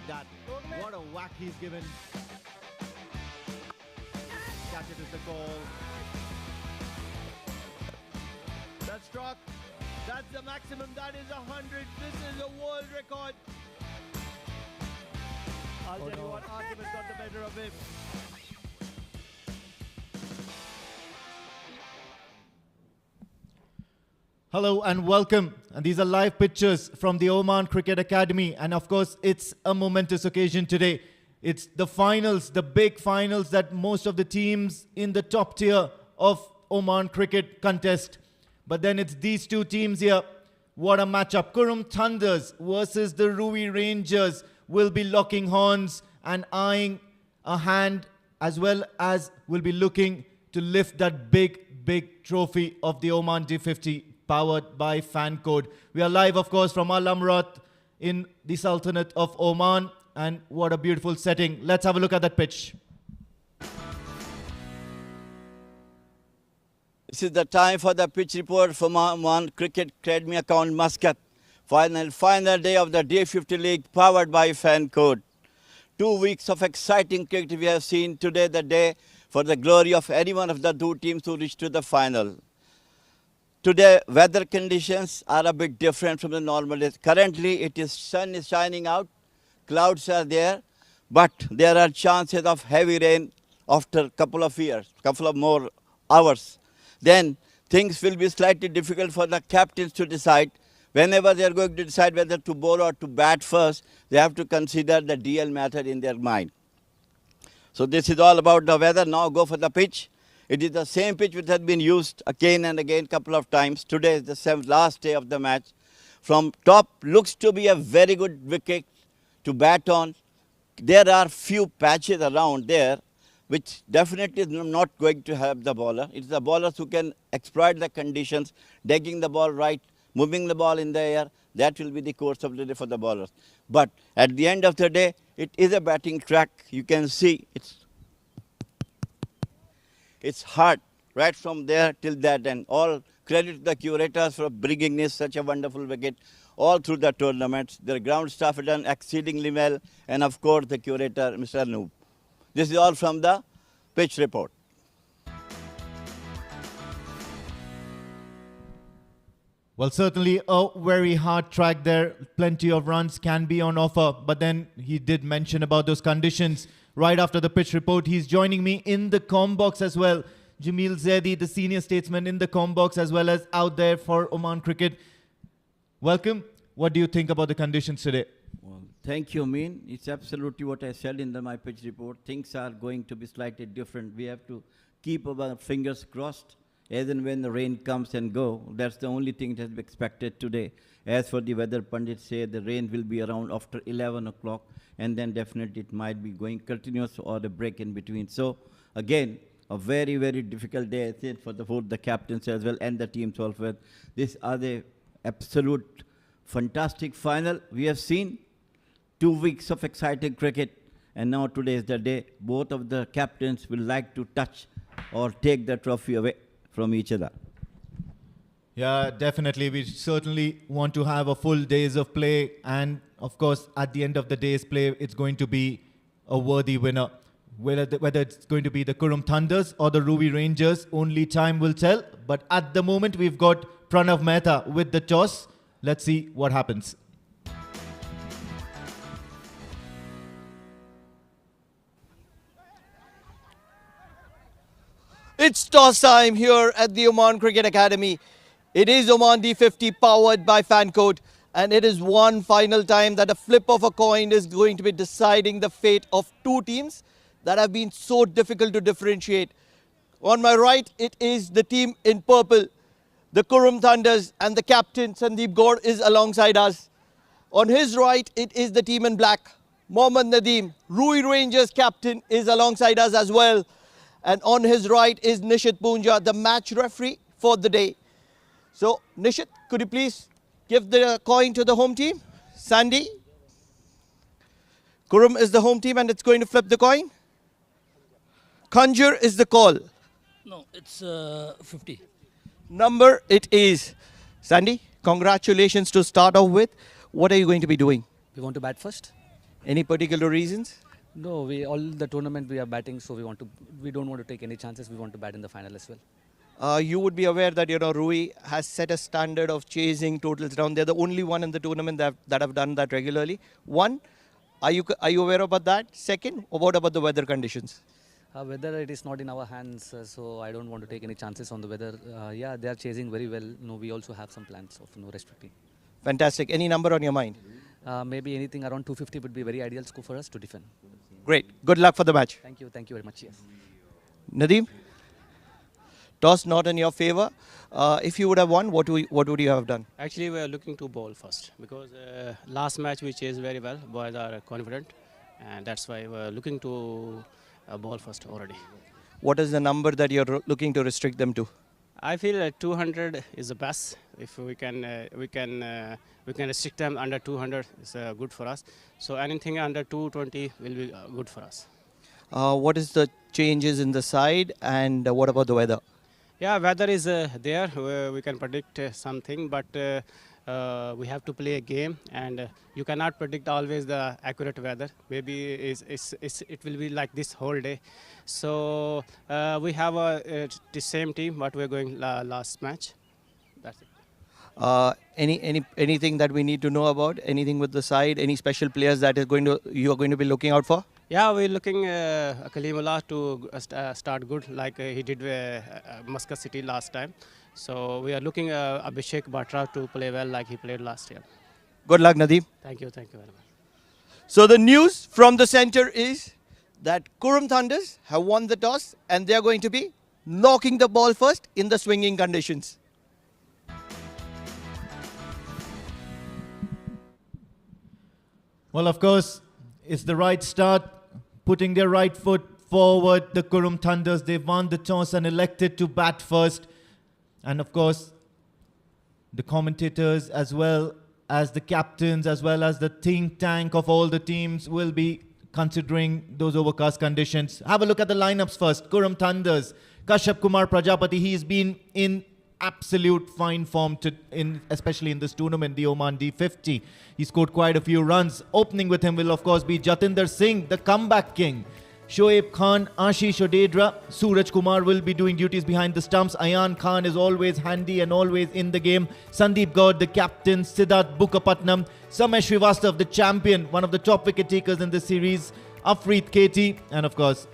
like that. What a whack he's given. Catch it is the goal. That's struck. That's the maximum. That is 100. This is a world record. I'll tell you what, argument got the better of him. Hello and welcome. And these are live pictures from the Oman Cricket Academy. And of course, it's a momentous occasion today. It's the finals, the big finals that most of the teams in the top tier of Oman cricket contest. But then it's these two teams here. What a matchup. Qurum Thunders versus the Ruwi Rangers will be locking horns and eyeing a hand, as well as will be looking to lift that big trophy of the Oman D50 powered by Fan Code. We are live, of course, from Al Amrat in the Sultanate of Oman. And what a beautiful setting. Let's have a look at that pitch. This is the time for the pitch report from Oman Cricket Academy account Muscat. Final day of the D50 League powered by Fan Code. 2 weeks of exciting cricket we have seen today, the day for the glory of any one of the two teams who reached to the final. Today, weather conditions are a bit different from the normal days. Currently, sun is shining out, clouds are there, but there are chances of heavy rain after a couple of more hours. Then things will be slightly difficult for the captains to decide. Whenever they are going to decide whether to bowl or to bat first, they have to consider the DL method in their mind. So this is all about the weather. Now go for the pitch. It is the same pitch which has been used again and again couple of times. Today is the last day of the match. From top looks to be a very good wicket to bat on. There are few patches around there which definitely is not going to help the bowler. It's the bowlers who can exploit the conditions, taking the ball right, moving the ball in the air. That will be the course of the day for the bowlers. But at the end of the day, it is a batting track. You can see it's hard right from there till that end. All credit to the curators for bringing this such a wonderful wicket all through the tournaments. The ground staff have done exceedingly well, and of course the curator, Mr. Noob. This is all from the pitch report. Well, certainly a very hard track there. Plenty of runs can be on offer. But then he did mention about those conditions right after the pitch report. He's joining me in the comm box as well. Jamil Zaidi, the senior statesman in the comm box, as well as out there for Oman Cricket. Welcome. What do you think about the conditions today? Well, thank you, Amin. It's absolutely what I said in my pitch report. Things are going to be slightly different. We have to keep our fingers crossed. As and when the rain comes and go, that's the only thing that is expected today. As for the weather pundits say, the rain will be around after 11 o'clock, and then definitely it might be going continuous or a break in between. So again, a very, very difficult day, I think, for both the captains as well and the teams also. This are the absolute fantastic final. We have seen 2 weeks of exciting cricket, and now today is the day both of the captains will like to touch or take the trophy away from each other. Yeah, definitely. We certainly want to have a full days of play. And of course, at the end of the day's play, it's going to be a worthy winner. Whether it's going to be the Qurum Thunders or the Ruwi Rangers, only time will tell. But at the moment, we've got Pranav Mehta with the toss. Let's see what happens. It's toss time here at the Oman Cricket Academy. It is Oman D50 powered by Fan Code, and it is one final time that a flip of a coin is going to be deciding the fate of two teams that have been so difficult to differentiate. On my right, it is the team in purple, the Qurum Thunders, and the captain Sandeep Gaur is alongside us. On his right, it is the team in black, Mohammad Nadeem, Ruwi Rangers captain, is alongside us as well. And on his right is Nishit Poonja, the match referee for the day. So, Nishit, could you please give the coin to the home team? Sandy. Qurum is the home team and it's going to flip the coin. Conjure is the call. No, it's 50. Number it is. Sandy, congratulations to start off with. What are you going to be doing? We want to bat first? Any particular reasons? No, we all the tournament we are batting, so we don't want to take any chances. We want to bat in the final as well. You would be aware that Ruwi has set a standard of chasing totals down. They're the only one in the tournament that have done that regularly. One, are you aware about that? Second, what about the weather conditions? Whether it is not in our hands, so I don't want to take any chances on the weather. Yeah, they are chasing very well. No, we also have some plans of restricting. Fantastic. Any number on your mind? Maybe anything around 250 would be a very ideal score for us to defend. Great. Good luck for the match. Thank you very much. Yes. Nadeem, toss not in your favor. If you would have won, what would you have done? Actually, we are looking to bowl first because last match we chased very well. Boys are confident, and that's why we are looking to bowl first already. What is the number that you're looking to restrict them to? I feel 200 is the best. If we can restrict them under 200, it's good for us. So anything under 220 will be good for us. What is the changes in the side, and what about the weather? Yeah, weather is there. We can predict something, but we have to play a game, and you cannot predict always the accurate weather. Maybe it will be like this whole day. So we have the same team, but we're going last match. That's it. Anything that we need to know about? Anything with the side? Any special players that you are going to be looking out for? Yeah, we're looking Kalimullah to start good, like he did Muscat City last time. So we are looking Abhishek Batra to play well, like he played last year. Good luck, Nadeem. Thank you very much. So the news from the center is that Qurum Thunders have won the toss, and they are going to be knocking the ball first in the swinging conditions. Well, of course, it's the right start, putting their right foot forward. The Qurum Thunders, they've won the toss and elected to bat first. And of course, the commentators as well as the captains, as well as the think tank of all the teams will be considering those overcast conditions. Have a look at the lineups first. Qurum Thunders, Kashyap Kumar Prajapati, he's been in absolute fine form, especially in this tournament, the Oman D50. He scored quite a few runs. Opening with him will, of course, be Jatinder Singh, the comeback king. Shoaib Khan, Ashish Odedra, Suraj Kumar will be doing duties behind the stumps. Ayan Khan is always handy and always in the game. Sandeep Gaur, the captain. Siddharth Bukapatnam, Samesh Srivastav, the champion, one of the top wicket takers in this series. Afreet Keti, and of course,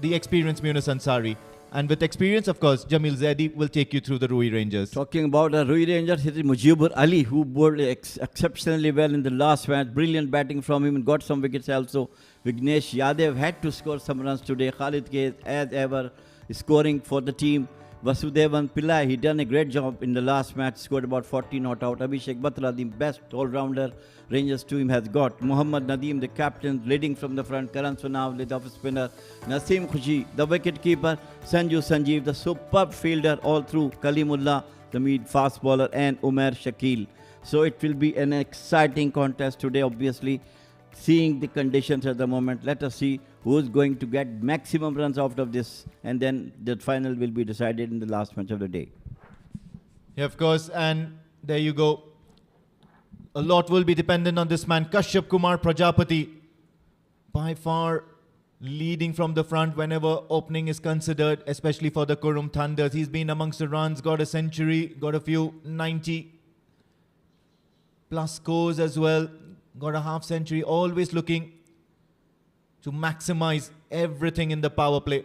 the experienced Munus Ansari. And with experience, of course, Jamil Zaidi will take you through the Ruwi Rangers. Talking about the Ruwi Rangers, it is Mujibur Ali who bowled exceptionally well in the last match. Brilliant batting from him and got some wickets also. Vignesh Yadav had to score some runs today. Khalid K, as ever, scoring for the team. Vasudevan Pillai, he done a great job in the last match, scored about 40 not out. Abhishek Batra, the best all-rounder Rangers team has got. Muhammad Nadeem, the captain, leading from the front. Karan Sunav, the off spinner. Naseem Khushi, the wicket keeper. Sanju Sanjeev, the superb fielder all through. Kalimullah, the mid fast bowler, and Umair Shakil. So it will be an exciting contest today, obviously. Seeing the conditions at the moment, let us see who's going to get maximum runs out of this, and then the final will be decided in the last match of the day. Yeah, of course, and there you go. A lot will be dependent on this man, Kashyap Kumar Prajapati, by far leading from the front whenever opening is considered, especially for the Qurum Thunders. He's been amongst the runs, got a century, got a few 90 plus scores as well, got a half century, always looking to maximize everything in the power play.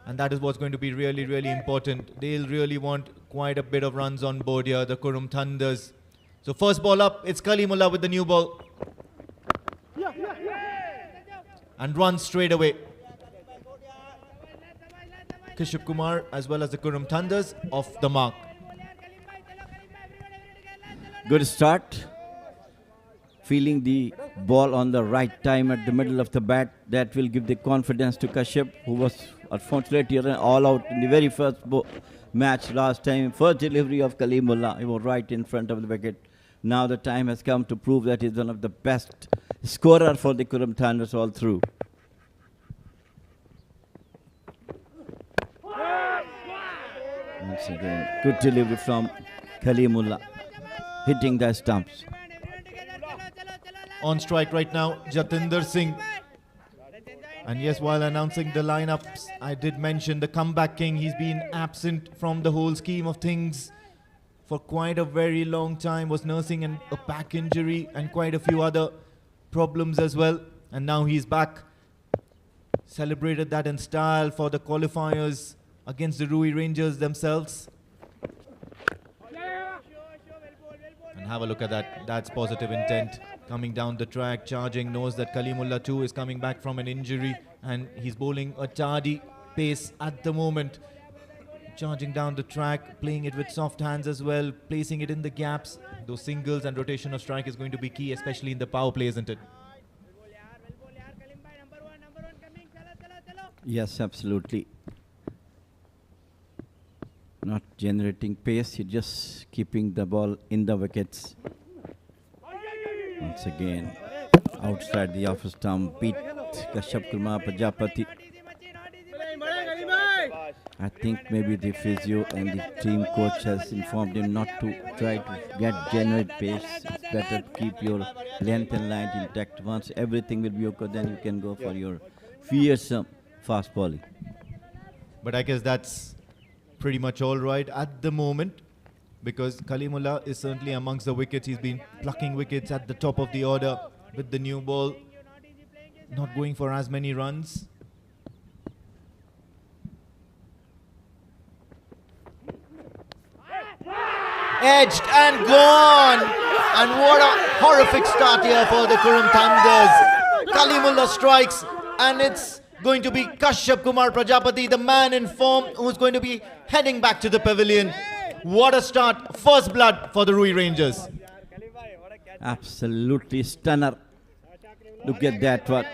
And that is what's going to be really, really important. They'll really want quite a bit of runs on board here, the Qurum Thunders. So first ball up, it's Kalimullah with the new ball. And runs straight away. Kashyap Kumar as well as the Qurum Thunders off the mark. Good start. Feeling the ball on the right time at the middle of the bat. That will give the confidence to Kashyap, who was unfortunately all out in the very first match last time. First delivery of Kalimullah, he was right in front of the wicket. Now the time has come to prove that he's one of the best scorer for the Qurum Thunders all through. Once again, good delivery from Kalimullah, hitting the stumps. On strike right now, Jatinder Singh. And yes, while announcing the lineups, I did mention the comeback king. He's been absent from the whole scheme of things for quite a very long time, was nursing a back injury and quite a few other problems as well. And now he's back. Celebrated that in style for the qualifiers against the Ruwi Rangers themselves. And have a look at that. That's positive intent. Coming down the track, charging, knows that Kalimullah too is coming back from an injury and he's bowling a tardy pace at the moment. Charging down the track, playing it with soft hands as well, placing it in the gaps. Those singles and rotation of strike is going to be key, especially in the power play, isn't it? Yes, absolutely. Not generating pace, you're just keeping the ball in the wickets. Once again, outside the off stump, beat Kashyap Kumar Prajapati. I think maybe the physio and the team coach has informed him not to try to get generate pace. It's better to keep your length and line intact. Once everything will be okay, then you can go for your fearsome fast bowling. But I guess that's pretty much all right at the moment, because Kalimullah is certainly amongst the wickets. He's been plucking wickets at the top of the order with the new ball, not going for as many runs. Edged and gone! And what a horrific start here for the Qurum Thunders. Kalimullah strikes, and it's going to be Kashyap Kumar Prajapati, the man in form, who's going to be heading back to the pavilion. What a start. First blood for the Ruwi Rangers. Absolutely stunner. Look at that one.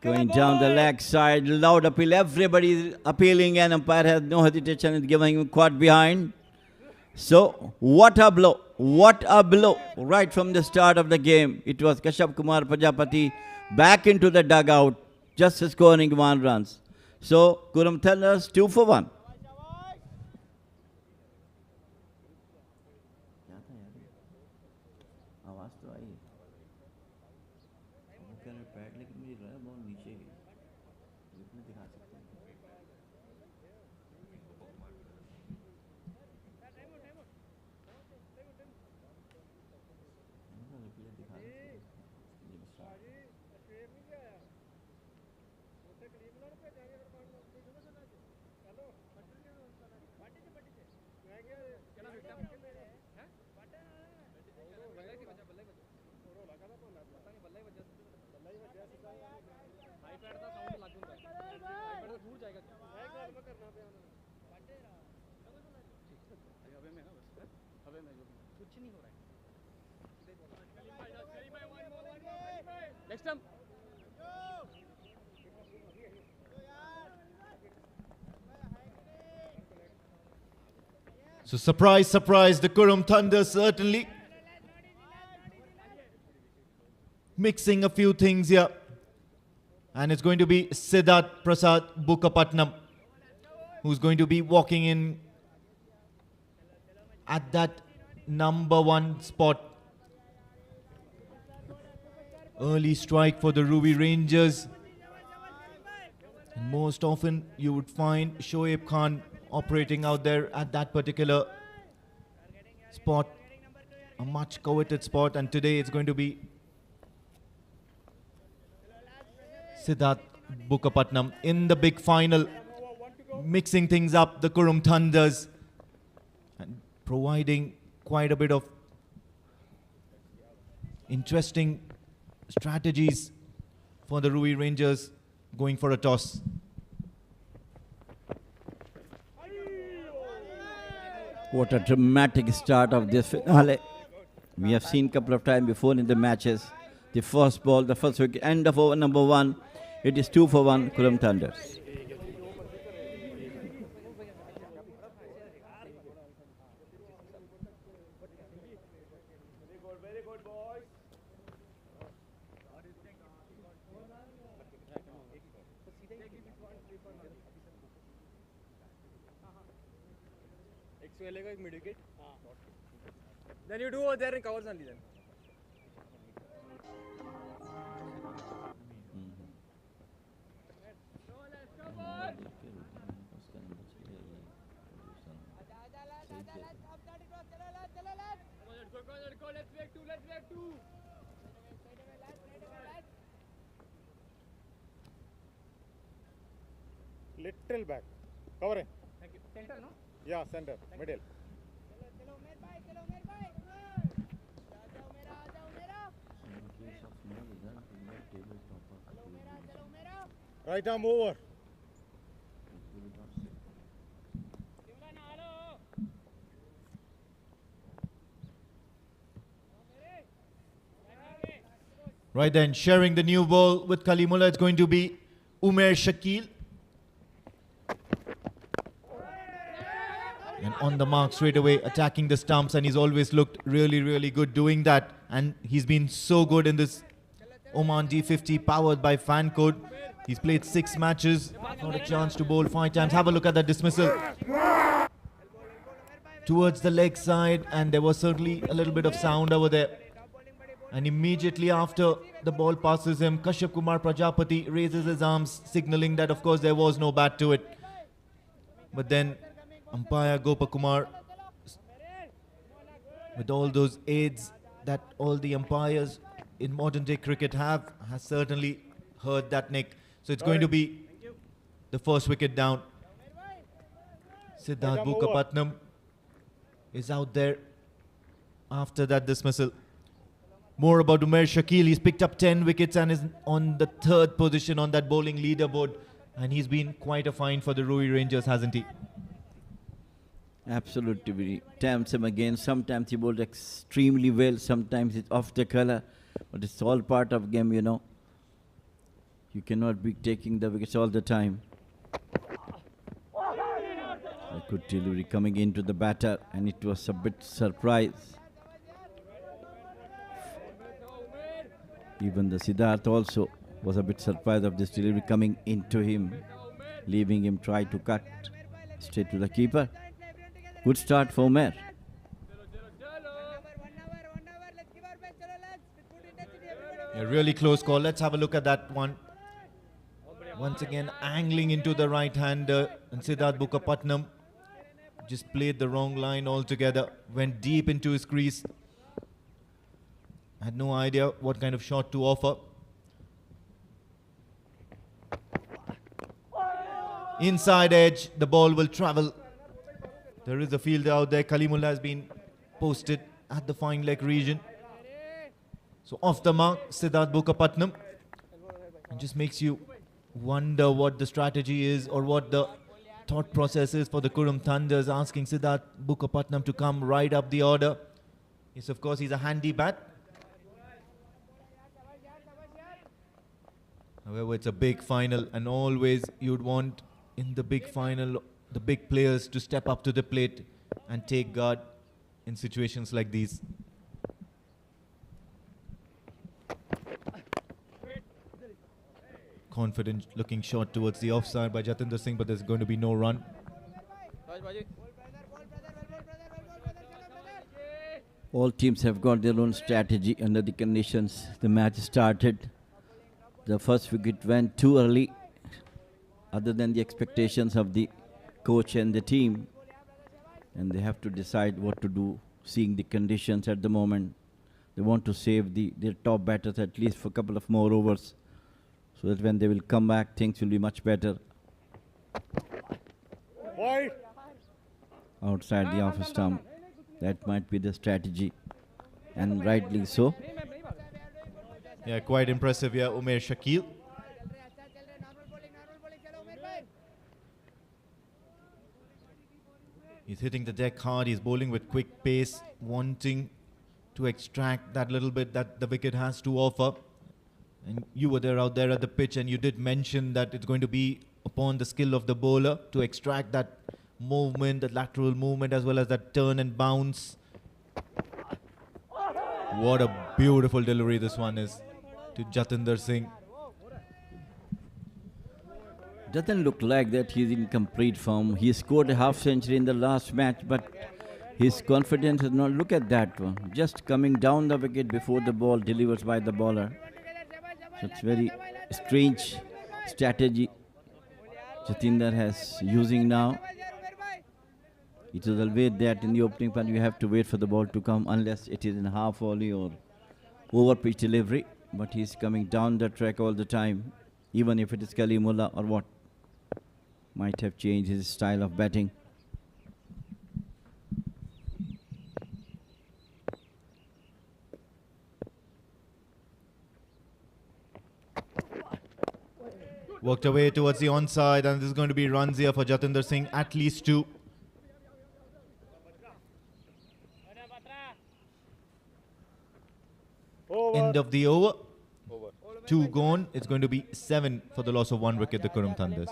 Going down the leg side, loud appeal. Everybody is appealing, and umpire has no hesitation in giving him quad behind. So, what a blow. What a blow. Right from the start of the game, it was Kashyap Kumar Prajapati back into the dugout, just scoring 1 runs. So, Qurum Thunders 2 for 1. So surprise, surprise, the Qurum Thunders certainly mixing a few things here. And it's going to be Siddharth Prasad Bukapatnam who's going to be walking in at that number 1 spot. Early strike for the Ruwi Rangers. And most often you would find Shoaib Khan operating out there at that particular spot, a much coveted spot, and today it's going to be Siddharth Bukapatnam in the big final, mixing things up, the Qurum Thunders, and providing quite a bit of interesting strategies for the Ruwi Rangers going for a toss. What a dramatic start of this finale. We have seen a couple of times before in the matches. The first ball, the first wicket, end of over number 1. It is 2 for 1, Qurum Thunders. Then you do over there and covers only then. Little back. Covering. Thank you. Center, no? Yeah, center. Middle. Right arm over. Right then, sharing the new ball with Kalimullah, it's going to be Umair Shakil. And on the mark straight away, attacking the stumps, and he's always looked really, really good doing that. And he's been so good in this Oman D50 powered by Fan Code. He's played 6 matches, got a chance to bowl 5 times. Have a look at that dismissal. Towards the leg side, and there was certainly a little bit of sound over there. And immediately after the ball passes him, Kashyap Kumar Prajapati raises his arms, signaling that of course there was no bat to it. But then umpire Gopakumar, with all those aids that all the umpires in modern day cricket have, has certainly heard that nick. So it's going to be the first wicket down. Siddharth Bukapatnam is out there after that dismissal. More about Umair Shakil. He's picked up 10 wickets and is on the 3rd position on that bowling leaderboard. And he's been quite a find for the Ruwi Rangers, hasn't he? Absolutely. We times him again. Sometimes he bowled extremely well. Sometimes it's off the color. But it's all part of game, you know. You cannot be taking the wickets all the time. A good delivery coming into the batter, and it was a bit surprise. Even the Siddharth also was a bit surprised of this delivery coming into him, leaving him try to cut straight to the keeper. Good start for Umair. A really close call. Let's have a look at that one. Once again, angling into the right-hander, and Siddharth Bukapatnam just played the wrong line altogether. Went deep into his crease. Had no idea what kind of shot to offer. Inside edge, the ball will travel. There is a fielder out there. Kalimullah has been posted at the fine leg region. So off the mark, Siddharth Bukapatnam. It just makes you wonder what the strategy is or what the thought process is for the Qurum Thunders, asking Siddharth Bukapatnam to come right up the order. Yes, of course, he's a handy bat. However, it's a big final, and always you'd want in the big final the big players to step up to the plate and take guard in situations like these. Confident looking shot towards the offside by Jatinder Singh, but there's going to be no run. All teams have got their own strategy under the conditions the match started. The first wicket went too early, other than the expectations of the coach and the team, and they have to decide what to do, seeing the conditions at the moment. They want to save their top batters at least for a couple of more overs, so that when they will come back, things will be much better. Wide. Outside the off stump, that might be the strategy, and rightly so. Yeah, quite impressive here, Umair Shakil. He's hitting the deck hard, he's bowling with quick pace, wanting to extract that little bit that the wicket has to offer. And you were there out there at the pitch, and you did mention that it's going to be upon the skill of the bowler to extract that movement, the lateral movement, as well as that turn and bounce. What a beautiful delivery this one is to Jatinder Singh. Doesn't look like that he's in complete form. He scored a half century in the last match, but his confidence is not. Look at that one. Just coming down the wicket before the ball delivers by the bowler. So it's very strange strategy Jatinder has using now. It is always that in the opening part you have to wait for the ball to come unless it is in half volley or over pitch delivery. But he's coming down the track all the time, even if it is Kalimullah or what. Might have changed his style of batting. Worked away towards the onside, and this is going to be runs here for Jatinder Singh, at least 2. End of the over. 2 gone. It's going to be 7 for the loss of 1 wicket, the Qurum Thunders.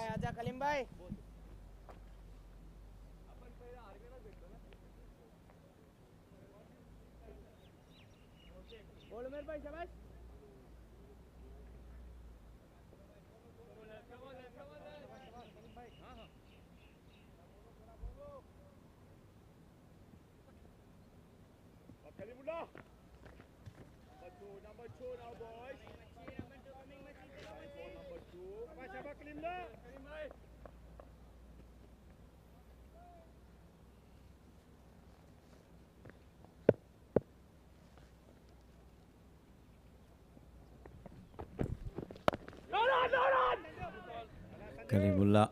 Kalimullah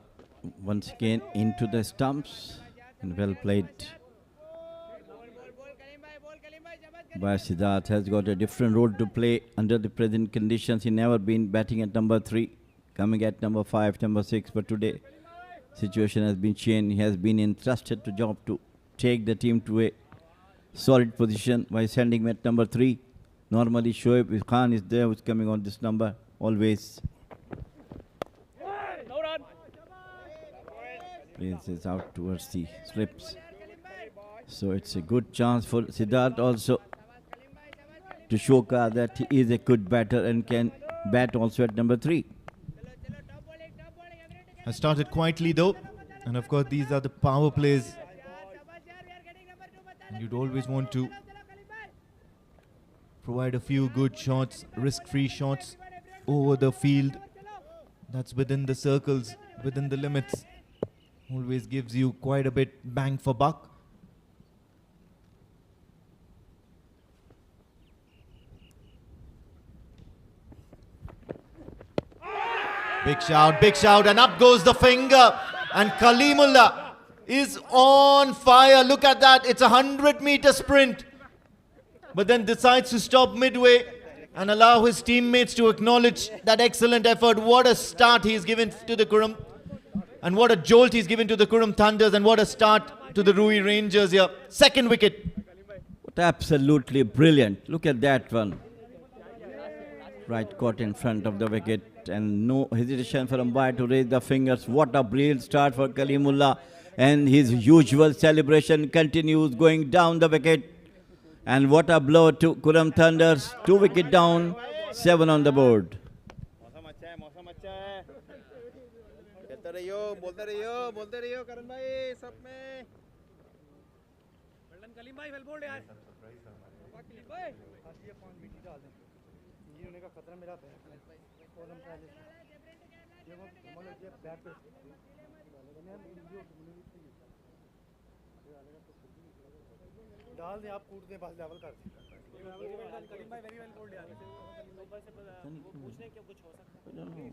once again into the stumps, and well played by Siddharth. Has got a different role to play under the present conditions. He never been batting at number 3, coming at number 5, number 6, but today situation has been changed. He has been entrusted to job to take the team to a solid position by sending him at number 3. Normally Shoaib Khan is there, who's coming on this number always. Places out towards the slips. So it's a good chance for Siddharth also to show that he is a good batter and can bat also at number 3. Has started quietly though, and of course these are the power plays. And you'd always want to provide a few good shots, risk-free shots over the field. That's within the circles, within the limits. Always gives you quite a bit bang for buck. Big shout, and up goes the finger. And Kalimullah is on fire. Look at that. It's a 100-meter sprint. But then decides to stop midway and allow his teammates to acknowledge that excellent effort. What a start he's given to the Qurum. And what a jolt he's given to the Qurum Thunders, and what a start to the Ruwi Rangers here. 2nd wicket. What absolutely brilliant. Look at that one. Right caught in front of the wicket, and no hesitation for umpire to raise the fingers. What a brilliant start for Kalimullah. And his usual celebration continues, going down the wicket. And what a blow to Qurum Thunders. 2 wicket down, 7 on the board. बोलते रहियो करण भाई सब में कलीम भाई well bold यार कलीम भाई ये 5 metre डाल दें ये होने का खतरा मेरा है और हम पहले ये वो मतलब ये बैक पे डाल दें आप कूद दें बस लेवल कर दें कलीम भाई वेरी वेल बोल्ड यार ऊपर से पूछने क्या कुछ हो सकता है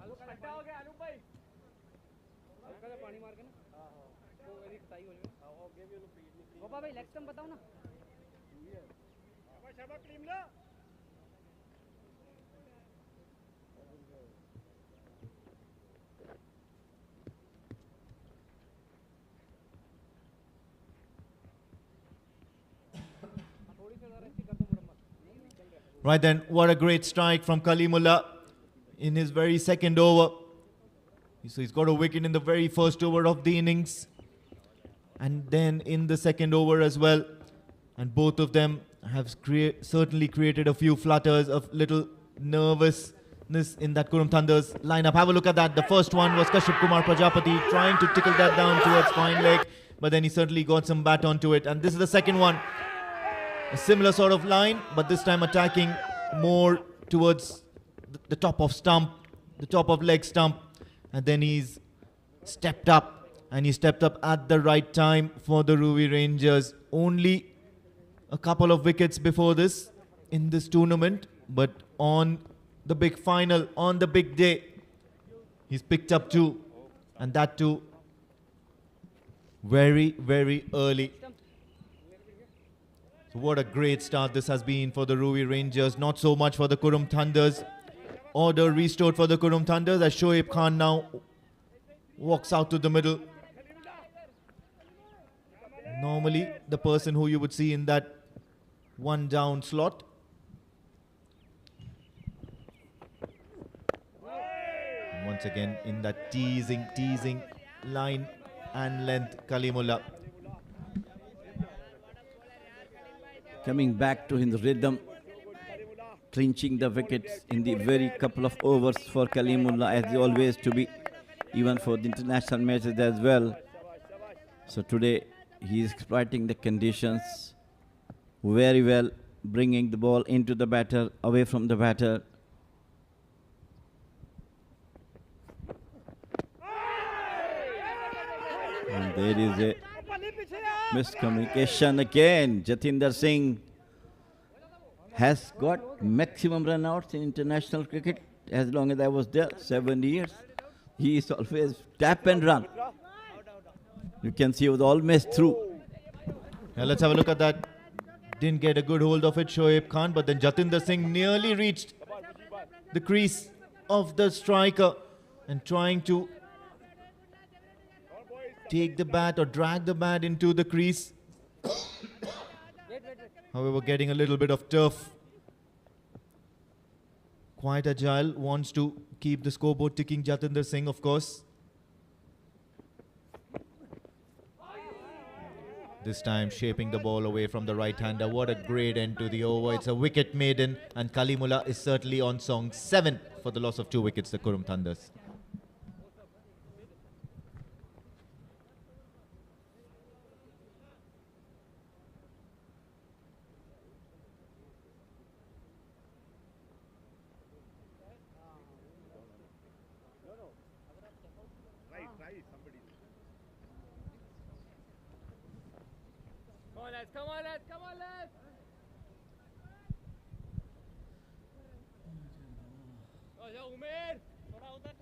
आलू खट्टा हो गया आलू भाई हल्का सा पानी मार के ना हां हां वो वेरी टाई हो जाएगा हां गेम यू नो बाबा भाई लेग स्टंप बताओ ना शाबाश शाबाश क्लीम लो Right then, what a great strike from Kalimullah in his very 2nd over. So he's got a wicket in the very 1st over of the innings, and then in the 2nd over as well. And both of them have certainly created a few flutters of little nervousness in that Qurum Thunders lineup. Have a look at that. The first one was Kashyap Kumar Prajapati trying to tickle that down towards fine leg, but then he certainly got some bat onto it. And this is the 2nd one. A similar sort of line, but this time attacking more towards the top of stump, the top of leg stump. And then he's stepped up And he stepped up at the right time for the Ruwi Rangers. Only a couple of wickets before this in this tournament, but on the big final, on the big day, he's picked up two, and that too very, very early. So what a great start this has been for the Ruwi Rangers. Not so much for the Qurum Thunders. Order restored for the Qurum Thunders as Shoaib Khan now walks out to the middle. Normally the person who you would see in that one down slot. And once again in that teasing line and length, Kalimullah. Coming back to his rhythm, clinching the wickets in the very couple of overs for Kalimullah, as he always to be, even for the international matches as well. So today he is exploiting the conditions very well, bringing the ball into the batter, away from the batter. And there is a miscommunication again. Jatinder Singh has got maximum run-outs in international cricket as long as I was there, 7 years. He is always tap and run. You can see he was almost through. Now let's have a look at that. Didn't get a good hold of it, Shoaib Khan, but then Jatinder Singh nearly reached the crease of the striker and trying to take the bat or drag the bat into the crease. However, getting a little bit of turf. Quite agile, wants to keep the scoreboard ticking, Jatinder Singh, of course. This time shaping the ball away from the right-hander. What a great end to the over. It's a wicket maiden, and Kalimullah is certainly on song 7 for the loss of 2 wickets, the Qurum Thunders. Come on, lads. Come on, lads. Oh, उमेर थोड़ा उधर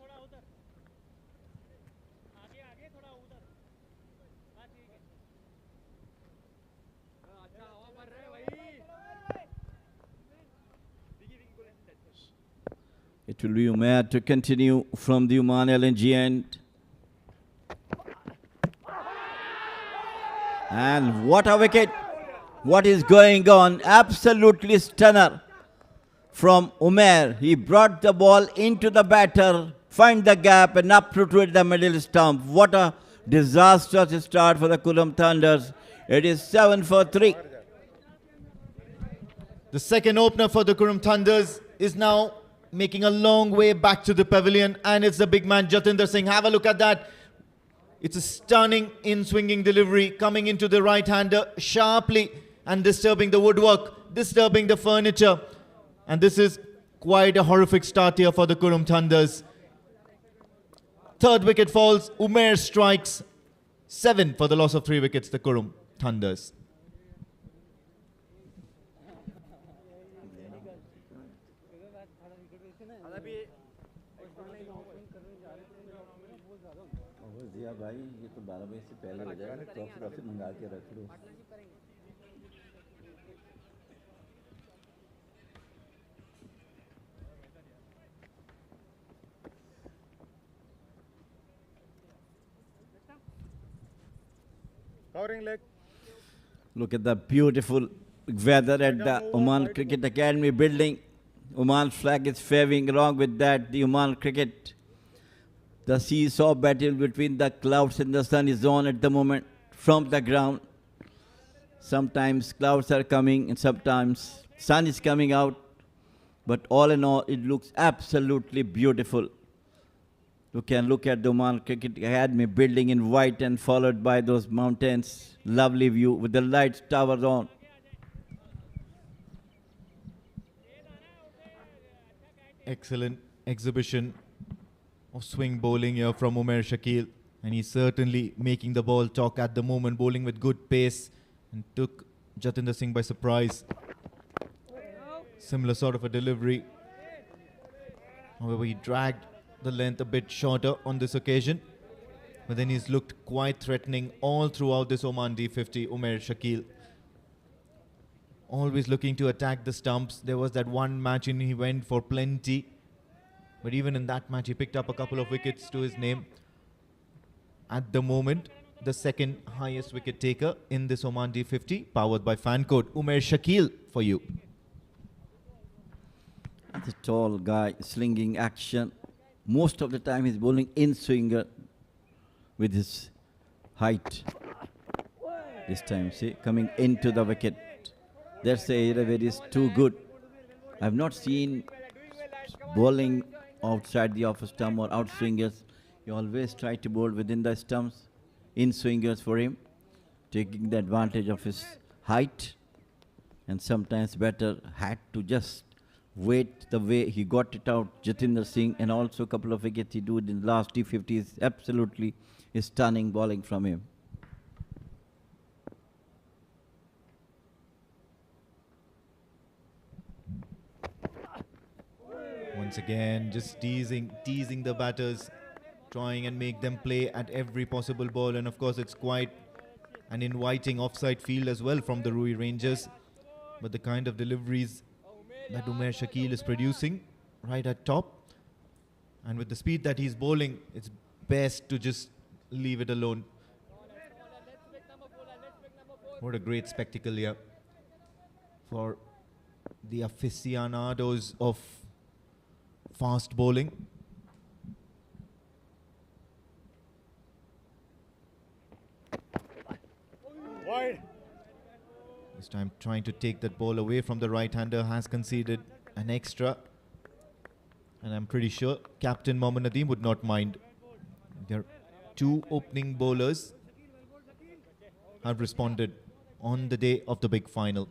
आगे थोड़ा उधर हाँ ठीक है अच्छा हवा भर रहे भाई It will be Umair to continue from the Oman LNG end. And what a wicket. What is going on? Absolutely stunner from Umair. He brought the ball into the batter, find the gap and uprooted the middle stump. What a disastrous start for the Qurum Thunders. It is 7 for 3. The second opener for the Qurum Thunders is now making a long way back to the pavilion, and it's the big man Jatinder Singh. Have a look at that. It's a stunning in-swinging delivery coming into the right-hander sharply and disturbing the woodwork, disturbing the furniture. And this is quite a horrific start here for the Qurum Thunders. Third wicket falls, Umair strikes. 7 for the loss of 3 wickets, the Qurum Thunders. भाई ये तो 12 बजे से पहले हो जाएगा trophy मंगा के रख लो Covering leg. Look at the beautiful weather at the Oman Cricket Academy building. Oman flag is waving. Along with that, the Oman Cricket, the seesaw battle between the clouds and the sun is on at the moment from the ground. Sometimes clouds are coming and sometimes sun is coming out. But all in all, it looks absolutely beautiful. You can look at the Oman Cricket Academy building in white and followed by those mountains. Lovely view with the lights towers on. Excellent exhibition of swing bowling here from Umair Shakil. And he's certainly making the ball talk at the moment, bowling with good pace and took Jatinder Singh by surprise. Similar sort of a delivery. However, he dragged the length a bit shorter on this occasion. But then he's looked quite threatening all throughout this Oman D50, Umair Shakil. Always looking to attack the stumps. There was that one match in he went for plenty. But even in that match, he picked up a couple of wickets to his name. At the moment, the second highest wicket taker in this Oman D50, powered by Fancode. Umair Shakil for you. The tall guy, slinging action. Most of the time he's bowling in swinger with his height. This time, see, coming into the wicket. That's the area where he's too good. I've not seen bowling outside the off stump or out swingers. He always try to bowl within the stumps, in swingers for him, taking the advantage of his height. And sometimes better had to just wait the way he got it out, Jatinder Singh, and also a couple of wickets he did in the last T50 is absolutely stunning bowling from him. Once again, just teasing the batters, trying and make them play at every possible ball. And of course, it's quite an inviting offside field as well from the Ruwi Rangers. But the kind of deliveries that Umair Shakil is producing right at top, and with the speed that he's bowling, it's best to just leave it alone. What a great spectacle here for the aficionados of fast bowling. Wide. This time trying to take that ball away from the right-hander, has conceded an extra. And I'm pretty sure Captain Mohammad Nadeem would not mind. Their two opening bowlers have responded on the day of the big final.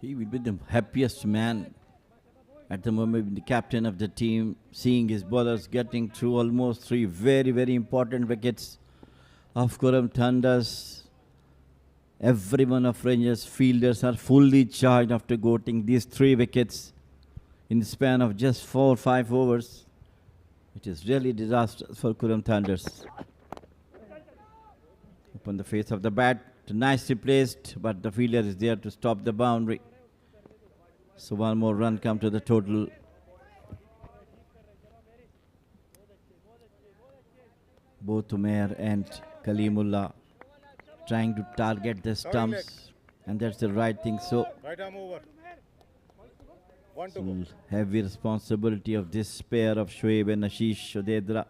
He will be the happiest man at the moment, the captain of the team, seeing his bowlers getting through almost three very, very important wickets of Qurum Thunders. Everyone of Rangers fielders are fully charged after getting these 3 wickets in the span of just 4 or 5 overs. It is really disastrous for Qurum Thunders. Upon the face of the bat, nicely placed, but the fielder is there to stop the boundary. So one more run come to the total. Both Umair and Kalimullah trying to target the stumps, and that's the right thing. So Right arm over. One to go. it's heavy responsibility of this pair of Shoaib and Ashish Shodedra.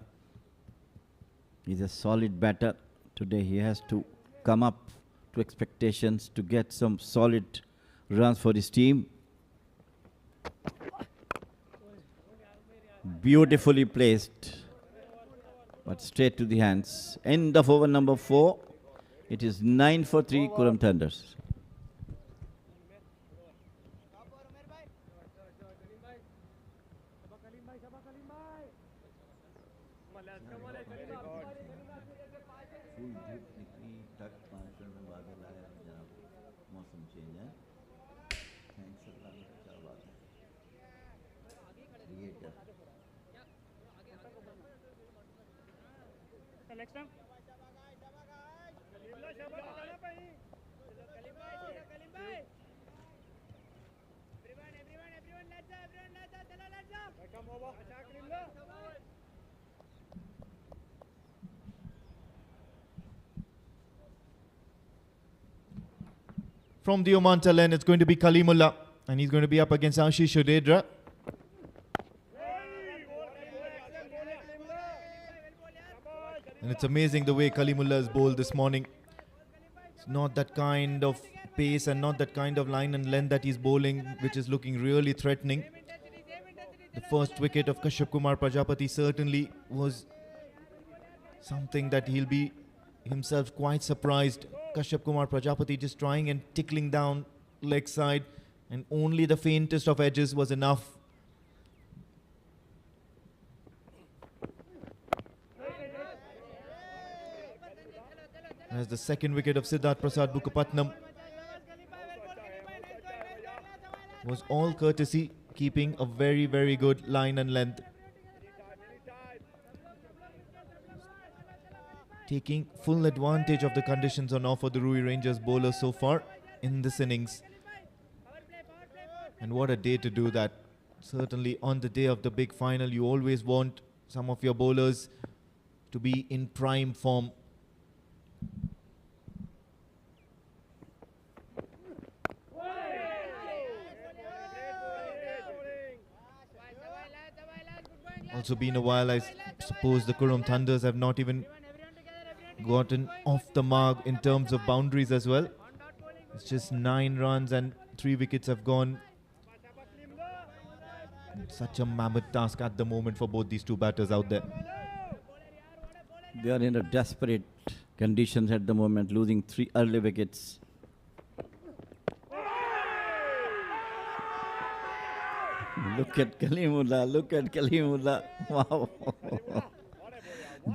He's a solid batter. Today he has to come up to expectations to get some solid runs for his team. Beautifully placed, but straight to the hands. End of over number 4. It is 9 for 3 Qurum Thunders. Next time. From the Oman Talent, it's going to be Kalimullah, and he's going to be up against Ashish Shodedra. And it's amazing the way Kalimullah has bowled this morning. It's not that kind of pace and not that kind of line and length that he's bowling, which is looking really threatening. The first wicket of Kashyap Kumar Prajapati certainly was something that he'll be himself quite surprised. Kashyap Kumar Prajapati just trying and tickling down leg side, and only the faintest of edges was enough. As the second wicket of Siddharth Prasad Bukkapatnam was all courtesy, keeping a very, very good line and length. Taking full advantage of the conditions on offer, the Ruwi Rangers bowlers so far in this innings. And what a day to do that. Certainly on the day of the big final, you always want some of your bowlers to be in prime form. Also been a while, I suppose the Qurum Thunders have not even gotten off the mark in terms of boundaries as well. It's just 9 runs and 3 wickets have gone. Such a mammoth task at the moment for both these two batters out there. They are in a desperate conditions at the moment, losing 3 early wickets. Look at Kalimullah, look at Kalimullah. Wow.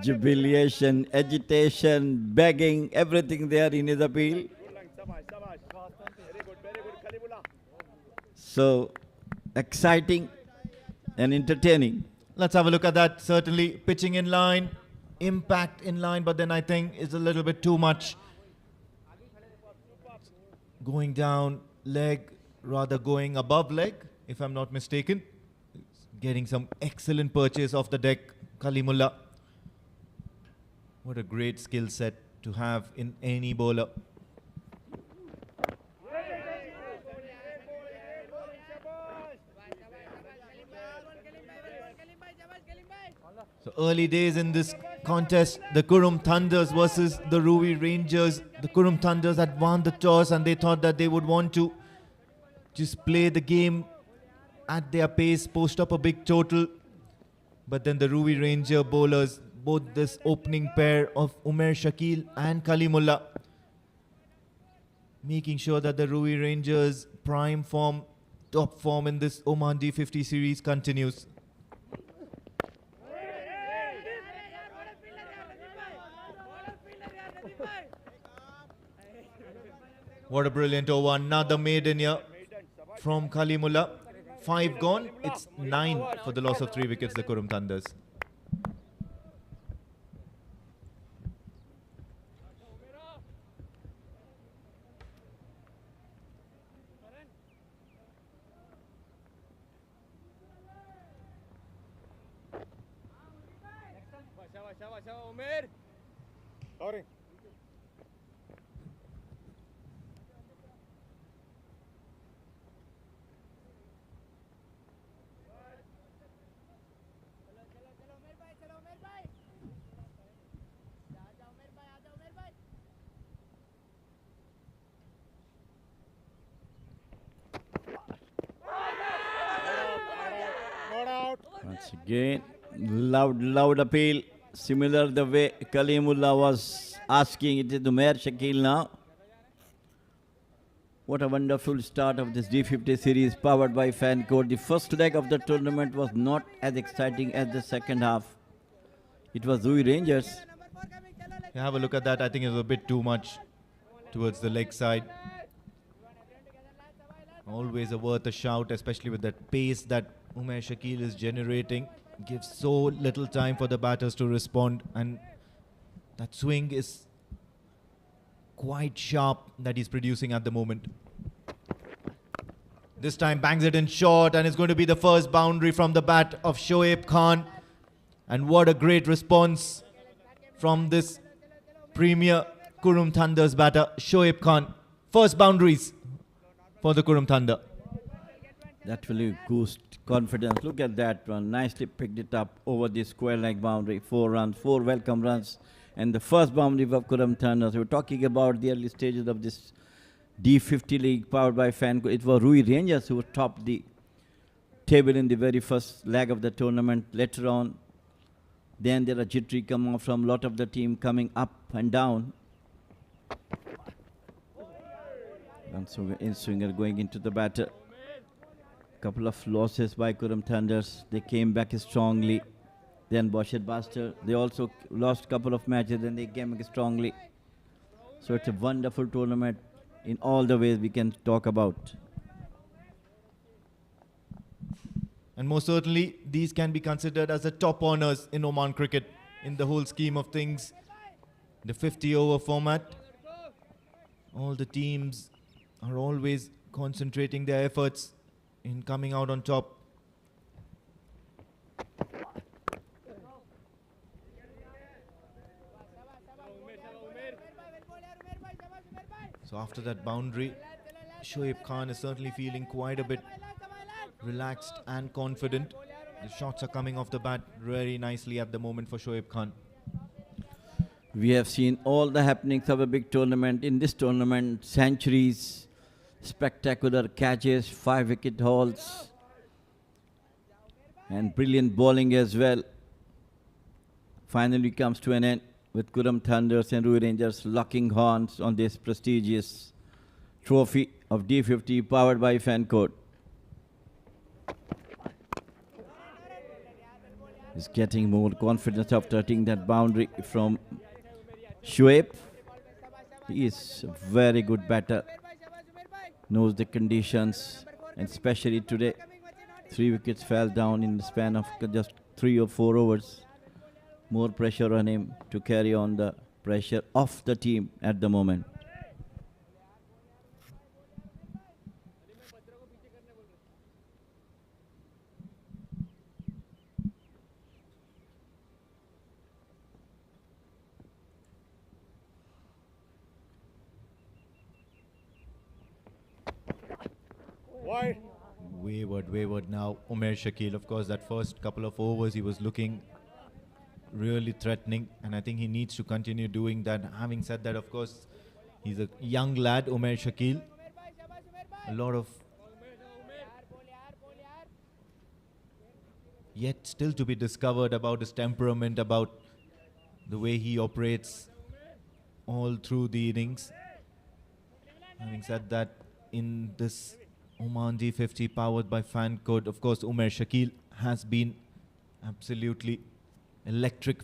Jubilation, agitation, begging, everything there in his appeal. So exciting and entertaining. Let's have a look at that. Certainly pitching in line, impact in line, but then I think it's a little bit too much. Going down leg, rather going above leg, if I'm not mistaken. Getting some excellent purchase off the deck, Kalimullah. What a great skill set to have in any bowler. So early days in this contest, the Qurum Thunders versus the Ruwi Rangers. The Qurum Thunders had won the toss and they thought that they would want to just play the game at their pace, post up a big total. But then the Ruwi Ranger bowlers, both this opening pair of Umer Shakil and Kalimullah, making sure that the Ruwi Rangers' prime form, top form in this Oman D50 series continues. What a brilliant over. Another maiden here from Kalimullah. 5 gone. It's 9 for the loss of 3 wickets, the Qurum Thunders. Covering. Not out. Once again, loud appeal. Similar the way Kalimullah was asking, it is Umer Shakil now. What a wonderful start of this D50 series powered by Fan Code. The first leg of the tournament was not as exciting as the second half. It was Ruwi Rangers. Yeah, have a look at that. I think it was a bit too much towards the leg side. Always worth a shout, especially with that pace that Umer Shakil is generating. Gives so little time for the batters to respond, and that swing is quite sharp that he's producing at the moment. This time bangs it in short, and it's going to be the first boundary from the bat of Shoaib Khan. And what a great response from this premier Qurum Thunders batter, Shoaib Khan. First boundaries for the Qurum Thunder. That will boost confidence. Look at that one. Nicely picked it up over the square leg boundary. 4 runs, 4 welcome runs. And the first boundary of Qurum Thunders. We were talking about the early stages of this D50 league powered by Fan. It was Ruwi Rangers who topped the table in the very first leg of the tournament. Later on, then there are jittery come off from a lot of the team coming up and down. And so in swinger going into the batter. Couple of losses by Qurum Thunders. They came back strongly. Then Boshet Buster, they also lost couple of matches, then they came back strongly. So it's a wonderful tournament in all the ways we can talk about. And most certainly, these can be considered as the top honors in Oman cricket in the whole scheme of things. The 50-over format. All the teams are always concentrating their efforts in coming out on top. So after that boundary, Shoaib Khan is certainly feeling quite a bit relaxed and confident. The shots are coming off the bat very nicely at the moment for Shoaib Khan. We have seen all the happenings of a big tournament. In this tournament, centuries, spectacular catches, 5-wicket hauls, and brilliant bowling as well. Finally comes to an end with Qurum Thunders and Ruwi Rangers locking horns on this prestigious trophy of D50 powered by Fancourt. He's getting more confidence after hitting that boundary from Shoaib. He is a very good batter, knows the conditions, and especially today, 3 wickets fell down in the span of just 3 or 4 overs. More pressure on him to carry on the pressure of the team at the moment. Wide. Wayward now. Umer Shakil, of course, that first couple of overs he was looking really threatening, and I think he needs to continue doing that. Having said that, of course, he's a young lad, Umer Shakil. A lot of yet still to be discovered about his temperament, about the way he operates all through the innings. Having said that, in this Oman D50 powered by Fancourt, of course, Umer Shakil has been absolutely electric.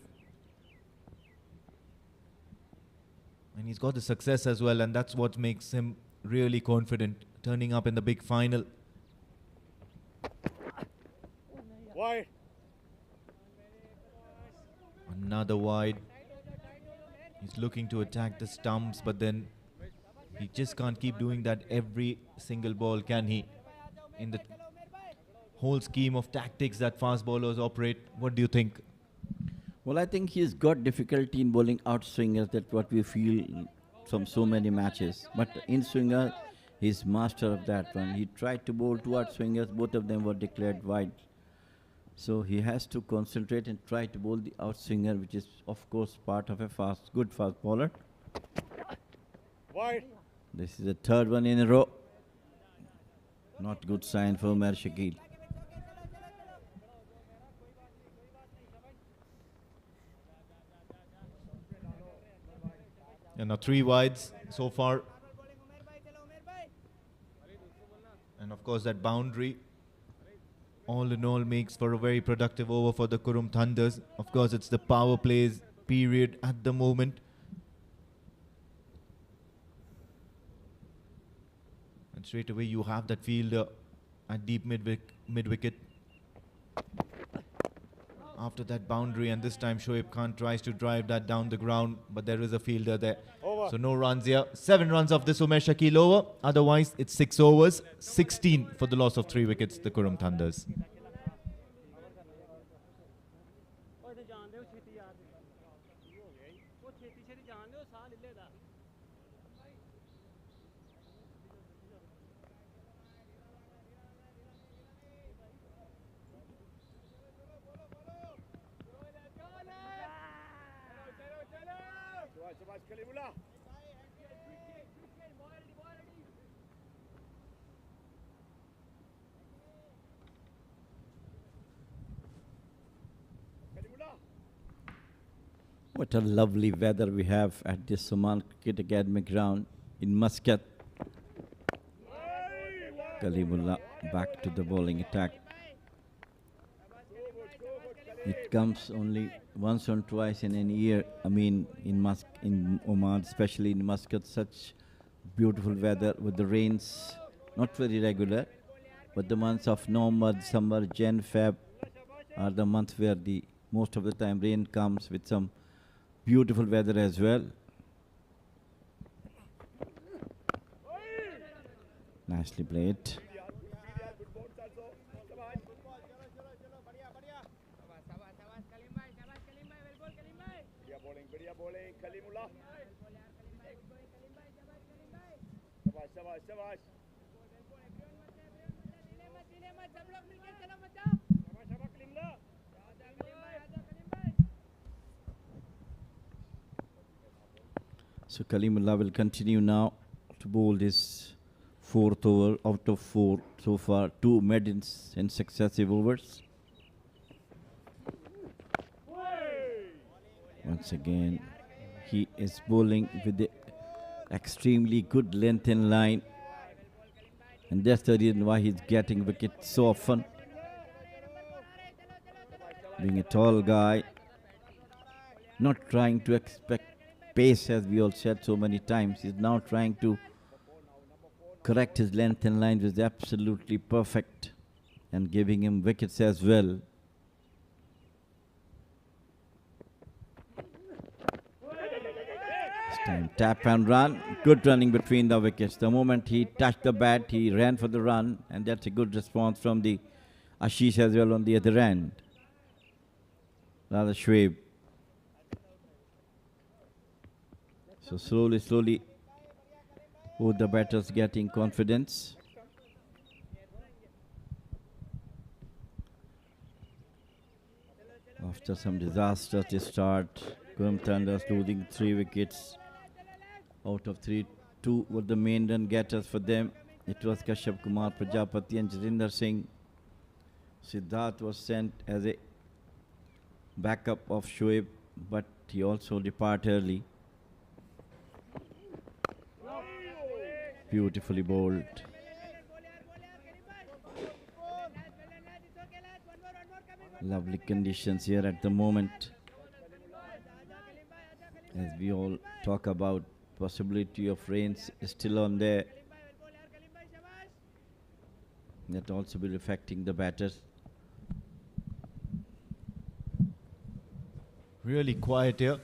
And he's got the success as well, and that's what makes him really confident, turning up in the big final. Wide. Another wide. He's looking to attack the stumps, but then he just can't keep doing that every single ball, can he? In the whole scheme of tactics that fast bowlers operate, what do you think? Well, I think he's got difficulty in bowling out swingers. That's what we feel from so many matches. But in swinger, he's master of that one. He tried to bowl 2 out swingers. Both of them were declared wide. So he has to concentrate and try to bowl the out swinger, which is, of course, part of a good fast bowler. Wide. This is the 3rd one in a row. Not good sign for Umer Shakil. And now 3 wides so far. And of course that boundary, all in all, makes for a very productive over for the Qurum Thunders. Of course, it's the power plays period at the moment. And straight away you have that fielder at deep mid-wicket. After that boundary, and this time Shoaib Khan tries to drive that down the ground, but there is a fielder there. Over. So no runs here. 7 runs off this Umer Shakil over. Otherwise, it's 6 overs. 16 for the loss of 3 wickets, the Qurum Thunders. What a lovely weather we have at this Oman Cricket Academy ground in Muscat. Kalimullah back to the bowling attack. It comes only once or twice in a year. I mean, in Oman, especially in Muscat, such beautiful weather with the rains, not very regular, but the months of November, December, Jan, Feb are the months where the most of the time rain comes with some beautiful weather as well. Nicely played. So Kalimullah will continue now to bowl this fourth over out of 4 so far, 2 mid-innings in successive overs. Once again, he is bowling with the extremely good length in line, and that's the reason why he's getting wickets so often. Being a tall guy, not trying to expect pace, as we all said so many times. He's now trying to correct his length in line, which is absolutely perfect, and giving him wickets as well. This time tap and run. Good running between the wickets. The moment he touched the bat, he ran for the run, and that's a good response from the Ashish as well on the other end. Rather Shoaib. So slowly, both the batters getting confidence. After some disastrous start, Qurum Thunders losing 3 wickets out of 3. 2 were the main run getters for them. It was Kashyap Kumar Prajapati and Jatinder Singh. Siddharth was sent as a backup of Shoaib, but he also departed early. Beautifully bowled. Lovely conditions here at the moment. As we all talk about, possibility of rains is still on there. That also will affecting the batters. Really quiet here.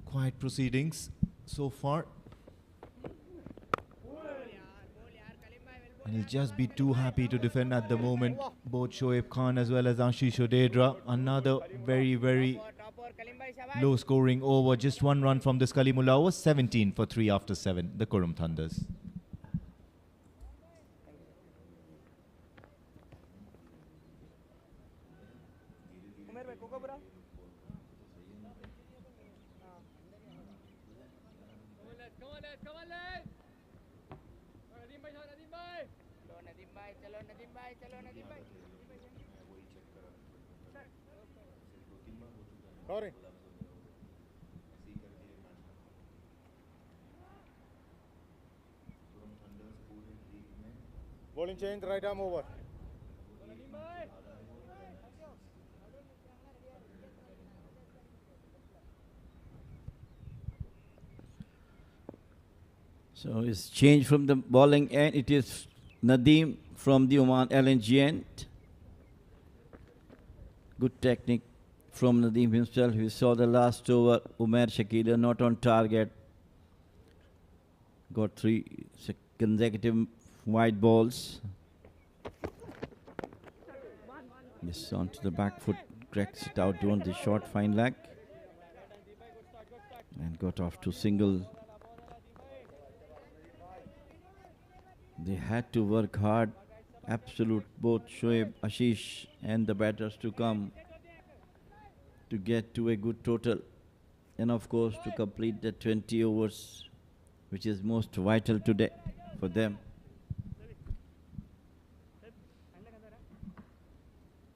Quiet proceedings so far. And he'll just be too happy to defend at the moment. Both Shoaib Khan as well as Ashish Odedra. Another very low scoring over. Just 1 run from this Kalimullah over. 17 for 3 after 7. The Qurum Thunders. Sorry. Bowling change, right arm over. So it's changed from the bowling end. It is Nadeem from the Oman LNG end. Good technique from Nadeem himself. We saw the last over. Umair Shakila not on target. Got 3 consecutive wide balls. Yes, onto the back foot. Cracks it out on the short fine leg. And got off to single. They had to work hard. Absolute, both Shoaib, Ashish and the batters to come to get to a good total. And of course to complete the 20 overs, which is most vital today for them.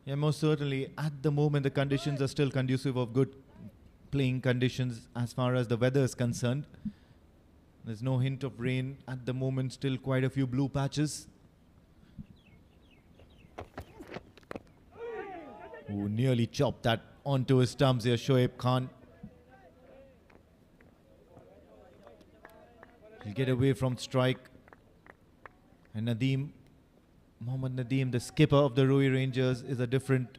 Yeah, most certainly. At the moment, the conditions are still conducive of good playing conditions as far as the weather is concerned. There's no hint of rain at the moment, still quite a few blue patches. who nearly chopped that onto his stumps here, Shoaib Khan. He'll get away from strike. And Mohammad Nadeem, the skipper of the Ruwi Rangers, is a different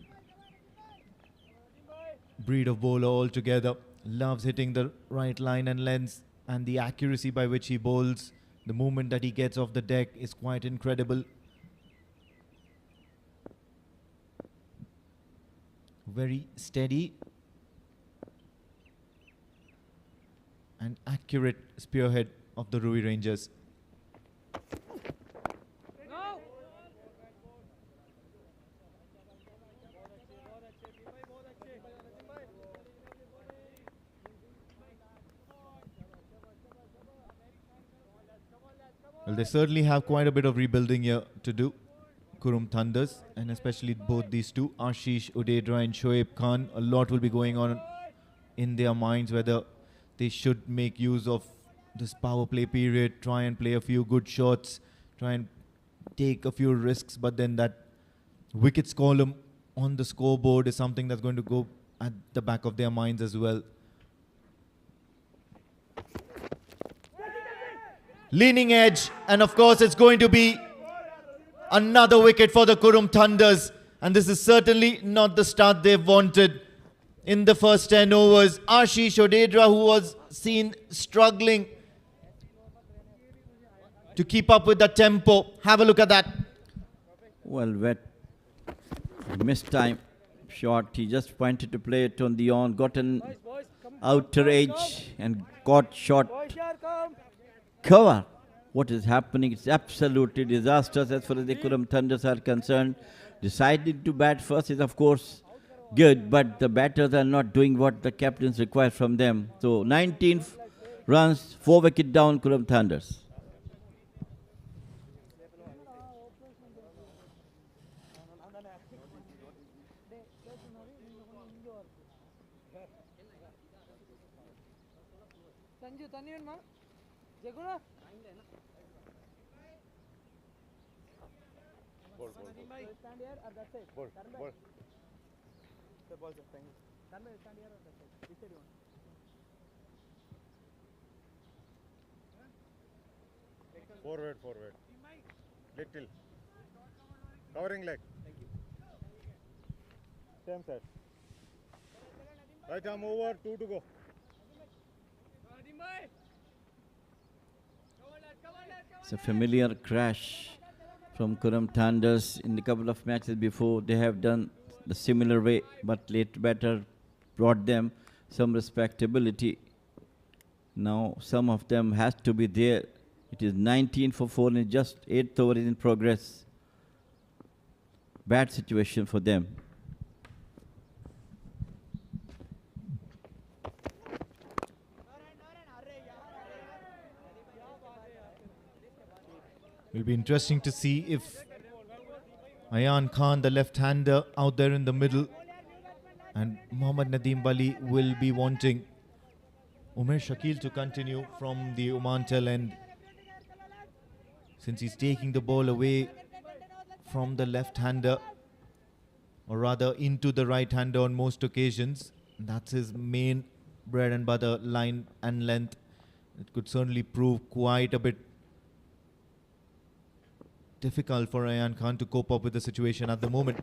breed of bowler altogether. Loves hitting the right line and lengths, and the accuracy by which he bowls, the movement that he gets off the deck is quite incredible. Very steady and accurate spearhead of the Ruwi Rangers. Well, they certainly have quite a bit of rebuilding here to do, Qurum Thunders, and especially both these two, Ashish Udedra and Shoaib Khan. A lot will be going on in their minds, whether they should make use of this power play period, try and play a few good shots, try and take a few risks, but then that wickets column on the scoreboard is something that's going to go at the back of their minds as well. Leaning edge, and of course it's going to be another wicket for the Qurum Thunders, and this is certainly not the start they've wanted. In the first 10 overs, Ashish Udedra, who was seen struggling to keep up with the tempo. Have a look at that. Well, wet. Missed time. Shot. He just wanted to play it on the on. Got an outer edge and got shot. Cover. What is happening? It's absolutely disastrous as far as the Qurum Thunders are concerned. Decided to bat first is, of course, good, but the batters are not doing what the captains require from them. So 19 runs, 4 wicket down, Qurum Thunders. Forward, forward. Little. Covering leg. Same side. Right arm over, 2 to go. It's a familiar crash from Qurum Thunders in a couple of matches before. They have done the similar way, but late batter brought them some respectability. Now some of them has to be there. It is 19 for 4 and just 8th over is in progress. Bad situation for them. Will be interesting to see if Ayan Khan, the left-hander, out there in the middle, and Mohammad Nadeem Bali will be wanting Umer Shakil to continue from the Oman tail end, since he's taking the ball away from the left-hander, or rather into the right-hander on most occasions. That's his main bread and butter, line and length. It could certainly prove quite a bit difficult for Ayan Khan to cope up with the situation at the moment.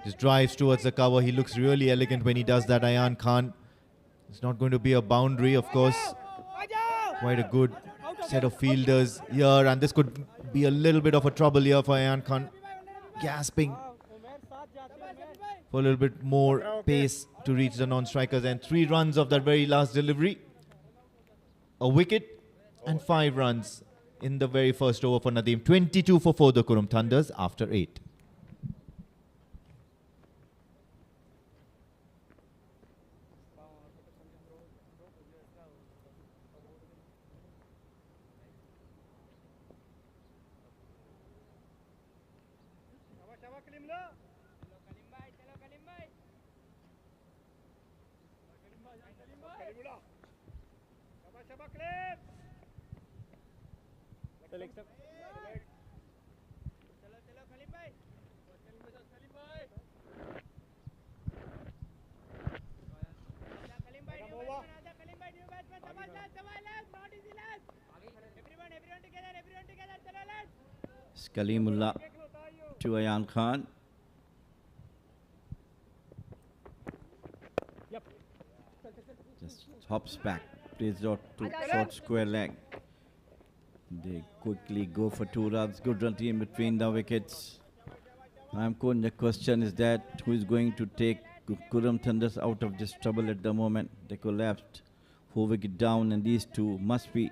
Just drives towards the cover. He looks really elegant when he does that, Ayan Khan. It's not going to be a boundary, of course. Quite a good set of fielders here, and this could be a little bit of a trouble here for Ayan Khan. Gasping for a little bit more pace to reach the non-strikers, and 3 runs of that very last delivery. A wicket and 5 runs in the very first over for Nadeem. 22 for 4, the Qurum Thunders after 8. Kalimullah to Ayan Khan. Just hops back, plays out to short square leg. They quickly go for 2 runs. Good run team between the wickets. The question is that who is going to take Qurum Thunders out of this trouble at the moment? They collapsed 4 wicket down, and these two must be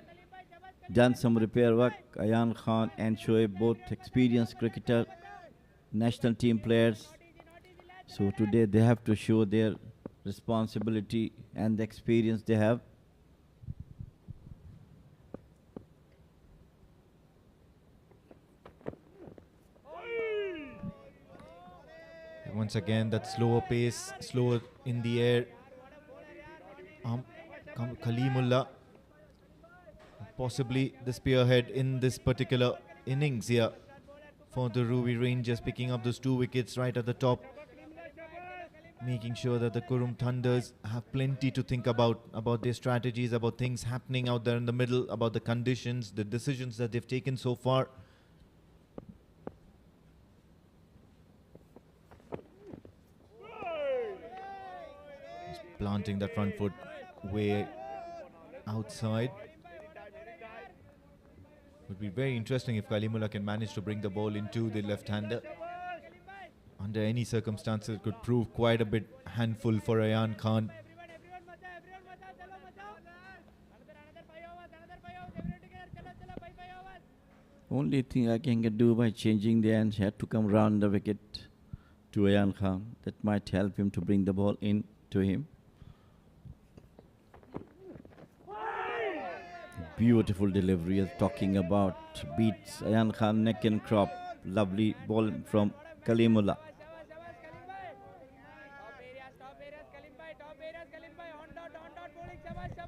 done some repair work. Ayan Khan and Shoaib, both experienced cricketer, national team players. So today they have to show their responsibility and the experience they have. Once again, that slower pace, slower in the air. Kalimullah, possibly the spearhead in this particular innings here for the Ruwi Rangers, picking up those 2 wickets right at the top, making sure that the Qurum Thunders have plenty to think about their strategies, about things happening out there in the middle, about the conditions, the decisions that they've taken so far. Planting that front foot way outside. Would be very interesting if Kalimullah can manage to bring the ball into the left-hander. Under any circumstances, it could prove quite a bit handful for Ayan Khan. Only thing I can do by changing the ends, had to come round the wicket to Ayan Khan. That might help him to bring the ball in to him. Beautiful delivery is talking about, beats Ayan Khan neck and crop. Lovely ball from Kalimullah.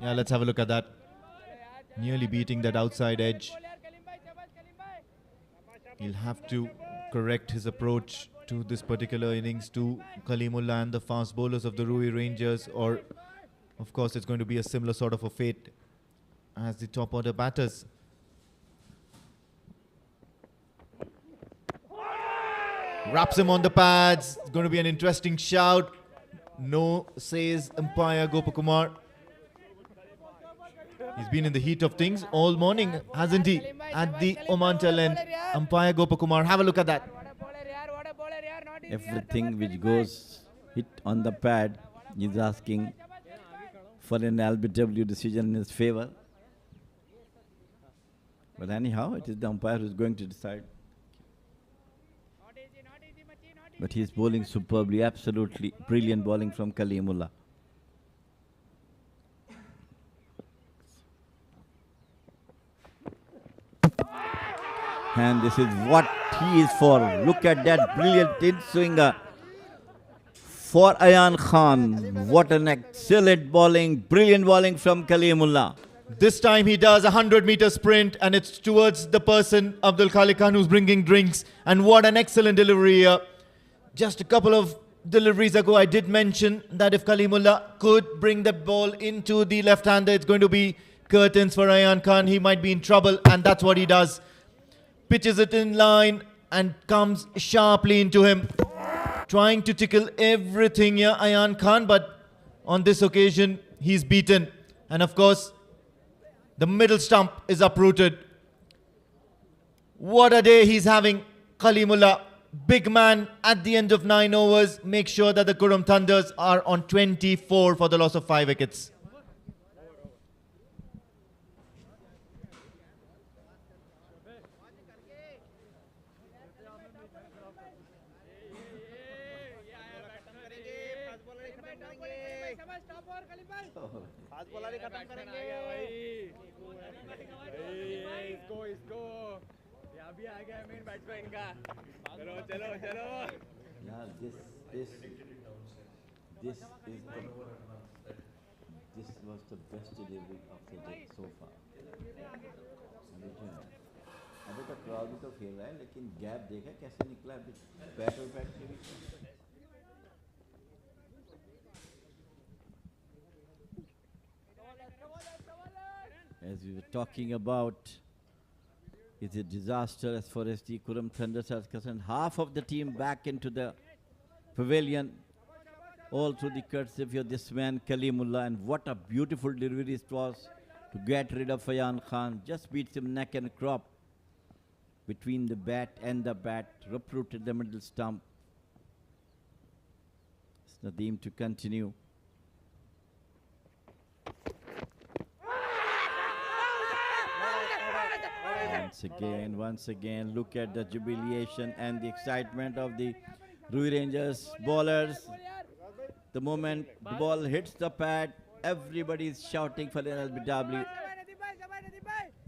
Yeah, let's have a look at that. Nearly beating that outside edge. He'll have to correct his approach to this particular innings to Kalimullah and the fast bowlers of the Ruwi Rangers, or of course it's going to be a similar sort of a fate as the top order batters. Wraps him on the pads. It's going to be an interesting shout. No, says umpire Gopakumar. He's been in the heat of things all morning, hasn't he? At the Oman tail end, umpire Gopakumar. Have a look at that. Everything which goes hit on the pad, he's asking for an LBW decision in his favor. But anyhow, it is the umpire who is going to decide. But he's bowling superbly, absolutely brilliant bowling from Kalimullah. And this is what he is for. Look at that brilliant in-swinger for Ayan Khan. What an excellent bowling, brilliant bowling from Kalimullah. This time he does a 100-meter sprint, and it's towards the person, Abdul Khalik Khan, who's bringing drinks. And what an excellent delivery here. Just a couple of deliveries ago, I did mention that if Kalimullah could bring the ball into the left-hander, it's going to be curtains for Ayan Khan. He might be in trouble, and that's what he does. Pitches it in line and comes sharply into him. Trying to tickle everything here, Ayan Khan, but on this occasion, he's beaten. And of course, the middle stump is uprooted. What a day he's having, Kalimullah. Big man at the end of 9 overs. Make sure that the Qurum Thunders are on 24 for the loss of 5 wickets. This was the best delivery of the day so far. अभी तो cross भी तो खेल रहा है, लेकिन gap देखा कैसे निकला अभी बैट और बैट के बीच में. As we were talking about is a disaster as far as the Qurum Thunders are concerned. Half of the team back into the pavilion, all through the courtesy of this man Kalimullah, and what a beautiful delivery it was to get rid of Fayan Khan. Just beats him neck and crop between the bat and the bat, uprooted the middle stump. It's Nadeem to continue. Once again, look at the jubilation and the excitement of the Ruwi Rangers bowlers. The moment the ball hits the pad, everybody is shouting for the LBW.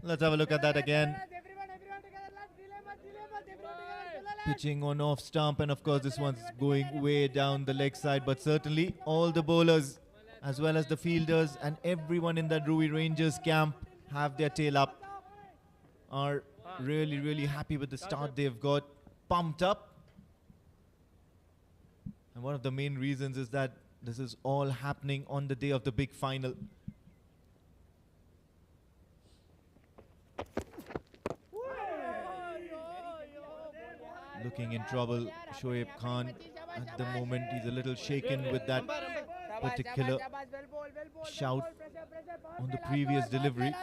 Let's have a look at that again. Pitching on off stump, and of course this one's going way down the leg side, but certainly all the bowlers as well as the fielders and everyone in that Ruwi Rangers camp have their tail up, are really happy with the start they've got, pumped up. And one of the main reasons is that this is all happening on the day of the big final. Looking in trouble, Shoaib Khan at the moment. He's a little shaken with that particular shout on the previous delivery.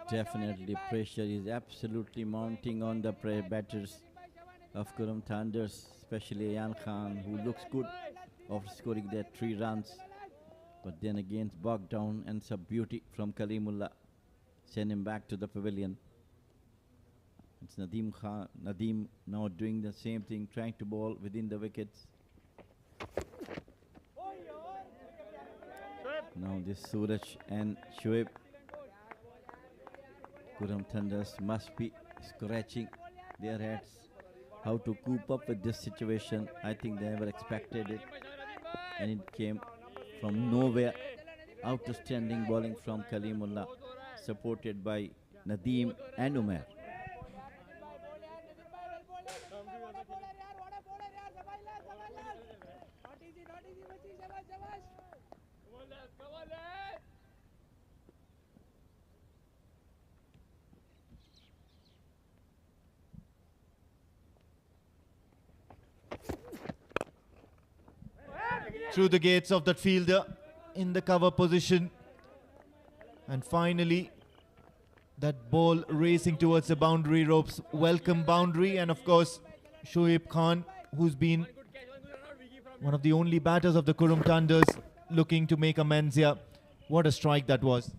Definitely pressure is absolutely mounting on the batters of Qurum Thunders, especially Ayan Khan, who looks good after scoring their 3 runs. But then again, bogged down, and some beauty from Kalimullah send him back to the pavilion. It's Nadeem Khan. Nadeem now doing the same thing, trying to bowl within the wickets. Now this Suraj and Shoaib. Qurum Thunders must be scratching their heads how to cope up with this situation. I think they never expected it, and it came from nowhere. Outstanding bowling from Kalimullah, supported by Nadeem and Umair. Through the gates of that fielder in the cover position, and finally that ball racing towards the boundary ropes. Welcome boundary, and of course Shoaib Khan, who's been one of the only batters of the Qurum Thunders, looking to make amends here. What a strike that was.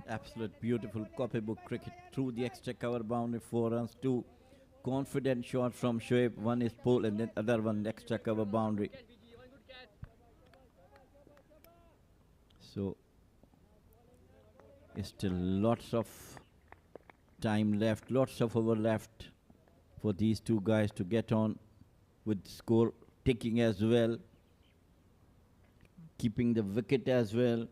Absolute beautiful copybook cricket through the extra cover boundary, 4 runs, 2 confident shot from Shoaib. One is pull and then other one extra cover boundary. So still lots of time left, lots of over left for these two guys to get on with score ticking as well, keeping the wicket as well.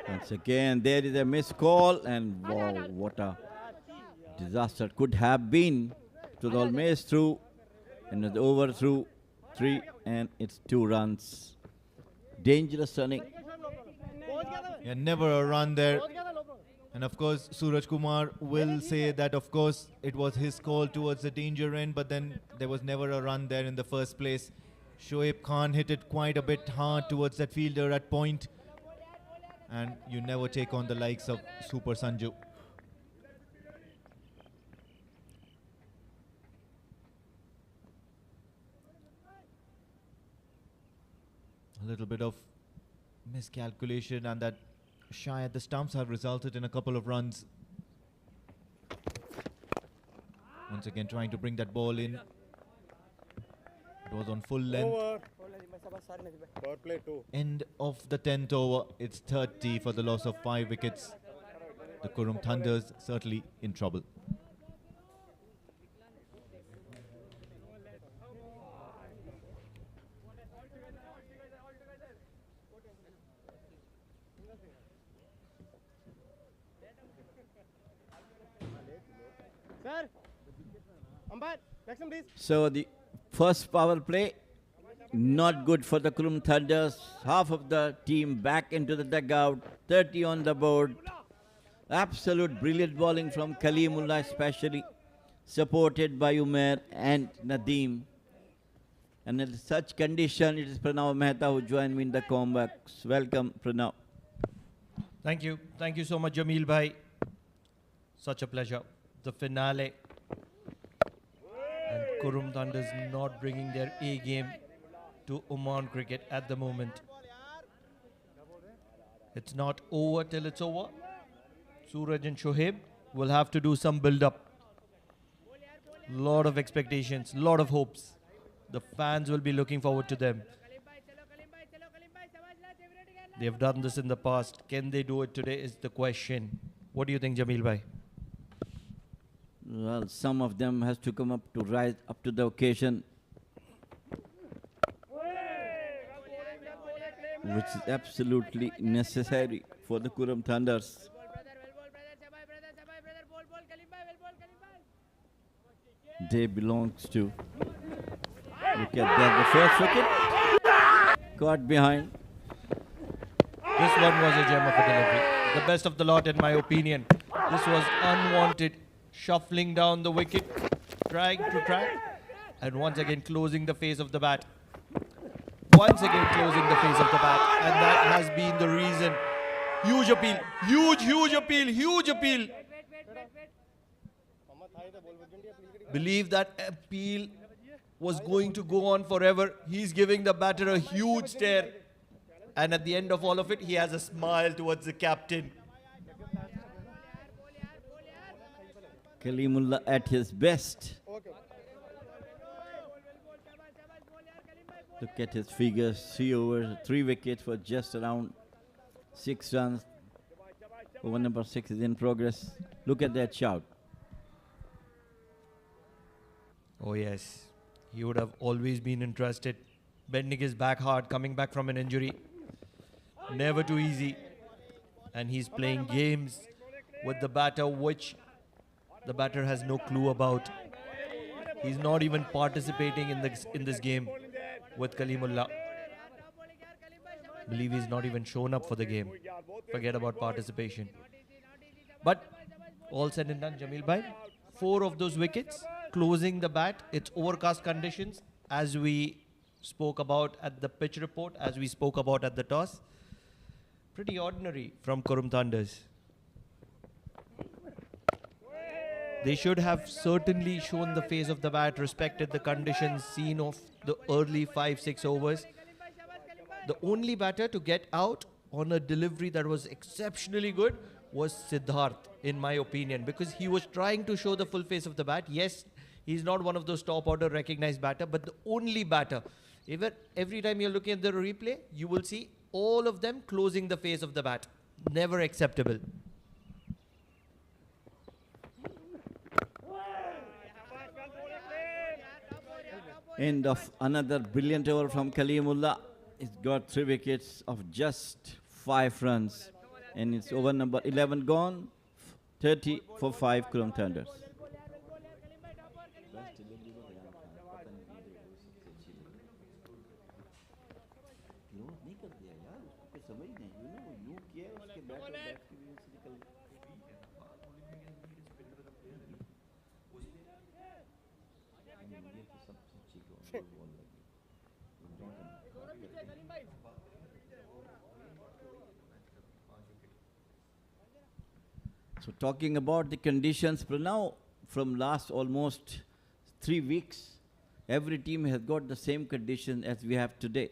Once again, there is a missed call, and wow, what a disaster could have been. It was almost through, and it was over through 3, and it's 2 runs. Dangerous running. Yeah, never a run there. And of course, Suraj Kumar will say that of course it was his call towards the danger end, but then there was never a run there in the first place. Shoaib Khan hit it quite a bit hard towards that fielder at point, and you never take on the likes of Super Sanju. A little bit of miscalculation, and that shy at the stumps have resulted in a couple of runs. Once again trying to bring that ball in. It was on full length. Over. Powerplay 2. End of the 10th over. It's 30 for the loss of 5 wickets. The Qurum Thunders certainly in trouble. Sir, umpire, next one please. So the First power play, not good for the Qurum Thunders. Half of the team back into the dugout. 30 on the board. Absolute brilliant bowling from Kalimullah especially, supported by Umair and Nadeem. And in such condition, it is Pranav Mehta who joined me in the comebacks. Welcome, Pranav. Thank you. Thank you so much, Jameel bhai. Such a pleasure. The finale. And Qurum Thunders not bringing their A game to Oman cricket at the moment. It's not over till it's over. Suraj and Shoaib will have to do some build-up. Lot of expectations, lot of hopes. The fans will be looking forward to them. They've done this in the past. Can they do it today is the question. What do you think, Jameel bhai? Well, some of them has to come up to rise up to the occasion, which is absolutely necessary for the Qurum Thunders. Day belongs to. Look at that, the first wicket caught behind. This one was a gem of a delivery. The best of the lot in my opinion. This was unwanted. Shuffling down the wicket, trying to track, and once again closing the face of the bat. Once again closing the face of the bat, and that has been the reason. Huge appeal, huge appeal, huge appeal. Believe that appeal was going to go on forever. He's giving the batter a huge stare, and at the end of all of it, he has a smile towards the captain. Kalimullah at his best. Look at his figures, 3 overs, 3 wickets for just around 6 runs. Over number 6 is in progress. Look at that shout. Oh yes, he would have always been interested. Bending his back hard, coming back from an injury. Never too easy. And he's playing games with the batter which the batter has no clue about. He's not even participating in this game with Kalimullah. Believe he's not even shown up for the game. Forget about participation. But all said and done, Jameel bhai, 4 of those wickets closing the bat. It's overcast conditions as we spoke about at the pitch report, as we spoke about at the toss. Pretty ordinary from Qurum Thunders. They should have certainly shown the face of the bat, respected the conditions seen of the early 5-6 overs. The only batter to get out on a delivery that was exceptionally good was Siddharth, in my opinion, because he was trying to show the full face of the bat. Yes, he's not one of those top order recognized batter, but the only batter. Every time you're looking at the replay, you will see all of them closing the face of the bat. Never acceptable. End of another brilliant over from Kalimullah. He's got 3 wickets of just 5 runs. And it's over number 11 gone. 30 for 5 Qurum Thunders. So talking about the conditions, Pranav, from last almost 3 weeks, every team has got the same condition as we have today.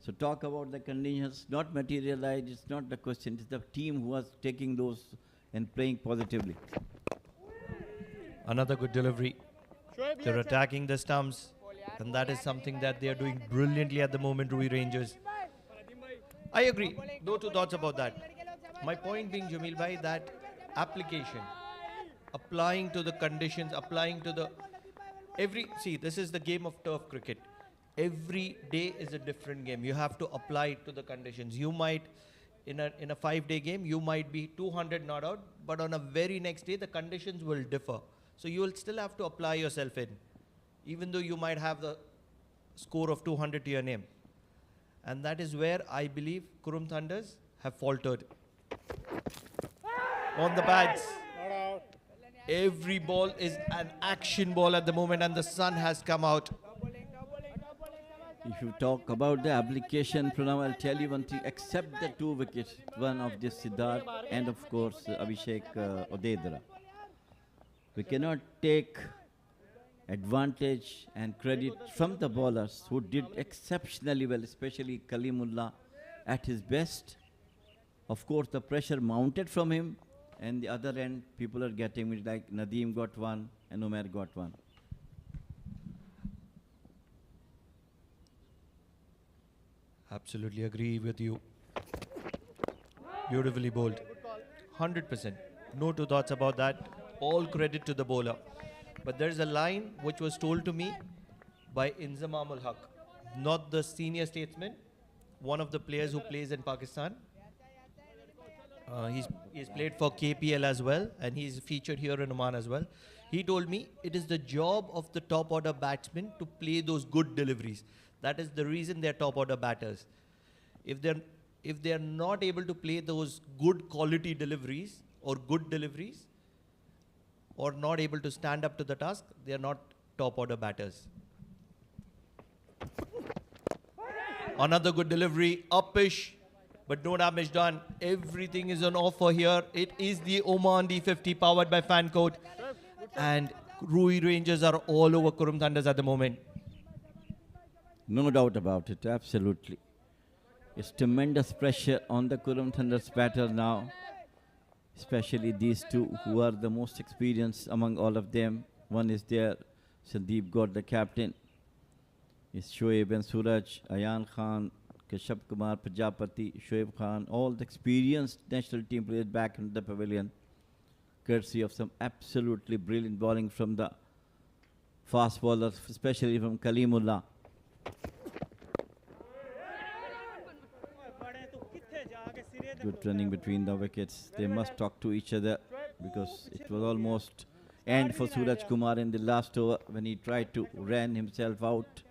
So talk about the conditions, not materialized, it's not the question, it's the team who was taking those and playing positively. Another good delivery. They're attacking the stumps, and that is something that they are doing brilliantly at the moment, Ruwi Rangers. I agree. No two thoughts about that. My point being, Jameel bhai, that application, applying to the conditions, applying to the see, this is the game of turf cricket. Every day is a different game. You have to apply it to the conditions. You might, in a 5-day game, you might be 200 not out, but on a very next day, the conditions will differ. So you will still have to apply yourself in. Even though you might have the score of 200 to your name. And that is where I believe Qurum Thunders have faltered. On the pads. Not out. Every ball is an action ball at the moment, and the sun has come out. If you talk about the application, Pranav, I'll tell you one thing, except the 2 wickets, one of this Siddharth and of course Abhishek Odedra. We cannot take advantage and credit from the bowlers who did exceptionally well, especially Kalimullah at his best. Of course, the pressure mounted from him, and the other end, people are getting it like Nadeem got one and Umair got one. Absolutely agree with you. Beautifully bowled. 100%. No two thoughts about that. All credit to the bowler. But there's a line which was told to me by Inzamam ul Haq, not the senior statesman, one of the players who plays in Pakistan. He's played for KPL as well, and he's featured here in Oman as well. He told me it is the job of the top order batsmen to play those good deliveries. That is the reason they're top order batters. If they're not able to play those good quality deliveries or good deliveries, or not able to stand up to the task, they are not top order batters. Another good delivery, uppish, but no damage done. Everything is on offer here. It is the Oman D50 powered by Fancoat, and Ruwi Rangers are all over Qurum Thunders at the moment. No doubt about it, absolutely. It's tremendous pressure on the Qurum Thunders batter now, especially these two who are the most experienced among all of them. One is there, Sandeep Gaur, the captain. It's Shoaib and Suraj, Ayan Khan, Kashyap Kumar, Prajapati, Shoaib Khan, all the experienced national team players back in the pavilion, courtesy of some absolutely brilliant bowling from the fast bowlers, especially from Kalimullah. Good running between the wickets. They must talk to each other because it was almost end for Suraj Kumar in the last over when he tried to ran himself out.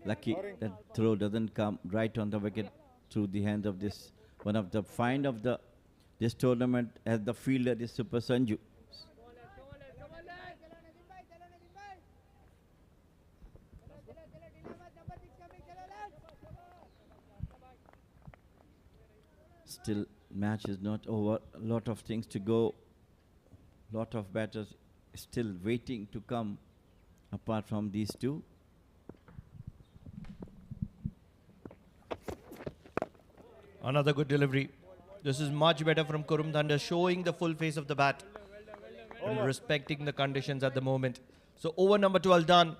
Lucky that throw doesn't come right on the wicket through the hands of this one of the find of this tournament as the fielder is Super Sanju. Still, match is not over. A lot of things to go. Lot of batters still waiting to come apart from these two. Another good delivery. This is much better from Qurum Thunder, showing the full face of the bat and respecting the conditions at the moment. So over number 12 done.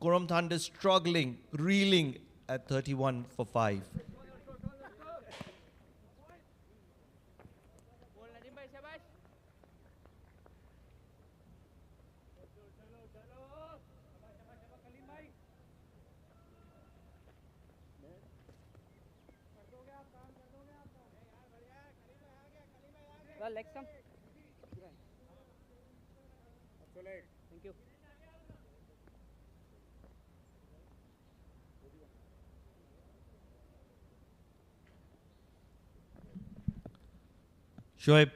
Qurum Thunder struggling, reeling at 31 for 5. Well, legs come. Thank you. Shoaib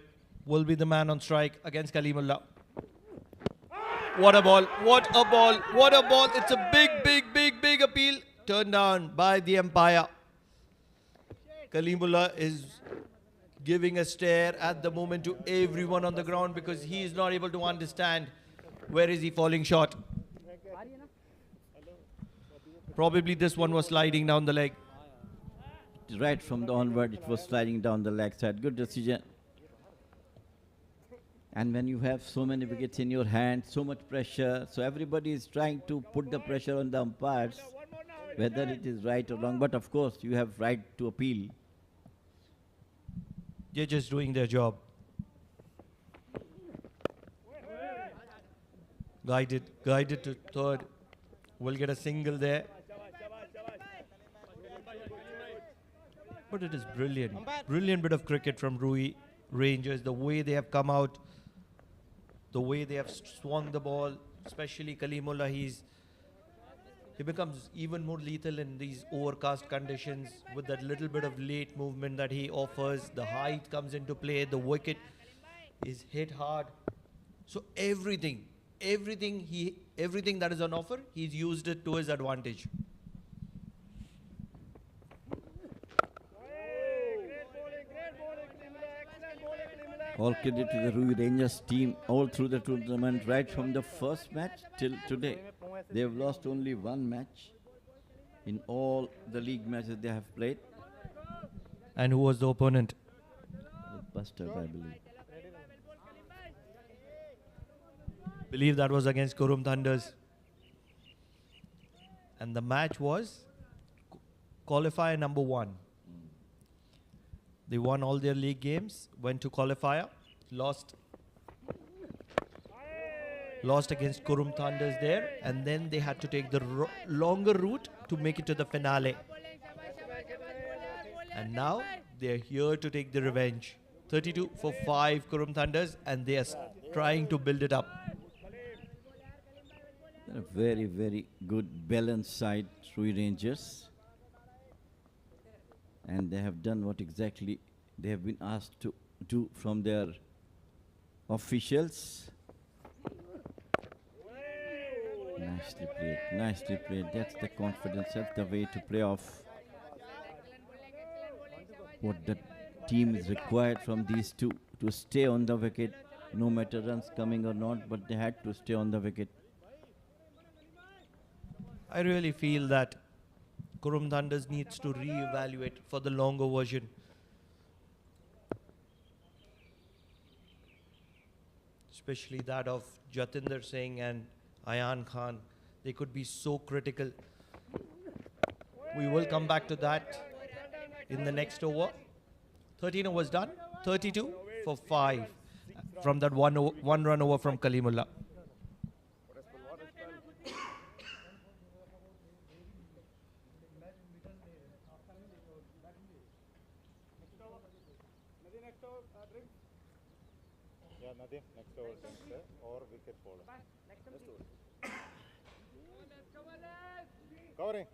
will be the man on strike against Kalimullah. What a ball, what a ball, what a ball. It's a big appeal. Turned down by the umpire. Kalimullah is giving a stare at the moment to everyone on the ground because he is not able to understand where is he falling short. Probably this one was sliding down the leg. Right from the onward, it was sliding down the leg side. Good decision. And when you have so many wickets in your hand, so much pressure, so everybody is trying to put the pressure on the umpires, whether it is right or wrong. But of course, you have right to appeal. They're just doing their job. Guided to third. Will get a single there. But it is brilliant. Brilliant bit of cricket from Ruwi Rangers. The way they have come out, the way they have swung the ball, especially Kalimullah, he's he becomes even more lethal in these overcast conditions with that little bit of late movement that he offers. The height comes into play. The wicket is hit hard. So everything that is on offer, he's used it to his advantage. All credit to the Ruwi Rangers team all through the tournament, right from the first match till today. They have lost only one match in all the league matches they have played. And who was the opponent? Buster, I believe. Believe that was against Qurum Thunders. And the match was qualifier number 1. They won all their league games, went to qualifier, lost against Qurum Thunders there, and then they had to take the longer route to make it to the finale. And now they're here to take the revenge. 32 for 5 Qurum Thunders, and they are trying to build it up. They're a very, very good balanced side, Ruwi Rangers. And they have done what exactly they have been asked to do from their officials. Nicely played, nicely played. That's the confidence, that's the way to play off what the team is required from these two, to stay on the wicket, no matter runs coming or not, but they had to stay on the wicket. I really feel that Qurum Thunders needs to re-evaluate for the longer version. Especially that of Jatinder Singh and Ayan Khan. They could be so critical. We will come back to that in the next over. 13 overs done. 32 for 5 from that one run over from Kalimullah. Yeah, nothing. Next over, sensor or wicket bowler. Covering.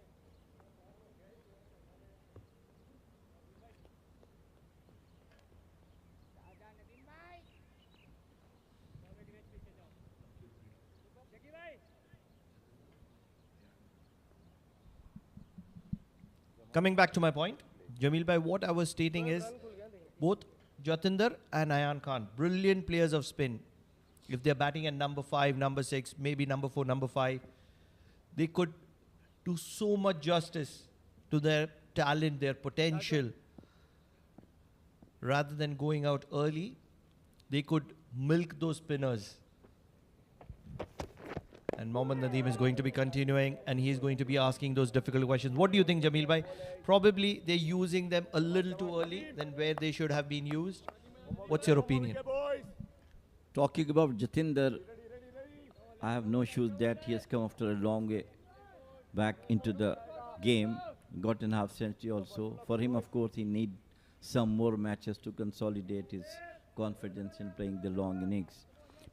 Coming back to my point, Jamil bhai, what I was stating is both Jatinder and Ayan Khan, brilliant players of spin. If they're batting at number 5, number 6, maybe number 4, number 5, they could do so much justice to their talent, their potential. Rather than going out early, they could milk those spinners. And Mohammad Nadeem is going to be continuing, and he's going to be asking those difficult questions. What do you think, Jamil bhai? Probably they're using them a little too early than where they should have been used. What's your opinion? Talking about Jatinder, I have no issues that he has come after a long way back into the game, got an half century also. For him, of course, he needs some more matches to consolidate his confidence in playing the long innings.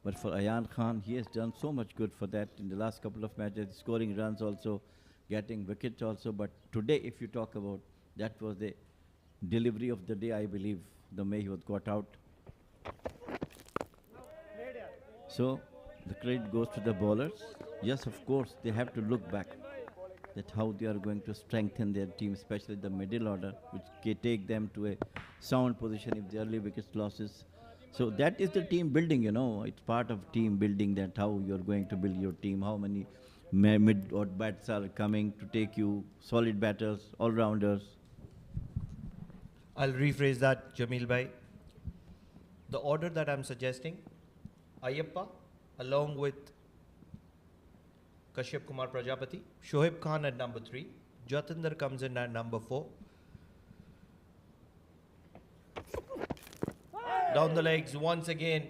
But for Ayan Khan, he has done so much good for that in the last couple of matches, scoring runs also, getting wickets also. But today, if you talk about, that was the delivery of the day, I believe, the way he was got out. So the credit goes to the bowlers. Yes, of course, they have to look back at how they are going to strengthen their team, especially the middle order, which can take them to a sound position if the early wickets losses. So that is the team building, you know. It's part of team building, that how you're going to build your team, how many mid or bats are coming to take you, solid batters, all-rounders. I'll rephrase that, Jamil bhai. The order that I'm suggesting, Ayyappa, along with Kashyap Kumar Prajapati, Shoaib Khan at number 3, Jatinder comes in at number 4. Down the legs once again.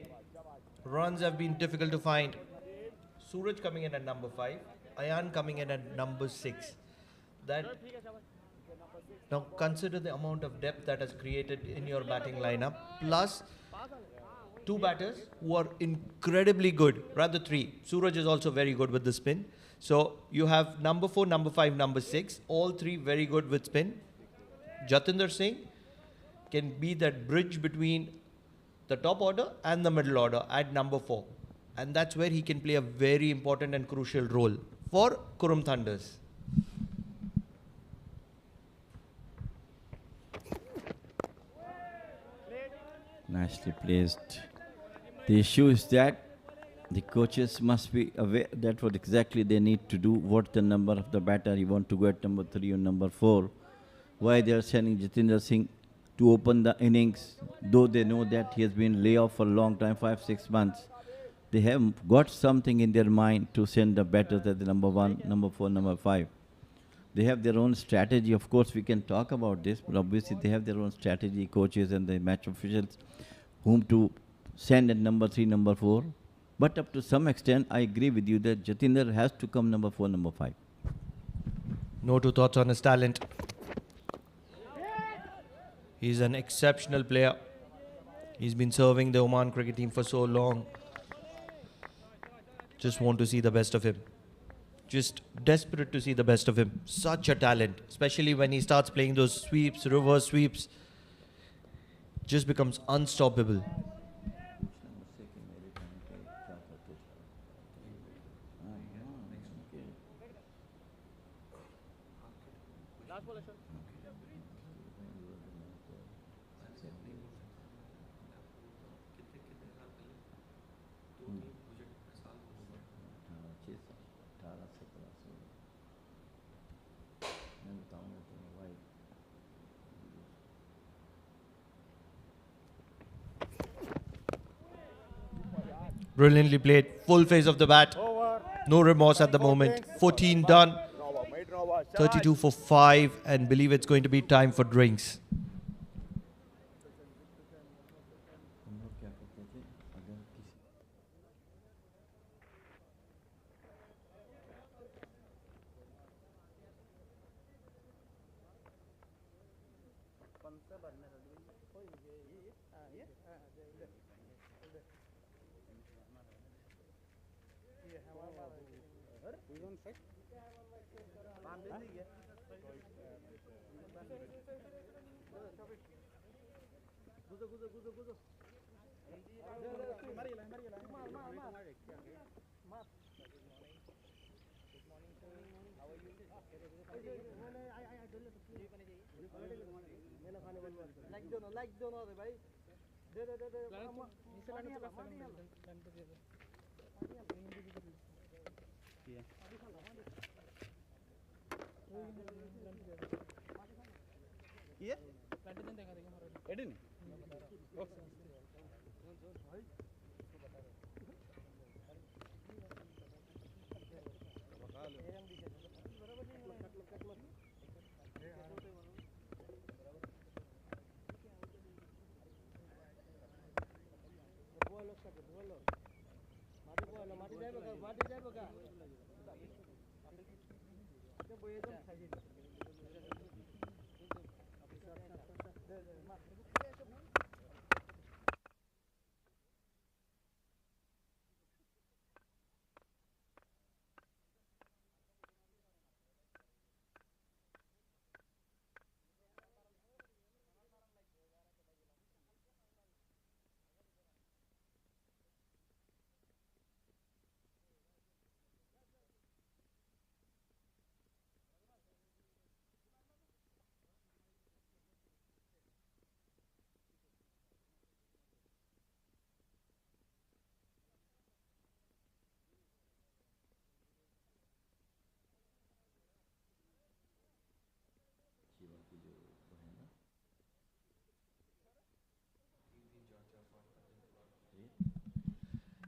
Runs have been difficult to find. Suraj coming in at number 5. Ayan coming in at number 6. Now consider the amount of depth that has created in your batting lineup. Plus, two batters who are incredibly good, rather three. Suraj is also very good with the spin. So you have number 4, number 5, number 6, all three very good with spin. Jatinder Singh can be that bridge between the top order and the middle order at number 4. And that's where he can play a very important and crucial role for Qurum Thunders. Nicely placed. The issue is that the coaches must be aware that what exactly they need to do, what the number of the batter you want to go at number 3 or number 4. Why they are sending Jatinder Singh to open the innings, though they know that he has been laid off for a long time, 5-6 months. They have got something in their mind to send the batters at the number 1, number 4, number 5. They have their own strategy. Of course, we can talk about this, but obviously they have their own strategy, coaches and the match officials, whom to send at number 3, number 4. But up to some extent, I agree with you that Jatinder has to come number 4, number 5. No two thoughts on his talent. He's an exceptional player. He's been serving the Oman cricket team for so long. Just want to see the best of him. Just desperate to see the best of him. Such a talent, especially when he starts playing those sweeps, reverse sweeps. Just becomes unstoppable. Brilliantly played. Full phase of the bat. No remorse at the moment. 14 done. 32 for 5. And believe it's going to be time for drinks.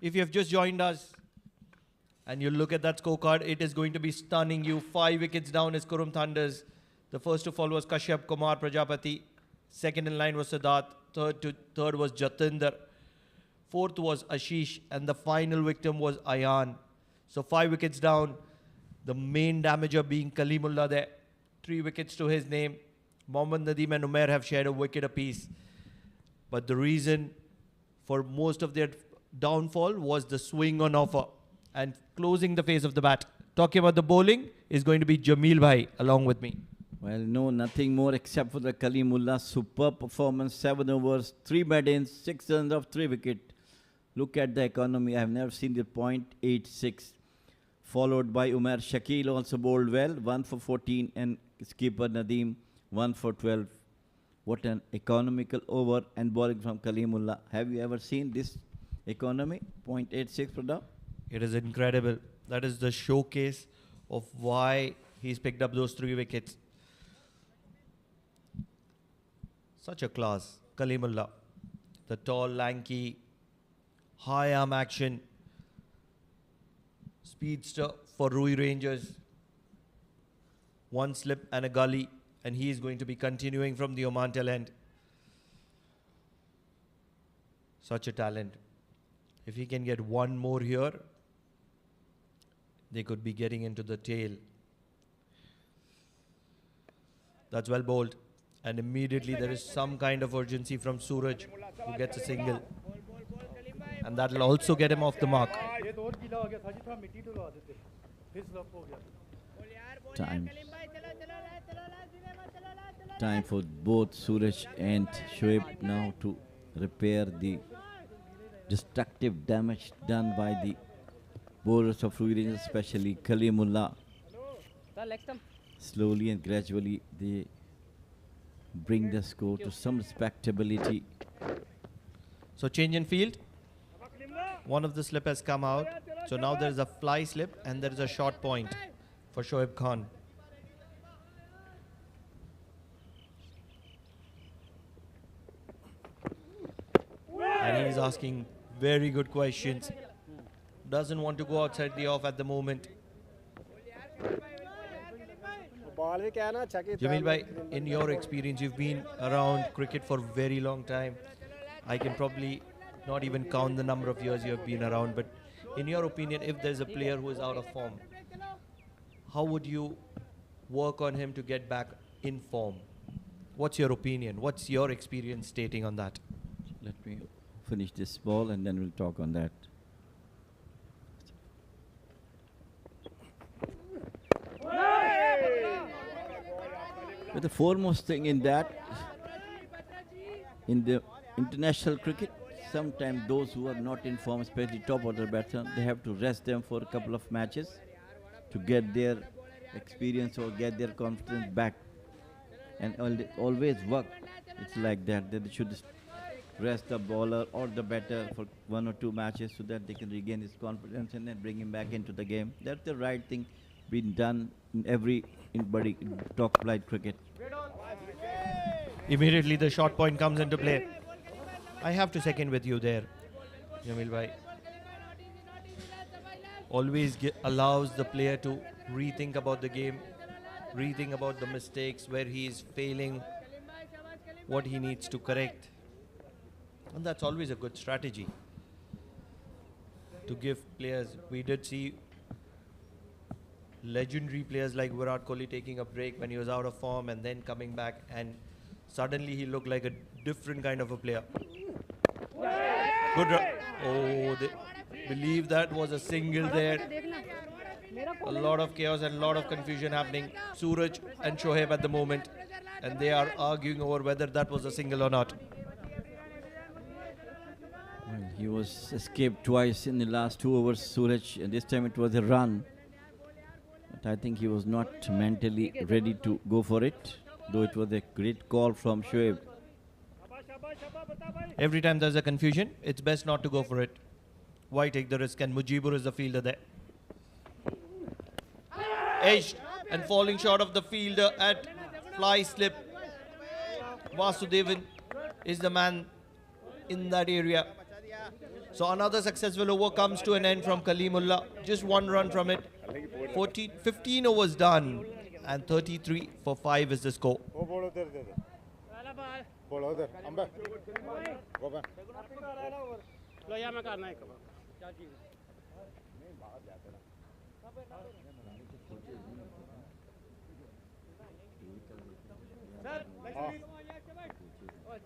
If you have just joined us and you look at that scorecard, it is going to be stunning. You 5 wickets down is Qurum Thunders. The first to fall was Kashyap Kumar Prajapati. Second in line was Siddharth. Third was Jatinder. Fourth was Ashish. And the final victim was Ayan. So 5 wickets down. The main damager being Kalimullah there. 3 wickets to his name. Mohammad Nadeem and Umair have shared a wicket apiece. But the reason for most of their downfall was the swing on offer and closing the face of the bat. Talking about the bowling is going to be Jamil Bhai along with me. Well, no, nothing more except for the Kalimullah. Superb performance, 7 overs, 3 mid-ins, 6 runs off 3 wicket. Look at the economy. I have never seen the .86. Followed by Umar Shakil, also bowled well, 1 for 14, and skipper Nadeem, 1 for 12. What an economical over and bowling from Kalimullah. Have you ever seen this economy? .86 Pradap? It is incredible. That is the showcase of why he's picked up those 3 wickets. Such a class, Kalimullah. The tall, lanky, high arm action. Speedster for Ruwi Rangers. 1 slip and a gully, and he is going to be continuing from the Oman tail end. Such a talent. If he can get 1 more here, they could be getting into the tail. That's well bowled. And immediately there is some kind of urgency from Suraj, who gets a single. And that will also get him off the mark. Time for both Suraj and Shoaib now to repair the destructive damage done by the bowlers of Ruwi Rangers, especially Kalimullah. Slowly and gradually they bring the score to some respectability. So change in field. One of the slip has come out. So now there is a fly slip and there is a short point for Shoaib Khan. And he is asking very good questions. Doesn't want to go outside the off at the moment. Jamil bhai, in your experience, you've been around cricket for a very long time. I can probably not even count the number of years you have been around, but in your opinion, if there's a player who is out of form, how would you work on him to get back in form? What's your opinion? What's your experience stating on that? Let me finish this ball and then we'll talk on that. But the foremost thing in that, in the international cricket, sometimes those who are not in form, especially top order batsmen, they have to rest them for a couple of matches to get their experience or get their confidence back. And always work. It's like that they should rest the bowler or the batter for 1 or 2 matches so that they can regain his confidence and then bring him back into the game. That's the right thing being done in every top flight cricket. Immediately the short point comes into play. I have to second with you there, Jamil bhai. Always allows the player to rethink about the game, rethink about the mistakes, where he is failing, what he needs to correct. And that's always a good strategy to give players. We did see legendary players like Virat Kohli taking a break when he was out of form and then coming back, and suddenly he looked like a different kind of a player. Good. Oh, they believe that was a single there. A lot of chaos and a lot of confusion happening. Suraj and Shoaib at the moment, and they are arguing over whether that was a single or not. Well, he was escaped twice in the last 2 overs, Suraj, and this time it was a run. But I think he was not mentally ready to go for it, though it was a great call from Shoaib. Every time there's a confusion, it's best not to go for it. Why take the risk? And Mujibur is the fielder there. Edged and falling short of the fielder at fly slip. Vasudevan is the man in that area. So another successful over comes to an end from Kalimullah. Just 1 run from it. 15 overs done, and 33 for 5 is the score.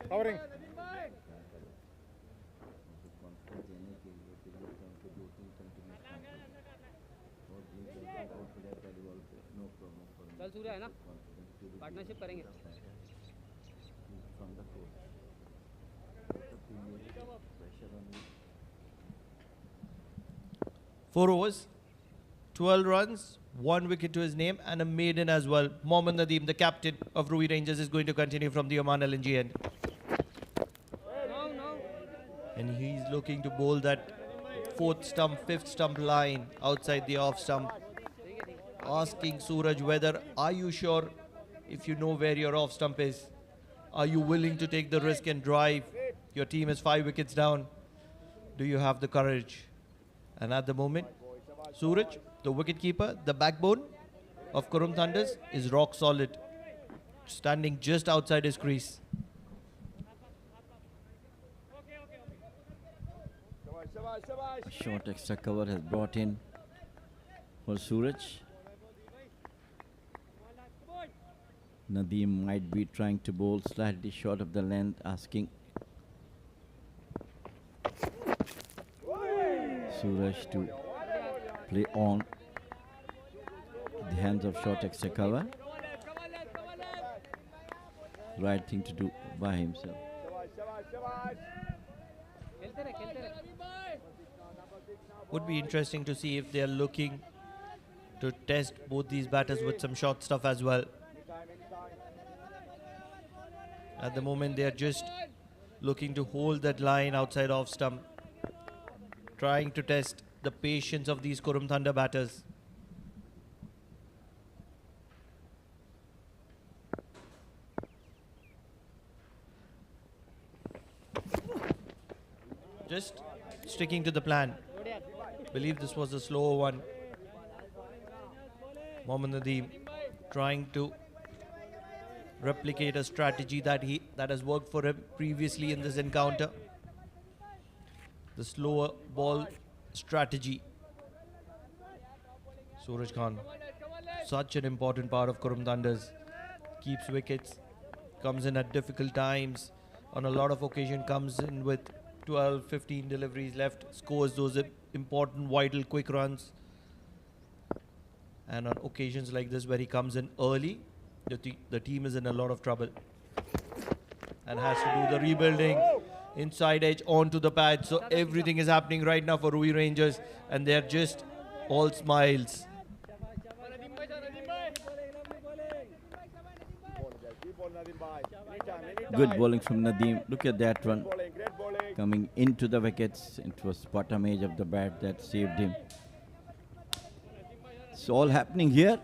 Covering. सूर्य है ना partnership करेंगे 4 overs, 12 runs, 1 wicket to his name, and a maiden as well. Mohammad Nadeem, the captain of Ruwi Rangers, is going to continue from the Oman LNG end. And he's looking to bowl that 4th stump, 5th stump line outside the off stump. Asking Suraj whether, are you sure if you know where your off stump is? Are you willing to take the risk and drive? Your team is 5 wickets down. Do you have the courage? And at the moment, Suraj, the wicketkeeper, the backbone of Qurum Thunders, is rock solid, standing just outside his crease. A short extra cover has brought in for Suraj. Nadeem might be trying to bowl slightly short of the length, asking Suraj to play on the hands of short extra cover. Right thing to do by himself. Would be interesting to see if they are looking to test both these batters with some short stuff as well. At the moment, they are just looking to hold that line outside off stump, trying to test the patience of these Qurum Thunder batters. Just sticking to the plan. Believe this was a slower one. Mohammad Nadeem trying to replicate a strategy that has worked for him previously in this encounter. The slower ball strategy. Suraj Khan, such an important part of Qurum Thunders. Keeps wickets, comes in at difficult times. On a lot of occasion comes in with 12, 15 deliveries left, scores those important, vital, quick runs. And on occasions like this where he comes in early, the team is in a lot of trouble. And has to do the rebuilding. Inside edge onto the pad. So everything is happening right now for Ruwi Rangers. And they're just all smiles. Good bowling from Nadeem. Look at that one. Coming into the wickets. It was bottom edge of the bat that saved him. It's all happening here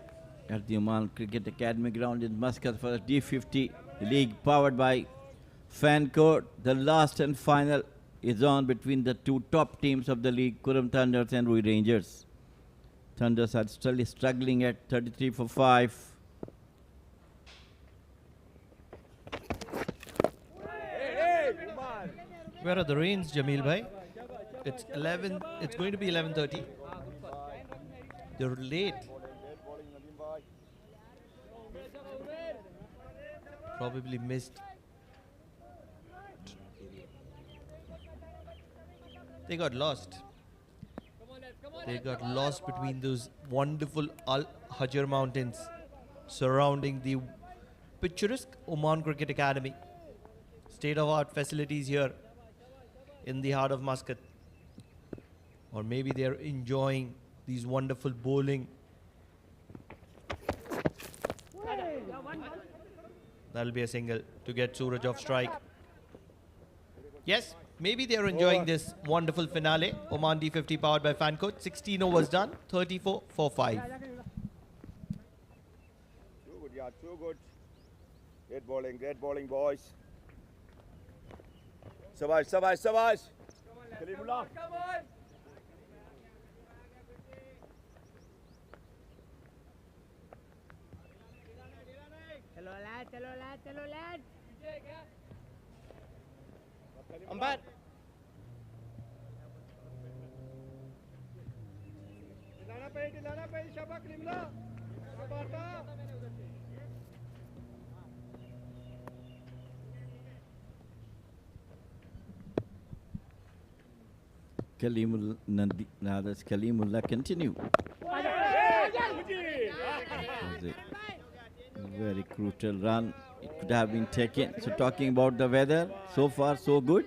at the Oman Cricket Academy ground in Muscat for the D50 league powered by Fancourt. The last and final is on between the two top teams of the league, Qurum Thunders and Ruwi Rangers. Thunders are still struggling at 33 for 5. Where are the rains, Jamil bhai? It's 11. It's going to be 11:30. They're late. Probably missed. They got lost. They got lost between those wonderful Al Hajar mountains surrounding the picturesque Oman Cricket Academy. State-of-art facilities here in the heart of Muscat. Or maybe they're enjoying these wonderful bowling. That'll be a single to get Suraj off strike. Yes, maybe they're enjoying this wonderful finale. Oman D50 powered by Fancourt. 16 overs done, 34 for 5. Too good, yeah, too good. Great bowling, boys. Sabaj. Kalimullah. चलो lead Umpire. Dilana pe Shabak Limla. Sabata. Kalimullah continue. Very crucial run. It could have been taken. So talking about the weather, so far so good.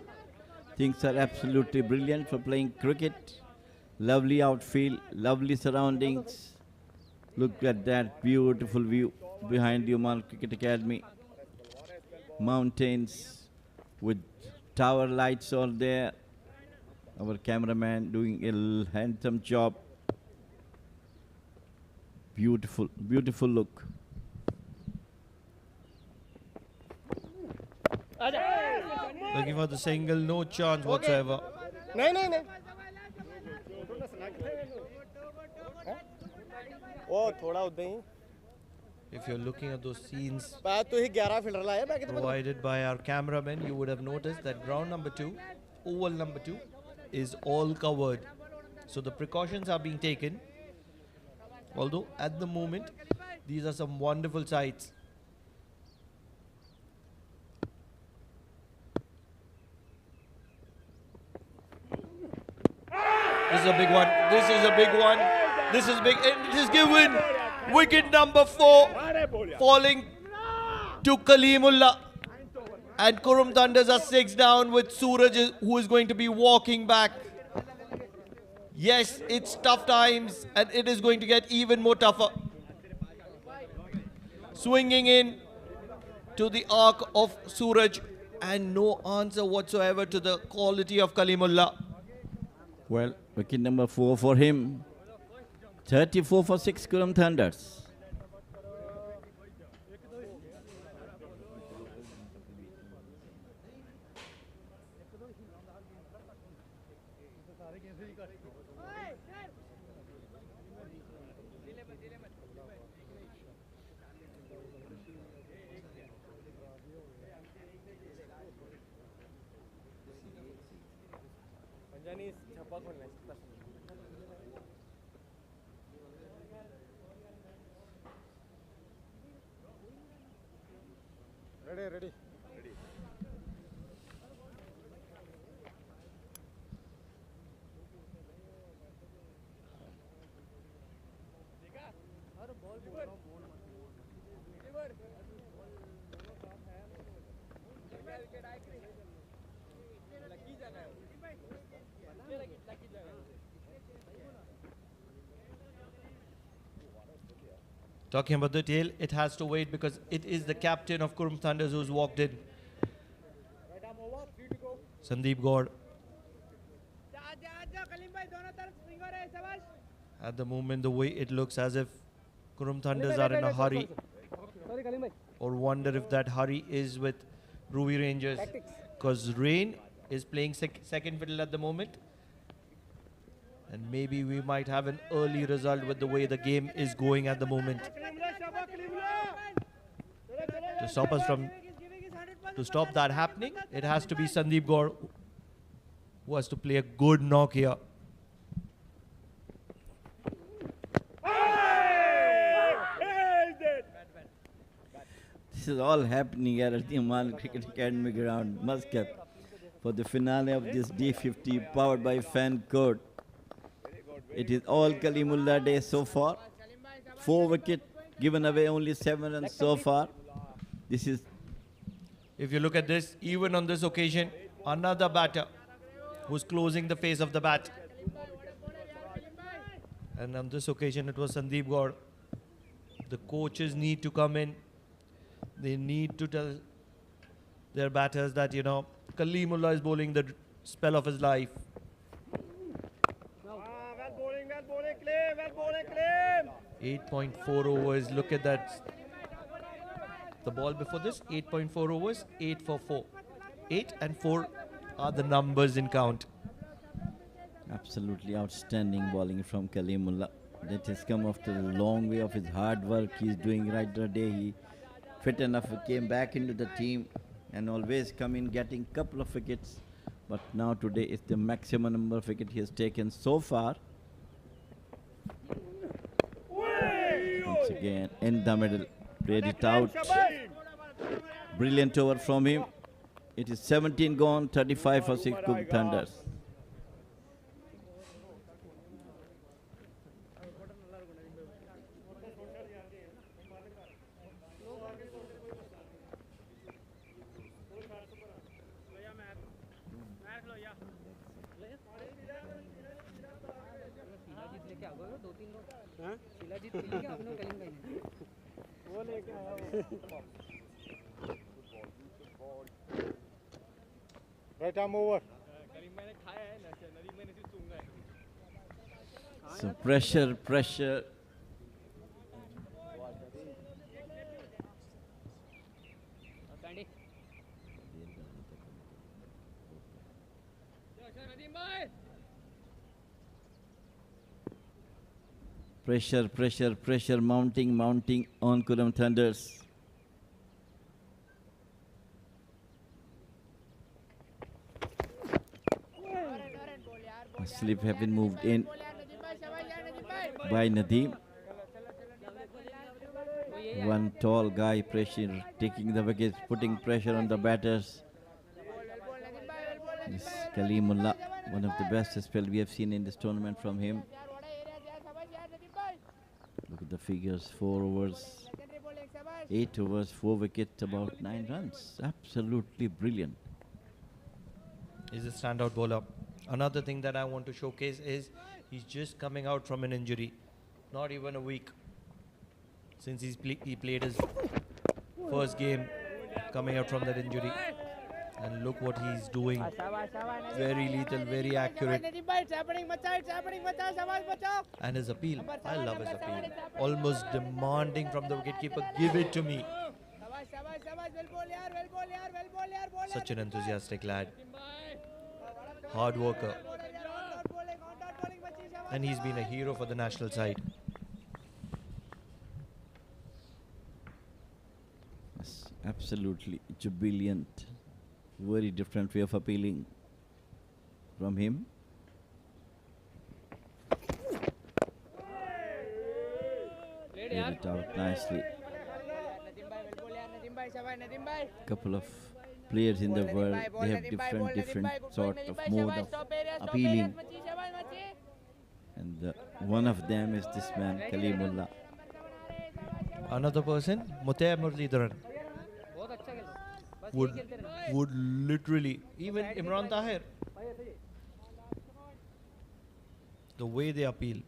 Things are absolutely brilliant for playing cricket. Lovely outfield, lovely surroundings. Look at that beautiful view behind the Oman Cricket Academy. Mountains with tower lights all there. Our cameraman doing a handsome job. Beautiful, beautiful look. Looking for the single, no chance whatsoever. नहीं नहीं नहीं ओ थोड़ा उधर ही If you're looking at those scenes बात तो ही 11 fielder लाया बाकी तो provided by our cameraman, you would have noticed that ground number 2, oval number 2, is all covered. So the precautions are being taken. Although at the moment, these are some wonderful sights. This is a big one. This is a big one. This is big. And it is given. Wicket number 4 falling to Kalimullah. And Qurum Thunders are 6 down with Suraj who is going to be walking back. Yes, it's tough times and it is going to get even more tougher. Swinging in to the arc of Suraj and no answer whatsoever to the quality of Kalimullah. Well, wicket number 4 for him. 34 for 6 Qurum Thunders. Ready ready Talking about the tail, it has to wait because it is the captain of Qurum Thunders who's walked in. Sandeep Gaur. At the moment, the way it looks as if Qurum Thunders are in a hurry. Or wonder if that hurry is with Ruwi Rangers. Because Rain is playing second fiddle at the moment. And maybe we might have an early result with the way the game is going at the moment. To stop that happening, it has to be Sandeep Gaur who has to play a good knock here. This is all happening here at the Oman Cricket Academy ground, Muscat, for the finale of this D50 powered by Fan Code. It is all Kalimullah Day so far. 4 wickets, given away only 7 runs so far. This is... If you look at this, even on this occasion, another batter who's closing the face of the bat. And on this occasion, it was Sandeep Gaur. The coaches need to come in. They need to tell their batters that, you know, Kalimullah is bowling the spell of his life. 8.4 overs, look at that. The ball before this, 8.4 overs, 8 for 4. 8 and 4 are the numbers in count. Absolutely outstanding bowling from Kalimullah. That has come after a long way of his hard work he's doing right today. He fit enough, came back into the team and always come in getting couple of wickets. But now today is the maximum number of wickets he has taken so far. Once again, in the middle, played it out. Brilliant over from him. It is 17 gone, 35 for 6 Qurum Thunders. Right arm over. So pressure, pressure. Pressure, pressure, pressure mounting, mounting on Qurum Thunders. A slip have been moved in by Nadeem. One tall guy pressure, taking the wickets, putting pressure on the batters. This Kalimullah, one of the best spell we have seen in this tournament from him. Look at the figures, 4 overs, 8 overs, 4 wickets, about 9 runs. Absolutely brilliant. He's a standout bowler. Another thing that I want to showcase is he's just coming out from an injury. Not even a week since he played his first game coming out from that injury. And look what he's doing. Very lethal, very accurate. And his appeal. I love his appeal. Almost demanding from the wicketkeeper, give it to me. Such an enthusiastic lad. Hard worker. And he's been a hero for the national side. Yes, absolutely jubilant. Very different way of appealing from him. Played it out nicely. Couple of players in the world, they have different sort of mode of appealing. And one of them is this man, Kalimullah. Another person, Mutaya Muralidharan, would literally, even Imran Tahir, the way they appeal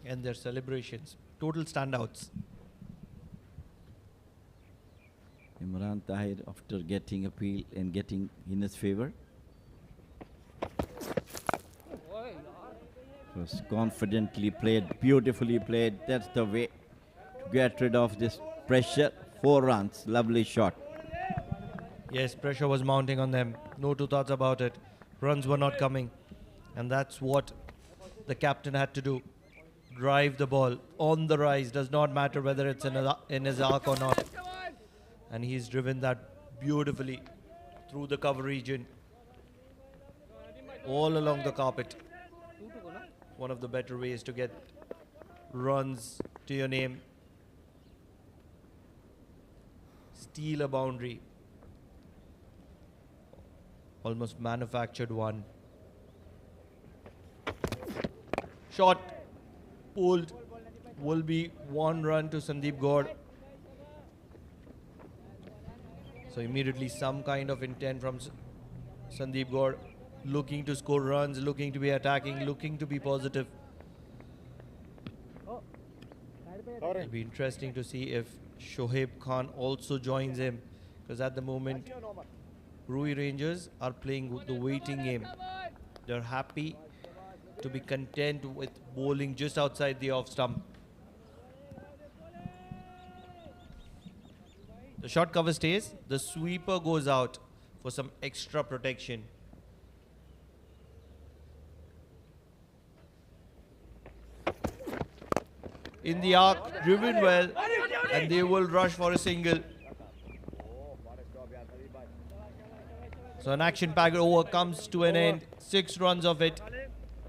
and their celebrations, total standouts. Imran Tahir, after getting appeal and getting in his favor, was confidently played, beautifully played. That's the way to get rid of this pressure. 4 runs, lovely shot. Yes, pressure was mounting on them. No two thoughts about it. Runs were not coming. And that's what the captain had to do. Drive the ball on the rise. Does not matter whether it's in his arc or not. And he's driven that beautifully through the cover region. All along the carpet. One of the better ways to get runs to your name. Steal a boundary. Almost manufactured one. Shot. Pulled. Will be 1 run to Sandeep Gaur. So immediately some kind of intent from Sandeep Gaur. Looking to score runs, looking to be attacking, looking to be positive. It'll be interesting to see if Shoaib Khan also joins him. Because at the moment, Ruwi Rangers are playing the waiting game. They're happy to be content with bowling just outside the off stump. The short cover stays. The sweeper goes out for some extra protection. In the arc, driven well, and they will rush for a single. So an action-packed over comes to an end. 6 runs of it.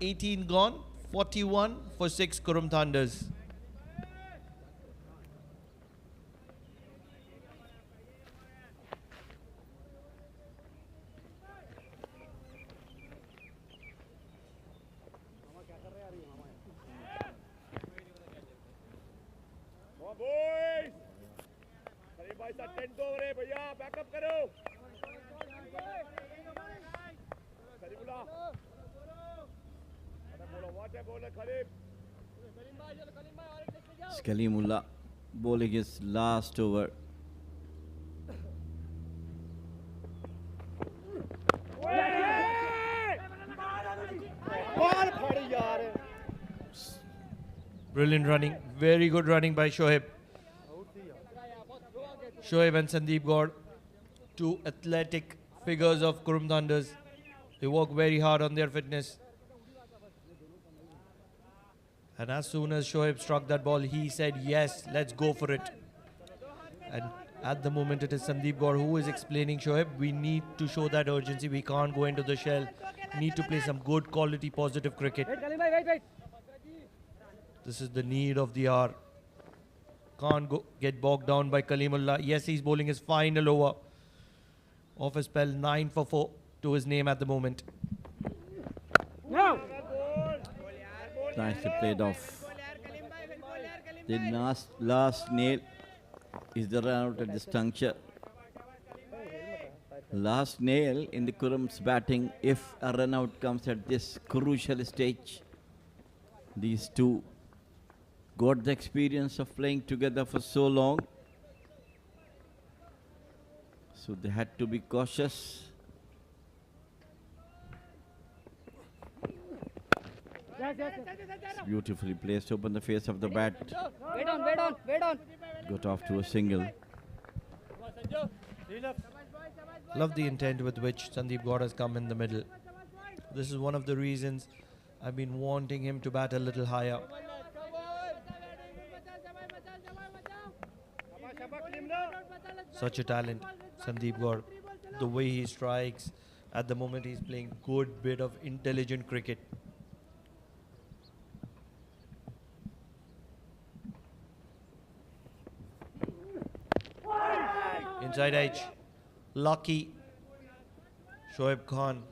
18 gone. 41 for 6 Qurum Thunders. Kalimullah bowling his last over. Brilliant running, very good running by Shoaib. Shoaib and Sandeep Gaur, two athletic figures of Qurum Thunders. They work very hard on their fitness. And as soon as Shoaib struck that ball, he said, yes, let's go for it. And at the moment, it is Sandeep Gaur who is explaining Shoaib, we need to show that urgency. We can't go into the shell. We need to play some good quality, positive cricket. This is the need of the hour. Can't get bogged down by Kalimullah. Yes, he's bowling his final over. Off his spell, 9 for 4 to his name at the moment. Nicely played off. The last nail is the run out at this juncture. Last nail in the Qurum's batting if a run out comes at this crucial stage. These two got the experience of playing together for so long. So they had to be cautious. It's beautifully placed, open the face of the bat. Wait on. Got off to a single. Love the intent with which Sandeep Gaur has come in the middle. This is one of the reasons I've been wanting him to bat a little higher. Such a talent, Sandeep Gaur. The way he strikes, at the moment he's playing good bit of intelligent cricket. Inside edge, lucky. Shoaib Khan.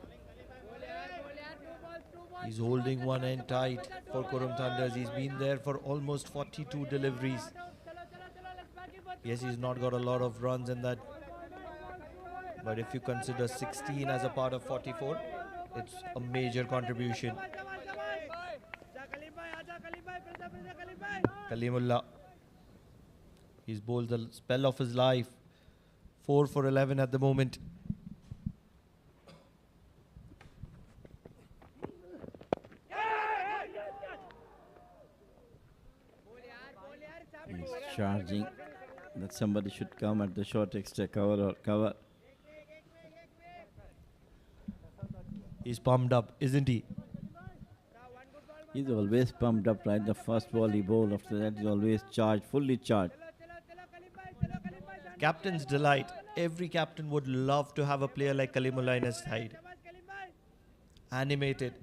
He's holding one end tight for Qurum Thunders. He's been there for almost 42 deliveries. Yes, he's not got a lot of runs in that. But if you consider 16 as a part of 44, it's a major contribution. Kalimullah. He's bowled the spell of his life. 4 for 11 at the moment. He's charging that somebody should come at the short extra cover or cover. He's pumped up, isn't he? He's always pumped up, right? The first ball he bowled, after that he's always charged, fully charged. Captain's delight. Every captain would love to have a player like Kalimullah in his side. Animated.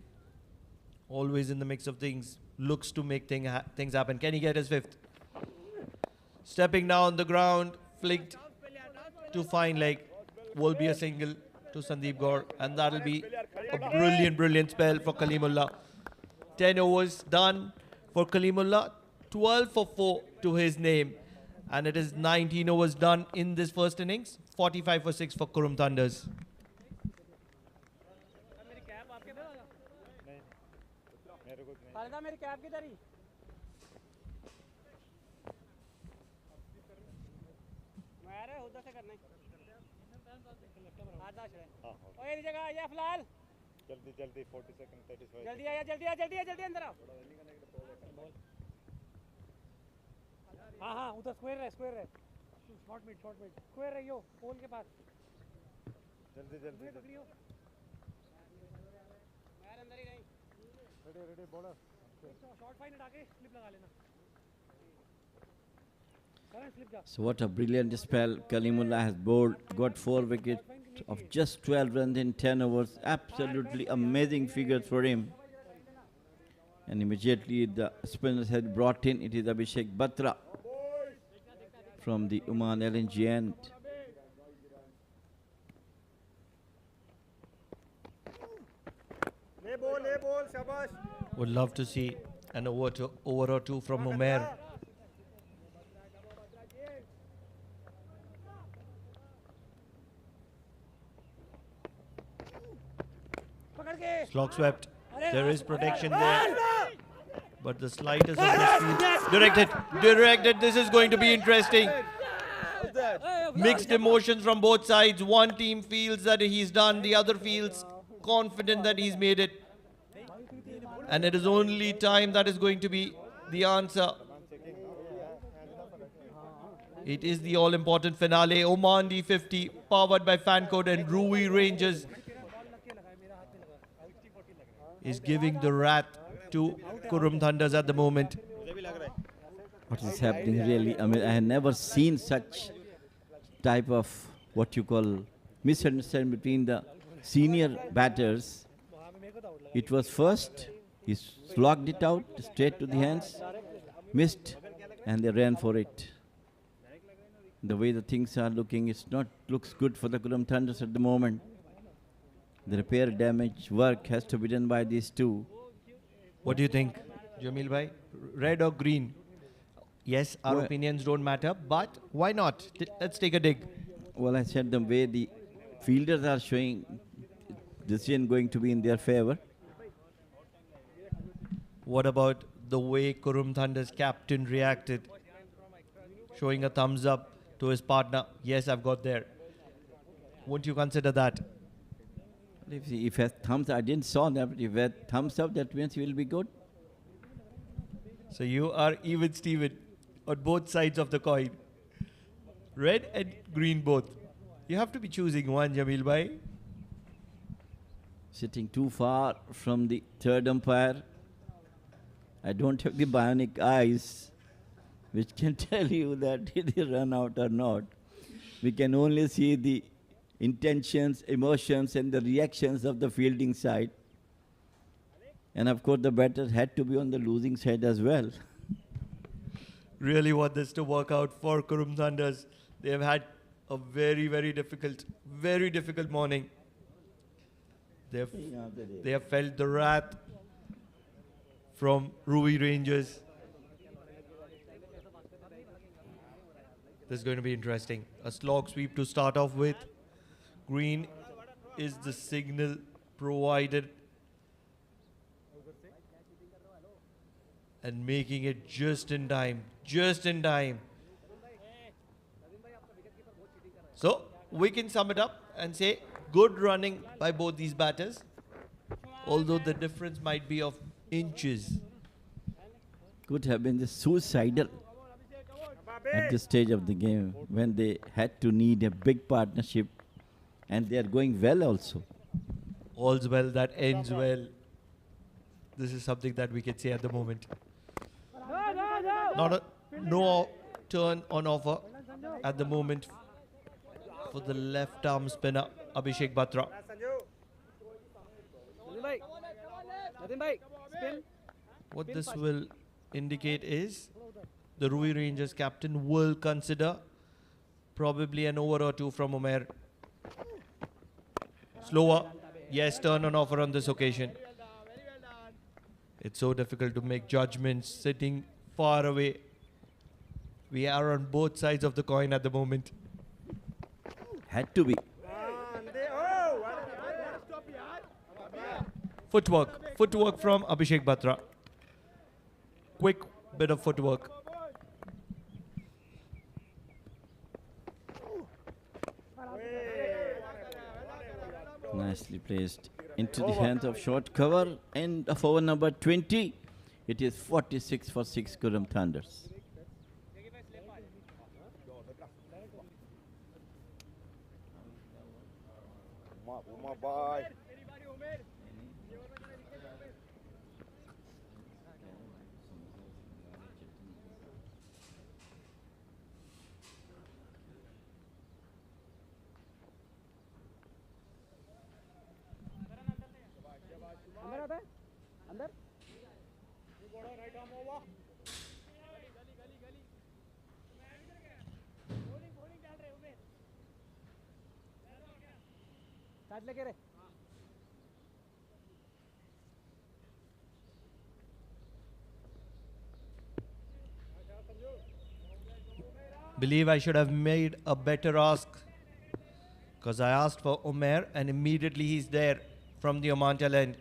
Always in the mix of things. Looks to make things happen. Can he get his fifth? Stepping down the ground. Flicked to fine leg. Will be a single to Sandeep Gaur. And that'll be a brilliant spell for Kalimullah. 10 overs done for Kalimullah. 12 for 4 to his name. And it is 19 overs done in this first innings. 45 for 6 for Qurum Thunders. मेरी cap किधर ही मैं रहा उधर से करना है आधा चले ओए ये जगह आया फिलहाल जल्दी 40 सेकंड 35 जल्दी अंदर आओ हाँ उधर स्क्वायर है शॉर्ट मिड स्क्वायर है यो पोल के पास जल्दी पकड़ियो मैं अंदर ही नहीं रेडी बॉलर शॉर्ट फाइन हटा के स्लिप लगा लेना So what a brilliant spell Kalimullah has bowled. Got 4 wickets of just 12 runs in 10 overs. Absolutely amazing figures for him. And immediately the spinners had brought in. It is Abhishek Batra from the Oman LNG end. Would love to see an over or two from Umair. Slog swept. There is protection there. But the slightest of this field. Directed. This is going to be interesting. Mixed emotions from both sides. One team feels that he's done, the other feels confident that he's made it. And it is only time that is going to be the answer. It is the all-important finale. Oman D50, powered by Fancode and Ruwi Rangers, is giving the wrath to Qurum Thunders at the moment. What is happening really? I mean, I have never seen such type of what you call misunderstanding between the senior batters. It was first, he slogged it out straight to the hands, missed, and they ran for it. The way the things are looking, looks good for the Qurum Thunders at the moment. The repair damage work has to be done by these two. What do you think, Jamil bhai? Red or green? Yes, our Well, opinions don't matter, but why not? Let's take a dig. Well, I said the way the fielders are showing, decision going to be in their favor. What about the way Qurum Thunder's captain reacted? Showing a thumbs up to his partner. Yes, I've got there. Won't you consider that? If he has thumbs, I didn't saw that, but if he had thumbs up, that means he will be good. So you are even Steven on both sides of the coin. Red and green both. You have to be choosing one, Jamil bhai. Sitting too far from the third umpire. I don't have the bionic eyes, which can tell you that did he run out or not. We can only see the intentions, emotions, and the reactions of the fielding side. And of course, the batters had to be on the losing side as well. Really want this to work out for Qurum Thunders. They have had a very difficult morning. They have felt the wrath from Ruwi Rangers. This is going to be interesting. A slog sweep to start off with. Green is the signal provided. And making it just in time. So, we can sum it up and say good running by both these batters. Although the difference might be of inches. Could have been just suicidal at this stage of the game when they had to need a big partnership, and they are going well also. All's well that ends well. This is something that we can say at the moment. No turn on offer at the moment for the left arm spinner Abhishek Batra. What this will indicate is the Ruwi Rangers captain will consider probably an over or two from Umair. Slower. Yes, turn on offer on this occasion. It's so difficult to make judgments sitting far away. We are on both sides of the coin at the moment. Had to be. Footwork from Abhishek Batra. Quick bit of footwork. Nicely placed into the hands of short cover, and of over number 20. It is 46 for 6 Qurum Thunders. Bye. Believe I should have made a better ask, because I asked for Umair and immediately he's there from the Oman end.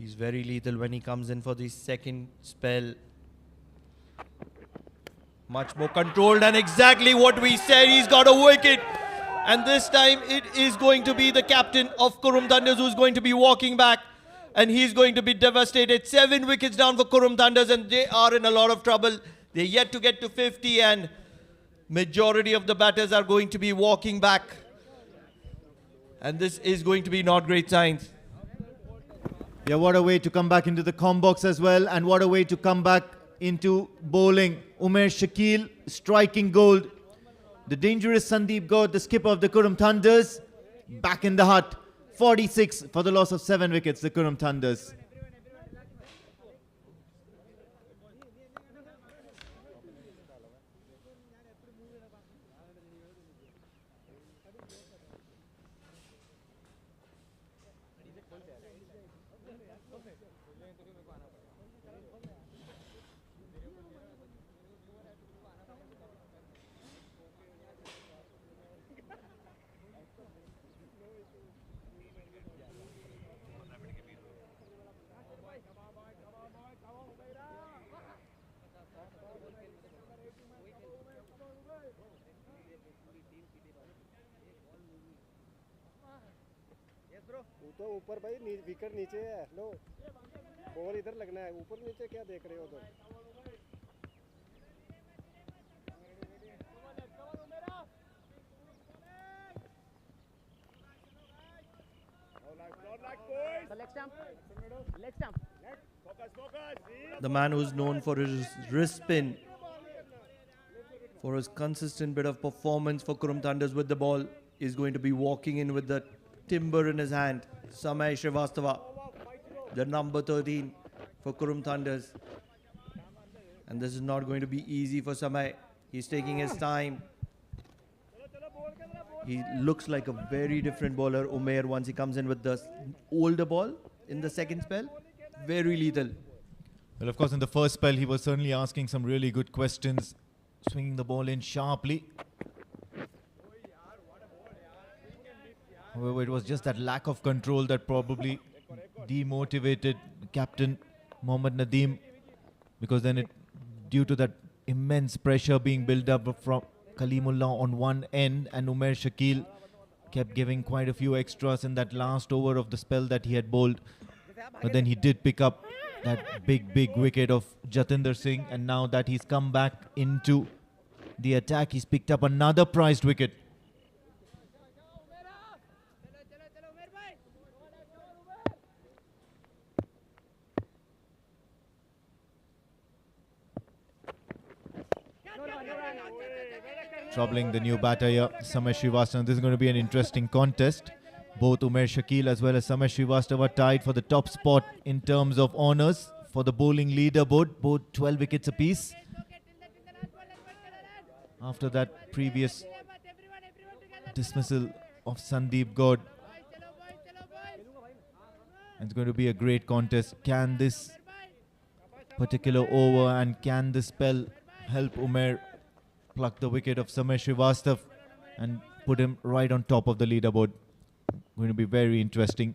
He's very lethal when he comes in for the second spell. Much more controlled, and exactly what we said. He's got a wicket. And this time it is going to be the captain of Qurum Thunders who's going to be walking back. And he's going to be devastated. 7 wickets down for Qurum Thunders, and they are in a lot of trouble. They're yet to get to 50, and majority of the batters are going to be walking back. And this is going to be not great signs. Yeah, what a way to come back into the com box as well, and what a way to come back into bowling. Umer Shakil striking gold. The dangerous Sandeep Gaur, the skipper of the Qurum Thunders, back in the hut. 46 for the loss of 7 wickets, the Qurum Thunders. तो ऊपर भाई wicket नीचे है लो ball इधर लगना है ऊपर नीचे क्या देख रहे हो तुम The man who's known for his wrist spin, for his consistent bit of performance for Qurum Thunders with the ball, is going to be walking in with the timber in his hand. Samay Srivastava, the number 13 for Qurum Thunders. And this is not going to be easy for Samay. He's taking his time. He looks like a very different bowler, Umair, once he comes in with the older ball in the second spell. Very lethal. Well, of course, in the first spell, he was certainly asking some really good questions, swinging the ball in sharply. However, it was just that lack of control that probably demotivated Captain Mohammad Nadeem, because then due to that immense pressure being built up from Kalimullah on one end, and Umer Shakil kept giving quite a few extras in that last over of the spell that he had bowled. But then he did pick up that big wicket of Jatinder Singh, and now that he's come back into the attack, he's picked up another prized wicket. Troubling the new batter here, Samay Srivastava. This is going to be an interesting contest. Both Umer Shakil as well as Samay Srivastava are tied for the top spot in terms of honours for the bowling leaderboard, both 12 wickets apiece. After that previous dismissal of Sandeep Gaur. It's going to be a great contest. Can this particular over and can this spell help Umer pluck the wicket of Samay Srivastava and put him right on top of the leaderboard? Going to be very interesting.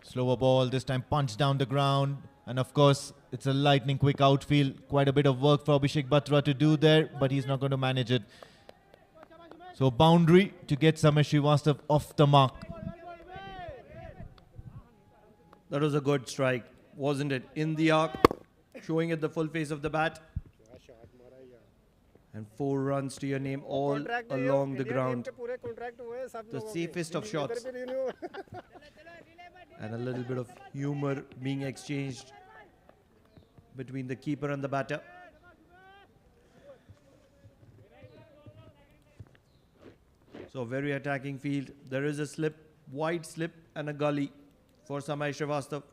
Slower ball, this time punched down the ground. And of course, it's a lightning quick outfield. Quite a bit of work for Abhishek Batra to do there, but he's not going to manage it. So boundary to get Samay Srivastava off the mark. That was a good strike, wasn't it? In the arc, showing it the full face of the bat. And 4 runs to your name all along the ground. The safest of shots. And a little bit of humor being exchanged between the keeper and the batter. So very attacking field. There is a slip, wide slip and a gully for Samay Srivastava.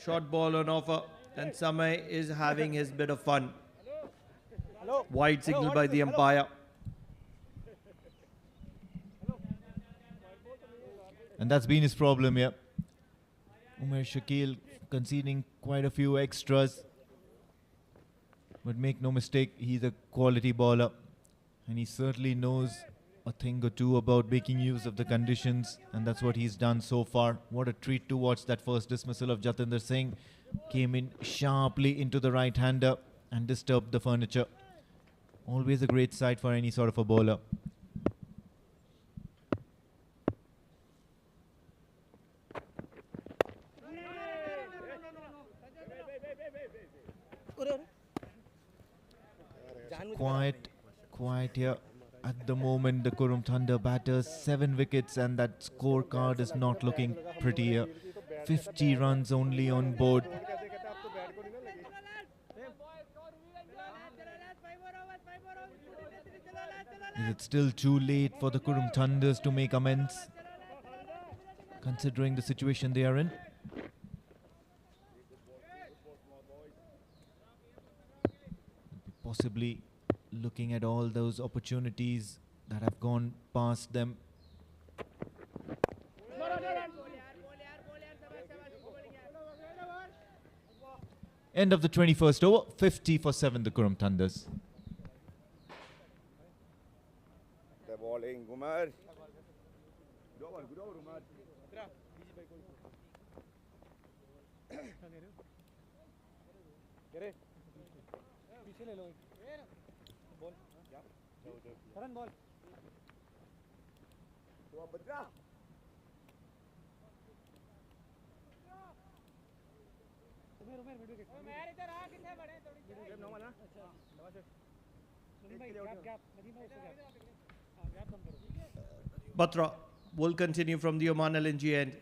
Short ball on offer, and Samay is having his bit of fun. Wide signal by the umpire. And that's been his problem here. Umer Shakil conceding quite a few extras. But make no mistake, he's a quality bowler. And he certainly knows a thing or two about making use of the conditions. And that's what he's done so far. What a treat to watch that first dismissal of Jatinder Singh. Came in sharply into the right-hander and disturbed the furniture. Always a great sight for any sort of a bowler. Quiet here at the moment. The Qurum Thunder batters 7 wickets and that scorecard is not looking pretty here. 50 runs only on board. Is it still too late for the Qurum Thunders to make amends, considering the situation they are in? Possibly looking at all those opportunities that have gone past them. End of the 21st over, 50 for 7 the Qurum Thunders. The bowling, Umar. Good over, Umar. पीछे ले लो ball करन ball तो बद्रा उमेर mid wicket मैं इधर आ कितने बड़े थोड़ी game ना ना अच्छा नदीम भाई गैप नदीम भाई उसको गैप हां गैप कम करो Batra will continue from the Oman LNG end.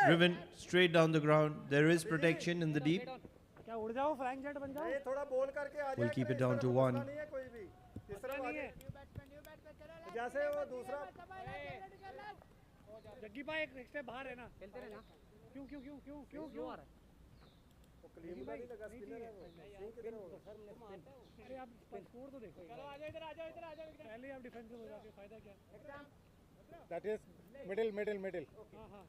Driven straight down the ground. There is protection in the deep. क्या उड़ जाओ फ्लैंक जेट बन जाओ ये थोड़ा बोल करके आ जाए We'll keep it down to 1. नहीं है कोई भी इस तरह नहीं है जैसे वो दूसरा जग्गी भाई एक स्टेप बाहर है ना खेलते रहना क्यों आ रहा है वो क्लीन नहीं लगा स्पिनर है वो स्विंग कितना होगा अरे आप स्कोर तो देखो चलो आ जाओ इधर पहले आप डिफेंसिव हो जाते फायदा क्या दैट इज मिडिल हां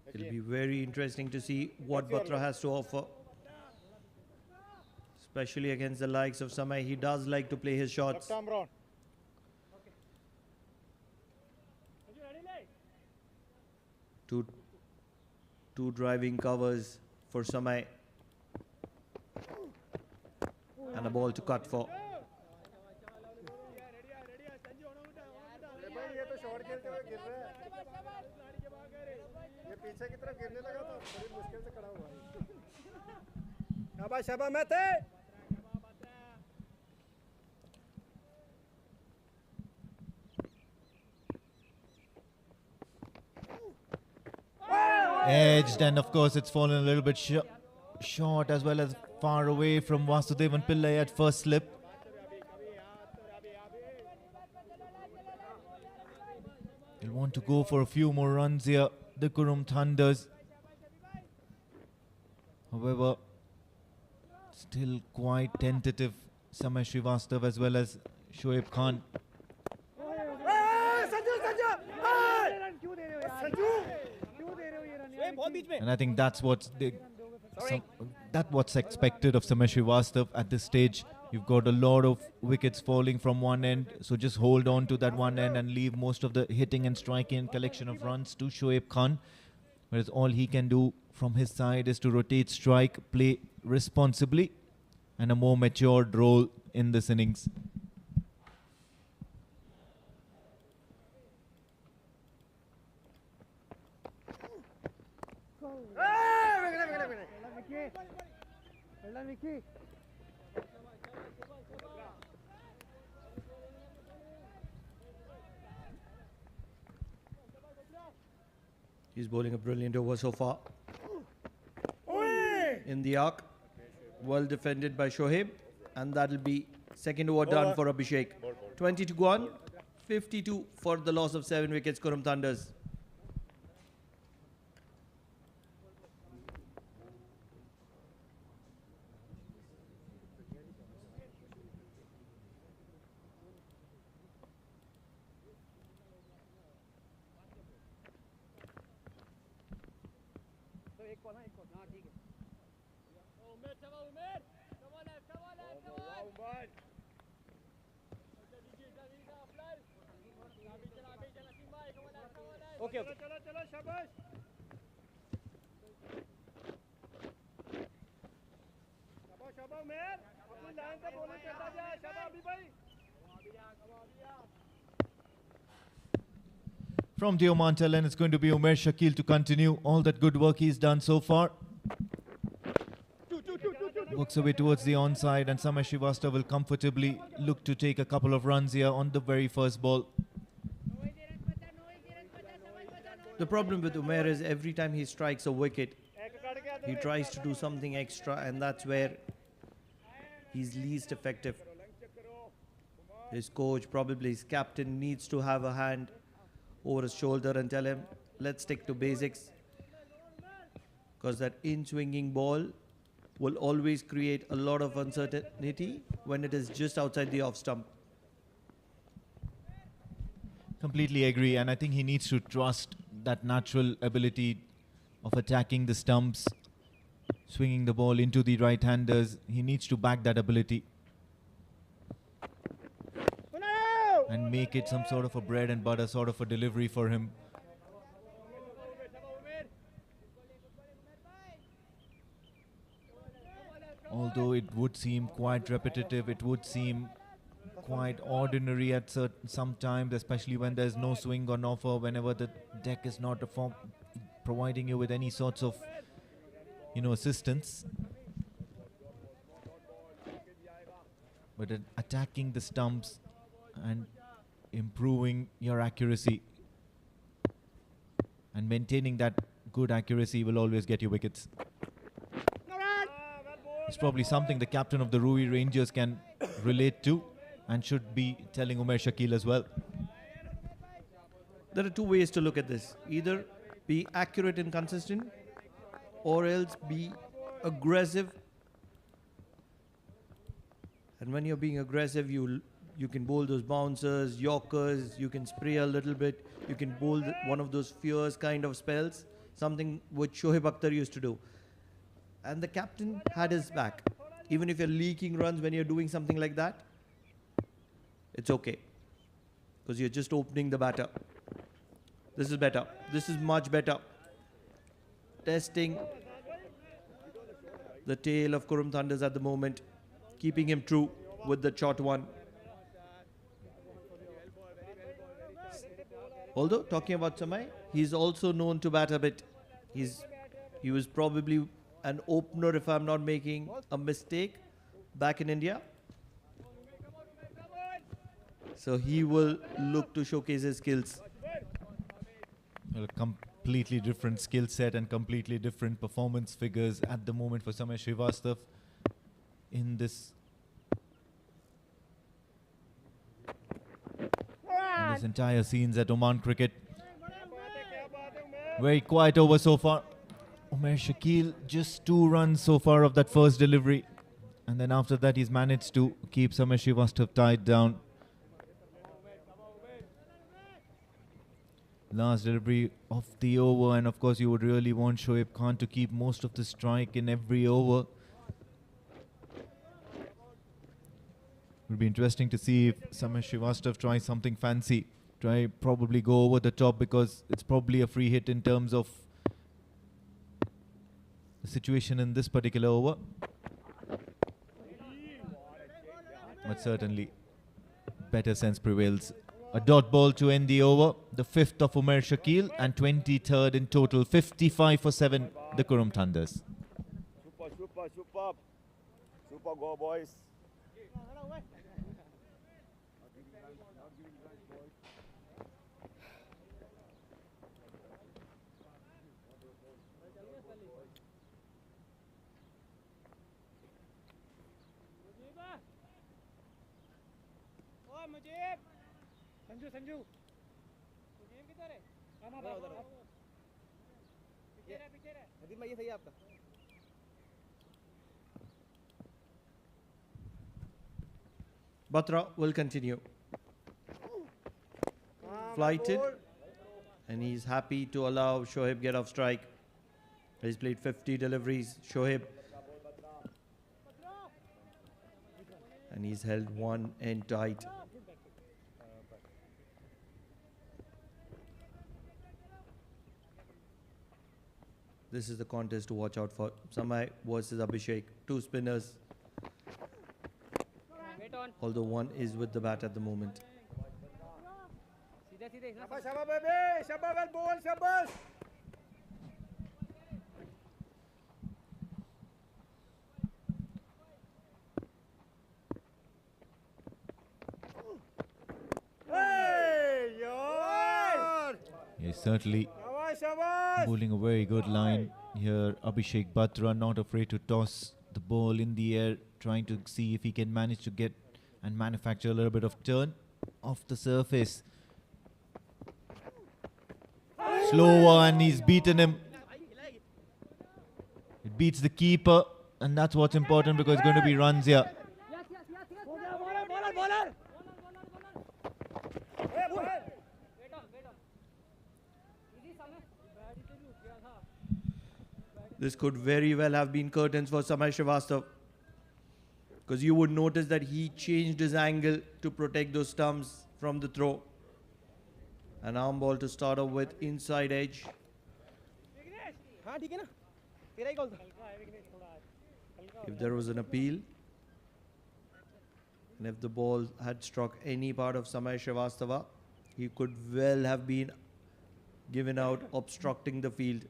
It'll be very interesting to see what Batra has to offer, especially against the likes of Samay. He does like to play his shots. Two driving covers for Samay and a ball to cut for. ये तो shot खेलते हुए गिर रहा है ये पीछे की तरफ गिरने लगा तो बड़ी मुश्किल से खड़ा हुआ शाबाश शाबाश मैं थे Edged, and of course it's fallen a little bit short as well as far away from Vasudevan Pillai at first slip. They'll want to go for a few more runs here, the Qurum Thunders. However, still quite tentative, Samay Srivastav as well as Shoaib Khan. And I think that's what's expected of Samay Srivastav at this stage. You've got a lot of wickets falling from one end, so just hold on to that one end and leave most of the hitting and striking and collection of runs to Shoaib Khan. Whereas all he can do from his side is to rotate, strike, play responsibly, and a more matured role in this innings. He's bowling a brilliant over so far. In the arc, well defended by Shoaib, and that'll be second over done for Abhishek. 20 to go on, 52 for the loss of 7 wickets, Qurum Thunders. एक को ना एक को हाँ ठीक है उमेर चलो Umer come on left come on left come on Umer okay okay चलो चलो शाबाश शाबाश शाबाश उमेर अपनी लाइन पे बॉलिंग करता जा शाबाश अभी भाई From the Oman talent, it's going to be Umer Shakil to continue all that good work he's done so far. Works away towards the onside, and Samay Shrivastava will comfortably look to take a couple of runs here on the very first ball. The problem with Umer is every time he strikes a wicket, he tries to do something extra, and that's where he's least effective. His coach, probably his captain, needs to have a hand over his shoulder and tell him, let's stick to basics. Because that in-swinging ball will always create a lot of uncertainty when it is just outside the off stump. Completely agree, and I think he needs to trust that natural ability of attacking the stumps, swinging the ball into the right-handers. He needs to back that ability and make it some sort of a bread and butter sort of a delivery for him. Although it would seem quite repetitive, it would seem quite ordinary at some times, especially when there's no swing on offer, whenever the deck is not providing you with any sorts of, assistance. But attacking the stumps and improving your accuracy and maintaining that good accuracy will always get you wickets. It's probably something the captain of the Ruwi Rangers can relate to and should be telling Umer Shakil as well. There are two ways to look at this. Either be accurate and consistent, or else be aggressive. And when you're being aggressive, you can bowl those bouncers, yorkers, you can spray a little bit, you can bowl one of those fierce kind of spells, something which Shoaib Akhtar used to do. And the captain had his back. Even if you're leaking runs when you're doing something like that, it's okay, because you're just opening the batter. This is better. This is much better. Testing the tail of Qurum Thunders at the moment, keeping him true with the short one. Although, talking about Samay, he's also known to bat a bit. He was probably an opener, if I'm not making a mistake, back in India. So he will look to showcase his skills. A completely different skill set and completely different performance figures at the moment for Samay Shrivastava in this entire scenes at Oman Cricket. Very quiet over so far. Umer Shakil just 2 runs so far of that first delivery, and then after that he's managed to keep Samay Shrivastava tied down. Last delivery of the over, and of course you would really want Shoaib Khan to keep most of the strike in every over. It would be interesting to see if Samay Shrivastava tries something fancy. Probably go over the top, because it's probably a free hit in terms of the situation in this particular over. But certainly better sense prevails. A dot ball to end the over, the 5th of Umer Shakil and 23rd in total. 55 for 7, the Qurum Thunders. Super go, boys. Mujib Sanju Sanju Mujib किधर है उधर पीछे रहे नदीम भाई ये सही है आपका Batra will continue. Flighted, and he's happy to allow Shoaib get off strike. He's played 50 deliveries, Shoaib. And he's held one end tight. This is the contest to watch out for. Samay versus Abhishek. Two spinners. Although one is with the bat at the moment. Shabash, shabash, baby. Shabash, well ball, shabash. Hey, yaar. He's certainly Shabash, shabash. bowling a very good line here. Abhishek Batra not afraid to toss the ball in the air, trying to see if he can manage to get and manufacture a little bit of turn off the surface. Slower, and he's beaten him. It beats the keeper, and that's what's important because it's going to be runs here. This could very well have been curtains for Samay Srivastav. Because you would notice that he changed his angle to protect those stumps from the throw. An arm ball to start off with, inside edge. If there was an appeal, and if the ball had struck any part of Samay Srivastava, he could well have been given out obstructing the field.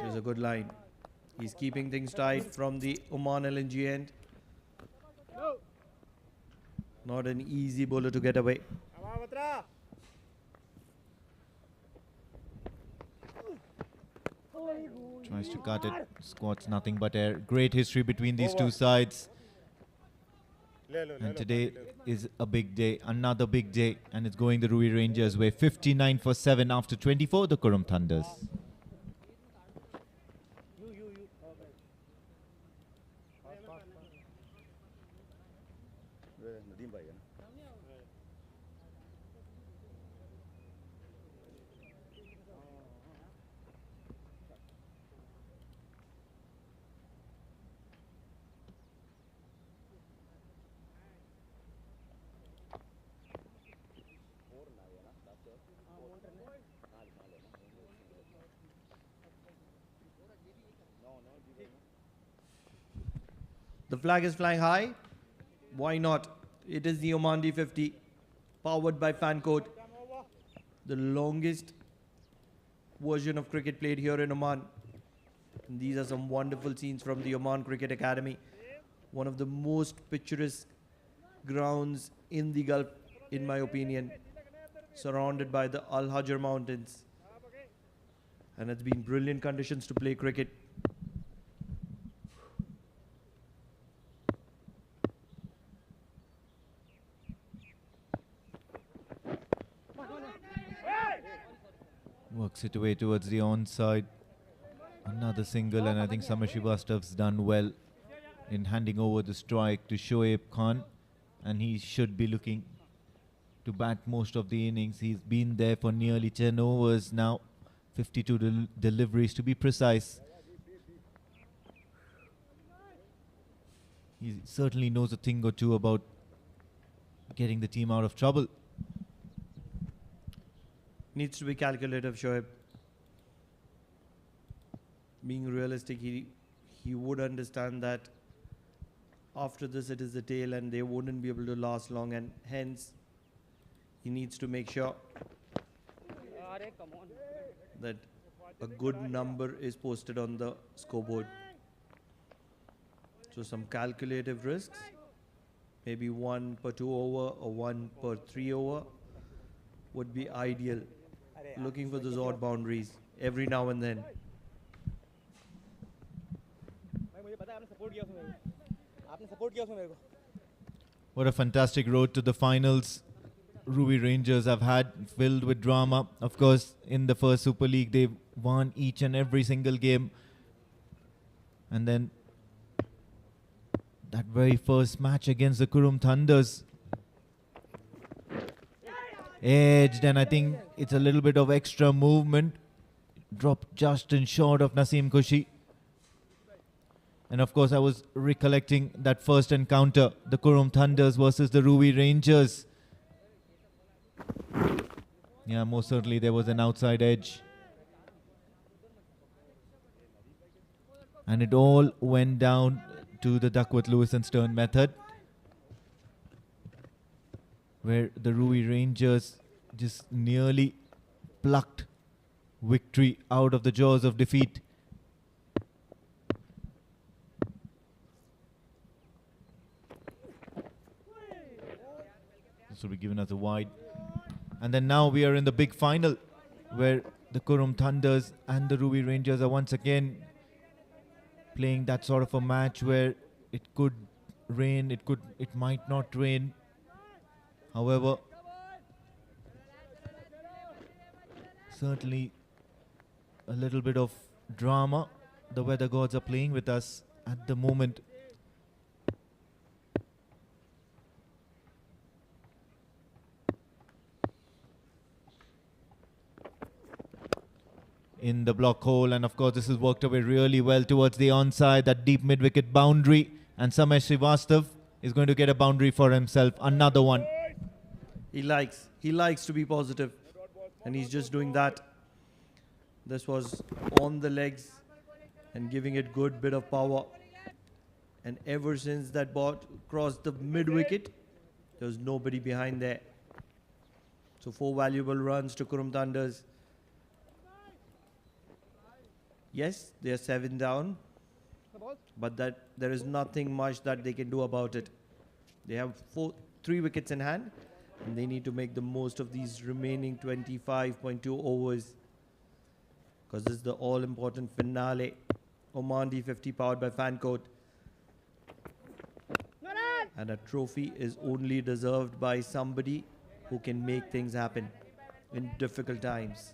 There's a good line. He's keeping things tight from the Oman LNG end. Not an easy bowler to get away. Tries to cut it, squats nothing but air. Great history between these two sides. And today is a big day, another big day, and it's going the Ruwi Rangers way. 59 for 7 after 24, the Qurum Thunders. The flag is flying high. Why not? It is the Oman D50, powered by Fancoat. The longest version of cricket played here in Oman. And these are some wonderful scenes from the Oman Cricket Academy. One of the most picturesque grounds in the Gulf, in my opinion. Surrounded by the Al Hajar Mountains. And it's been brilliant conditions to play cricket. Works it away towards the onside. Another single, and I think Samay Srivastav's done well in handing over the strike to Shoaib Khan, and he should be looking to bat most of the innings. He's been there for nearly 10 overs now, 52 deliveries to be precise. He certainly knows a thing or two about getting the team out of trouble. Needs to be calculative, Shoaib. Being realistic, he would understand that after this it is the tail and they wouldn't be able to last long, and hence he needs to make sure that a good number is posted on the scoreboard. So some calculative risks, maybe 1 per 2 over or 1 per 3 over would be ideal. Looking for those odd boundaries every now and then. What a fantastic road to the finals Ruwi Rangers have had, filled with drama. Of course, in the first Super League, they won each and every single game. And then that very first match against the Qurum Thunders. Edged, and I think it's a little bit of extra movement. Dropped just in short of Naseem Kushi. And of course, I was recollecting that first encounter, the Qurum Thunders versus the Ruwi Rangers. Yeah, most certainly there was an outside edge. And it all went down to the Duckworth, Lewis and Stern method, where the Ruwi Rangers just nearly plucked victory out of the jaws of defeat. This will be given as a wide. And then now we are in the big final, where the Qurum Thunders and the Ruwi Rangers are once again playing that sort of a match where it could rain, it might not rain. However, certainly a little bit of drama. The weather gods are playing with us at the moment. In the block hole, and of course this has worked away really well towards the onside, that deep mid-wicket boundary, and Samesh Srivastav is going to get a boundary for himself, another one. He likes to be positive, and he's just doing that. This was on the legs and giving it good bit of power, and ever since that ball crossed the mid-wicket, there was nobody behind there. So 4 valuable runs to Qurum Thunders. Yes, they are 7 down, but that there is nothing much that they can do about it. They have 3 wickets in hand, and they need to make the most of these remaining 25.2 overs, because this is the all-important finale. Oman D50 powered by Fancoat, and a trophy is only deserved by somebody who can make things happen in difficult times.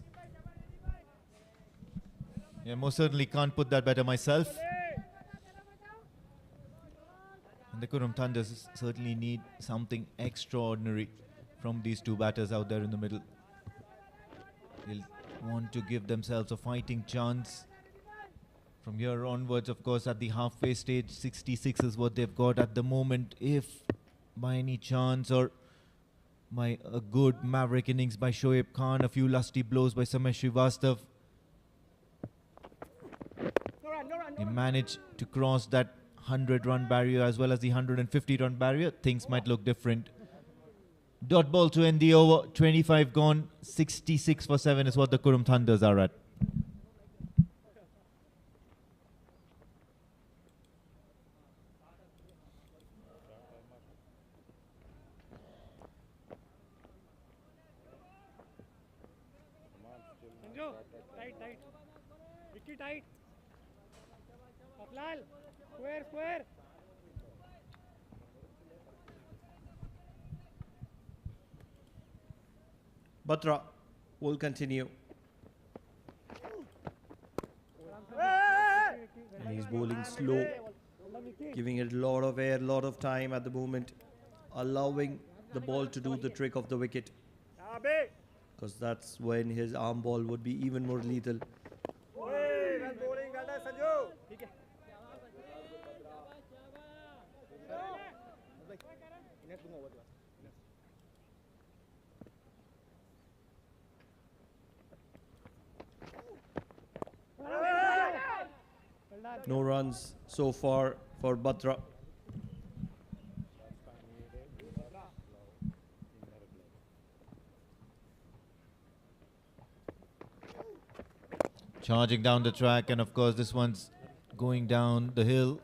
Yeah, most certainly can't put that better myself. And the Qurum Thunders certainly need something extraordinary from these 2 batters out there in the middle. They'll want to give themselves a fighting chance. From here onwards, of course, at the halfway stage, 66 is what they've got at the moment. If by any chance, or by a good maverick innings by Shoaib Khan, a few lusty blows by Samesh Srivastav, they manage to cross that 100-run barrier as well as the 150-run barrier, things might look different. Dot ball to end the over, 25 gone, 66 for 7 is what the Qurum Thunders are at. Sanju, tight. Vicky tight. Aflal, square. Batra will continue. And he's bowling slow, giving it a lot of air, a lot of time at the moment, allowing the ball to do the trick of the wicket, because that's when his arm ball would be even more lethal. No runs so far for Batra. Charging down the track, and of course this one's going down the hill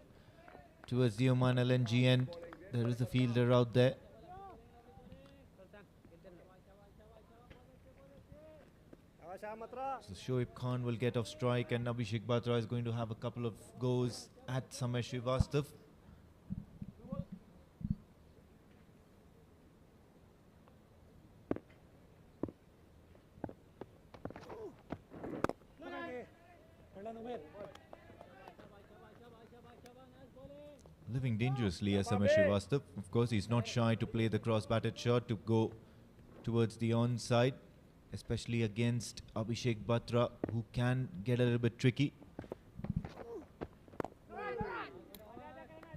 towards the Oman LNG end. There is a fielder out there. So Shoaib Khan will get off strike, and Abhishek Batra is going to have a couple of goes at Samesh Srivastav. living dangerously as Samir Srivastava. Of course, he's not shy to play the cross-batted shot to go towards the onside, especially against Abhishek Batra, who can get a little bit tricky.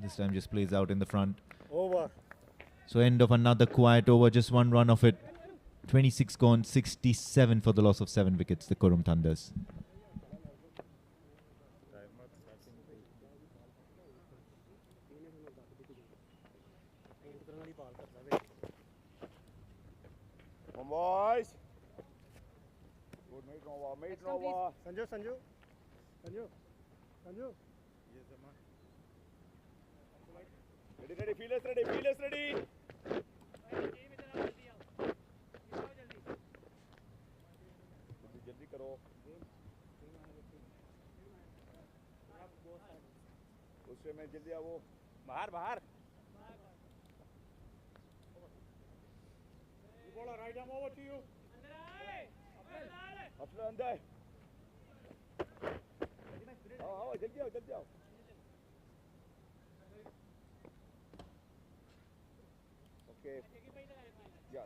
This time just plays out in the front. Over. So end of another quiet over, just one run of it. 26 gone, 67 for the loss of 7 wickets, the Qurum Thunders. Come on, boys. Good, mate, Nova, mate, Nova. Sanju, Sanju. Sanju. Sanju. Ready, ready, feelers ready, feelers ready. जल्दी करो उससे मैं जल्दी आओ बाहर बाहर Bowler, right arm over to you. अपने अंदर आओ जल्दी आओ जल्दी आओ ओके या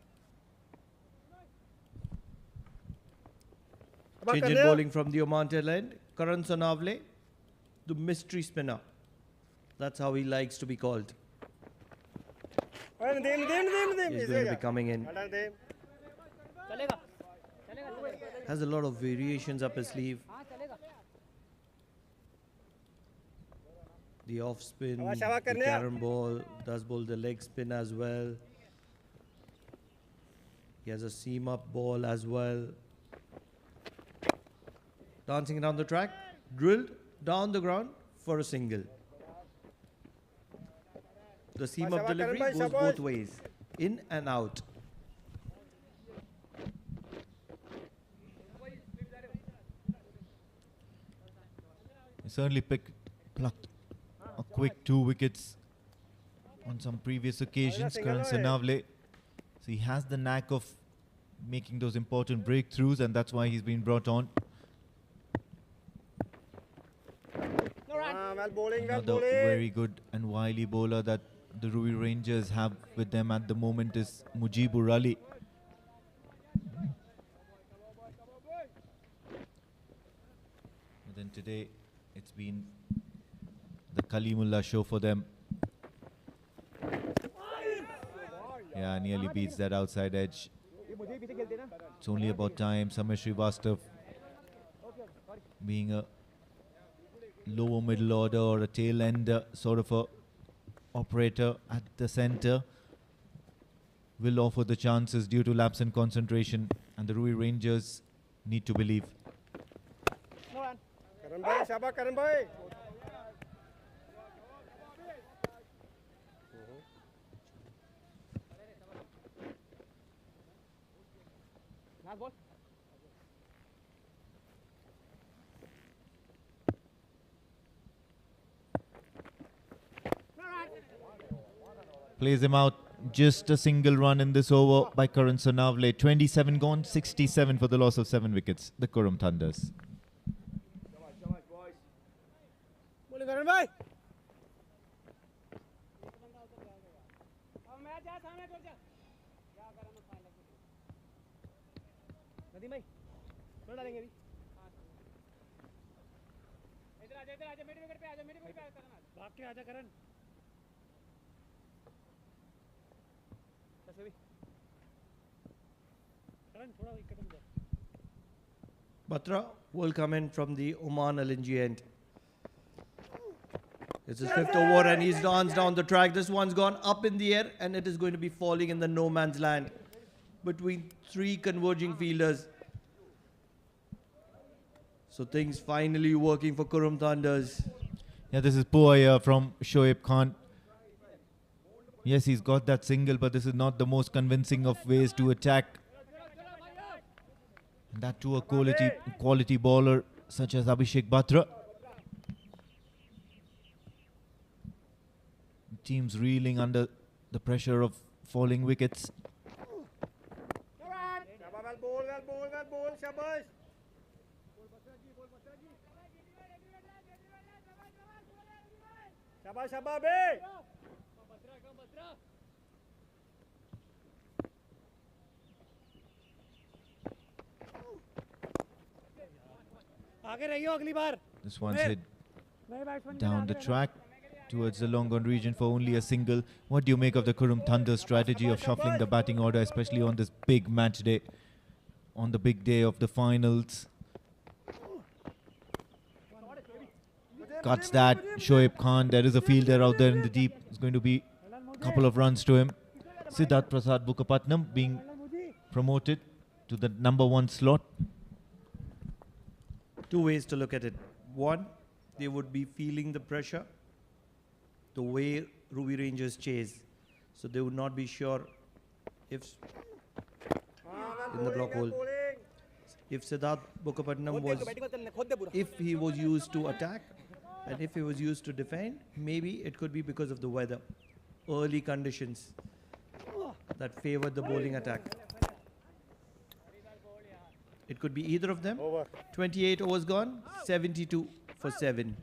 Change in bowling from the Oman tail end. Karan Sonavle, the mystery spinner. That's how he likes to be called. He's going to be coming in. Has a lot of variations up his sleeve. The off spin, the carom ball, does bowl the leg spin as well. He has a seam up ball as well. Dancing down the track, drilled down the ground for a single. The seam up delivery goes both ways, in and out. He certainly plucked a quick 2 wickets on some previous occasions, Karan Sonavle. So he has the knack of making those important breakthroughs, and that's why he's been brought on. Well bowling, well Another bowling. very good and wily bowler that the Ruwi Rangers have with them at the moment is Mujibur Ali. But then today it's been the Kalimullah show for them. Yeah, nearly beats that outside edge. It's only about time. Samir Srivastava being a lower middle order or a tail end sort of a operator at the centre will offer the chances due to lapse in concentration, and the Ruwi Rangers need to believe. Karan bhai, Shabba Karan bhai. Plays him out. Just a single run in this over by Karan Sonavle. 27 gone, 67 for the loss of 7 wickets. The Qurum Thunders. Bowling Karan bhai. Nadeem भाई थोड़ा डालेंगे अभी इधर आजा mid wicket पे आजा mid wicket पे आजा करना भाग के आजा करण बस अभी करण थोड़ा कदम जा Batra will come in from the Oman LNG end. It's his 5th over and he's danced down the track. This one's gone up in the air and it is going to be falling in the no man's land between 3 converging fielders. So things finally working for Qurum Thunders. Yeah, this is poor from Shoaib Khan. Yes, he's got that single, but this is not the most convincing of ways to attack. And that to a quality bowler such as Abhishek Batra. Teams reeling under the pressure of falling wickets. well bowl, Shabash. शाबाश शाबाश बे आगे रहियो अगली बार This one's hit नए batsman down the track towards the long on region for only a single. What do you make of the Qurum Thunder strategy of shuffling the batting order, especially on this big match day, on the big day of the finals? Cuts that. Shoaib Khan, there is a fielder out there in the deep. It's going to be a couple of runs to him. Siddharth Prasad Bukapatnam being promoted to the #1 slot. Two ways to look at it. One, they would be feeling the pressure, the way Ruwi Rangers chase. So they would not be sure if in the block hole. If Siddharth Bukapatnam was, if he was used to attack and if he was used to defend, maybe it could be because of the weather, early conditions that favored the bowling attack. It could be either of them. 28 overs gone, 72 for 7.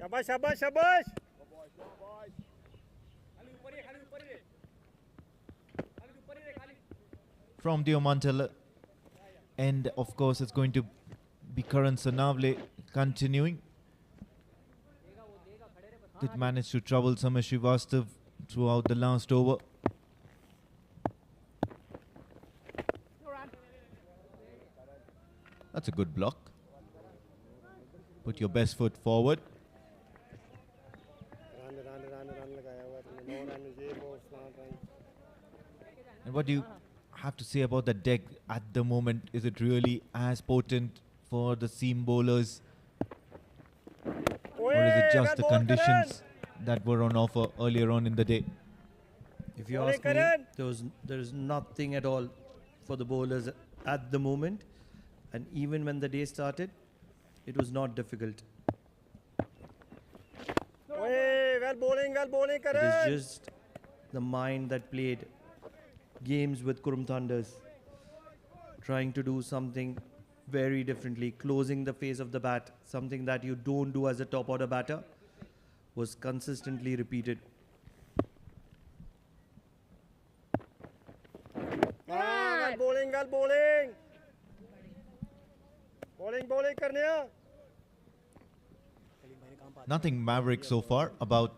शाबाश शाबाश शाबाश From the Oman end, of course, it's going to be Karan Sanavle continuing. Did manage to trouble Samir Srivastav throughout the last over. That's a good block. Put your best foot forward. Run लगाया हुआ तुमने 9 run ये वो फलान run And what do you have to say about the deck at the moment? Is it really as potent for the seam bowlers? Or is it just the conditions that were on offer earlier on in the day? If you ask me, there is nothing at all for the bowlers at the moment. And even when the day started, it was not difficult. well bowling It Karan is just the mind that played games with Qurum Thunders, trying to do something very differently, closing the face of the bat, something that you don't do as a top order batter, was consistently repeated. well bowling bowling करने आ Nothing maverick so far about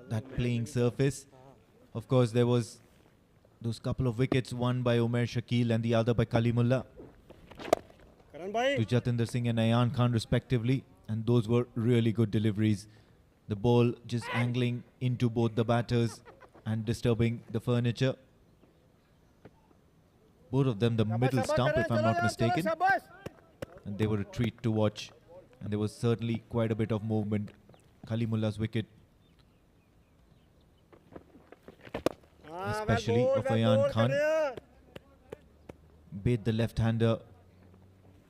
that playing surface. Of course, there was those couple of wickets, one by Umer Shakil and the other by Kalimullah करण भाई to Jatinder Singh and Ayan Khan respectively, and those were really good deliveries. The ball just angling into both the batters and disturbing the furniture. Both of them the middle stump, if I'm not mistaken, and they were a treat to watch. And there was certainly quite a bit of movement. Kalimullah's wicket, especially of Ayan Khan, bait the left-hander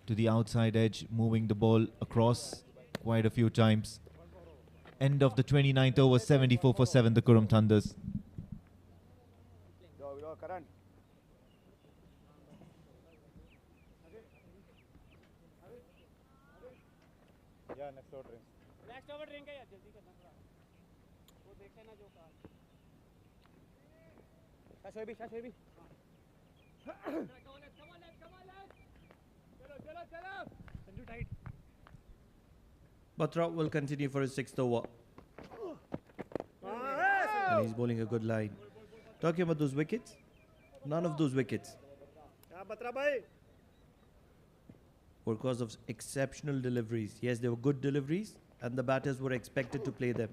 to the outside edge, moving the ball across quite a few times. End of the 29th over, 74 for 7, the Qurum Thunders. Go, Karan. Yeah, next over drink. Next over drink है यार जल्दी करना थोड़ा वो देख लेना जो कहा शाशोई भी चलो Sanju tight Batra will continue for his 6th over. And he's bowling a good line. Talking about those wickets, none of those wickets Batra भाई were because of exceptional deliveries. Yes, they were good deliveries and the batters were expected to play them.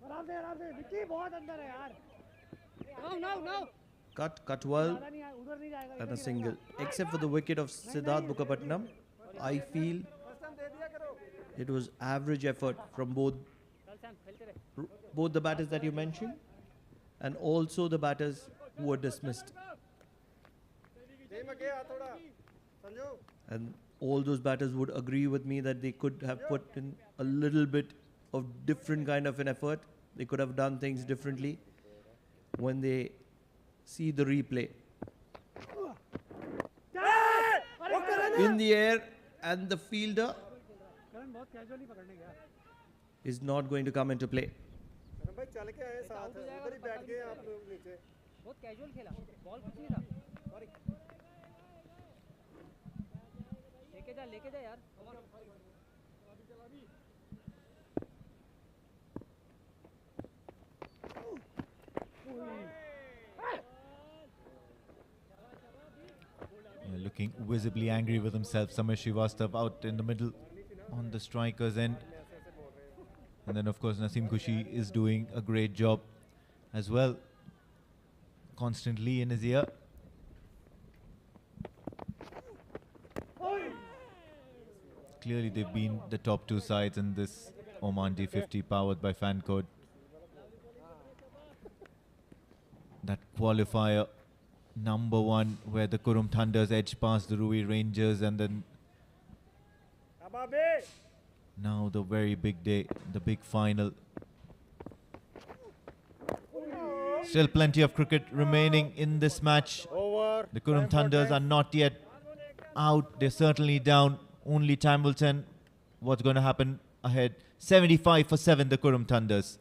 आराम से विक्की बहुत अंदर है यार no Cut well ज्यादा नहीं उधर नहीं जाएगा and a single. Except for the wicket of Siddharth Bukapatnam, I feel it was average effort from both both the batters that you mentioned and also the batters who were dismissed. And all those batters would agree with me that they could have put in a little bit of different kind of an effort. They could have done things differently when they see the replay. In the air, and the fielder is not going to come into play. Looking visibly angry with himself, Samir Srivastav out in the middle on the striker's end. And then of course Naseem Khushi is doing a great job as well, constantly in his ear. Clearly they've been the top two sides in this Oman D50 powered by Fan Code. That qualifier number 1 where the Qurum Thunders edged past the Ruwi Rangers, and then now the very big day, the big final. Still plenty of cricket remaining in this match. The Qurum Thunders are not yet out, they're certainly down. Only time will tell what's going to happen ahead. 75 for 7 the Qurum Thunders.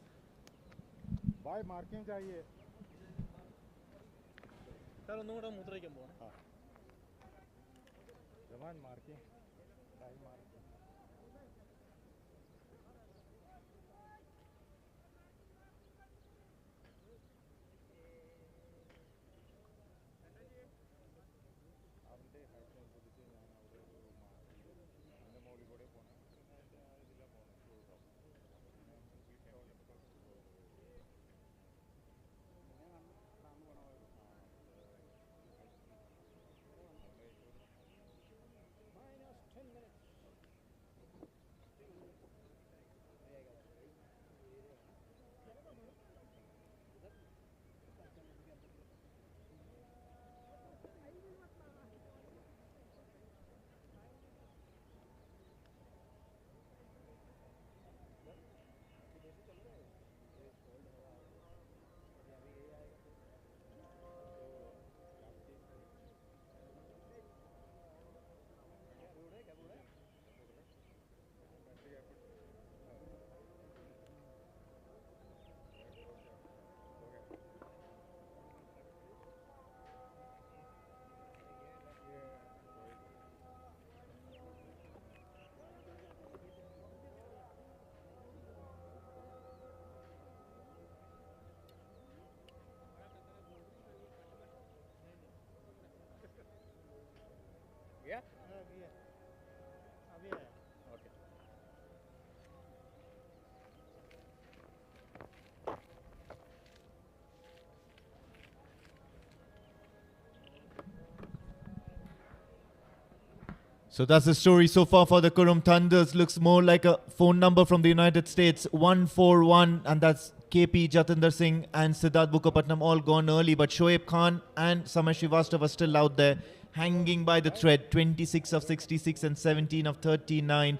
So that's the story so far for the Qurum Thunders. Looks more like a phone number from the United States. 141, and that's KP, Jatinder Singh and Siddharth Mukherjee all gone early. But Shoaib Khan and Samir Srivastav are still out there, hanging by the thread. 26 of 66 and 17 of 39.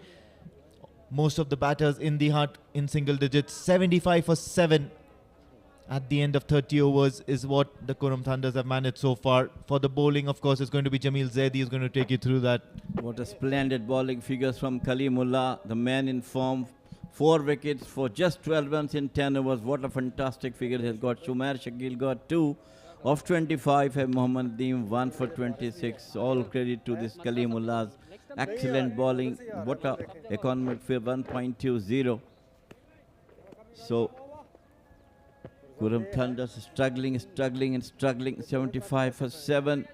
Most of the batters in the hunt in single digits. 75 for 7 at the end of 30 overs is what the Qurum Thunders have managed so far. For the bowling, of course, it's going to be Jamil Zaidi who's going to take you through that. What a splendid bowling figures from Kalimullah, the man in form. 4 wickets for just 12 runs in 10 overs. What a fantastic figure he has got. Shumair Shakil got 2 of 25 and Mohammad Nadeem 1 for 26. All credit to this Kalimullah's excellent bowling. What a economic for 1.20. So Qurum Thunders struggling. 75 for 7.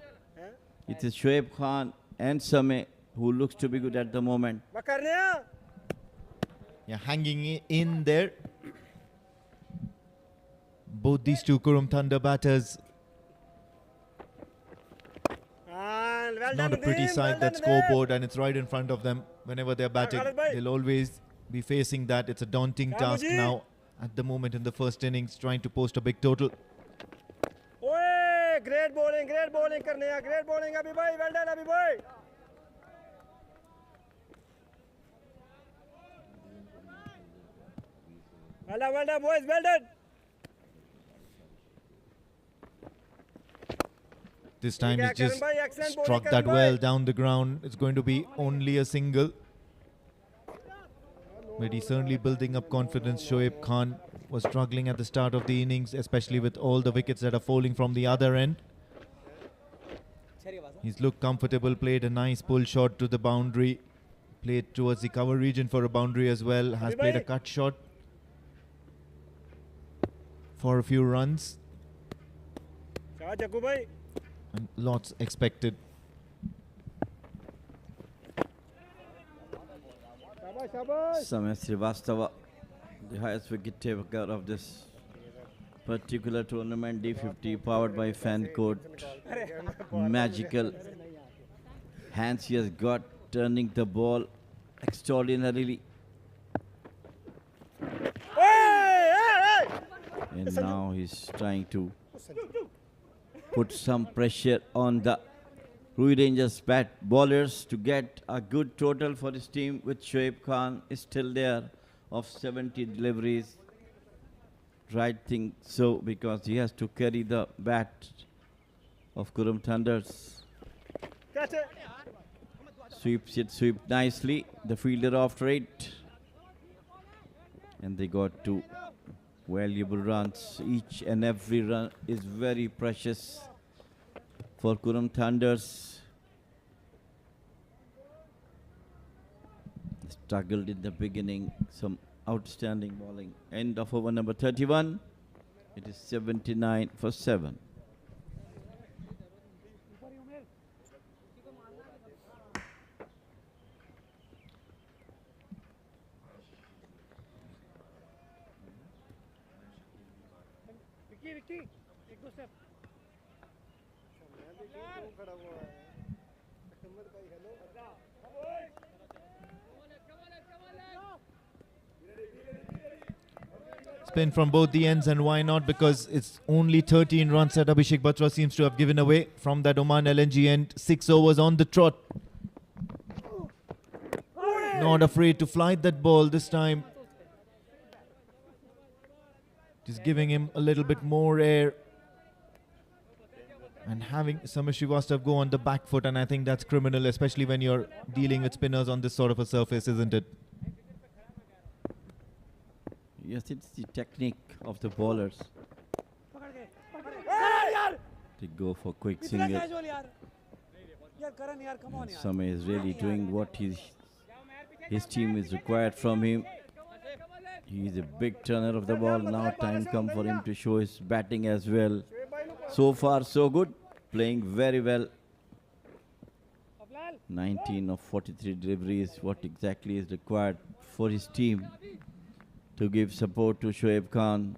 It is Shoaib Khan and Samir who looks to be good at the moment. Yeah, hanging in there. Both these two Qurum Thunder batters. Not a pretty sight, that scoreboard, and it's right in front of them. Whenever they're batting, they'll always be facing that. It's a daunting task now at the moment in the first innings, trying to post a big total. ओए great bowling करने हैं, great bowling अभी भाई, well done अभी भाई. Well done boys, well done. This time Yeah, he's just Karan bhai, excellent bowling, struck Karan that bhai. well down the ground. It's going to be only a single. But he's certainly building up confidence. Shoaib Khan was struggling at the start of the innings, especially with all the wickets that are falling from the other end. He's looked comfortable, played a nice pull shot to the boundary, played towards the cover region for a boundary as well, has played a cut shot for a few runs, शाबाश जग्गू भाई. and lots expected. शाबाश शाबाश. Samir Srivastava, the highest wicket taker of this particular tournament, D50, powered by fan code. Magical hands he has got, turning the ball extraordinarily. And now he's trying to put some pressure on the Ruwi Rangers bowlers to get a good total for his team, with Shoaib Khan is still there of 70 deliveries. Right thing so, because he has to carry the bat of Qurum Thunders. Catch it. Sweeps it, sweep nicely. The fielder after it. And they got two valuable runs. Each and every run is very precious for Qurum Thunders. Struggled in the beginning, some outstanding bowling. End of over number 31. It is 79 for 7. Vicky Vicky एक दो step. खड़ा हुआ है. अहमद भाई hello. Spin from both the ends, and why not? Because it's only 13 runs that Abhishek Batra seems to have given away from that Oman LNG end. 6 overs on the trot. Not afraid to flight that ball this time. Just giving him a little bit more air. And having Samir Srivastava go on the back foot, and I think that's criminal, especially when you're dealing with spinners on this sort of a surface, isn't it? Yes, it's the technique of the bowlers. They go for quick single. यार करण यार come on And यार. Samir is really doing what his team is required from him. He is a big turner of the ball. Now time come for him to show his batting as well. So far so good. Playing very well. 19 of 43 deliveries. What exactly is required for his team to give support to Shoaib Khan.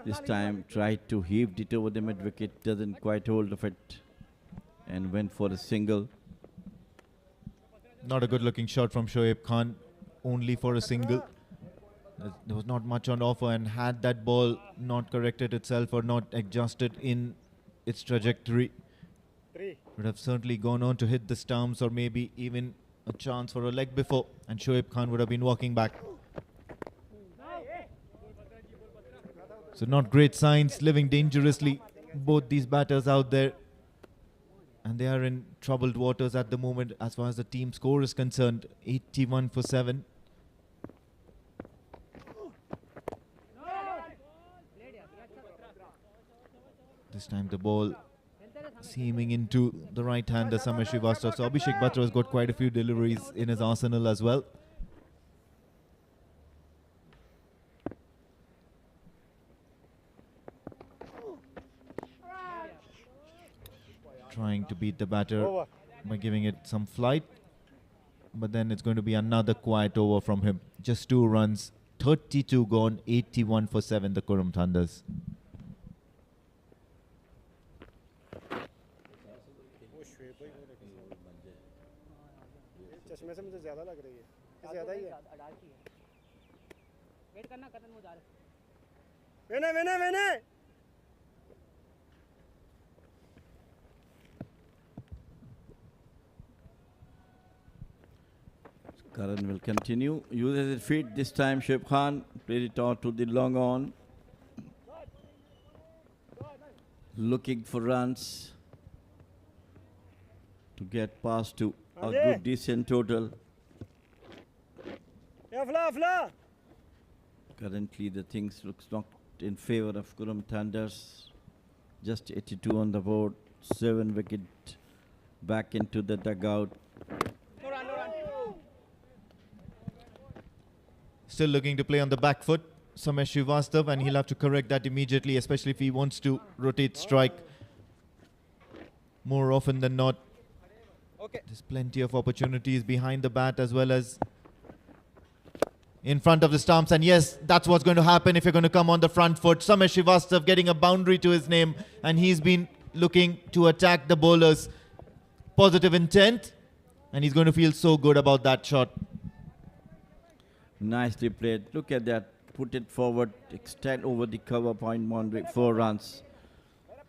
This time tried to heave it over the mid wicket. Doesn't quite hold of it. And went for a single. Not a good looking shot from Shoaib Khan. Only for a single. There was not much on offer, and had that ball not corrected itself or not adjusted in its trajectory, would have certainly gone on to hit the stumps, or maybe even a chance for a leg before, and Shoaib Khan would have been walking back. So not great signs, living dangerously, both these batters out there. And they are in troubled waters at the moment as far as the team score is concerned. 81 for 7. This time the ball seaming into the right-hander Samir Srivastava. So Abhishek Batra has got quite a few deliveries in his arsenal as well. Trying to beat the batter by giving it some flight. But then it's going to be another quiet over from him. Just 2 runs, 32 gone, 81 for 7, the Qurum Thunders. चश्मे से मुझे ज्यादा लग रही है. ज्यादा ही है. Wait करना कतन वो जा रहे वेने वेने वेने Karan will continue. Uses his feet this time. Shoaib Khan played it out to the long on. Looking for runs to get past to a good decent total. Fla. Currently the things looks not in favor of Qurum Thunders. Just 82 on the board. 7 wicket back into the dugout. No run. Still looking to play on the back foot, Samesh Srivastav, and he'll have to correct that immediately, especially if he wants to rotate strike more often than not. Okay. There's plenty of opportunities behind the bat as well as in front of the stumps, and yes, that's what's going to happen if you're going to come on the front foot. Samesh Srivastav getting a boundary to his name, and he's been looking to attack the bowlers. Positive intent, and he's going to feel so good about that shot. Nicely played. Look at that. Put it forward. Extend over the cover point boundary. 4 runs.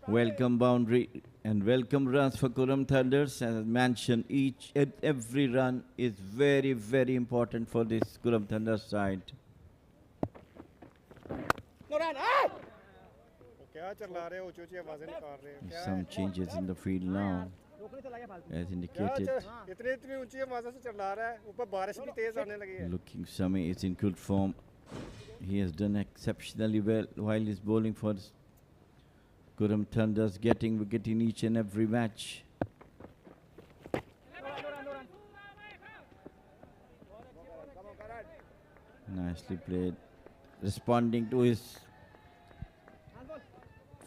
Welcome boundary and welcome runs for Qurum Thunders. As I mentioned, each and every run is very, very important for this Qurum Thunders side. No run. क्या चल रहे हो ऊंची आवाजें निकाल रहे हो Some changes in the field now, as indicated. इतनी ऊंची आवाज़ों से चला रहा है ऊपर बारिश भी तेज आने लगी है Looking Sami is in good form. He has done exceptionally well while he's bowling for Qurum Thunders, getting wicket in each and every match. Nicely played. Responding to his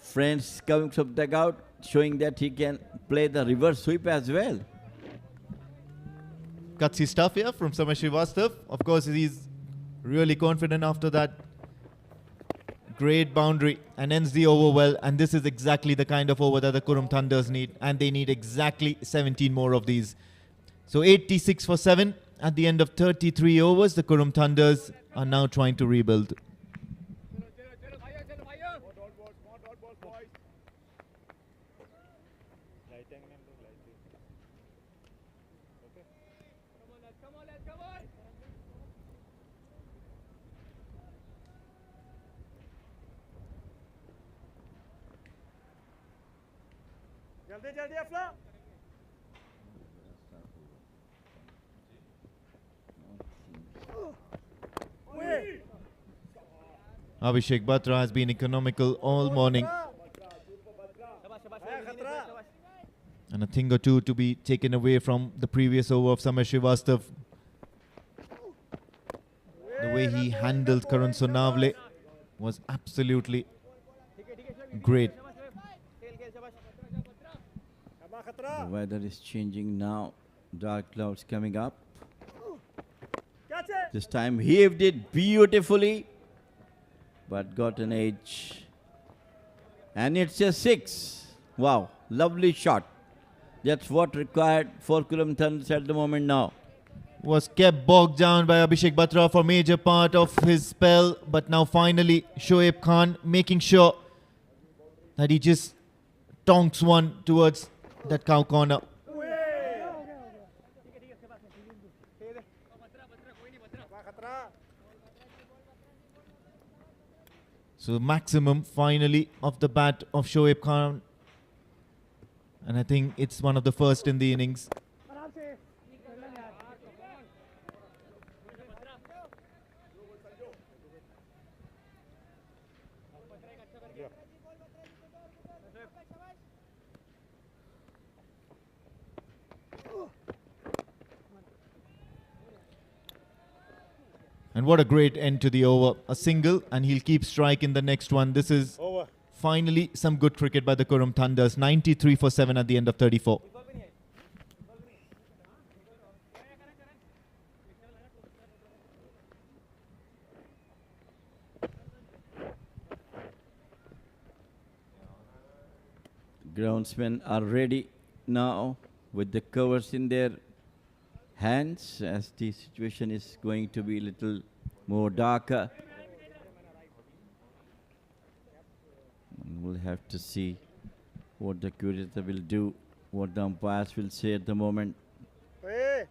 friends coming from the dugout, showing that he can play the reverse sweep as well. Gutsy stuff here from Samesh Srivastav. Of course, he's really confident after that great boundary and ends the over well. And this is exactly the kind of over that the Qurum Thunders need. And they need exactly 17 more of these. So 86 for 7 at the end of 33 overs. The Qurum Thunders are now trying to rebuild. जल्दी अफला Abhishek Batra has been economical all morning. And a thing or two to be taken away from the previous over of Samesh Srivastav. The way he handled Karan Sonavle was absolutely great. The weather is changing now. Dark clouds coming up. This time heaved it beautifully, but got an edge. And it's a 6. Wow, lovely shot. That's what required for Qurum Thunders at the moment now. Was kept bogged down by Abhishek Batra for major part of his spell, but now finally Shoaib Khan making sure that he just tonks one towards that cow corner. So maximum finally of the bat of Shoaib Khan, and I think it's one of the first in the innings. And what a great end to the over. A single, and he'll keep strike in the next one. This is finally some good cricket by the Qurum Thunders. 93 for 7 at the end of 34. Groundsmen are ready now with the covers in their hands, as the situation is going to be a little more darker. We'll have to see what the curator will do, what the umpires will say at the moment. Hey.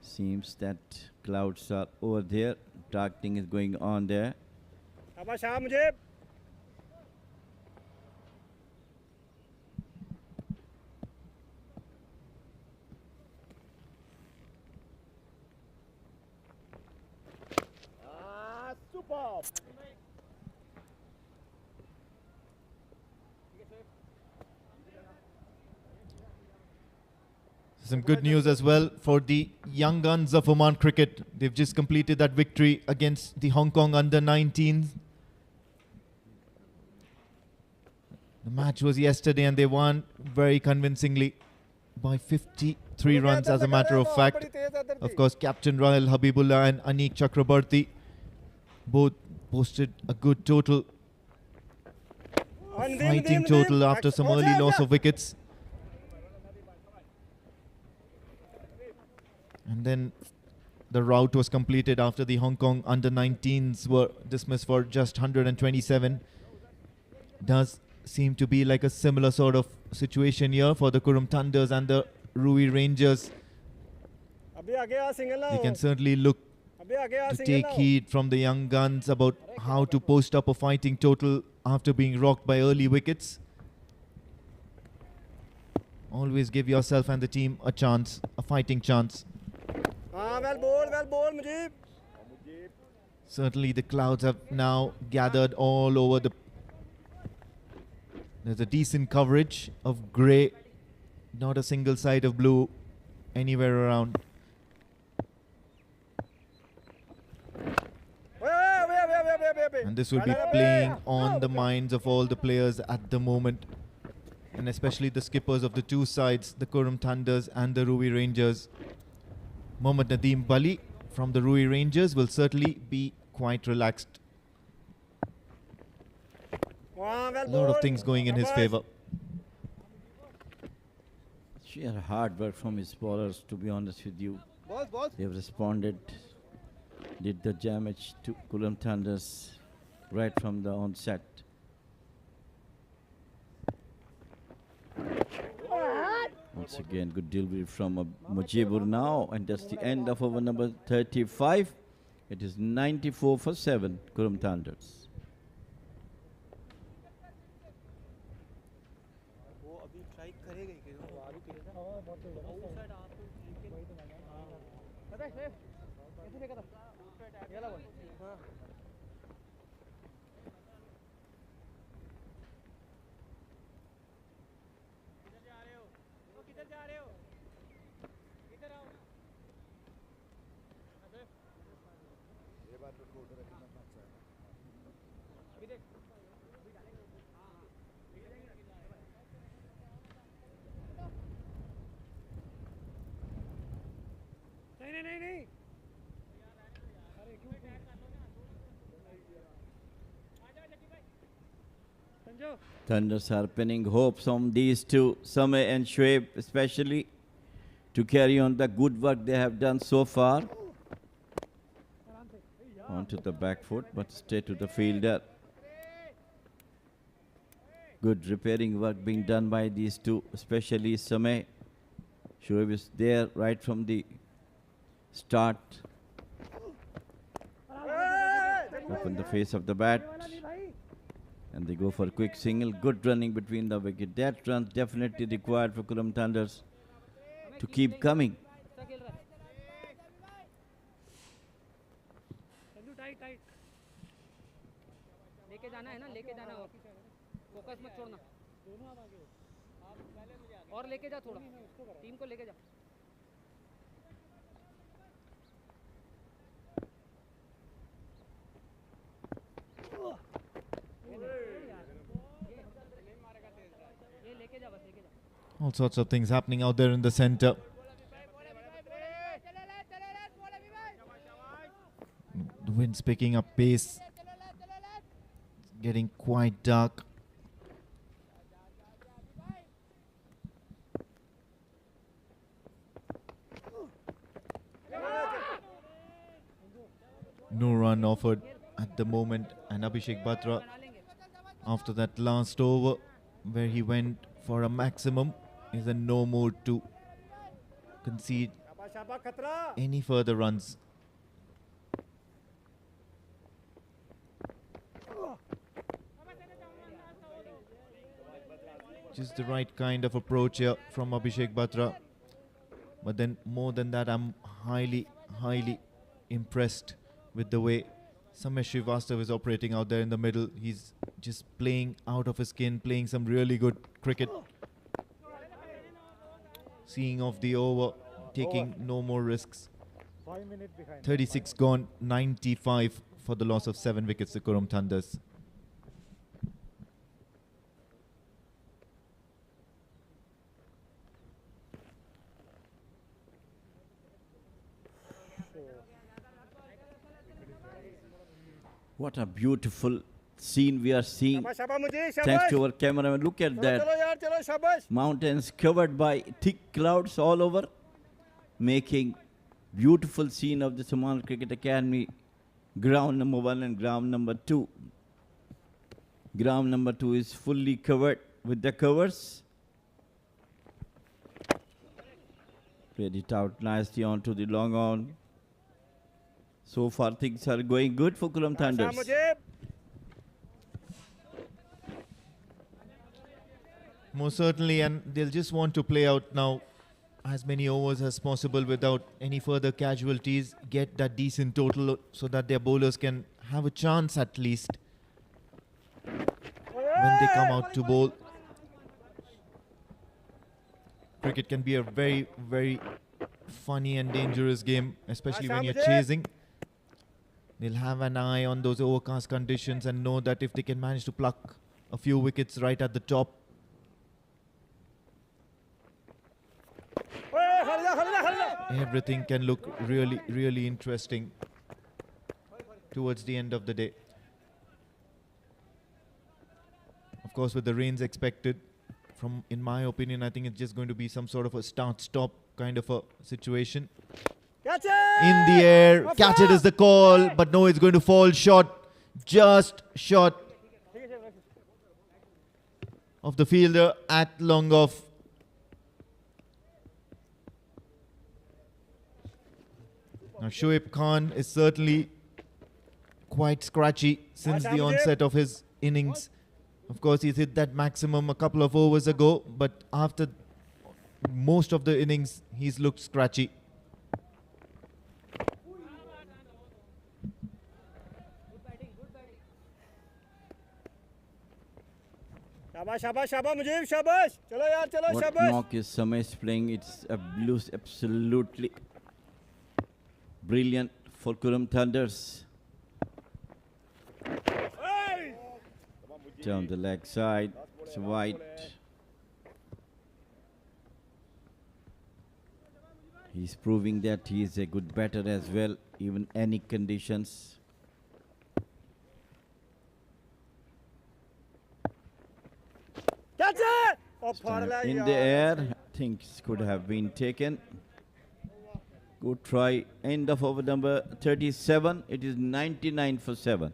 Seems that clouds are over there. Darkening is going on there. शाबाश शाह मुझे Super. Some good news as well for the young guns of Oman cricket. They've just completed that victory against the Hong Kong under-19s. The match was yesterday and they won very convincingly by 53 runs as a matter of fact. Of course, Captain Rahul Habibullah and Anik Chakrabarti both posted a good total, fighting total after some early loss of wickets. And then the rout was completed after the Hong Kong under-19s were dismissed for just 127. Does seem to be like a similar sort of situation here for the Qurum Thunders and the Ruwi Rangers. They can certainly look to take heed from the young guns about how to post up a fighting total after being rocked by early wickets. Always give yourself and the team a chance, a fighting chance. well ball Mujib. Certainly the clouds have now gathered all over the... There's a decent coverage of grey, not a single side of blue anywhere around. And this will be playing on the minds of all the players at the moment, and especially the skippers of the two sides, the Qurum Thunders and the Ruwi Rangers. Mohammad Nadeem Bali from the Ruwi Rangers will certainly be quite relaxed. A lot of things going in his favour. Sheer hard work from his bowlers, to be honest with you. They've responded, did the damage to Qurum Thunders right from the onset. Once again, good delivery from Mujibur now, and that's the end of over number 35. It is 94 for 7, Qurum Thunders. नहीं Thunders are pinning hopes on these two, Samay and Shoaib especially, to carry on the good work they have done so far. Onto the back foot, but stay to the fielder. Good repairing work being done by these two, especially Samay. Shoaib is there right from the start. Up in the face of the bat. And they go for a quick single. Good running between the wicket. That run definitely required for Qurum Thunders to keep coming. लेके जाना है ना, लेके जाना है, focus मत छोड़ना, और लेके जा थोड़ा, टीम को लेके जा. All sorts of things happening out there in the center. The wind's picking up pace. Getting quite dark. No run offered at the moment, and Abhishek Batra, after that last over where he went for a maximum, is in no mood to concede शाबाश शाबाश खतरा any further runs. Just the right kind of approach here from Abhishek Batra. But then more than that, I'm highly impressed with the way Samesh Srivastav is operating out there in the middle. He's just playing out of his skin, playing some really good cricket. Seeing off the over, taking no more risks. 5 minutes behind 36 gone, 95 for the loss of 7 wickets to Qurum Thunders. What a beautiful scene we are seeing. शाबाश शाबाश मुझे Thanks शाबाश to our cameraman. Look at चलो that. चलो यार चलो शाबाश Mountains covered by thick clouds all over, making beautiful scene of the Oman Cricket Academy ground number 1 and ground number 2. Ground number 2 is fully covered with the covers. Played it out nicely onto the long on. So far things are going good for Qurum शाबाश Thunders. मुझे Most certainly, and they'll just want to play out now as many overs as possible without any further casualties, get that decent total so that their bowlers can have a chance at least when they come out to bowl. Cricket can be a very funny and dangerous game, especially when you're chasing. They'll have an eye on those overcast conditions and know that if they can manage to pluck a few wickets right at the top, everything can look really interesting towards the end of the day. Of course, with the rains expected, in my opinion, I think it's just going to be some sort of a start-stop kind of a situation. catch it In the air, catch it is the call, but no, it's going to fall short, just short of the fielder at long off. Now Shoaib Khan is certainly quite scratchy since the onset of his innings. Of course, he's hit that maximum a couple of overs ago, but after most of the innings, he's looked scratchy. शाबाश शाबाश शाबाश मुझे शाबाश चलो यार चलो What शाबाश knock is Samesh playing? It's a blues, absolutely brilliant for Qurum Thunders. Down the leg side, it's wide. He's proving that he is a good batter as well, even any conditions. catch it और फाड़ लिया In the air, things could have been taken. Good try. End of over number 37. It is 99 for 7.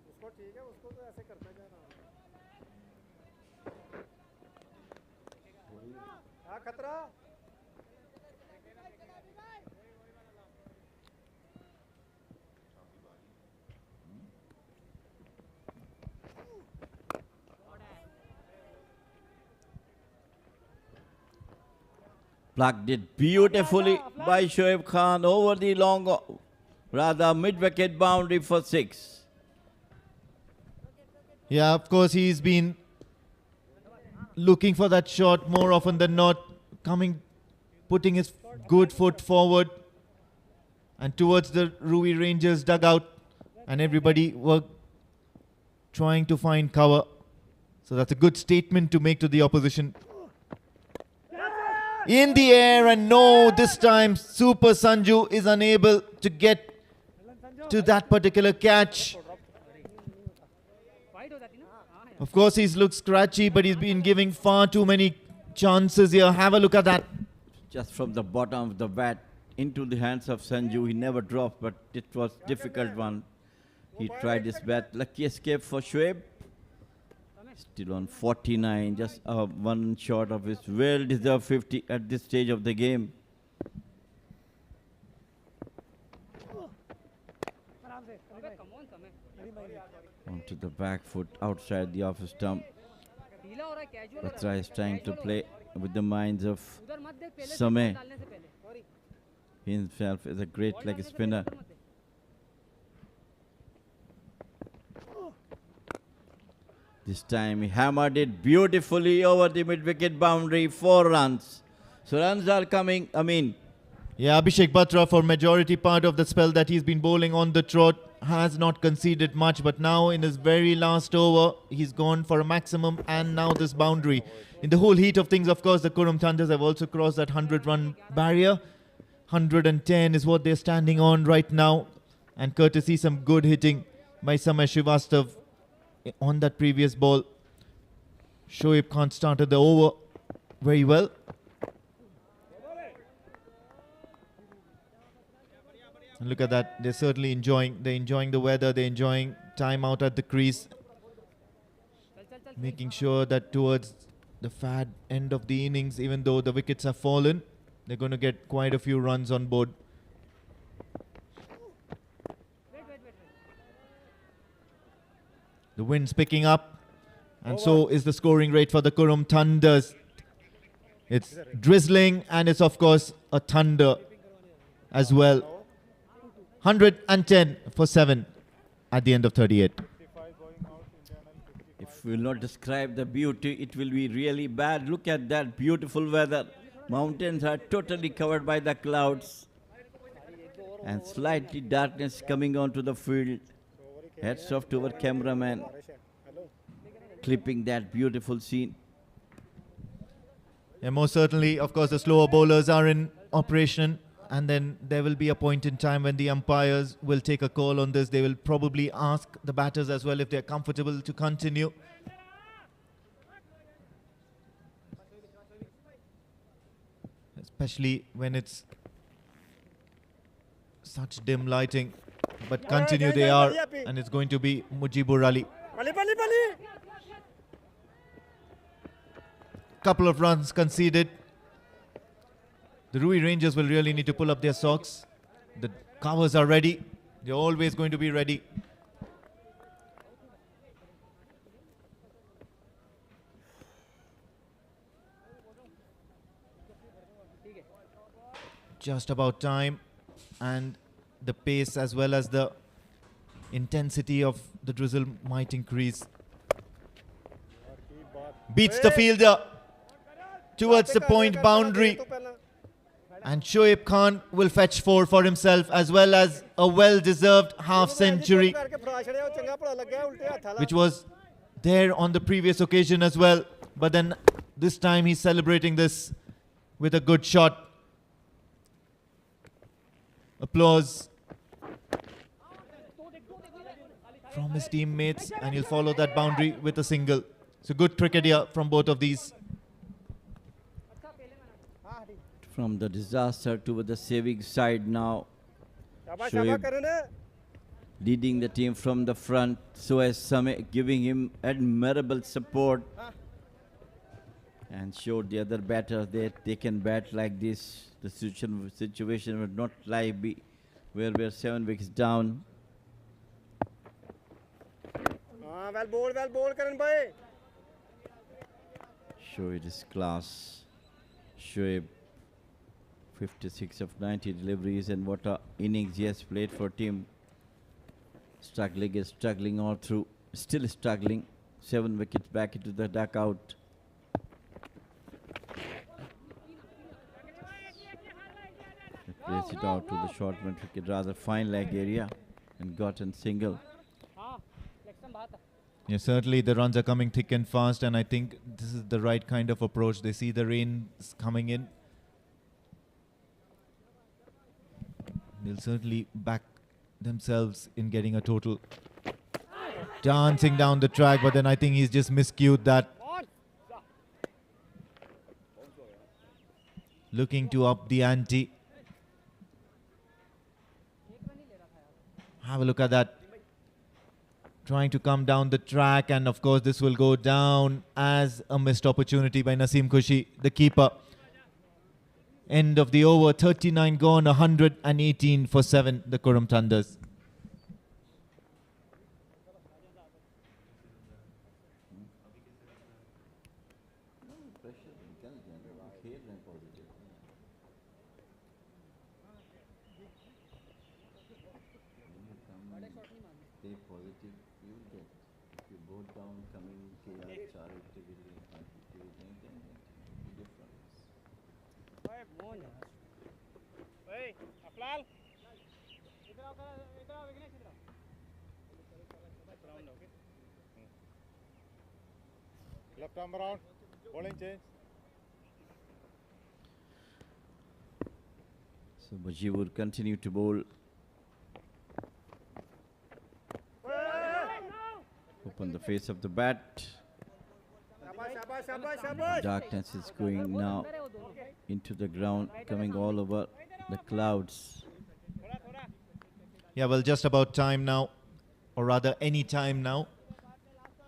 उसको ठीक है उसको तो ऐसे करता जा रहा हाँ खतरा Plugged it beautifully by Shoaib Khan over the long, rather mid-wicket boundary for 6. Yeah, of course, he's been looking for that shot more often than not, putting his good foot forward and towards the Ruwi Rangers dugout, and everybody were trying to find cover. So that's a good statement to make to the opposition. In the air, and no, this time Super Sanju is unable to get to that particular catch. Of course, he's looked scratchy, but he's been giving far too many chances here. Have a look at that. Just from the bottom of the bat into the hands of Sanju. He never dropped, but it was difficult one. He tried his best. Lucky escape for Shoaib. Still on 49, just one short of his well-deserved 50 at this stage of the game. Onto the back foot, outside the off stump. Batra is trying to play with the minds of Sameh. He himself is a great leg spinner. This time he hammered it beautifully over the mid-wicket boundary, 4 runs. So runs are coming, Yeah, Abhishek Batra, for majority part of the spell that he's been bowling on the trot, has not conceded much, but now in his very last over, he's gone for a maximum, and now this boundary. In the whole heat of things, of course, the Qurum Thunders have also crossed that 100-run barrier. 110 is what they're standing on right now, and courtesy some good hitting by Samay Srivastav on that previous ball. Shoaib Khan started the over very well. And look at that, they're certainly enjoying the weather, they're enjoying time out at the crease, making sure that towards the fad end of the innings, even though the wickets have fallen, they're going to get quite a few runs on board. The wind's picking up, and so is the scoring rate for the Qurum Thunders. It's drizzling, and it's of course a thunder as well. 110 for 7 at the end of 38. If we will not describe the beauty, it will be really bad. Look at that beautiful weather. Mountains are totally covered by the clouds, and slightly darkness coming onto the field. Hats off to our cameraman, clipping that beautiful scene. Yeah, most certainly, of course, the slower bowlers are in operation, and then there will be a point in time when the umpires will take a call on this. They will probably ask the batters as well if they're comfortable to continue. Especially when it's such dim lighting. But continue they are, and it's going to be Mujibur Ali. Couple of runs conceded. The Ruwi Rangers will really need to pull up their socks. The covers are ready. They're always going to be ready. Just about time, and the pace as well as the intensity of the drizzle might increase. Beats the fielder towards the point boundary, and Shoaib Khan will fetch 4 for himself, as well as a well-deserved half century, which was there on the previous occasion as well. But then this time he's celebrating this with a good shot. Applause from his teammates, and he'll follow that boundary with a single. So good cricket here from both of these. From the disaster to the saving side now. Shoaib leading the team from the front, so as Sameh giving him admirable support, and showed the other batters that they can bat like this. The situation would not lie be where we're 7 wickets down. Well bowled, Karan bhai. Shoaib is class. Shoaib, 56 of 90 deliveries, and what a innings he has played for team. Struggling all through, still struggling. 7 wickets back into the dugout. Place it out to the short mid wicket, rather fine leg area, and gotten single. Yeah, certainly the runs are coming thick and fast, and I think this is the right kind of approach. They see the rain coming in. They'll certainly back themselves in getting a total. dancing down the track, but then I think he's just miscued that. Looking to up the ante. Have a look at that. Trying to come down the track, and of course this will go down as a missed opportunity by Naseem Khushi, the keeper. End of the over, 39 gone, 118 for 7, the Qurum Thunders. Left arm around, bowling change. So Mujibur continue to bowl. Open the face of the bat. The darkness is going now into the ground, coming all over the clouds. Yeah, well, just about time now, or rather any time now.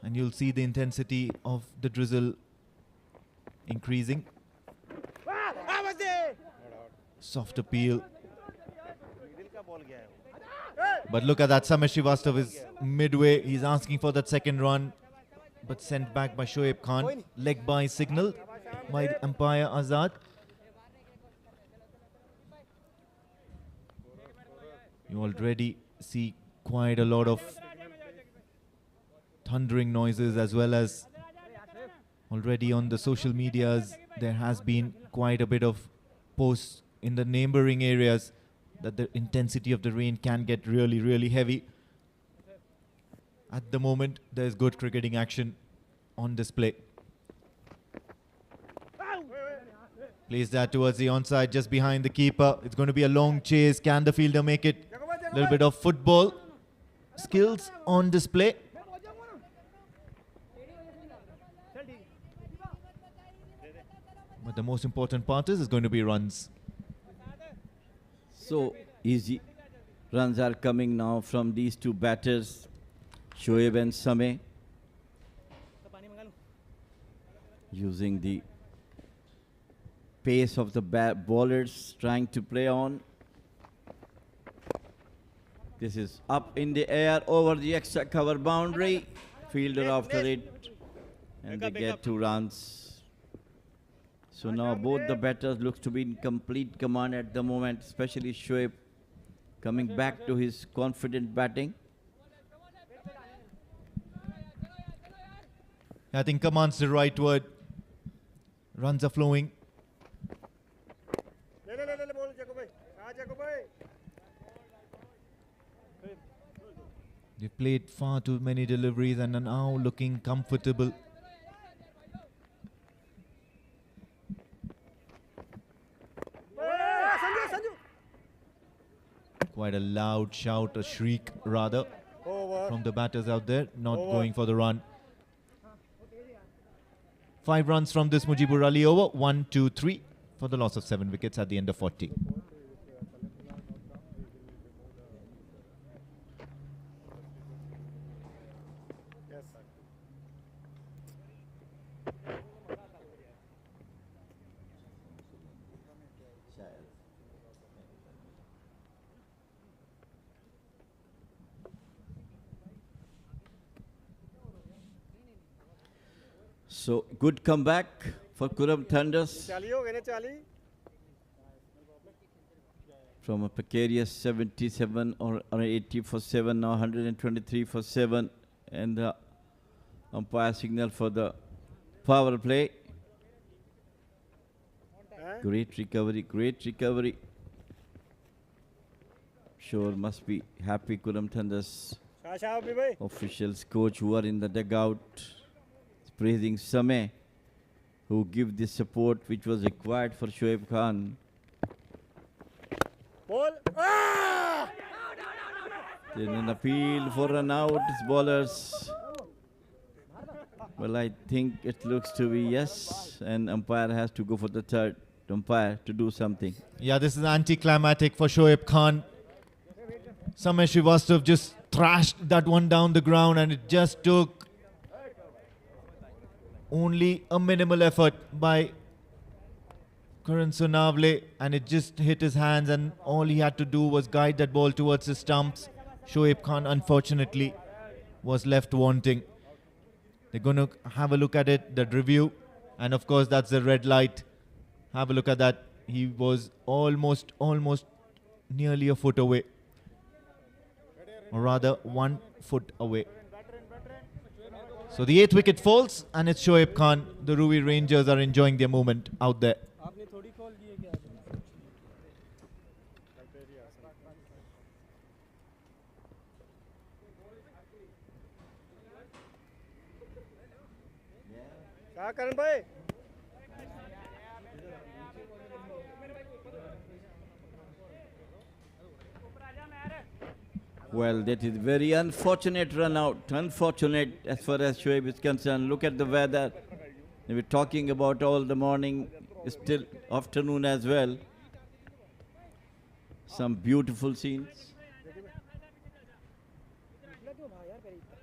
And you'll see the intensity of the drizzle increasing. Soft appeal. But look at that, Samir Srivastav is midway. He's asking for that second run, but sent back by Shoaib Khan. Leg by signal by the umpire Azad. You already see quite a lot of thundering noises, as well as already on the social medias there has been quite a bit of posts in the neighboring areas that the intensity of the rain can get really heavy. At the moment there's good cricketing action on display. Plays that towards the onside, just behind the keeper. It's going to be a long chase. Can the fielder make it? A little bit of football skills on display. But the most important part is going to be runs. So easy. Runs are coming now from these two batters, Shoaib and Sameh. Using the pace of the bowlers, trying to play on. This is up in the air over the extra cover boundary. Fielder after it, and they get 2 runs. So now both the batters looks to be in complete command at the moment, especially Shoaib coming back to his confident batting. I think command's the right word. Runs are flowing. They've played far too many deliveries and are now looking comfortable. Quite a loud shout, a shriek rather, from the batters out there, not going for the run. 5 runs from this Mujibur Ali over, 1, 2, 3 for the loss of 7 wickets at the end of 40. So good comeback for Qurum Thunders. From a precarious 77 or 80 for 7, now 123 for 7, and the umpire signal for the power play. Great recovery, great recovery. Sure must be happy Qurum Thunders officials, coach who are in the dugout, praising Sameh, who give the support which was required for Shoaib Khan. Ball. Ah! Then an appeal for an out, bowlers. Well, I think it looks to be yes, and umpire has to go for the third umpire to do something. Yeah, this is anticlimactic for Shoaib Khan. Samay Srivastav just thrashed that one down the ground, and it just took only a minimal effort by Karan Sonavle, and it just hit his hands, and all he had to do was guide that ball towards the stumps. Shoaib Khan, unfortunately, was left wanting. They're going to have a look at it, the review, and of course that's the red light. Have a look at that. He was almost nearly a foot away, or rather 1 foot away. So the 8th wicket falls, and it's Shoaib Khan. The Ruwi Rangers are enjoying their moment out there. आपने थोड़ी call की है क्या क्या करण भाई Well, that is very unfortunate run out. Unfortunate as far as Shoaib is concerned. Look at the weather. We were talking about all the morning, still afternoon as well. Some beautiful scenes.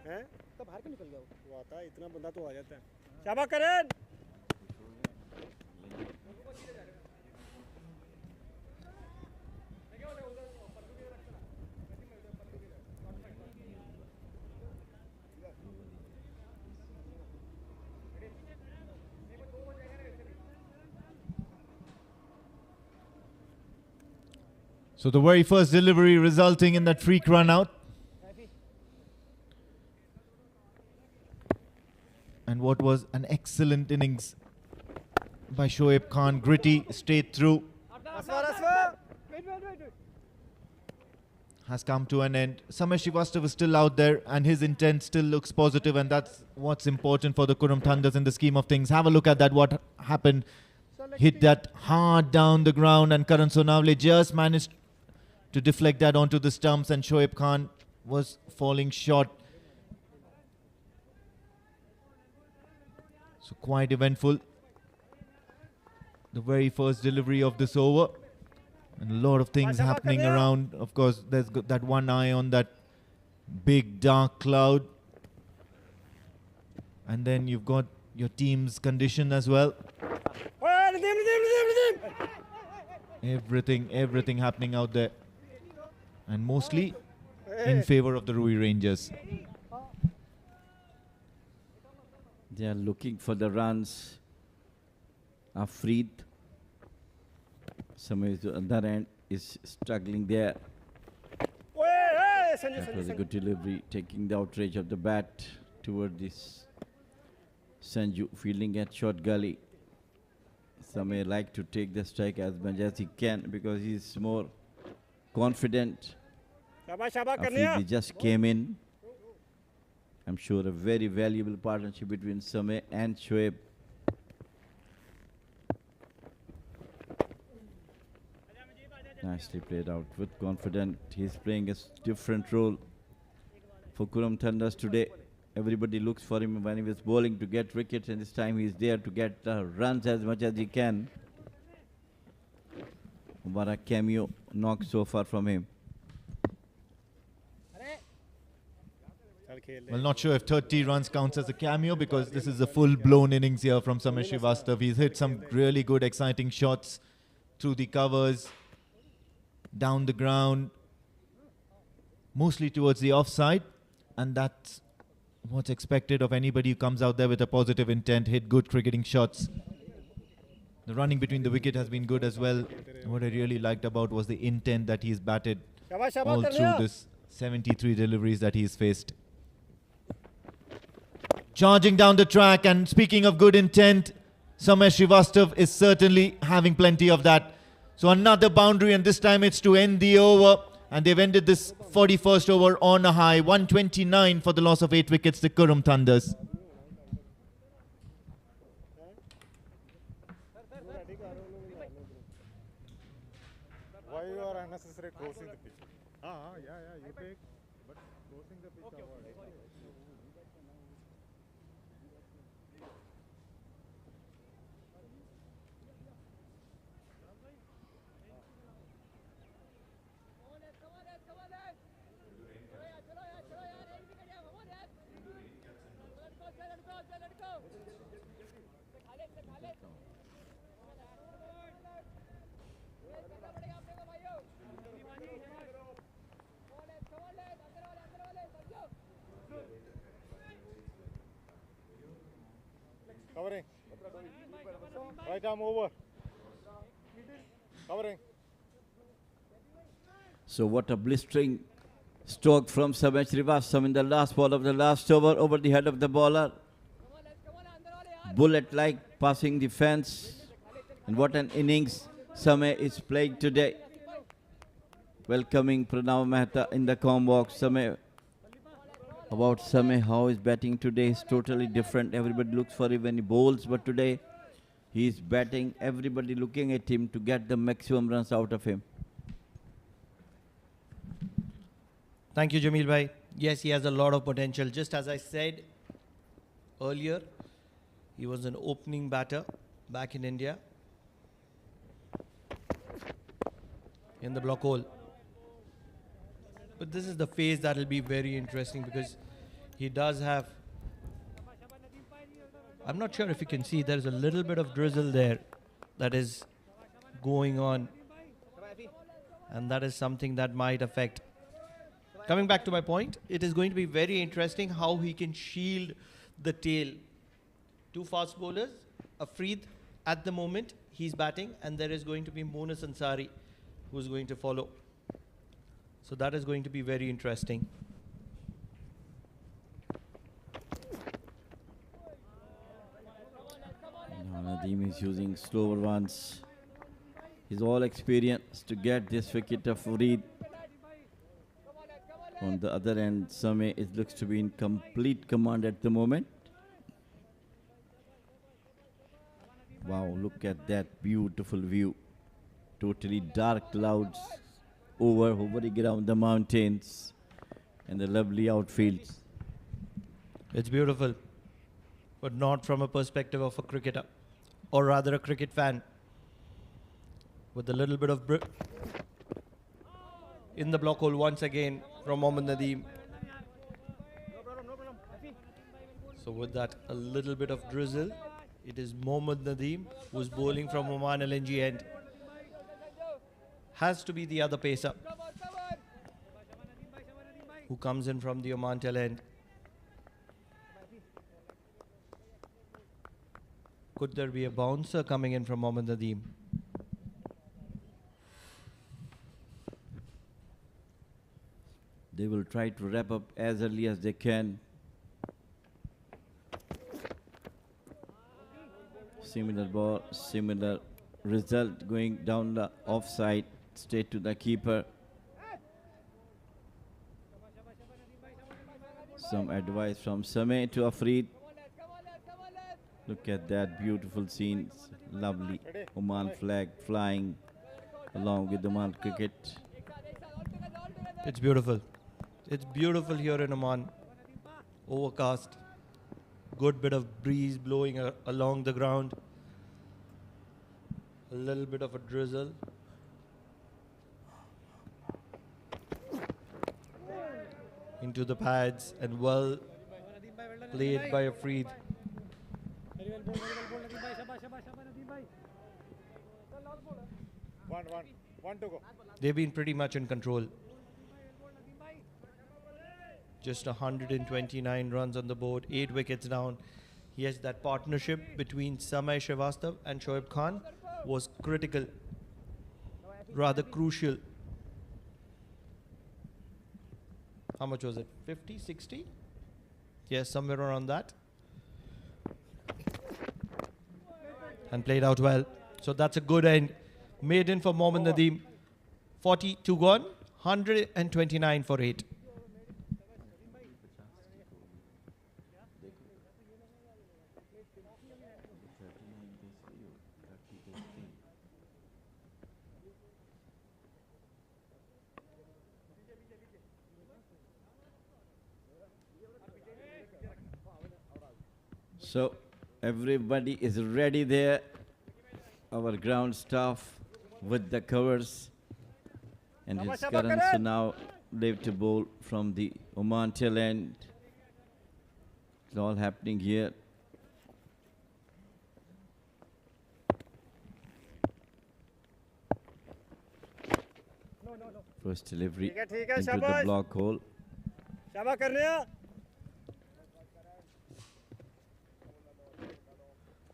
हैं तब बाहर क्यों निकल गया वो आता है इतना बंदा तो आ जाता है शाबाश करण So the very first delivery resulting in that freak run out. And what was an excellent innings by Shoaib Khan. Gritty, straight through. Has come to an end. Samay Srivastav is still out there, and his intent still looks positive, and that's what's important for the Qurum Thunders in the scheme of things. Have a look at that, what happened. Hit that hard down the ground, and Karan Sonavle just managed to deflect that onto the stumps, and Shoaib Khan was falling short. So quite eventful. The very first delivery of this over. And a lot of things happening around. Of course, there's that one eye on that big dark cloud. And then you've got your team's condition as well. Everything happening out there. And mostly in favor of the Ruwi Rangers. They are looking for the runs. Afreed. Somewhere at the other end is struggling there. That was a good delivery, taking the outrage of the bat toward this Sanju, fielding at short gully. Samay like to take the strike as much as he can because he's more confident. Afreed just came in. I'm sure a very valuable partnership between Samay and Shoaib. Nicely played out with confidence. He's playing a different role for Qurum Thunders today. Everybody looks for him when he was bowling to get wickets, and this time he's there to get runs as much as he can. But a cameo knock so far from him. Well, not sure if 30 runs counts as a cameo because this is a full-blown innings here from Samay Srivastav. He's hit some really good, exciting shots through the covers, down the ground, mostly towards the offside, and that's what's expected of anybody who comes out there with a positive intent, hit good cricketing shots. The running between the wicket has been good as well. What I really liked about was the intent that he's batted all through this 73 deliveries that he's faced. Charging down the track, and speaking of good intent, Samay Srivastav is certainly having plenty of that. So another boundary, and this time it's to end the over. And they've ended this 41st over on a high. 129 for the loss of 8 wickets, the Qurum Thunders. Why you are unnecessarily closing the pitch? Yeah, you take. Covering. Right arm over. Covering. So what a blistering stroke from Samay Srivastava in the last ball of the last over the head of the bowler. Bullet-like passing the fence. And what an innings Samay is playing today. Welcoming Pranav Mehta in the com box. Samay, about Samay, how is batting today is totally different. Everybody looks for him when he bowls, but today he is batting. Everybody looking at him to get the maximum runs out of him. Thank you, Jamil bhai. Yes, he has a lot of potential. Just as I said earlier, he was an opening batter back in India in the block hole. But this is the phase that will be very interesting because he does have... I'm not sure if you can see, there's a little bit of drizzle there that is going on. And that is something that might affect. Coming back to my point, it is going to be very interesting how he can shield the tail. Two fast bowlers, Afreed at the moment, he's batting, and there is going to be Monas Ansari who's going to follow. So that is going to be very interesting. Nadeem is using slower ones. He's all experienced to get this wicket of Fareed. On the other end, Samay, it looks to be in complete command at the moment. Wow, look at that beautiful view. Totally dark clouds hovering around the mountains and the lovely outfields. It's beautiful, but not from a perspective of a cricketer, or rather a cricket fan. With a little bit of in the block hole once again from Mohammad Nadeem. So with that, a little bit of drizzle. It is Mohammad Nadeem who's bowling from Oman LNG end. Has to be the other pacer who comes in from the Oman tail end. Could there be a bouncer coming in from Mohammad Nadeem? They will try to wrap up as early as they can. Similar ball, similar result going down the offside, straight to the keeper. Some advice from Samay to Afreed. Look at that beautiful scene. Lovely Oman flag flying along with Oman cricket. It's beautiful. It's beautiful here in Oman. Overcast. Good bit of breeze blowing along the ground. A little bit of a drizzle. Into the pads and well played by Afreed. One to go. They've been pretty much in control. Just 129 runs on the board, 8 wickets down. Yes, that partnership between Samay Srivastava and Shoaib Khan was critical, rather crucial. How much was it? 50, 60? Yes, somewhere around that. And played out well. So that's a good end. Maiden for Mohammad Nadeem. 42 gone, 129 for 8. So everybody is ready there. Our ground staff with the covers. And his Karan so now live to bowl from the Oman tail end. It's all happening here. First delivery into the block hole.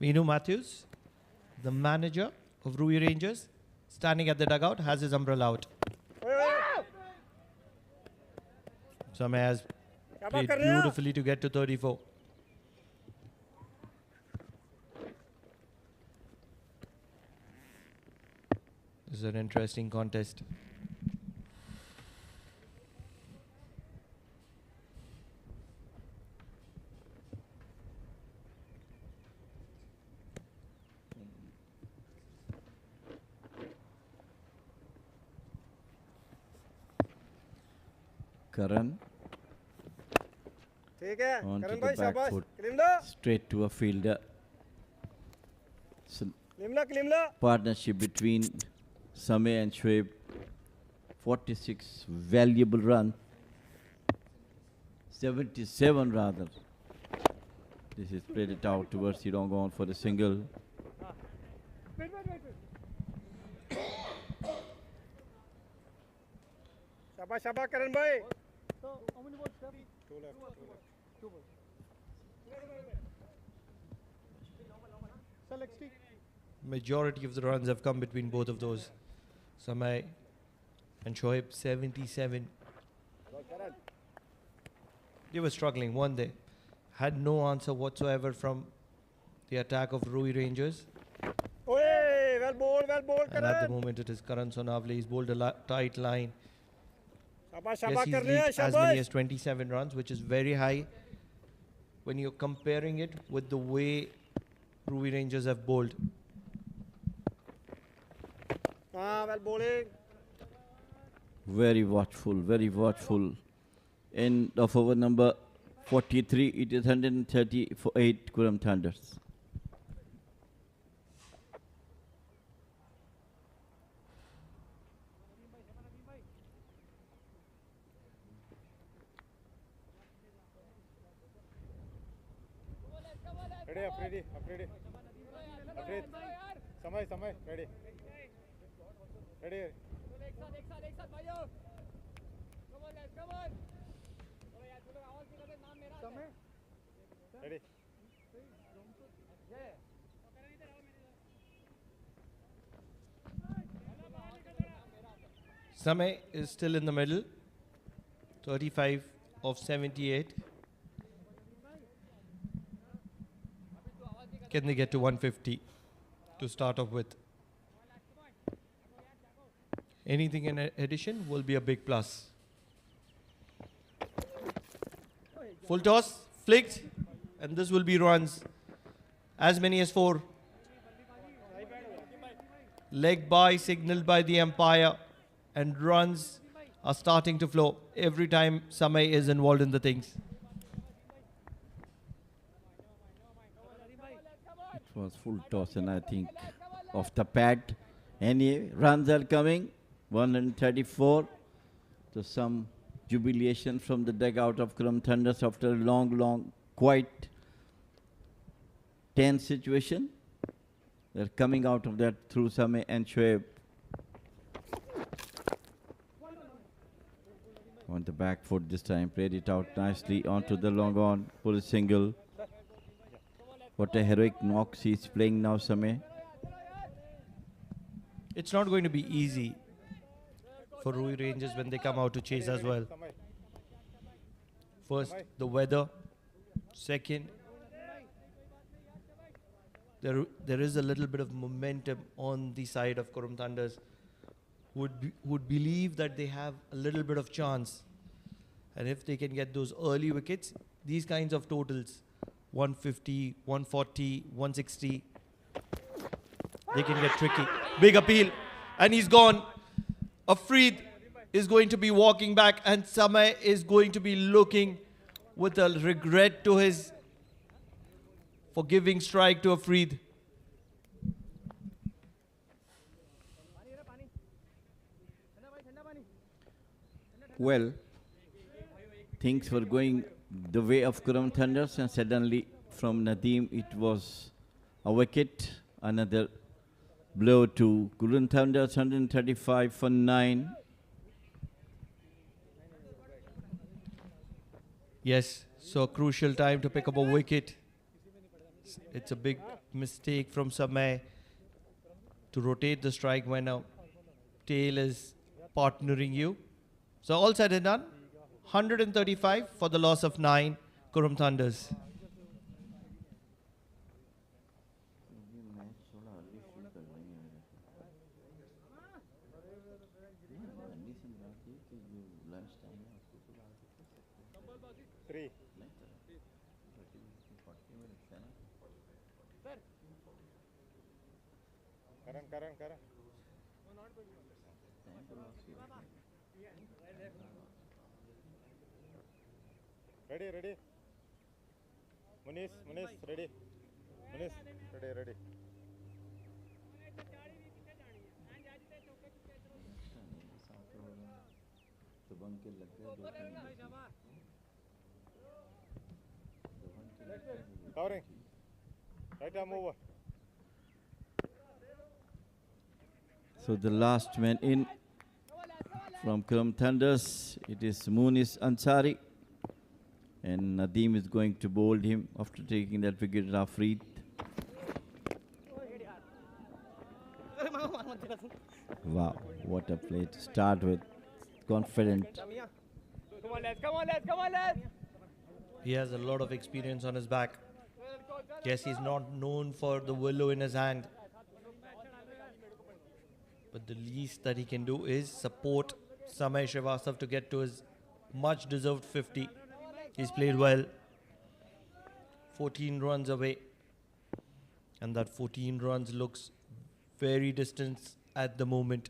Meenu Matthews, the manager of Ruwi Rangers, standing at the dugout, has his umbrella out. Samay has played beautifully to get to 34. This is an interesting contest. Karan ठीक है on to Karan the भाई back शाबाश foot, क्लिमला straight to a fielder. So क्लिमला क्लिमला partnership between Samay and Shoaib. 46 valuable run. 77 rather. This is played it out towards the long on for the single. शाबाश शाबाश करण भाई Majority of the runs have come between both of those. Samay and Shoaib, 77. They were struggling one day. Had no answer whatsoever from the attack of Ruwi Rangers. ओए well ball And at the Karan moment it is Karan Sonavle. He's bowled a tight line. शाबाश Yes, शाबाश he's कर रहे हैं reached as many as शाबाश 27 runs, which is very high when you're comparing it with the way Ruwi Rangers have bowled. हाँ well bowling Very watchful. End of over number 43. It is 130 for 8 Qurum Thunders. ready Afridi Afrid समय ready ready Samay is still in the middle. 35 of 78. Can they get to 150 to start off with? Anything in addition will be a big plus. Full toss, flicked, and this will be runs. As many as 4. Leg by signaled by the umpire, and runs are starting to flow every time Samay is involved in the things. It was full toss and I think off the pad. Any runs are coming. 134. So some jubilation from the dugout of Qurum Thunders after a long, quite tense situation. They're coming out of that through Samay and Shoaib. On the back foot this time, played it out nicely onto the long on for a single. What a heroic knocks he's playing now, Samay. It's not going to be easy for Ruwi Rangers when they come out to chase as well. First, the weather. Second, there is a little bit of momentum on the side of Qurum Thunders. Would believe that they have a little bit of chance. And if they can get those early wickets, these kinds of totals, 150, 140, 160, they can get tricky. Big appeal. And he's gone. Afreed is going to be walking back, and Samay is going to be looking with a regret to his for giving strike to Afreed. Well, things were going the way of Qurum Thunders, and suddenly from Nadeem it was a wicket. Another blow to Qurum Thunders, 135 for 9. Yes, so crucial time to pick up a wicket. It's a big mistake from Samay to rotate the strike when a tail is partnering you. So all said and done, 135 for the loss of 9, Qurum Thunders. Three. Karan. Ready. Muniz, ready. Muniz, ready. Covering. Right arm over. So the last man in from Qurum Thunders, it is Muniz Ansari. And Nadeem is going to bowl him after taking that wicket off Reed. Wow, what a play to start with. Confident. Come on, lads. He has a lot of experience on his back. Yes, he's not known for the willow in his hand. But the least that he can do is support Samay Srivastav to get to his much deserved 50. He's played well. 14 runs away. And that 14 runs looks very distant at the moment.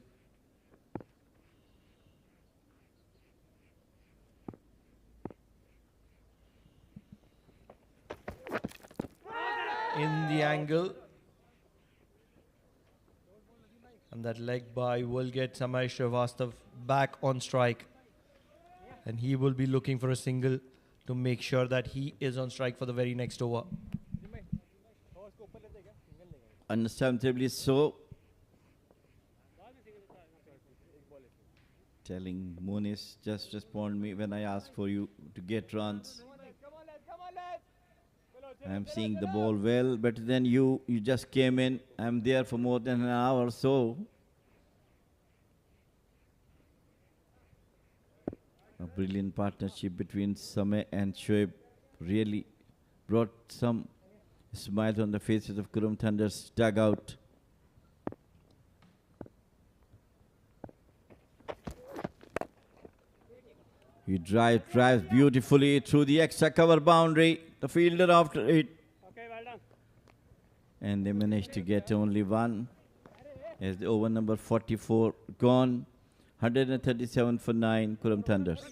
In the angle. And that leg by will get Samay Srivastav back on strike. And he will be looking for a single to make sure that he is on strike for the very next over. Understandably so. Telling Muniz, just respond me when I ask for you to get runs. I'm seeing the ball well, better than you. You just came in. I'm there for more than an hour or so. A brilliant partnership between Samay and Shoaib really brought some smiles on the faces of Qurum Thunder's dugout. He drives beautifully through the extra cover boundary. The fielder after it. Okay, well done. And they managed to get only one. As the over number 44 gone. 137 for 9, Qurum Thunders.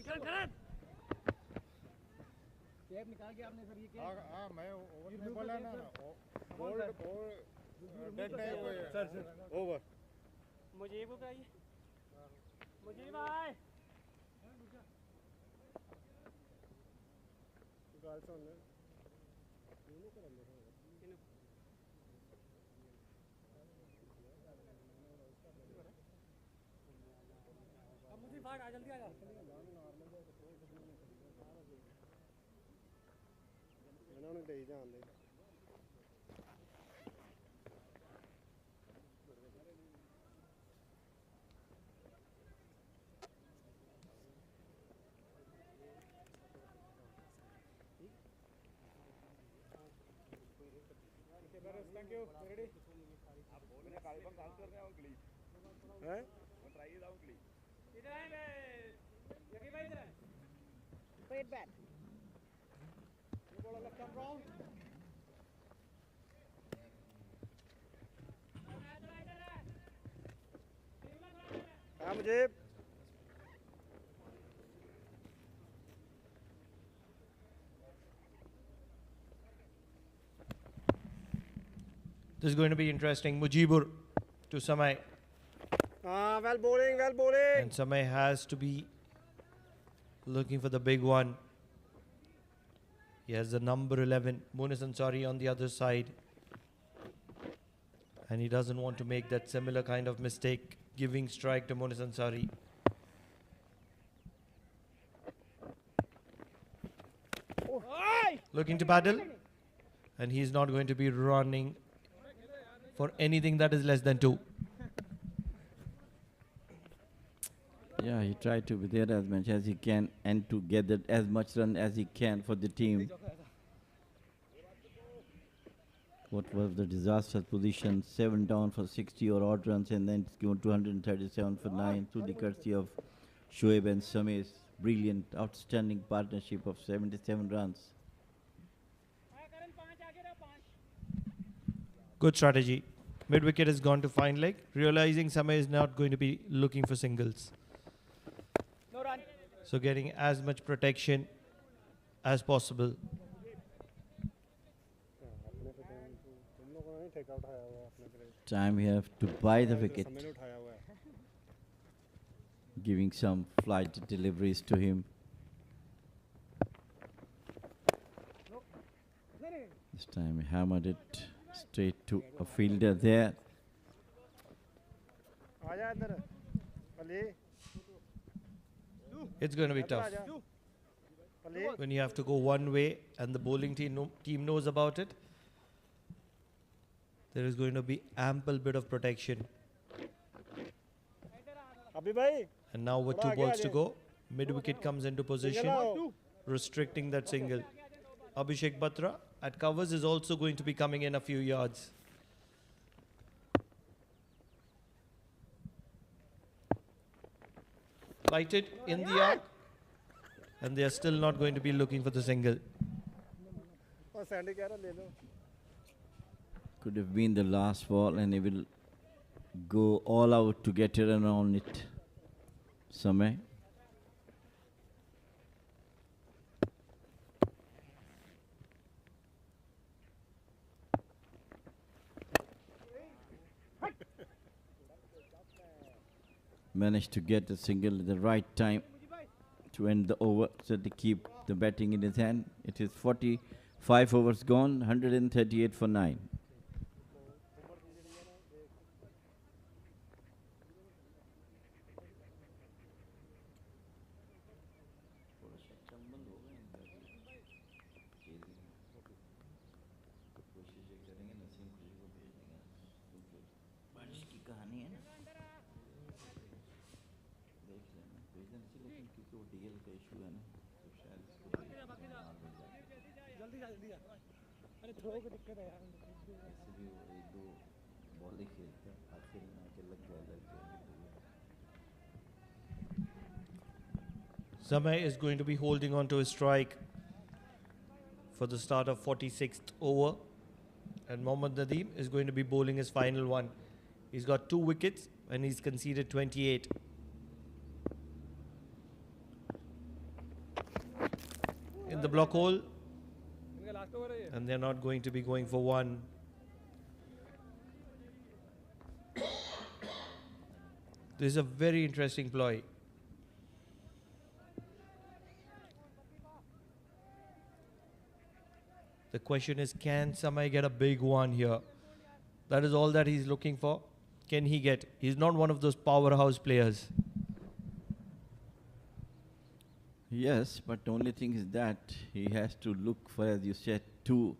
Over. मुझे वो कराइए मुझे भाई अब मुझे फाड़ आ जल्दी आ जा ਇਹਨਾਂ ਨੂੰ ਦੇਈ ਜਾਣ ਦੇ Thank you. Ready? आप बोल रहे हैं कालीबंग डांस कर रहे हैं उंगली हैं वो ट्राई इट उंगली इधर आए मैं यही भाई इधर straight back bola left arm round मुझे This is going to be interesting. Mujibur to Samay. well bowling. And Samay has to be looking for the big one. He has the number 11, Muniz Ansari, on the other side. And he doesn't want to make that similar kind of mistake, giving strike to Muniz Ansari. Looking to paddle. and he's not going to be running for anything that is less than 2. Yeah, he tried to be there as much as he can and to gather as much run as he can for the team. What was the disastrous position? 7 down for 60 or odd runs, and then it's given 237 for 9 through the courtesy of Shoaib and Same's brilliant, outstanding partnership of 77 runs. Good strategy. Mid-wicket has gone to fine leg, realizing Samay is not going to be looking for singles. No run. So getting as much protection as possible. Time we have to buy the wicket, giving some flight deliveries to him. This time he hammered it straight to a fielder there. It's going to be tough when you have to go one way and the bowling team knows about it. There is going to be ample bit of protection. And now with 2 balls to go, mid-wicket comes into position, restricting that single. Abhishek Batra at covers is also going to be coming in a few yards. Lighted in the arc, and they are still not going to be looking for the single. Could have been the last ball, and he will go all out to get a run on it. Samay. Managed to get a single at the right time to end the over, so to keep the batting in his hand. It is 45 overs gone, 138 for 9. Samay is going to be holding on to his strike for the start of 46th over, and Mohammad Nadeem is going to be bowling his final one. He's got 2 wickets and he's conceded 28. In the block hole, and they're not going to be going for 1. This is a very interesting ploy. The question is, can Samay get a big one here? That is all that he's looking for. Can he get? He's not one of those powerhouse players. Yes, but the only thing is that he has to look for, as you said, 2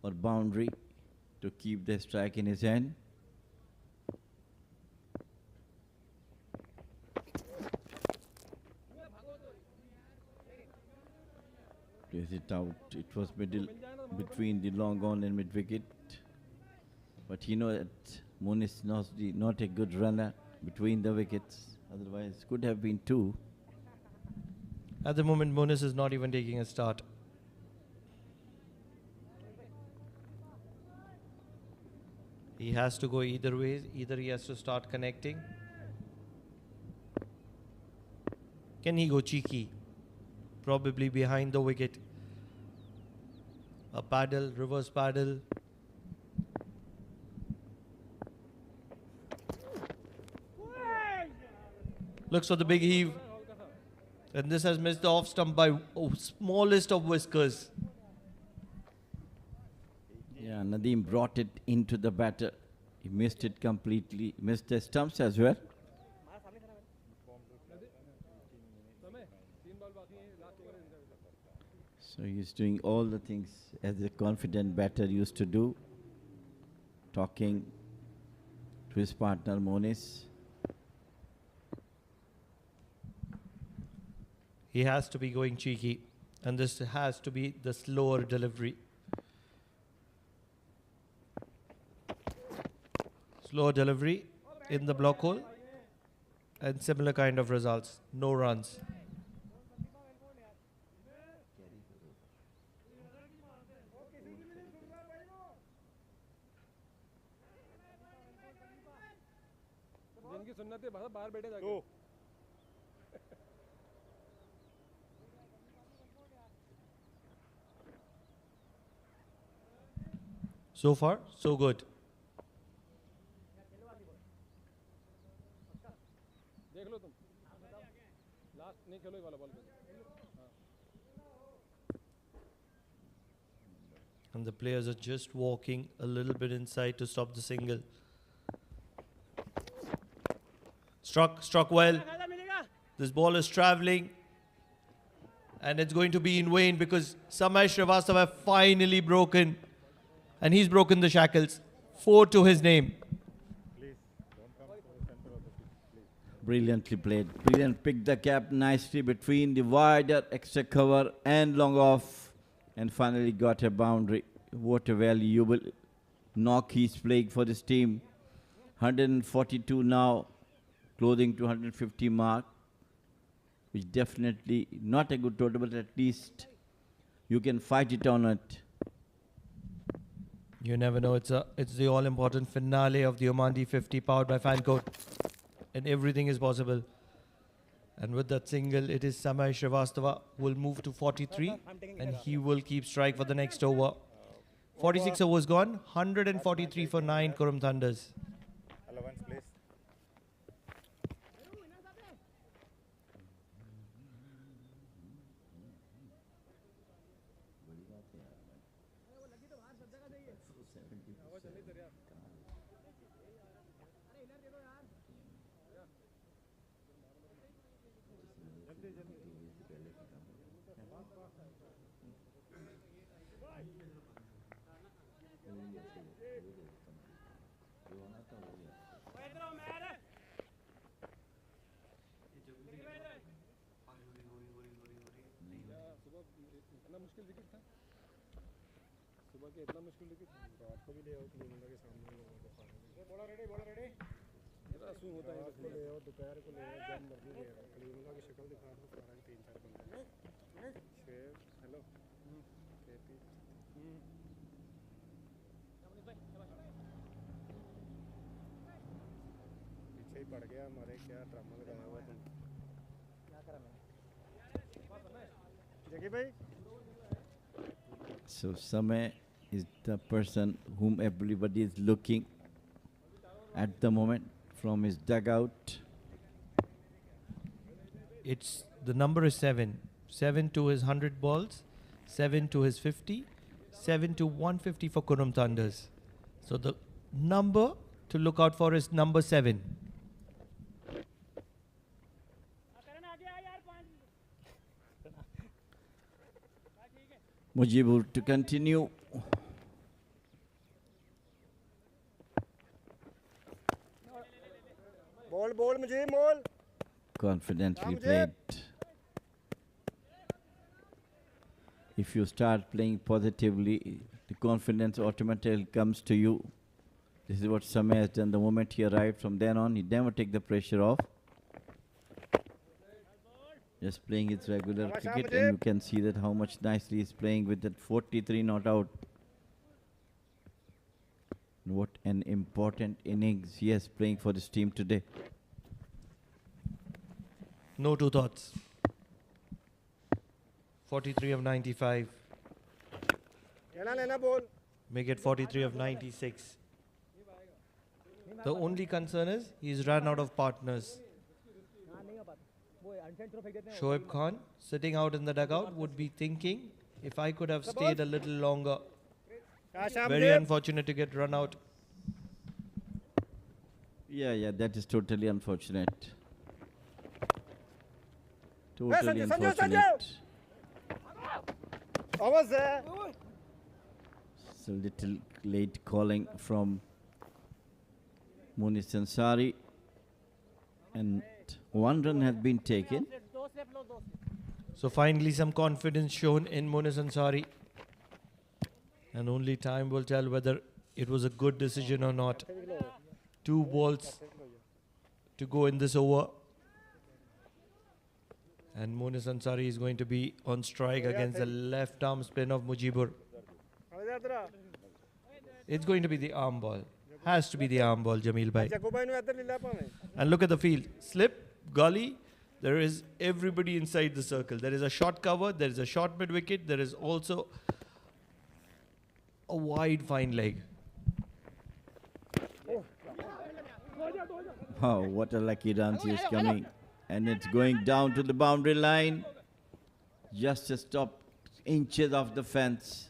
or boundary to keep the strike in his hand. Plays it out. It was middle between the long on and mid wicket, but he knows that Moon is not a good runner between the wickets. Otherwise, could have been 2. At the moment, Monis is not even taking a start. He has to go either way. Either he has to start connecting. Can he go cheeky? Probably behind the wicket. A paddle, reverse paddle. Looks for the big heave. And this has missed the off stump by smallest of whiskers. Yeah, Nadeem brought it into the batter. He missed it completely. Missed the stumps as well. So he's doing all the things as a confident batter used to do, talking to his partner Monis. He has to be going cheeky, and this has to be the slower delivery. Slower delivery in the block hole, and similar kind of results. No runs. जिनकी सुन्नत है बाहर बैठे जाके So far, so good. देख लो तुम last नहीं खेलो ये वाला ball And the players are just walking a little bit inside to stop the single. Struck well. This ball is traveling. And it's going to be in vain because Samay Srivastava finally broken. And he's broken the shackles. 4 to his name. Brilliantly played. Brilliant. Picked the cap nicely between the wider extra cover and long off. And finally got a boundary. What a valuable knock he's playing for this team. 142 now. Closing to 150 mark. Which definitely not a good total, but at least you can fight it on it. You never know. It's the all-important finale of the Oman D50 powered by Fancoat. And everything is possible. And with that single, it is Samay Srivastava who will move to 43. And he will keep strike for the next over. 46 overs gone. 143 for 9 Qurum Thunders. Allowance, please. इतना मुश्किल wicket था सुबह के इतना मुश्किल wicket रात को भी ले आओ क्लीनिंग के सामने लोगों को बॉलर रेडी जरा स्विंग होता है तो ले आओ दोपहर को ले आओ जब मर्जी ले आओ क्लीनिंग की शक्ल दिखा दो सारा के 3-4 बंदे शेर हेलो केपी पीछे ही पड़ गया हमारे क्या ड्रामा लगाया हुआ तुम क्या करा मैंने जगी भाई. So Samay is the person whom everybody is looking at the moment from his dugout. It's the number is 7. 7 to his 100 balls, 7 to his 50, 7 to 150 for Qurum Thunders. So the number to look out for is number 7. Mujibur to continue. Ball मुझे ball Confidently played. If you start playing positively, the confidence automatically comes to you. This is what Samay has done the moment he arrived. From then on, he never take the pressure off. Just playing his regular cricket, and you can see that how much nicely he's playing with that 43 not out. What an important innings he is playing for this team today. No two thoughts. 43 of 95. लेना ball Make it 43 of 96. The only concern is he's run out of partners. Shoaib Khan, sitting out in the dugout, would be thinking, if I could have stayed a little longer. Very unfortunate to get run out. Yeah, that is totally unfortunate. Totally unfortunate. आवाज है It's a little late calling from Munis Ansari, and one run has been taken. So finally some confidence shown in Munis Ansari. And only time will tell whether it was a good decision or not. 2 balls to go in this over. And Munis Ansari is going to be on strike against the left arm spin of Mujibur. It's going to be the arm ball. Has to be the arm ball, Jamil Bhai. And look at the field. Slip, gully. There is everybody inside the circle. There is a short cover. There is a short mid wicket. There is also a wide fine leg. Oh, what a lucky run he is coming. And it's going down to the boundary line. Just a stop inches off the fence.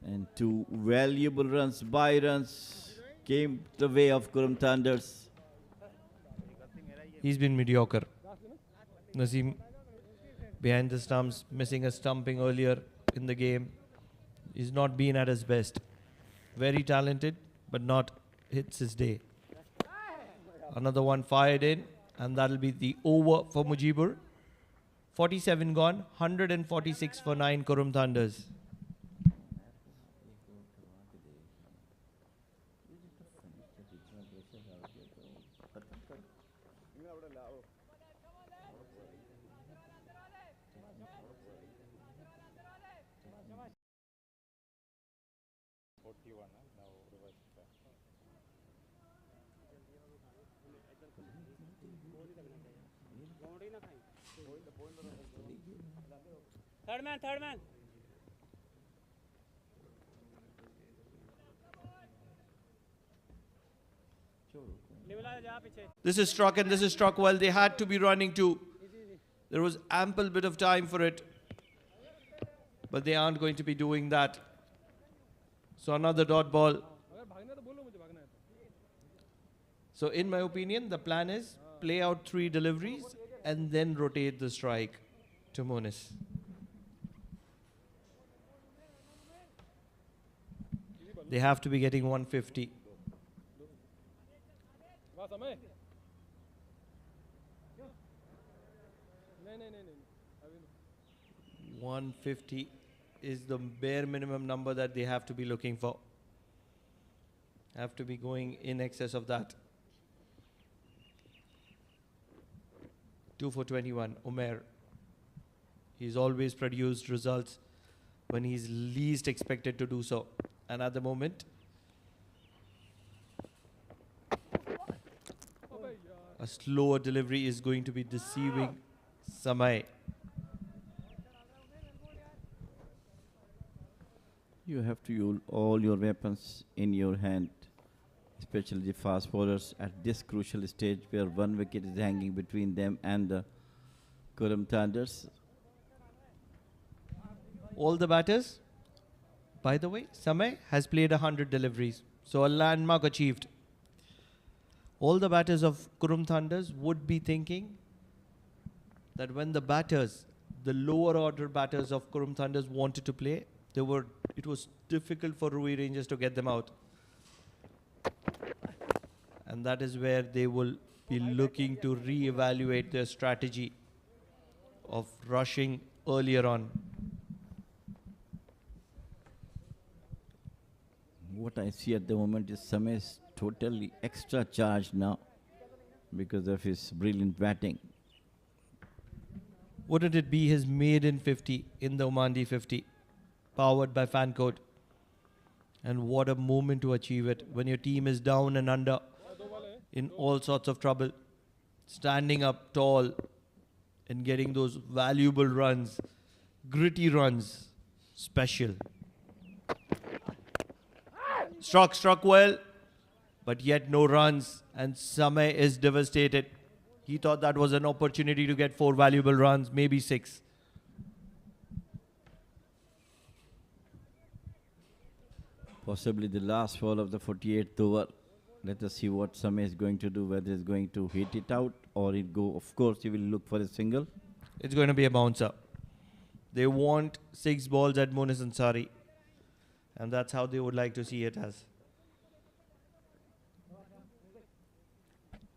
And 2 valuable runs, by runs, came the way of Qurum Thunders. He's been mediocre. Naseem behind the stumps, missing a stumping earlier in the game. He's not been at his best. Very talented, but not hits his day. Another one fired in, and that'll be the over for Mujibur. 47 gone, 146 for 9 Qurum Thunders. Third man. This is struck and this is struck well. They had to be running too. There was ample bit of time for it. But they aren't going to be doing that. So another dot ball. So in my opinion, the plan is play out 3 deliveries and then rotate the strike to Munis. They have to be getting 150. 150 is the bare minimum number that they have to be looking for. Have to be going in excess of that. 2 for 21, Umair. He's always produced results when he's least expected to do so. And at the moment, a slower delivery is going to be deceiving Samay. You have to use all your weapons in your hand, especially the fast bowlers at this crucial stage where 1 wicket is hanging between them and the Qurum Thunders. All the batters, by the way, Samay has played 100 deliveries, so a landmark achieved. All the batters of Qurum Thunders would be thinking that when the batters, the lower order batters of Qurum Thunders wanted to play, it was difficult for Ruwi Rangers to get them out. And that is where they will be looking to re-evaluate their strategy of rushing earlier on. What I see at the moment is Samay is totally extra charged now because of his brilliant batting. Wouldn't it be his maiden 50 in the Oman D50, powered by fan code? And what a moment to achieve it when your team is down and under in all sorts of trouble. Standing up tall and getting those valuable runs, gritty runs, special. Struck well, but yet no runs, and Samay is devastated. He thought that was an opportunity to get 4 valuable runs, maybe 6. Possibly the last ball of the 48th over. Let us see what Samay is going to do, whether he's going to hit it out or it go. Of course, he will look for a single. It's going to be a bouncer. They want 6 balls at Monis Ansari. And that's how they would like to see it as.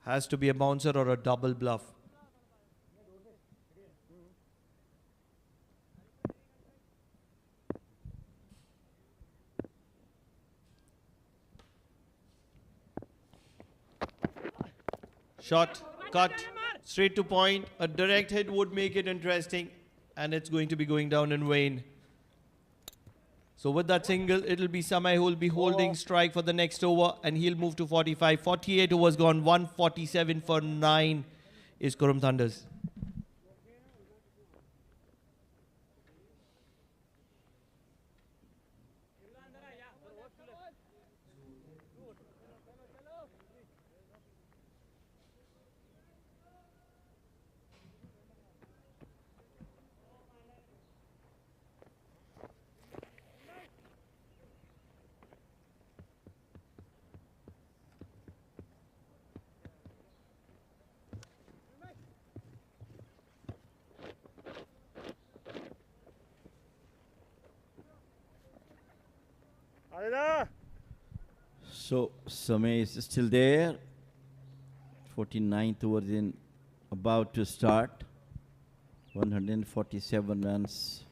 Has to be a bouncer or a double bluff. Shot, cut, straight to point. A direct hit would make it interesting. And it's going to be going down in vain. So with that single, it'll be Samay who will be holding strike for the next over. And he'll move to 45. 48 overs gone. 147 for 9 is Qurum Thunders. So Samay is still there. 49th over in about to start. 147 runs.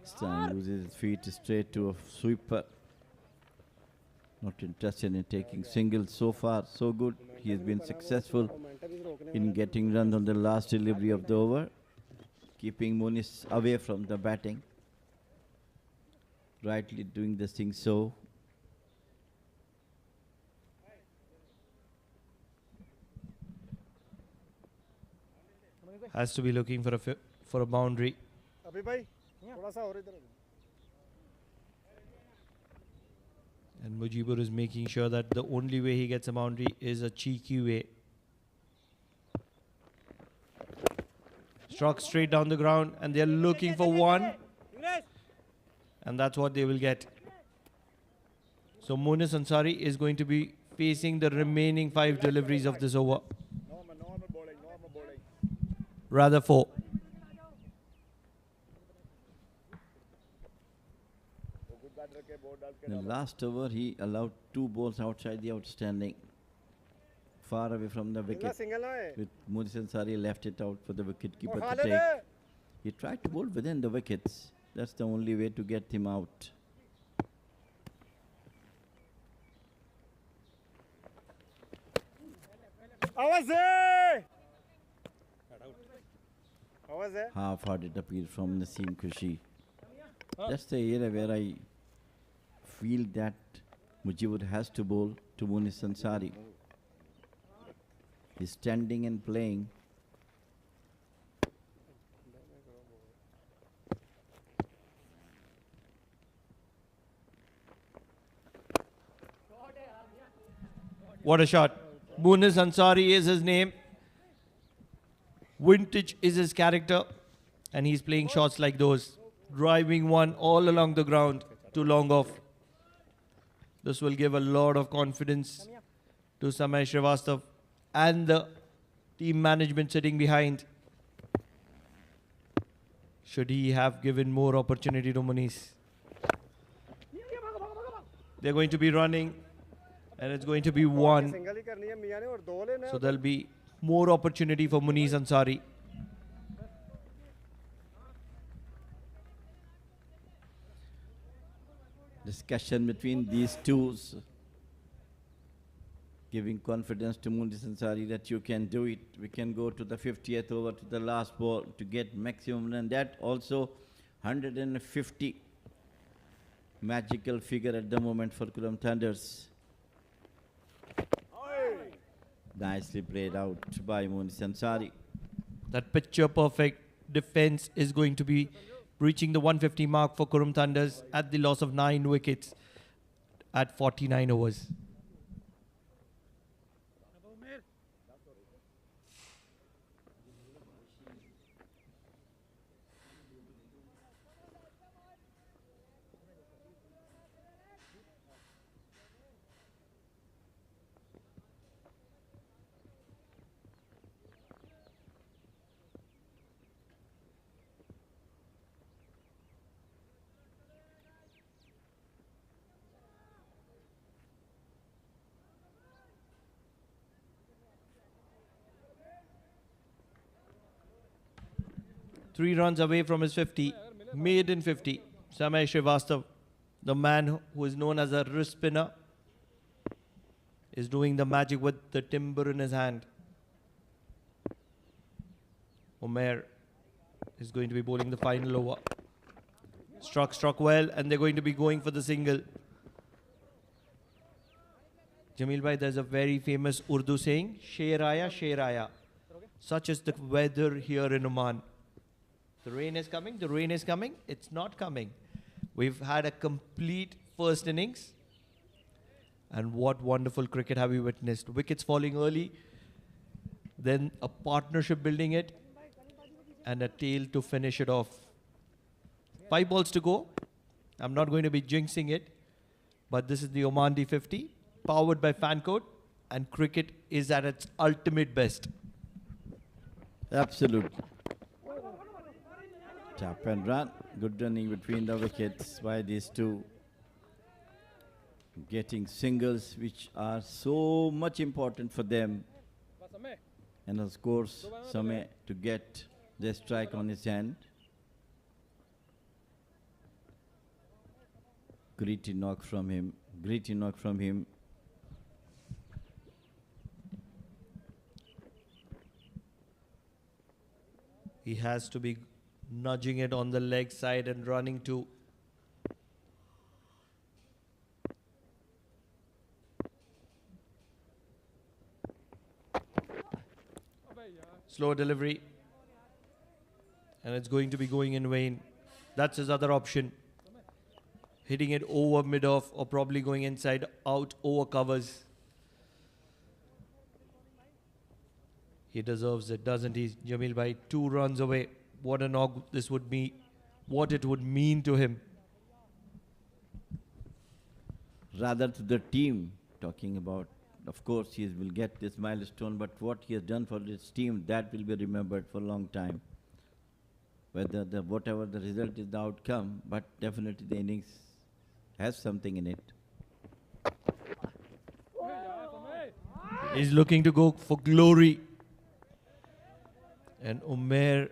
Stan loses his feet straight to a sweeper. Not interested in taking singles so far. So good. He has been successful in getting runs on the last delivery of the over, keeping Monis away from the batting. Rightly doing this thing so. Has to be looking for a boundary. अभी भाई थोड़ा सा और इधर And Mujibur is making sure that the only way he gets a boundary is a cheeky way. Struck straight down the ground and they're looking for one. And that's what they will get. So Monis Ansari is going to be facing the remaining 5 deliveries of this over. normal bowling. Rather 4. In the last over, he allowed 2 balls outside the outstanding, far away from the wicket. With Monis Ansari left it out for the wicketkeeper to take. He tried to bowl within the wickets. That's the only way to get him out. Half-hearted appeal from Naseem Khushi. That's the area where I feel that Mujibur has to bowl to Monis Ansari. He's standing and playing. What a shot. Monis Ansari is his name. Vintage is his character. And he's playing shots like those. Driving one all along the ground to long off. This will give a lot of confidence to Samay Srivastav and the team management sitting behind. Should he have given more opportunity to Monis? They're going to be running. And it's going to be 1. So there'll be more opportunity for Monis Ansari. Discussion between these two, giving confidence to Monis Ansari that you can do it. We can go to the 50th over to the last ball to get maximum, and that also 150 magical figure at the moment for Qurum Thunders. Nicely played out by Monis Ansari. That picture perfect defense is going to be reaching the 150 mark for Qurum Thunders at the loss of 9 wickets at 49 overs. 3 runs away from his 50. Made in 50. Samay Srivastav, the man who is known as a wrist spinner, is doing the magic with the timber in his hand. Umair is going to be bowling the final over. Struck well, and they're going to be going for the single. Jamil bhai, there's a very famous Urdu saying, Sher Aaya. Such is the weather here in Oman. The rain is coming, it's not coming. We've had a complete first innings. And what wonderful cricket have we witnessed. Wickets falling early, then a partnership building it, and a tail to finish it off. 5 balls to go. I'm not going to be jinxing it, but this is the Oman D50, powered by Fancode, and cricket is at its ultimate best. Absolutely. Tap and run. Good running between the wickets by these two. Getting singles which are so much important for them. And of course, Samay to get the strike on his hand. Gritty knock from him. He has to be nudging it on the leg side and running to. Slow delivery. And it's going to be going in vain. That's his other option. Hitting it over mid-off or probably going inside out over covers. He deserves it, doesn't he, Jamil bhai? 2 runs away. What a knock this would be. What it would mean to him. Rather to the team, talking about, of course, he will get this milestone, but what he has done for his team, that will be remembered for a long time. Whether whatever the result is the outcome, but definitely the innings has something in it. He's looking to go for glory. And Umair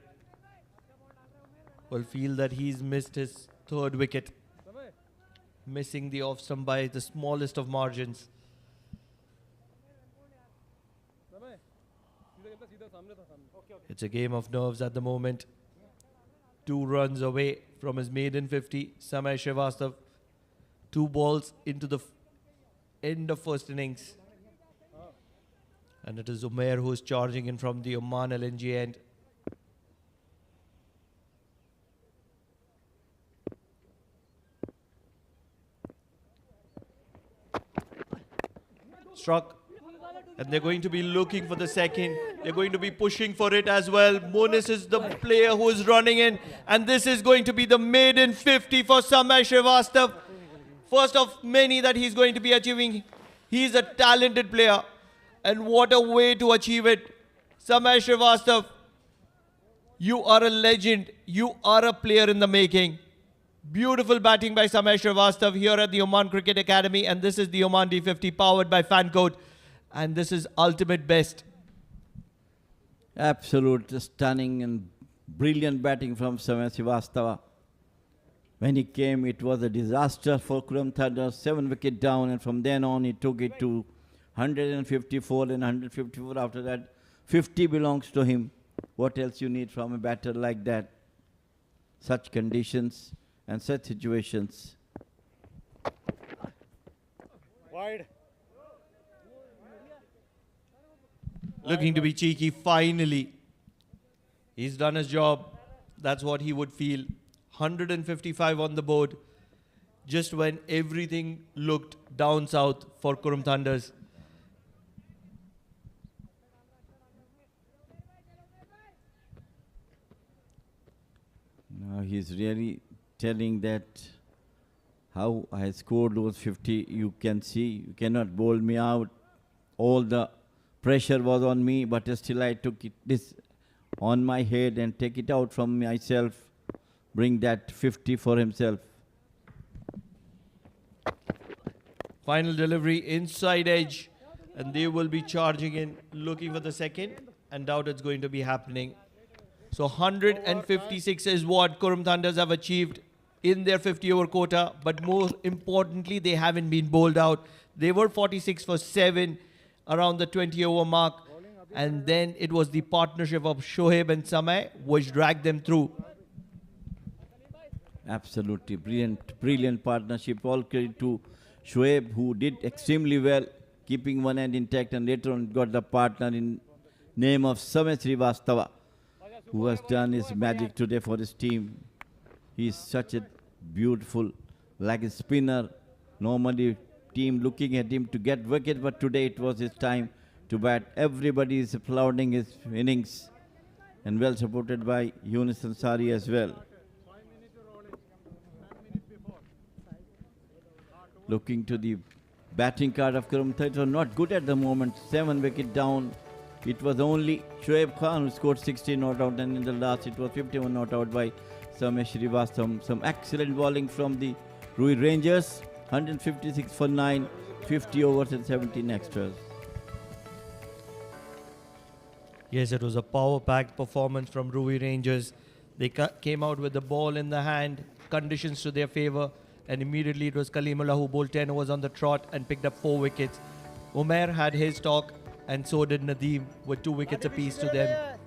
will feel that he's missed his 3rd wicket. Missing the off stump by the smallest of margins. It's a game of nerves at the moment. 2 runs away from his maiden 50. Samay Srivastav. 2 balls into the end of first innings. And it is Umair who is charging in from the Oman LNG end. Struck. And they're going to be looking for the second. They're going to be pushing for it as well. Monis is the player who is running in. And this is going to be the maiden 50 for Samay Srivastav. First of many that he's going to be achieving. He's a talented player. And what a way to achieve it. Samay Srivastav, you are a legend. You are a player in the making. Beautiful batting by Samay Srivastav here at the Oman Cricket Academy. And this is the Oman D50 powered by Fancode. And this is ultimate best. Absolute stunning and brilliant batting from Samay Srivastava. When he came, it was a disaster for Qurum Thunder, 7 wicket down, and from then on he took it to 154 and 154. After that, 50 belongs to him. What else you need from a batter like that? Such conditions and such situations. Wide. Looking to be cheeky finally. He's done his job. That's what he would feel. 155 on the board. Just when everything looked down south for Qurum Thunders. Now he's really telling that how I scored those 50. You can see, you cannot bowl me out. All the pressure was on me, but still I took this on my head and take it out from myself. Bring that 50 for himself. Final delivery inside edge. And they will be charging in, looking for the second. And doubt it's going to be happening. So 156 is what Qurum Thunders have achieved in their 50-over quota. But more importantly, they haven't been bowled out. They were 46 for 7 around the 20-over mark. And then it was the partnership of Shoaib and Samay which dragged them through. Absolutely brilliant partnership. All credit to Shoaib, who did extremely well, keeping one end intact, and later on got the partner in name of Samay Srivastava, who has done his magic today for his team. He is such a beautiful, like a spinner. Normally, team looking at him to get wicket, but today it was his time to bat. Everybody is applauding his innings, and well supported by Yunus Ansari as well. Looking to the batting card of Qurum Thunders, was not good at the moment. 7 wicket down. It was only Shoaib Khan who scored 16 not out, and in the last it was 51 not out by Samay Srivastava. Some excellent bowling from the Ruwi Rangers. 156 for 9, 50 overs and 17 extras. Yes, it was a power-packed performance from Ruwi Rangers. They came out with the ball in the hand, conditions to their favour, and immediately it was Kalimullah who bowled 10 overs on the trot and picked up 4 wickets. Umair had his talk, and so did Nadeem with 2 wickets apiece to them.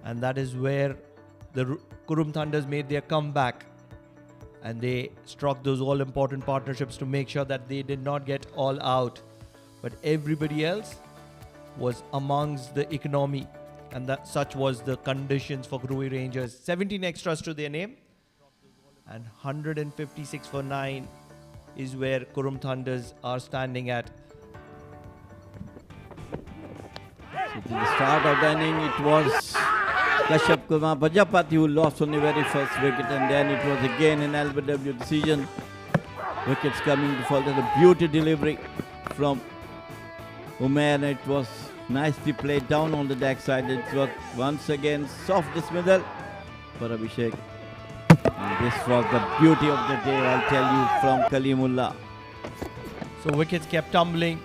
And that is where the Qurum Thunders made their comeback. And they struck those all-important partnerships to make sure that they did not get all out. But everybody else was amongst the economy, and that such was the conditions for Ruwi Rangers. 17 extras to their name, and 156 for 9 is where Qurum Thunders are standing at. So in the start of the inning, it was Kashyap Kumar Bajapati who lost on the very first wicket, and then it was again an LBW decision. Wickets coming to fall. There's a beauty delivery from Umair, and it was nicely played down on the deck side. It was once again soft dismissal for Abhishek. And this was the beauty of the day, I'll tell you, from Kalimullah. So wickets kept tumbling,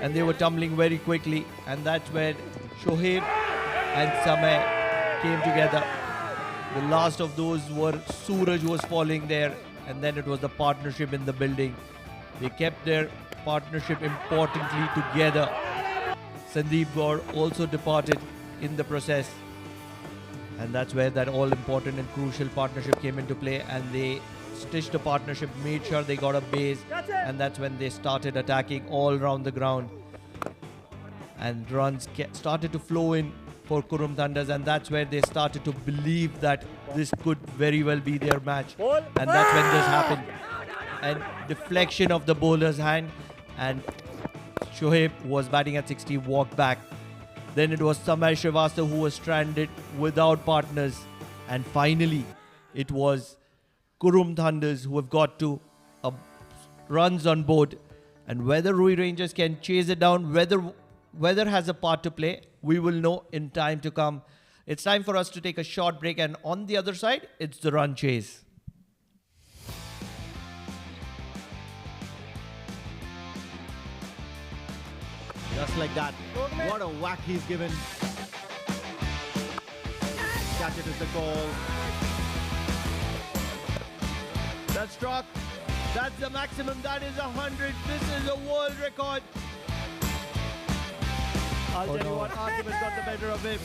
and they were tumbling very quickly, and that's where Shoaib and Samay came together. The last of those were Suraj was falling there, and then it was the partnership in the building. They kept their partnership importantly together. Sandeep Gaur also departed in the process, and that's where that all-important and crucial partnership came into play, and they stitched the partnership, made sure they got a base, and that's when they started attacking all around the ground, and runs started to flow in for Qurum Thunders, and that's where they started to believe that this could very well be their match, and that's when this happened. And deflection of the bowler's hand, and Shoaib was batting at 60, walked back. Then it was Samay Srivastava who was stranded without partners. And finally, it was Qurum Thunders who have got to runs on board. And whether Ruwi Rangers can chase it down, whether has a part to play, we will know in time to come. It's time for us to take a short break, and on the other side, it's the run chase. Just like that. What a whack he's given. Catch it is the call. That's struck. That's the maximum. That is 100. This is a world record. I'll tell you what, argument got the better of him.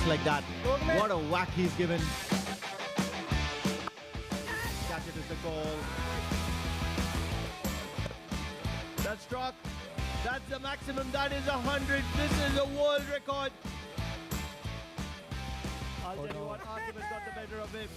like that. What a whack he's given. Catch it is the call. That struck. That's the maximum. That is 100. This is a world record. I'll tell you what, argument got the better of him.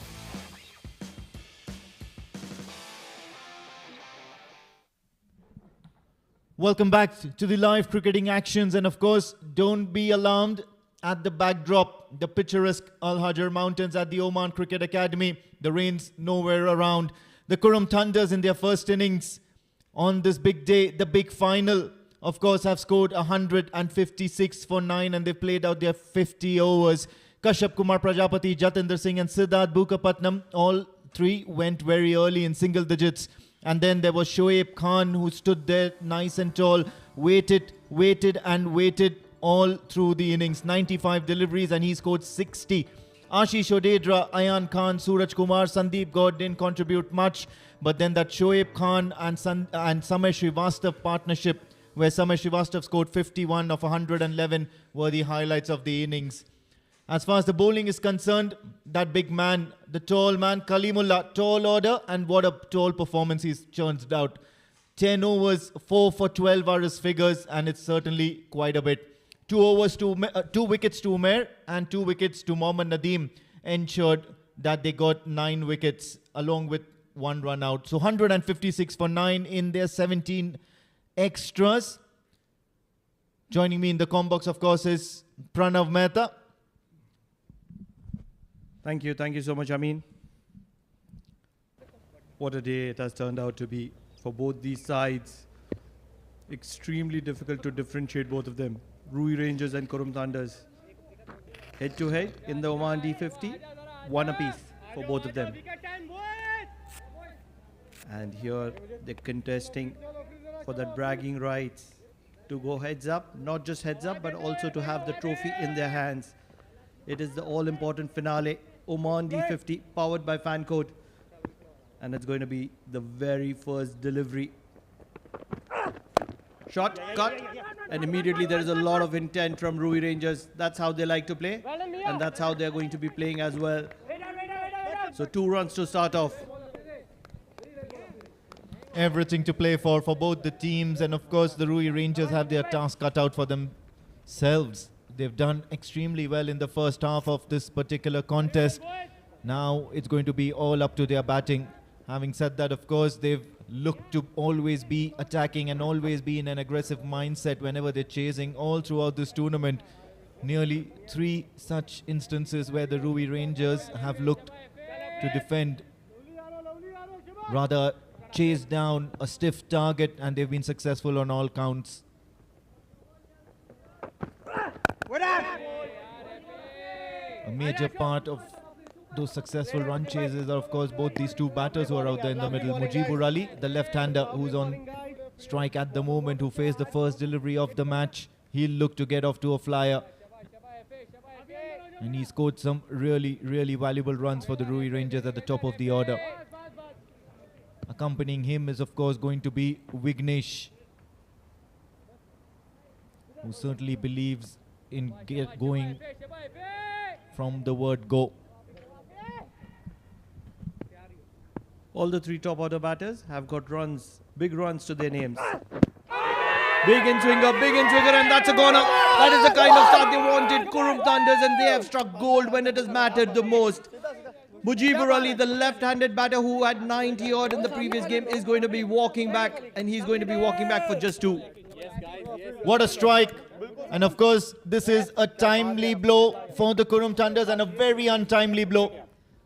Welcome back to the live cricketing actions, and of course, don't be alarmed at the backdrop, the picturesque Al Hajar Mountains at the Oman Cricket Academy. The rain's nowhere around. The Qurum Thunders in their first innings on this big day, the big final, of course, have scored 156 for 9, and they've played out their 50 overs. Kashyap Kumar Prajapati, Jatinder Singh and Siddharth Bukapatnam, all three went very early in single digits. And then there was Shoaib Khan, who stood there nice and tall, waited and waited all through the innings. 95 deliveries and he scored 60. Ashish Odedra, Ayan Khan, Suraj Kumar, Sandeep Gaur didn't contribute much. But then that Shoaib Khan and Samay Srivastav partnership, where Samay Srivastav scored 51 of 111, were the highlights of the innings. As far as the bowling is concerned, that big man, the tall man, Kalimullah, tall order, and what a tall performance he's churned out. 10 overs, 4 for 12 are his figures, and it's certainly quite a bit. 2 wickets to Umair and 2 wickets to Mohammad Nadeem ensured that they got 9 wickets along with 1 run out. So 156 for 9 in their 17 extras. Joining me in the combox, of course, is Pranav Mehta. Thank you so much, Amin. What a day it has turned out to be for both these sides. Extremely difficult to differentiate both of them. Ruwi Rangers and Qurum Thunders. Head to head in the Oman D50, 1 apiece for both of them. And here they're contesting for that bragging rights to go heads up, not just heads up, but also to have the trophy in their hands. It is the all-important finale, Oman D50, powered by Fancode. And it's going to be the very first delivery. Shot, cut, and immediately there is a lot of intent from Ruwi Rangers. That's how they like to play, and that's how they're going to be playing as well. So 2 runs to start off. Everything to play for both the teams, and of course the Ruwi Rangers have their task cut out for themselves. They've done extremely well in the first half of this particular contest. Now it's going to be all up to their batting. Having said that, of course, they've looked to always be attacking and always be in an aggressive mindset whenever they're chasing all throughout this tournament. Nearly 3 such instances where the Ruwi Rangers have looked to defend, rather chase down a stiff target, and they've been successful on all counts. A major part of those successful run chases are, of course, both these 2 batters who are out there in the middle. Mujibur Ali, the left-hander who's on strike at the moment, who faced the first delivery of the match. He'll look to get off to a flyer. And he scored some really, really valuable runs for the Ruwi Rangers at the top of the order. Accompanying him is, of course, going to be Vignesh, who certainly believes in going from the word go. All the 3 top order batters have got runs, big runs to their names. Big in swinger, and that's a corner. That is the kind of start they wanted. Qurum Thunders, and they have struck gold when it has mattered the most. Mujibur Ali, the left-handed batter who had 90 odd in the previous game, is going to be walking back, and he's going to be walking back for just 2. What a strike. And of course, this is a timely blow for the Qurum Thunders and a very untimely blow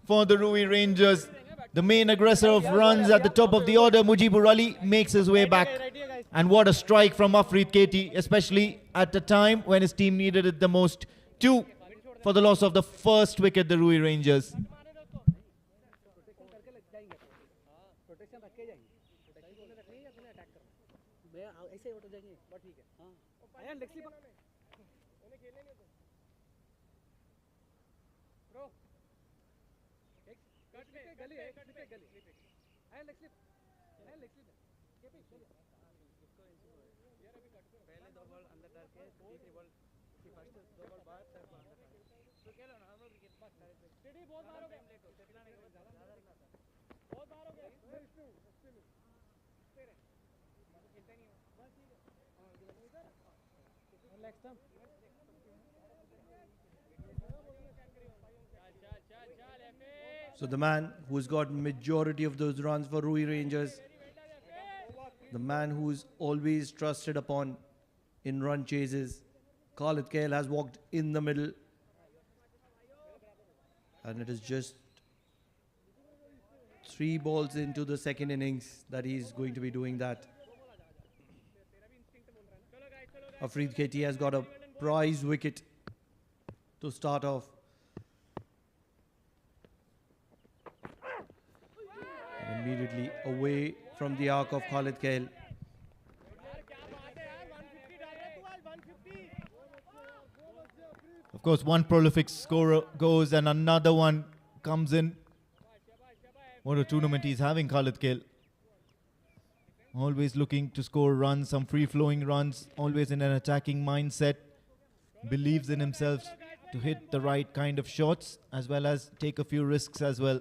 for the Ruwi Rangers. The main aggressor of runs at the top of the order, Mujibur Ali, makes his way back. And what a strike from Afreed Katie, especially at the time when his team needed it the most. 2 for the loss of the first wicket, the Ruwi Rangers. Steady बहुत बार हो गया बहुत बार हो गया खेलता नहीं बस ठीक है next time So the man who's got majority of those runs for Ruwi Rangers, the man who's always trusted upon in run chases, Khalid Kail has walked in the middle, and it is just 3 balls into the second innings that he's going to be doing that. Afreed Kheti has got a prize wicket to start off. And immediately away from the arc of Khalid Kail. Of course, one prolific scorer goes and another one comes in. What a tournament he's having, Khalid Kail. Always looking to score runs, some free-flowing runs, always in an attacking mindset. Believes in himself to hit the right kind of shots as well as take a few risks as well.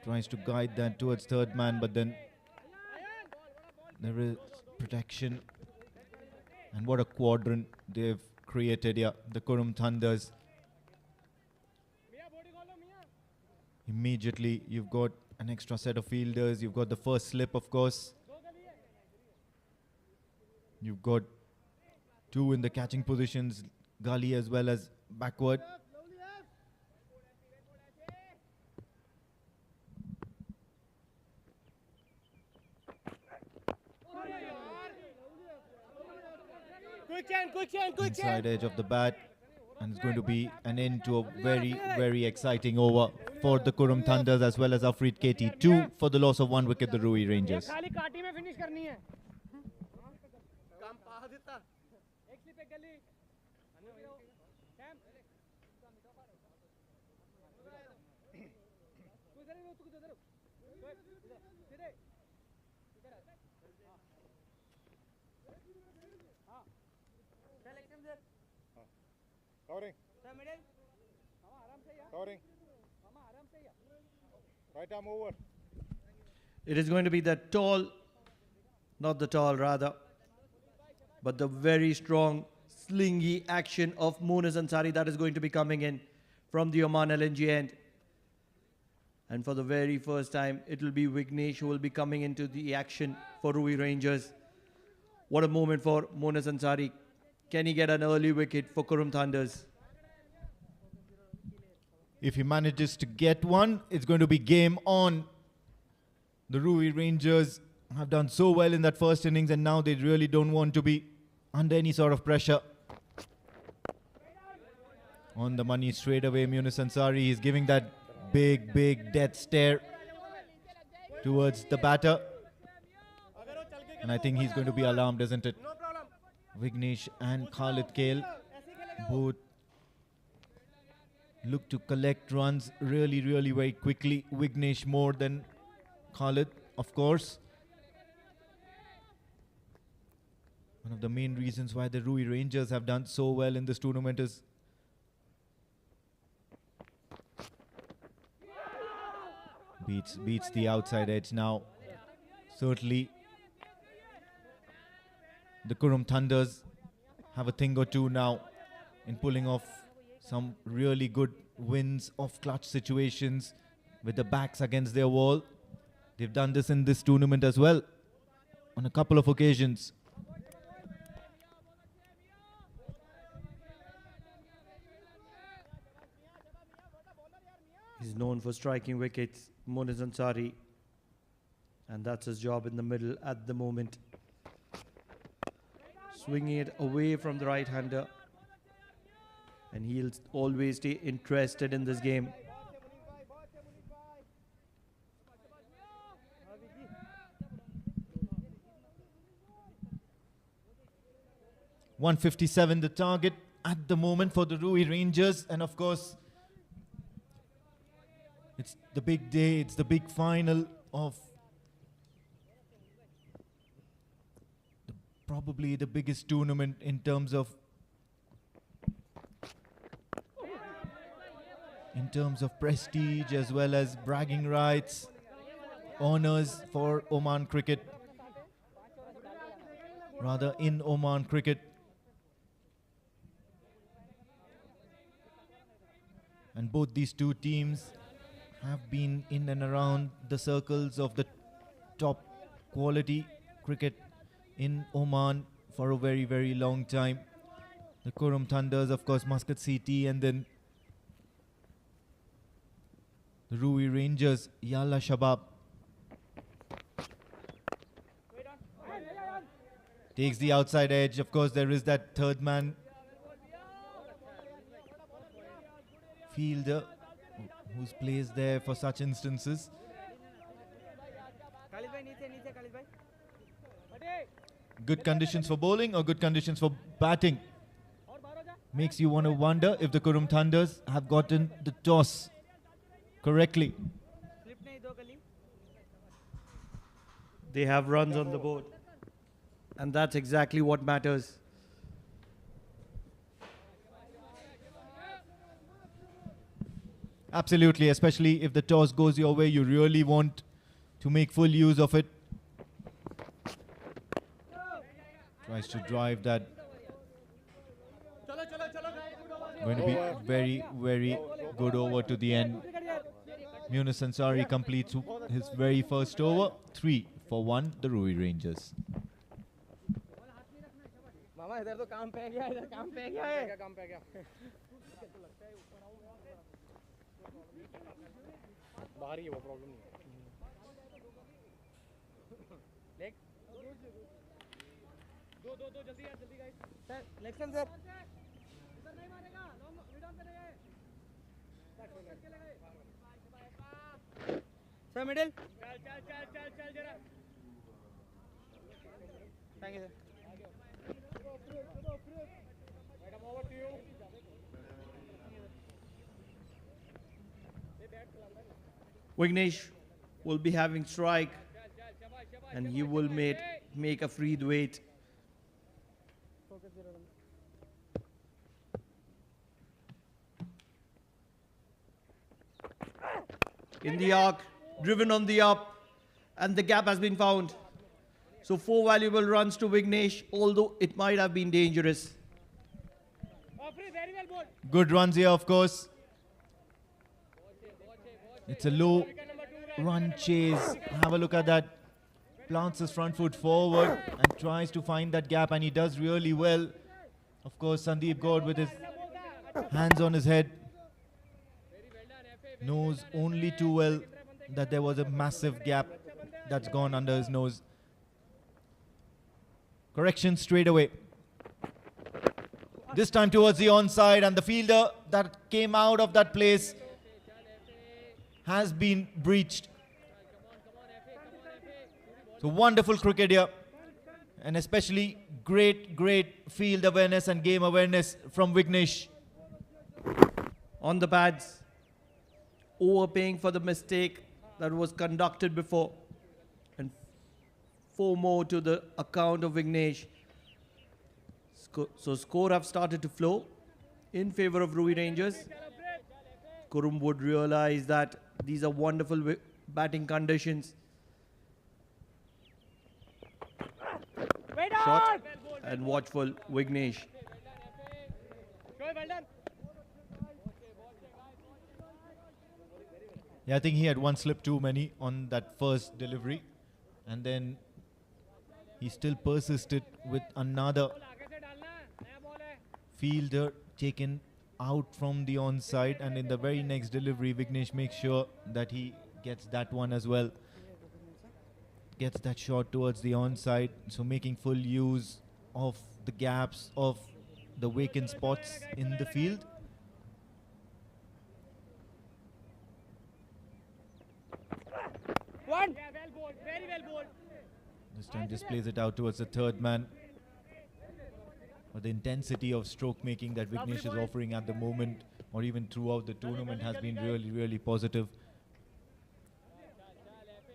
Tries to guide that towards third man, but then there is protection. And what a quadrant they've created here, the Qurum Thunders. Immediately, you've got an extra set of fielders. You've got the first slip, of course. You've got 2 in the catching positions, gully as well as backward. Inside edge of the bat, and it's going to be an end to a very, very exciting over for the Qurum Thunders as well as Afreed Kheti. 2 for the loss of 1 wicket, the Ruwi Rangers. Covering. Covering. Right arm over. It is going to be the tall, not the tall rather, but the very strong slingy action of Monas Ansari that is going to be coming in from the Oman LNG end. And for the very first time, it will be Vignesh who will be coming into the action for Ruwi Rangers. What a moment for Monas Ansari. Can he get an early wicket for Qurum Thunders? If he manages to get one, it's going to be game on. The Ruwi Rangers have done so well in that first innings, and now they really don't want to be under any sort of pressure. On the money straight away, Monas Ansari is giving that big, big death stare towards the batter. And I think he's going to be alarmed, isn't it? Vignesh and Khalid Kail both look to collect runs really, really very quickly. Vignesh more than Khalid, of course. One of the main reasons why the Ruwi Rangers have done so well in this tournament is beats the outside edge now. Certainly the Qurum Thunders have a thing or two now in pulling off some really good wins of clutch situations with the backs against their wall. They've done this in this tournament as well on a couple of occasions. He's known for striking wickets, Monas Ansari, and that's his job in the middle at the moment. Swinging it away from the right-hander, and he'll always stay interested in this game. .157 the target at the moment for the Ruwi Rangers, and of course it's the big day, it's the big final of probably the biggest tournament in terms of prestige as well as bragging rights, honors for Oman cricket, rather in Oman cricket. And both these two teams have been in and around the circles of the top quality cricket in Oman for a very, very long time. The Qurum Thunders, of course, Muscat CT, and then the Ruwi Rangers, Yalla Shabab. Takes the outside edge. Of course, there is that third man fielder who's placed there for such instances. Good conditions for bowling or good conditions for batting. Makes you want to wonder if the Qurum Thunders have gotten the toss correctly. They have runs on the board. And that's exactly what matters. Absolutely, especially if the toss goes your way, you really want to make full use of it. Tries to drive that. Going to be very, very good over to the end. Munis Ansari completes his very first over. 3 for 1, the Ruwi Rangers. मामा इधर तो काम पे गया इधर काम पे गया है क्या काम पे गया बाहर ही है वो प्रॉब्लम नहीं लेग दो दो दो जल्दी यार जल्दी गाइस सर लेक्शन सर इधर नहीं मारेगा लॉन्ग मिड ऑन पे नहीं है सर मिडिल चल चल चल चल चल जरा thank you sir Vignesh will be having strike and he will make a free weight. In the arc, driven on the up, and the gap has been found. So 4 valuable runs to Vignesh, although it might have been dangerous. Good runs here, of course. It's a low run chase. Have a look at that. Plants his front foot forward and tries to find that gap, and he does really well. Of course, Sandeep Gaur with his hands on his head knows only too well that there was a massive gap that's gone under his nose. Correction straight away. This time towards the onside, and the fielder that came out of that place has been breached. So wonderful cricket here, and especially great field awareness and game awareness from Vignesh. On the pads, overpaying for the mistake that was conducted before, and 4 more to the account of Vignesh. So score have started to flow in favor of Ruwi Rangers. Qurum would realize that these are wonderful batting conditions. Shot and watchful Vignesh. Yeah, I think he had one slip too many on that first delivery, and then he still persisted with another fielder taken out from the onside, and in the very next delivery Vignesh makes sure that he gets that one as well. Gets that shot towards the onside, so making full use of the gaps of the vacant spots in the field. One. Yeah, well bowled, very well bowled. This time just plays it out towards the third man. But the intensity of stroke making that Vignesh is offering at the moment, or even throughout the tournament, has been really positive.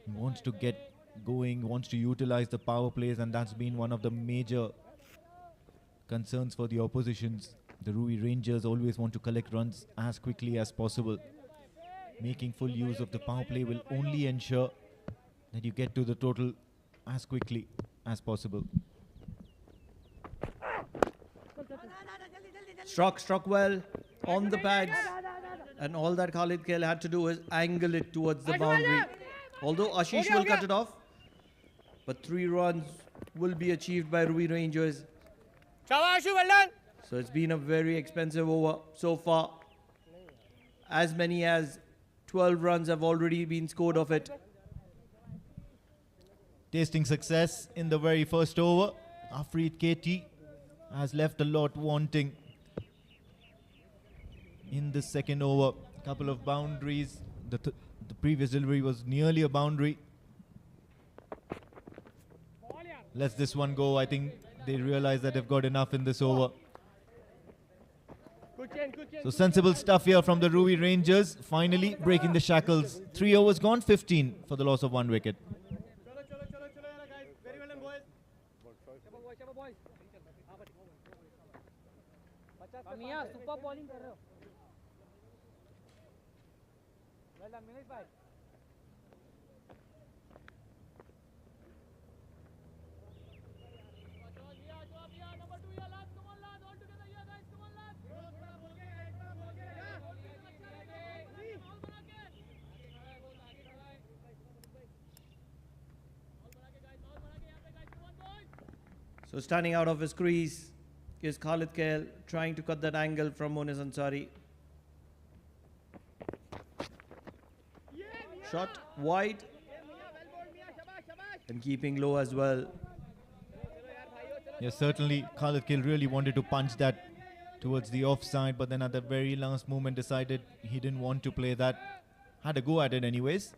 He wants to get going, wants to utilize the power plays, and that's been one of the major concerns for the oppositions. The Ruwi Rangers always want to collect runs as quickly as possible. Making full use of the power play will only ensure that you get to the total as quickly as possible. Struck well on the pads, and all that Khalid Khail had to do is angle it towards the boundary. Although Ashish will cut it off, but 3 runs will be achieved by Ruwi Rangers. So it's been a very expensive over so far. As many as 12 runs have already been scored of it. Tasting success in the very first over. Afreed KT has left a lot wanting in the second over. A couple of boundaries. The previous delivery was nearly a boundary. Lets this one go. I think they realize that they've got enough in this over. So sensible stuff here from the Ruwi Rangers, finally breaking the shackles. 3 overs gone, 15 for the loss of 1 wicket. मियां super bowling कर रहे हो well done minute भाई So standing out of his crease is Khalid Khail, trying to cut that angle from Monis Ansari. Shot wide and keeping low as well. Yes, certainly Khalid Khail really wanted to punch that towards the offside, but then at the very last moment decided he didn't want to play that. Had a go at it anyways.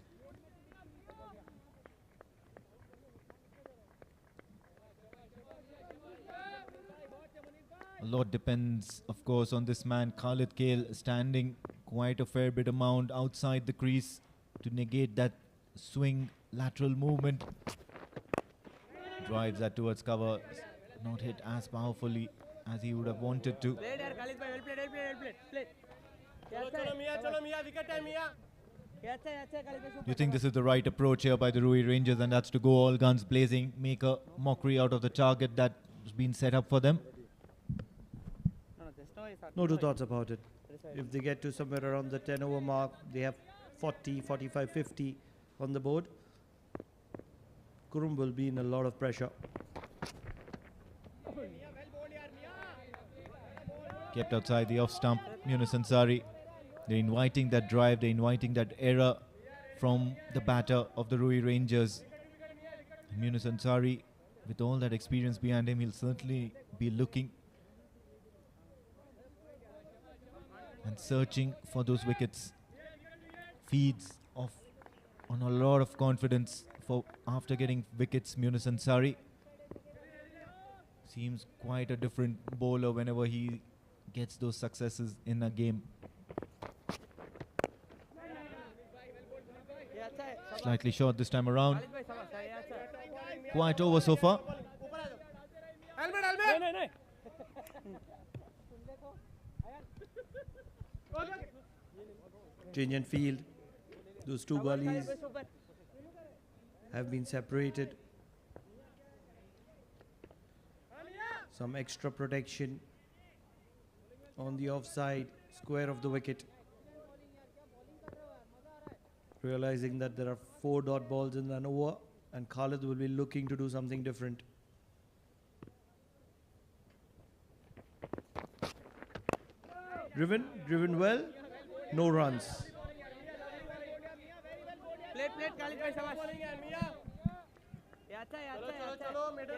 A lot depends, of course, on this man, Khalid Khail, standing quite a fair bit amount outside the crease to negate that swing lateral movement. Drives that towards cover, not hit as powerfully as he would have wanted to. You think this is the right approach here by the Ruwi Rangers, and that's to go all guns blazing, make a mockery out of the target that's been set up for them? No two thoughts about it. If they get to somewhere around the 10 over mark, they have 40, 45, 50 on the board. Qurum will be in a lot of pressure. Kept outside the off stump, Yunus Ansari. They're inviting that drive, they're inviting that error from the batter of the Ruwi Rangers. And Yunus Ansari, with all that experience behind him, he'll certainly be looking and searching for those wickets. Feeds off on a lot of confidence for after getting wickets. Yunus Ansari seems quite a different bowler whenever he gets those successes in a game. Slightly short this time around. Quiet over so far. Change and field. Those two gullies have been separated. Some extra protection on the offside square of the wicket. Realizing that there are 4 dot balls in an over, and Khalid will be looking to do something different. Driven well, no runs.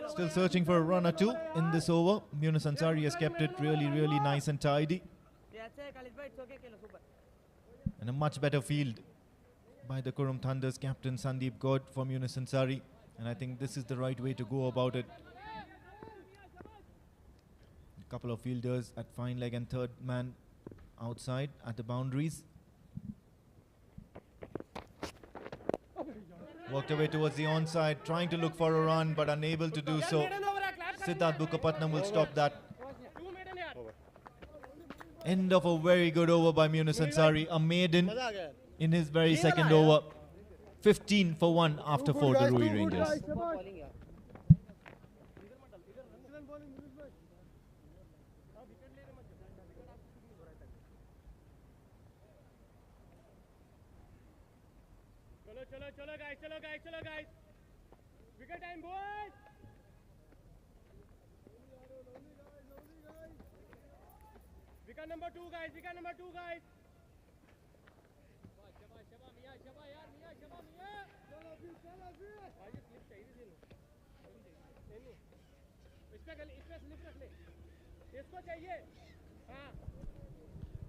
Still searching for a run or two in this over. Yunus Ansari has kept it really, really nice and tidy. And a much better field by the Qurum Thunder's captain Sandeep God from Yunus Ansari. And I think this is the right way to go about it. A couple of fielders at fine leg and third man outside at the boundaries. Walked away towards the onside, trying to look for a run, but unable to do so. Siddharth Bukkapatnam will stop that. End of a very good over by Munus Ansari. A maiden in his very second over. 15 for 1 after 4 to Ruwi Rangers. चलो guys. Wicket time, boys. Wicket number 2, guys.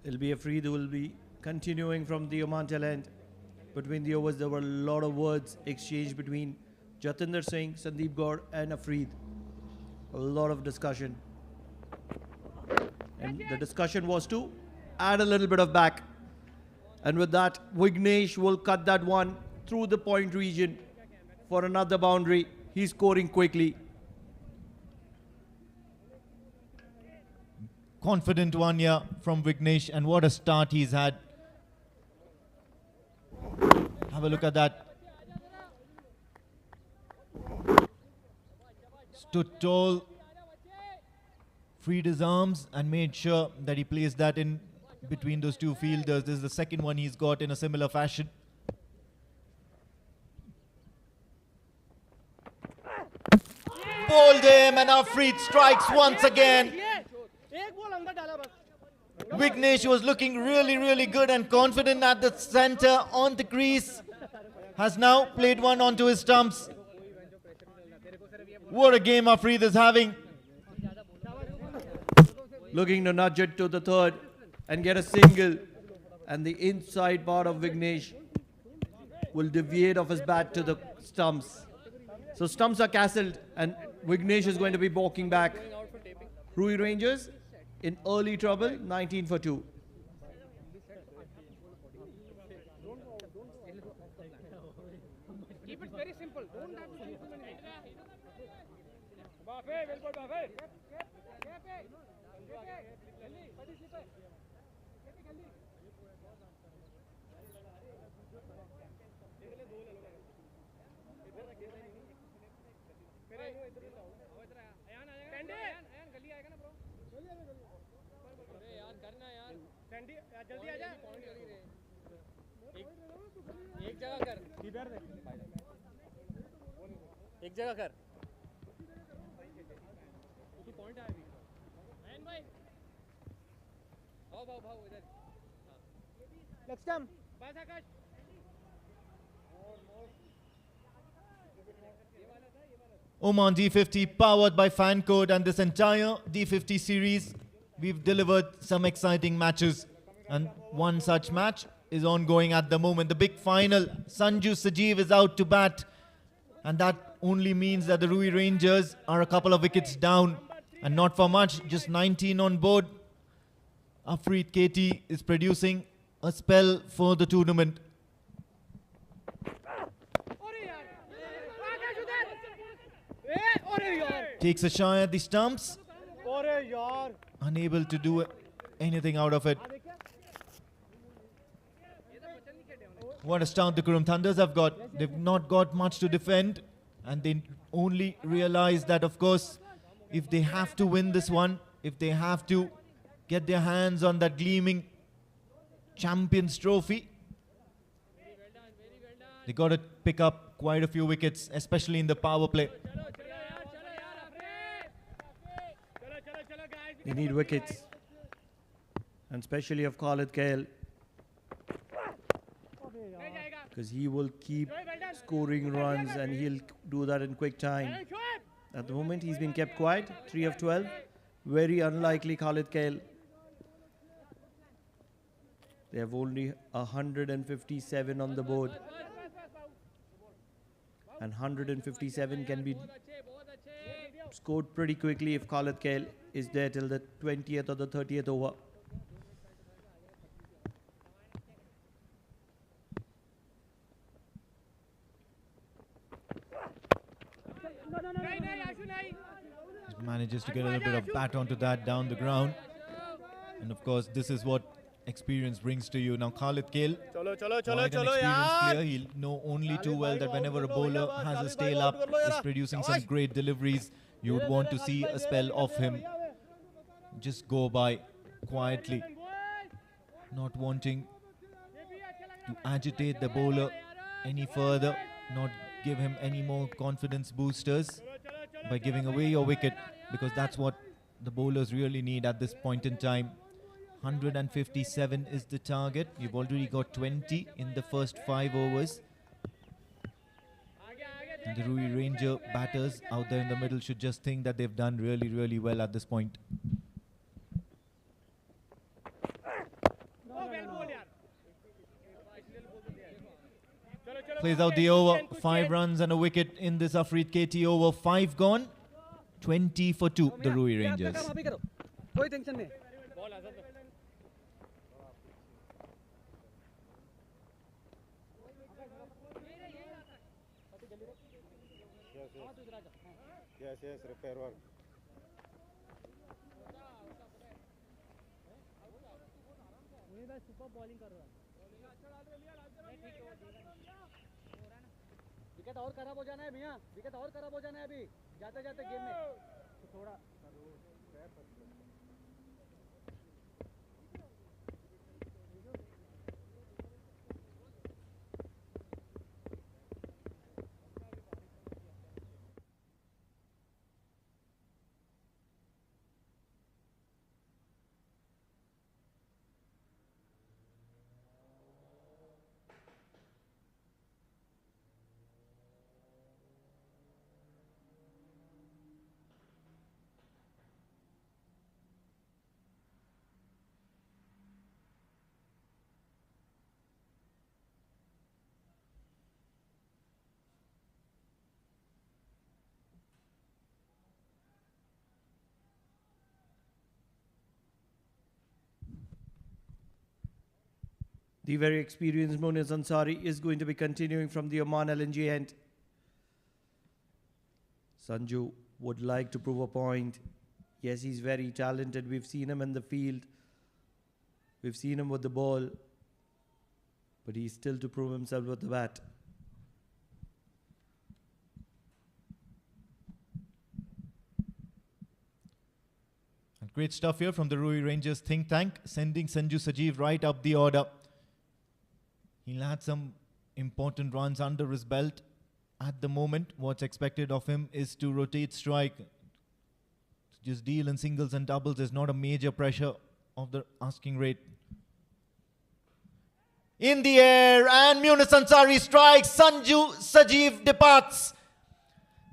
It'll be a free that will be continuing from the Oman tail end. Between the overs, there were a lot of words exchanged between Jatinder Singh, Sandeep Gaur and Afreed. A lot of discussion. And the discussion was to add a little bit of back. And with that, Vignesh will cut that one through the point region for another boundary. He's scoring quickly. Confident one here from Vignesh, and what a start he's had. Have a look at that. Stood tall, freed his arms and made sure that he placed that in between those two fielders. This is the second one he's got in a similar fashion. Bowled him, and Afreed strikes once again. Vignesh was looking really good and confident at the center on the crease. Has now played one onto his stumps. What a game Afreed is having. Looking to nudge it to the third and get a single. And the inside part of Vignesh will deviate off his bat to the stumps. So stumps are castled and Vignesh is going to be balking back. Ruwi Rangers in early trouble, 19 for 2. Keep it very simple. Don't have to keep it. Buffet, well good, Buffet. जल्दी आ जा एक जगह कर एक जगह कर point आया भाई भाव इधर नेक्स्ट टाइम बस आकाश Oman D50 powered by Fan Code, and this entire D50 series we've delivered some exciting matches, and one such match is ongoing at the moment. The big final, Sanju Sajeev is out to bat, and that only means that the Ruwi Rangers are a couple of wickets down, and not for much, just 19 on board. Afreed KT is producing a spell for the tournament. Takes a shot at the stumps. Unable to do anything out of it. What a start the Qurum Thunders have got. They've not got much to defend, and they only realize that, of course, if they have to win this one, if they have to get their hands on that gleaming Champions Trophy, they got to pick up quite a few wickets, especially in the power play. They need wickets, and especially of Khalid Kail, because he will keep scoring runs and he'll do that in quick time. At the moment he's been kept quiet, 3 of 12. Very unlikely Khalid Kail. They have only 157 on the board, and 157 can be scored pretty quickly if Khalid Kail is there till the 20th or the 30th over. manages to get a little bit of bat onto that down the ground. And of course, this is what experience brings to you. Now, Khalid Kale, चलो चलो quite चलो an चलो experienced यार player. He'll know only too well that whenever a bowler has his tail up, is producing some great deliveries, you would want to see a spell of him just go by quietly, not wanting to agitate the bowler any further, not give him any more confidence boosters by giving away your wicket, because that's what the bowlers really need at this point in time. 157 is the target. You've already got 20 in the first 5 overs. And the Ruwi Ranger batters out there in the middle should just think that they've done really, really well at this point. Plays out the over. 5 runs and a wicket in this Afreed KT over. 5 gone. 20 for 2, the Ruwi Rangers. कोई tension नहीं Yes, repair work. Super bowling कर रहा wicket और खराब हो जाना है मियां wicket और खराब हो जाना है अभी जाते जाते गेम में थोड़ा The very experienced Moniz Ansari is going to be continuing from the Oman LNG end. Sanju would like to prove a point. Yes, he's very talented. We've seen him in the field. We've seen him with the ball. But he's still to prove himself with the bat. And great stuff here from the Ruwi Rangers think tank, sending Sanju Sajeev right up the order. He'll had some important runs under his belt. At the moment, what's expected of him is to rotate strike. Just deal in singles and doubles is not a major pressure of the asking rate. In the air, and Munis Ansari strikes. Sanju Sajeev departs.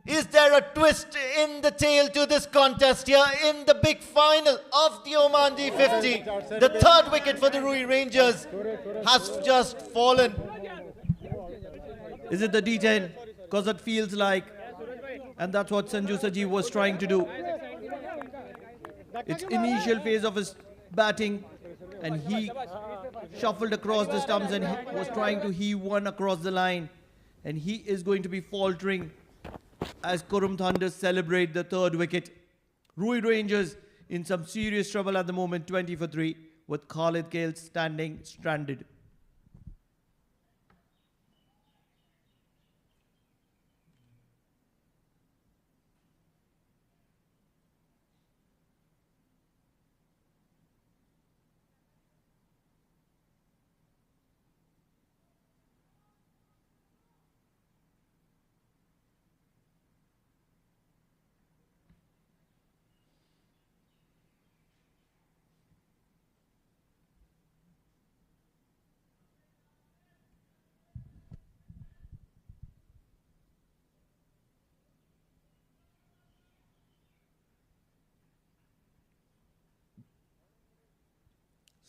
Is there a twist in the tail to this contest here in the big final of the Oman D50? The third wicket for the Ruwi Rangers has just fallen. Is it the D10? Because it feels like, and that's what Sanju Sajeev was trying to do. It's initial phase of his batting, and he shuffled across the stumps and was trying to heave one across the line. And he is going to be faltering as Qurum Thunders celebrate the third wicket. Ruwi Rangers in some serious trouble at the moment, 20 for 3, with Khalid Kale standing stranded.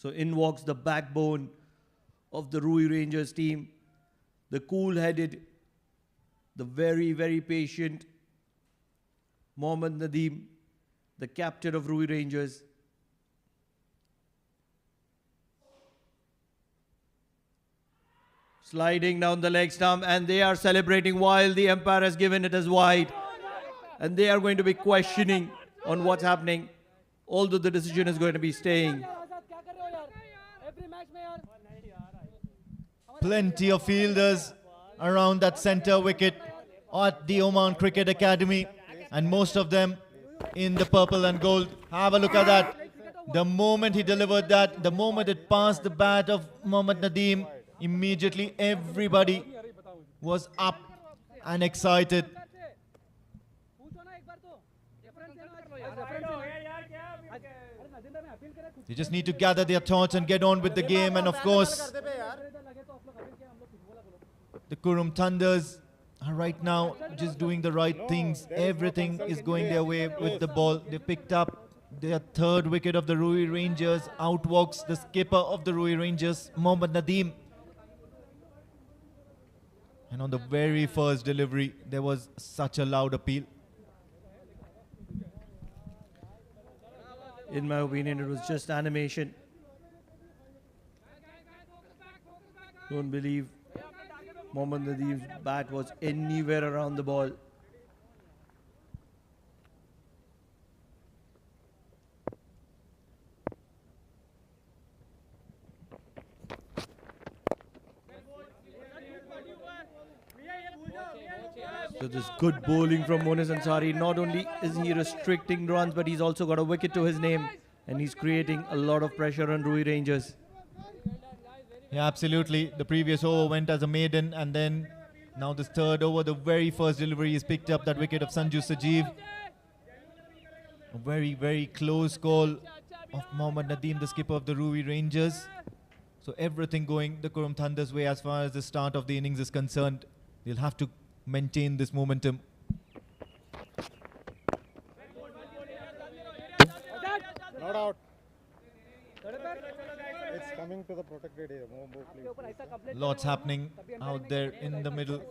So in walks the backbone of the Ruwi Rangers team, the cool-headed, the very, very patient Mohammad Nadeem, the captain of Ruwi Rangers. Sliding down the leg stump, and they are celebrating while the umpire has given it as wide. And they are going to be questioning on what's happening, although the decision is going to be staying. Plenty of fielders around that center wicket at the Oman Cricket Academy, and most of them in the purple and gold. Have a look at that. The moment he delivered that, the moment it passed the bat of Mohammad Nadeem, immediately everybody was up and excited. They just need to gather their thoughts and get on with the game. And of course, the Qurum Thunders are right now just doing the right things. Everything is going their way with the ball. They picked up their third wicket of the Ruwi Rangers. Out walks the skipper of the Ruwi Rangers, Mohammad Nadeem. And on the very first delivery, there was such a loud appeal. In my opinion, it was just animation. Don't believe Mohammad Nadeem's bat was anywhere around the ball. So this good bowling from Monis Ansari. Not only is he restricting runs, but he's also got a wicket to his name, and he's creating a lot of pressure on Ruwi Rangers. Yeah, absolutely. The previous over went as a maiden, and then now this third over, the very first delivery is picked up that wicket of Sanju Sajeev. A very, very close call of Mohammad Nadeem, the skipper of the Ruwi Rangers. So everything going the Qurum Thunder's way as far as the start of the innings is concerned. They'll have to maintain this momentum. Not out. It's coming to the protected area. More, please. Lots happening out there in the middle.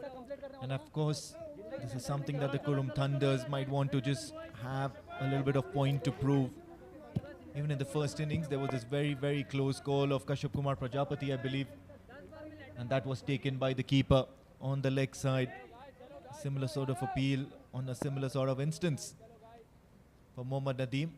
And of course, this is something that the Qurum Thunders might want to just have a little bit of point to prove. Even in the first innings, there was this very, very close call of Kashyap Kumar Prajapati, I believe. And that was taken by the keeper on the leg side. Similar sort of appeal on a similar sort of instance for Mohammad Nadeem.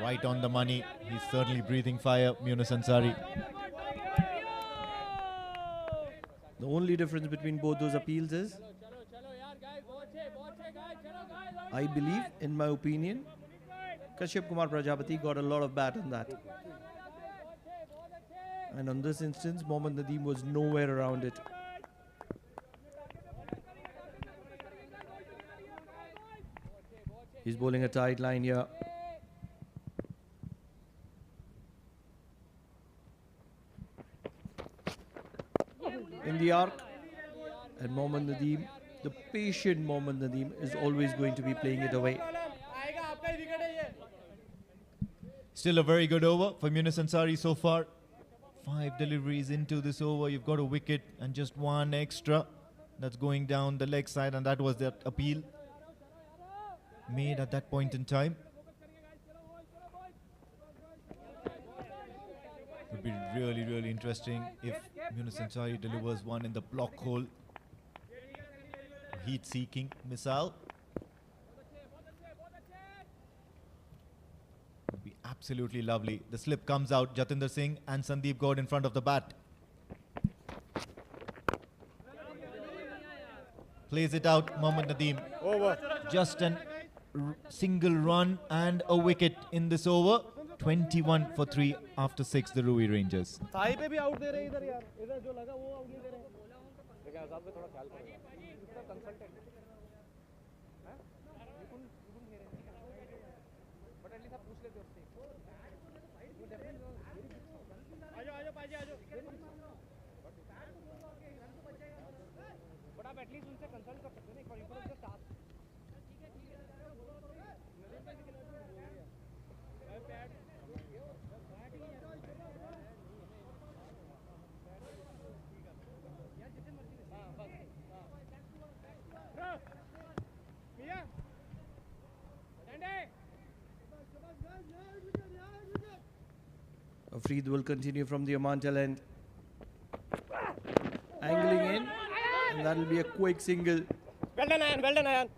Right on the money. He's certainly breathing fire, Yunus Ansari. The only difference between both those appeals is, I believe, in my opinion, Kashyap Kumar Prajapati got a lot of bat on that. And on this instance, Mohammad Nadeem was nowhere around it. He's bowling a tight line here. In the arc, and Mohammad Nadeem, the patient Mohammad Nadeem, is always going to be playing it away. Still a very good over for Yunus Ansari so far. 5 deliveries into this over. You've got a wicket and just one extra that's going down the leg side, and that was that appeal made at that point in time. It would be really, really interesting if Yunus Ansari delivers one in the block hole. Heat-seeking missile. Would be absolutely lovely. The slip comes out. Jatinder Singh and Sandeep Gaur in front of the bat. Plays it out, Mohammad Nadeem. Over. Just a single run and a wicket in this over. 21 for 3 after 6, the Ruwi Rangers. Thai पे भी out दे रहे इधर यार इधर जो लगा वो out नहीं दे रहे लेकिन आजाद पे थोड़ा ख्याल करो इसका कंसल्टेंट हैं बिल्कुल दे रहे बट एटलीस्ट आप पूछ लेते हो उससे आ जाओ पाजी आ जाओ बट आप एटलीस्ट उनसे कंसल्ट कर सकते हो ना एक बार you can just ask Afreed will continue from the Oman tail end. and that'll be a quick single. Well done, Ayan. Well done, Ayan.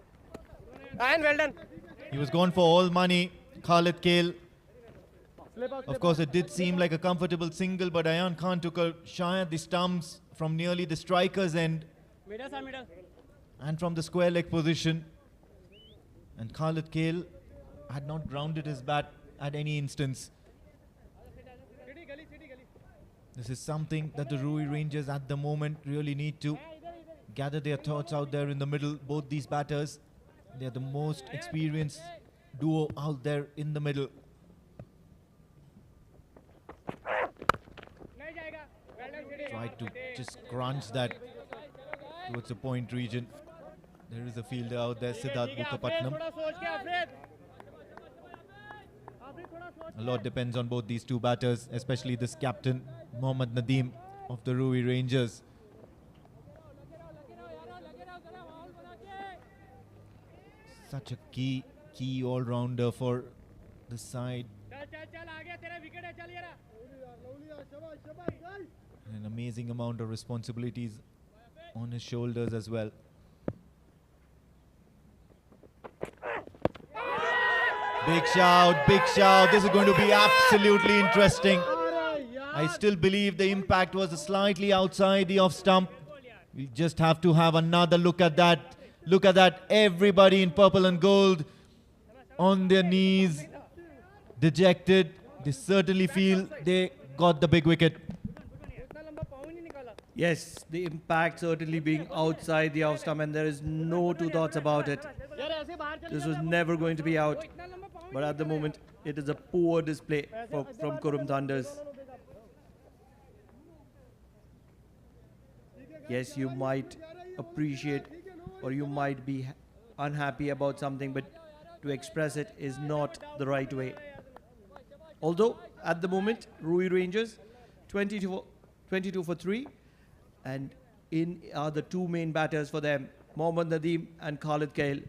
Ayan, well done. He was gone for all money, Khalid Kale. Of course, it did seem like a comfortable single, but Ayan Khan took a shy at the stumps from nearly the striker's end Middle, sir, middle. and from the square leg position. And Khalid Kale had not grounded his bat at any instance. This is something that the Ruwi Rangers at the moment really need to gather their thoughts out there in the middle. Both these batters, they are the most experienced duo out there in the middle. Try to just crunch that towards the point region. There is a fielder out there, Siddharth Bukkapatnam. A lot depends on both these two batters, especially this captain, Mohammad Nadeem of the Ruwi Rangers. Such a key all-rounder for the side. An amazing amount of responsibilities on his shoulders as well. Big shout, big shout. This is going to be absolutely interesting. I still believe the impact was slightly outside the off stump. We just have to have another look at that. Look at that. Everybody in purple and gold on their knees, dejected. They certainly feel they got the big wicket. Yes, the impact certainly being outside the off stump, and there is no two thoughts about it. This was never going to be out, but at the moment it is a poor display from Qurum Thunders. Yes, you might appreciate or you might be unhappy about something, but to express it is not the right way. Although at the moment Ruwi Rangers 22 for 3, and in are the two main batters for them, Mohammad Nadeem and Khalid Kale.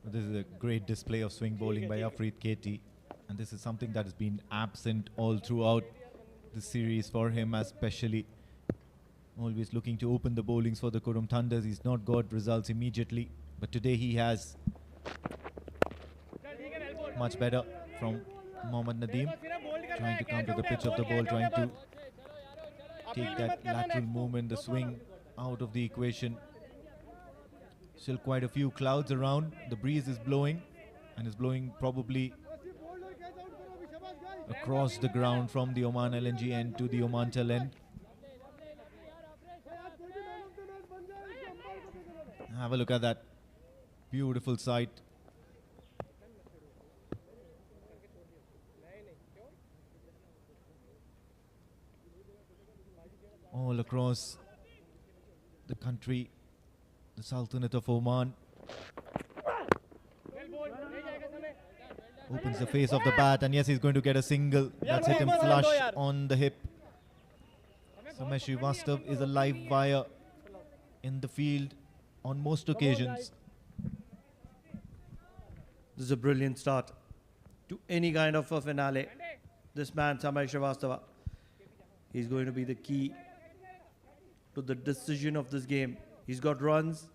This is a great display of swing bowling by Afreed Keti, and this is something that has been absent all throughout the series for him, especially always looking to open the bowlings for the Qurum Thunders. He's not got results immediately, but today he has. Much better from Mohammad Nadeem, trying to come to the pitch of the ball, trying to take that lateral movement, the swing out of the equation. Still quite a few clouds around. The breeze is blowing, and is blowing probably across the ground from the Oman LNG end to the Oman Tel end. Have a look at that beautiful sight. All across the country, the Sultanate of Oman. Opens the face of the bat, and yes, he's going to get a single. That's hit him flush on the hip. Samesh Srivastav is a live wire in the field on most occasions. This is a brilliant start to any kind of a finale. This man, Samesh Srivastava, he's going to be the key to the decision of this game. He's got runs,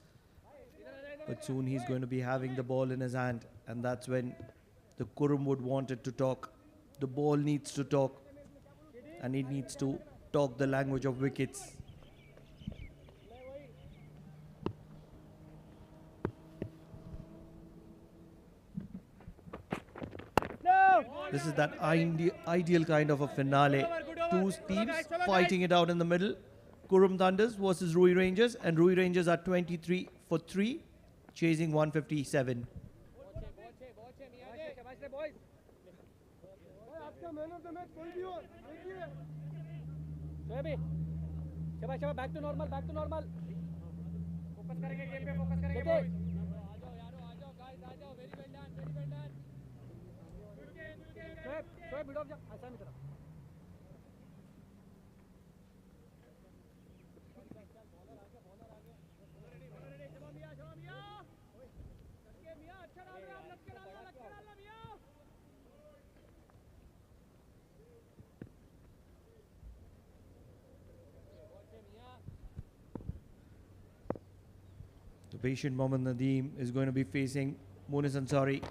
but soon he's going to be having the ball in his hand, and that's when the Qurum would want it to talk. The ball needs to talk, and it needs to talk the language of wickets. This is that ideal kind of a finale. Two teams fighting it out in the middle. Qurum Thunders versus Ruwi Rangers, and Ruwi Rangers are 23 for 3, chasing 157. back to normal, back to normal. Focus करेंगे game पे, focus करेंगे boys. Shoaib, जा, ऐसा नहीं करा. patient Mohammad Nadeem is going to be facing Munis Ansari.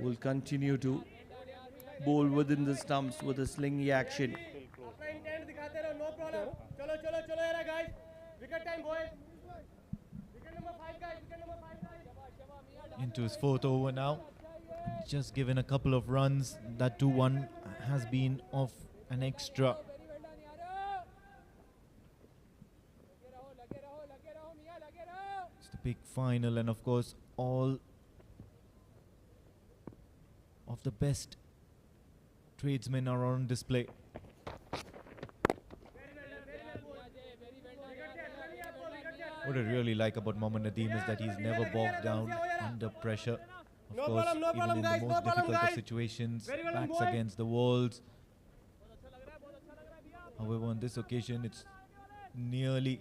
Will continue to bowl within the stumps with a slingy action. अपना intent दिखाते रहो, नो प्रॉब्लम. चलो चलो चलो यार guys. Wicket time boys. Wicket number 5 guys, wicket number 5 guys. Into his fourth over now. Just given a couple of runs. That 2-1 has been of an extra. It's the big final, and of course all of the best tradesmen are on display. What I really like about Mohammad Nadeem is that he's never bogged down under pressure. Of No course, problem, no even problem, in guys, the no most problem, difficult of guys. situations, Very well done, backs boy. against the walls. However, on this occasion, it's nearly,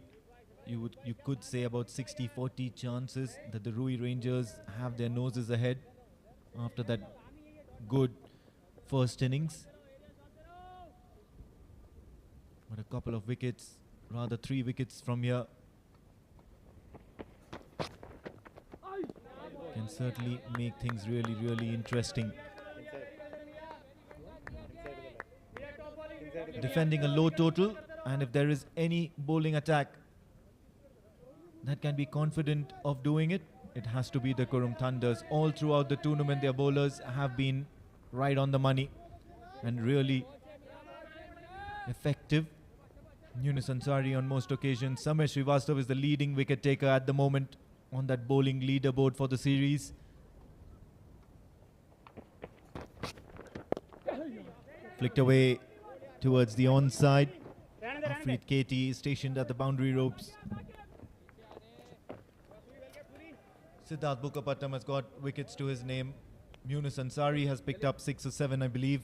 you could say about 60-40 chances that the Ruwi Rangers have their noses ahead after that good first innings. But a couple of wickets, rather 3 wickets from here, can certainly make things really, really interesting. Defending a low total, and if there is any bowling attack that can be confident of doing it, it has to be the Qurum Thunders. All throughout the tournament, their bowlers have been right on the money and really effective. Yunus Ansari on most occasions. Samir Srivastav is the leading wicket taker at the moment on that bowling leaderboard for the series. Flicked away towards the onside. Afreed Katie is stationed at the boundary ropes. Siddharth Bukapattam has got wickets to his name. Yunus Ansari has picked up 6 or 7, I believe.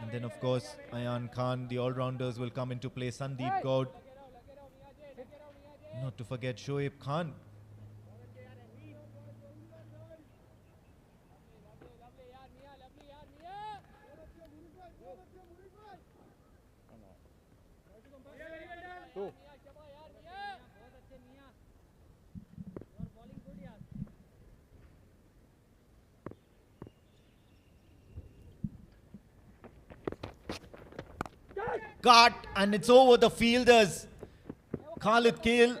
And then, of course, Ayan Khan, the all-rounders will come into play. Sandeep Gaud. Not to forget Shoaib Khan. Cut, and it's over the fielders. Khalid Kale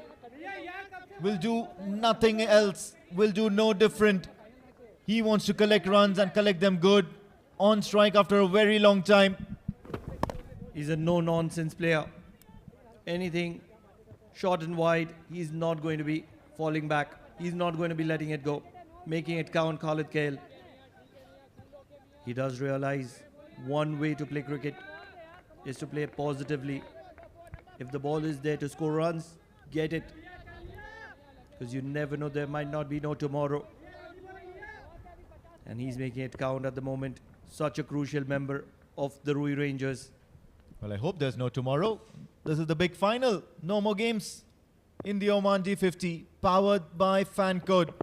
will do nothing else, will do no different. He wants to collect runs and collect them good. On strike after a very long time. He's a no-nonsense player. Anything short and wide, he's not going to be falling back. He's not going to be letting it go, making it count. Khalid Kale. He does realize one way to play cricket is to play positively. If the ball is there to score runs, get it. Because you never know, there might not be no tomorrow. And he's making it count at the moment. Such a crucial member of the Ruwi Rangers. Well, I hope there's no tomorrow. This is the big final. No more games in the Oman D50, powered by Fan Code.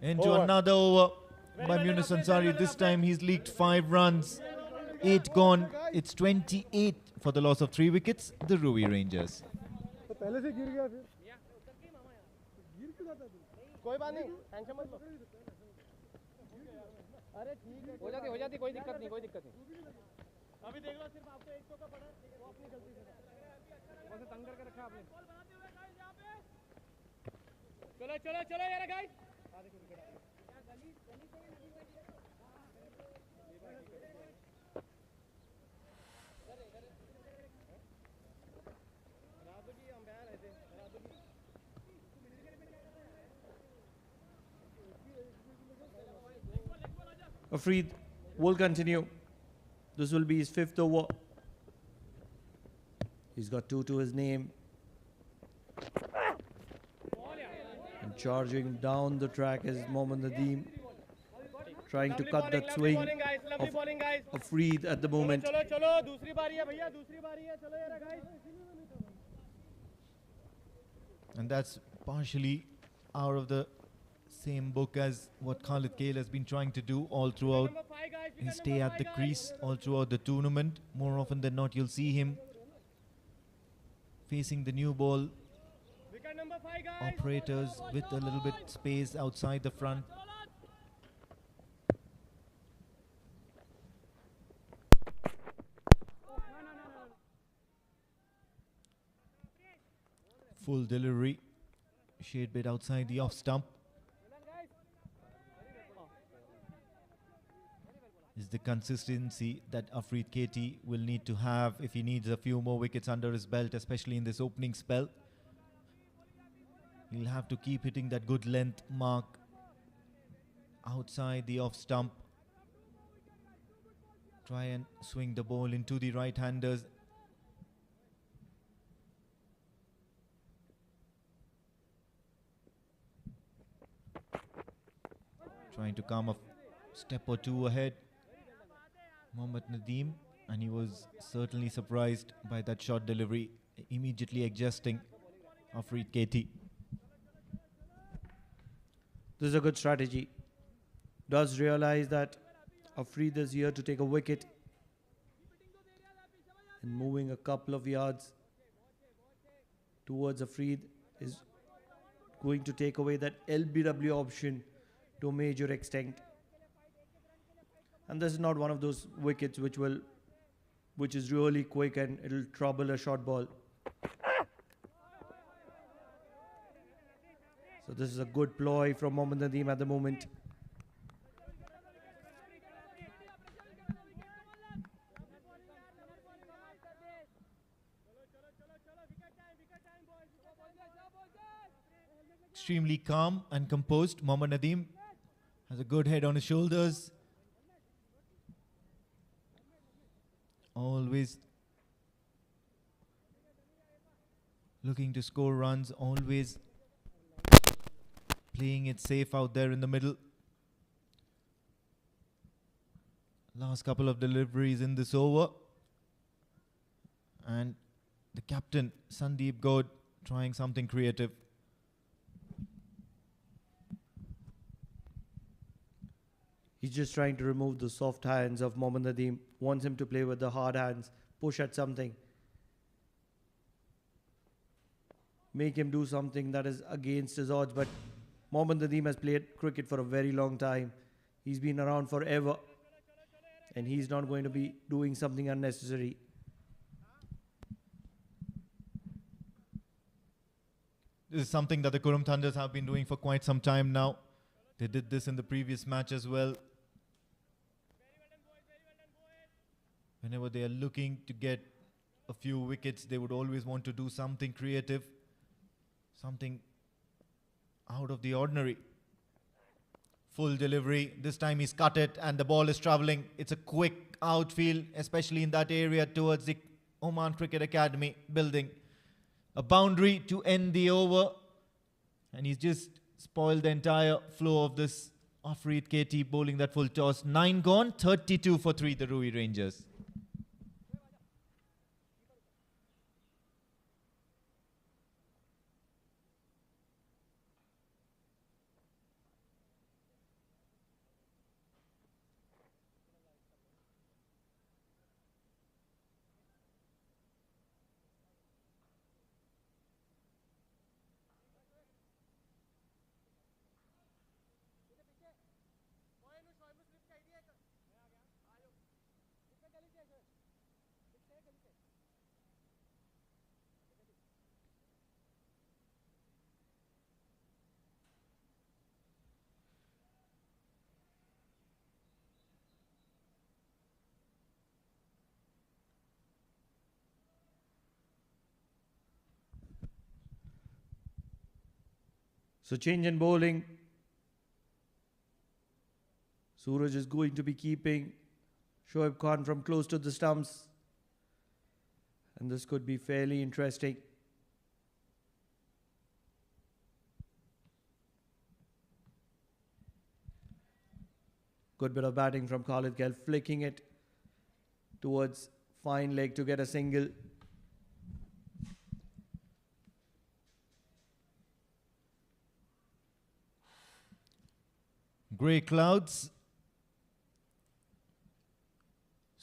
Into another over by Yunus Ansari. This time he's leaked 5 runs. 8 gone. It's 28 for the loss of 3 wickets. The Ruwi Rangers. तो पहले से गिर गया फिर गिर क्यों जाता तू कोई बात नहीं, टेंशन मत लो. अरे ठीक है, हो जाती कोई दिक्कत नहीं, कोई दिक्कत नहीं. अभी देख लो, सिर्फ आपको एक चौका पड़ा, वो अपनी गलती से वैसे तंग करके रखा आपने. चलो चलो चलो यार guys. Afreed will continue. This will be his 5th over. He's got 2 to his name. And charging down the track is Mohammad Nadeem, trying to cut that swing of Afreed at the moment. चलो चलो, दूसरी बारी है भैया, दूसरी बारी है. चलो यार guys. And that's partially out of the same book as what Khalid Kale has been trying to do all throughout stay at the crease all throughout the tournament. More often than not, you'll see him facing the new ball Wicket number 5, guys. operators with a little bit space outside the front. Full delivery, shade bit outside the off stump. Is the consistency that Afreed Katie will need to have if he needs a few more wickets under his belt, especially in this opening spell. He'll have to keep hitting that good length mark outside the off stump. Try and swing the ball into the right-handers. Trying to come a step or two ahead, Mohammad Nadeem, and he was certainly surprised by that short delivery, immediately adjusting Afreed Katie. This is a good strategy. Does realize that Afreed is here to take a wicket, and moving a couple of yards towards Afreed is going to take away that LBW option to a major extent. And this is not one of those wickets which is really quick and it'll trouble a short ball. So this is a good ploy from Mohammad Nadeem at the moment. Extremely calm and composed. Mohammad Nadeem has a good head on his shoulders. Always looking to score runs, always playing it safe out there in the middle. Last couple of deliveries in this over. And the captain, Sandeep Gaud, trying something creative. He's just trying to remove the soft hands of Mohammad Nadeem. Wants him to play with the hard hands, push at something. Make him do something that is against his odds. But Mohammad Nadeem has played cricket for a very long time. He's been around forever. And he's not going to be doing something unnecessary. This is something that the Qurum Thunders have been doing for quite some time now. They did this in the previous match as well. Whenever they are looking to get a few wickets, they would always want to do something creative, something out of the ordinary. Full delivery. This time he's cut it and the ball is travelling. It's a quick outfield, especially in that area towards the Oman Cricket Academy building. A boundary to end the over. And he's just spoiled the entire flow of this Afreed Katie bowling that full toss. 9 gone, 32 for 3, the Ruwi Rangers. So change in bowling. Suraj is going to be keeping Shoaib Khan from close to the stumps. And this could be fairly interesting. Good bit of batting from Khalid Gail, flicking it towards fine leg to get a single. Grey clouds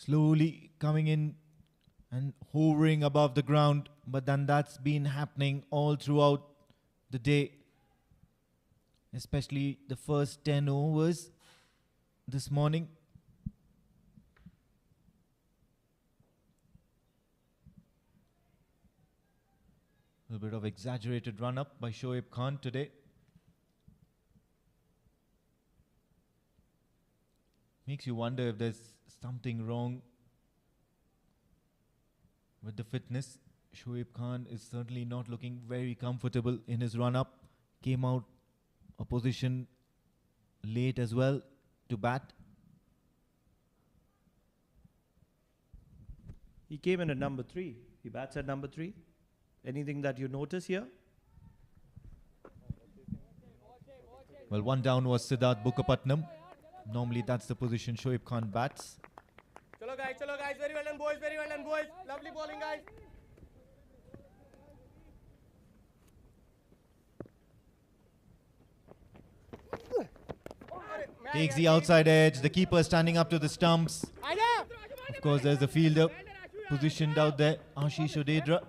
slowly coming in and hovering above the ground, but then that's been happening all throughout the day, especially the first 10 overs this morning. A little bit of exaggerated run up by Shoaib Khan today. Makes you wonder if there's something wrong with the fitness. Shoaib Khan is certainly not looking very comfortable in his run up. Came out a position late as well to bat. He came in at number 3. He bats at number 3. Anything that you notice here? Well, one down was Siddharth Bukkapatnam. Normally that's the position Shoaib Khan bats. Chalo guys, very well done boys, very well done boys. Lovely bowling guys. Takes the outside edge, the keeper standing up to the stumps. Of course, there's the fielder positioned out there, Ashish Odedra.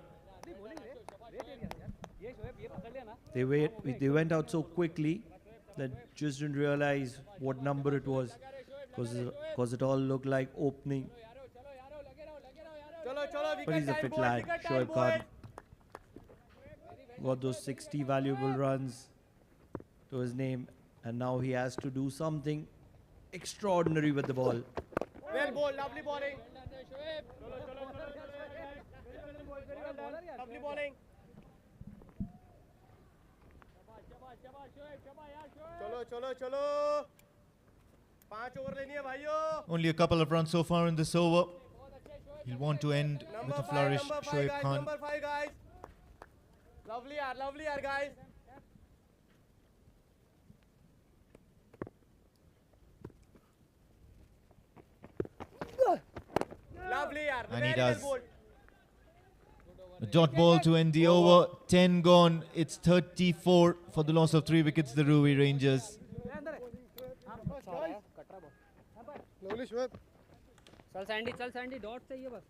They went out so quickly that just didn't realize what number it was, because it all looked like opening. But he's a fit lad, Shoaib Khan. Got those 60 valuable runs to his name, and now he has to do something extraordinary with the ball. Well bowled, lovely bowling. Lovely bowling. चलो 5 over लेनी है भाइयों. Only a couple of runs so far in this over. He'll want to end with a flourish, Shoaib Khan. Number 5 guys. Lovely yaar guys. Lovely yaar. And he Very well does. bowled. A dot ball to end the over. 10 gone. It's 34 for the loss of 3 wickets, the Ruwi Rangers. चल Sandy dot चाहिए बस.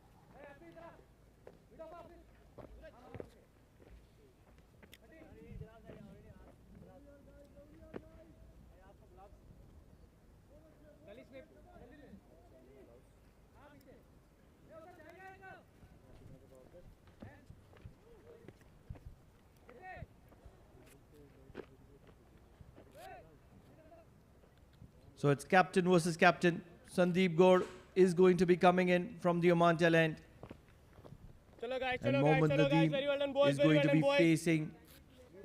So it's captain versus captain. Sandeep Gaur is going to be coming in from the Oman tail end. चलो guys, And चलो Mohammad guys, Nadeem very well done boys, is very going well to done be boys. facing.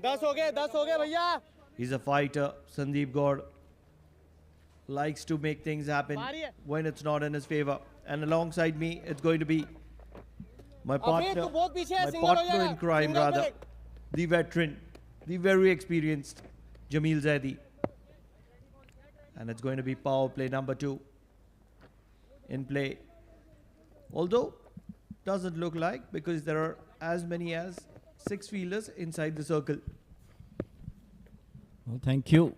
10 हो गए भैया. He's a fighter. Sandeep Gaur likes to make things happen when it's not in his favor. And alongside me, it's going to be my partner, in crime rather, the veteran, the very experienced Jamil Zaidi. And it's going to be power play number 2 in play. Although, doesn't look like, because there are as many as 6 fielders inside the circle. Well, thank you.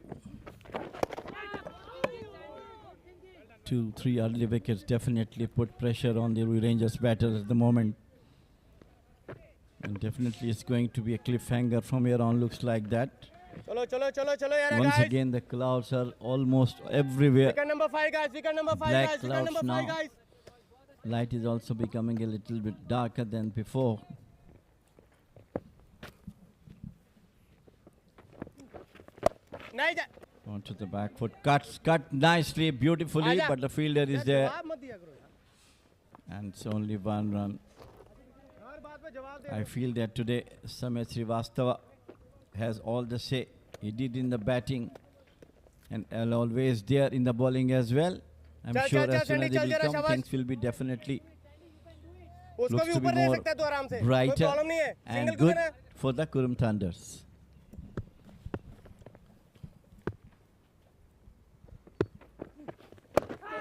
2-3 early wickets definitely put pressure on the Ruwi Rangers batters at the moment. And definitely it's going to be a cliffhanger from here on, looks like that. चलो यार Once guys. again, the clouds are almost everywhere. Wicket number 5 guys, wicket number 5 Black guys, wicket clouds number 5 now. guys. Light is also becoming a little bit darker than before. नहीं जा. Onto the back foot, cut nicely, beautifully, but the fielder is there. जवाब मत दिया करो यार. And it's only 1 run. हर बात पे जवाब दे. I feel that today Samir Srivastava has all the say. He did in the batting and always there in the bowling as well. I'm sure as soon as he will come, things will be definitely उसको looks भी to be ऊपर ले more सकता है तो आराम से. कोई brighter प्रॉब्लम नहीं है. and सिंगल good क्यों है? for the Qurum Thunders.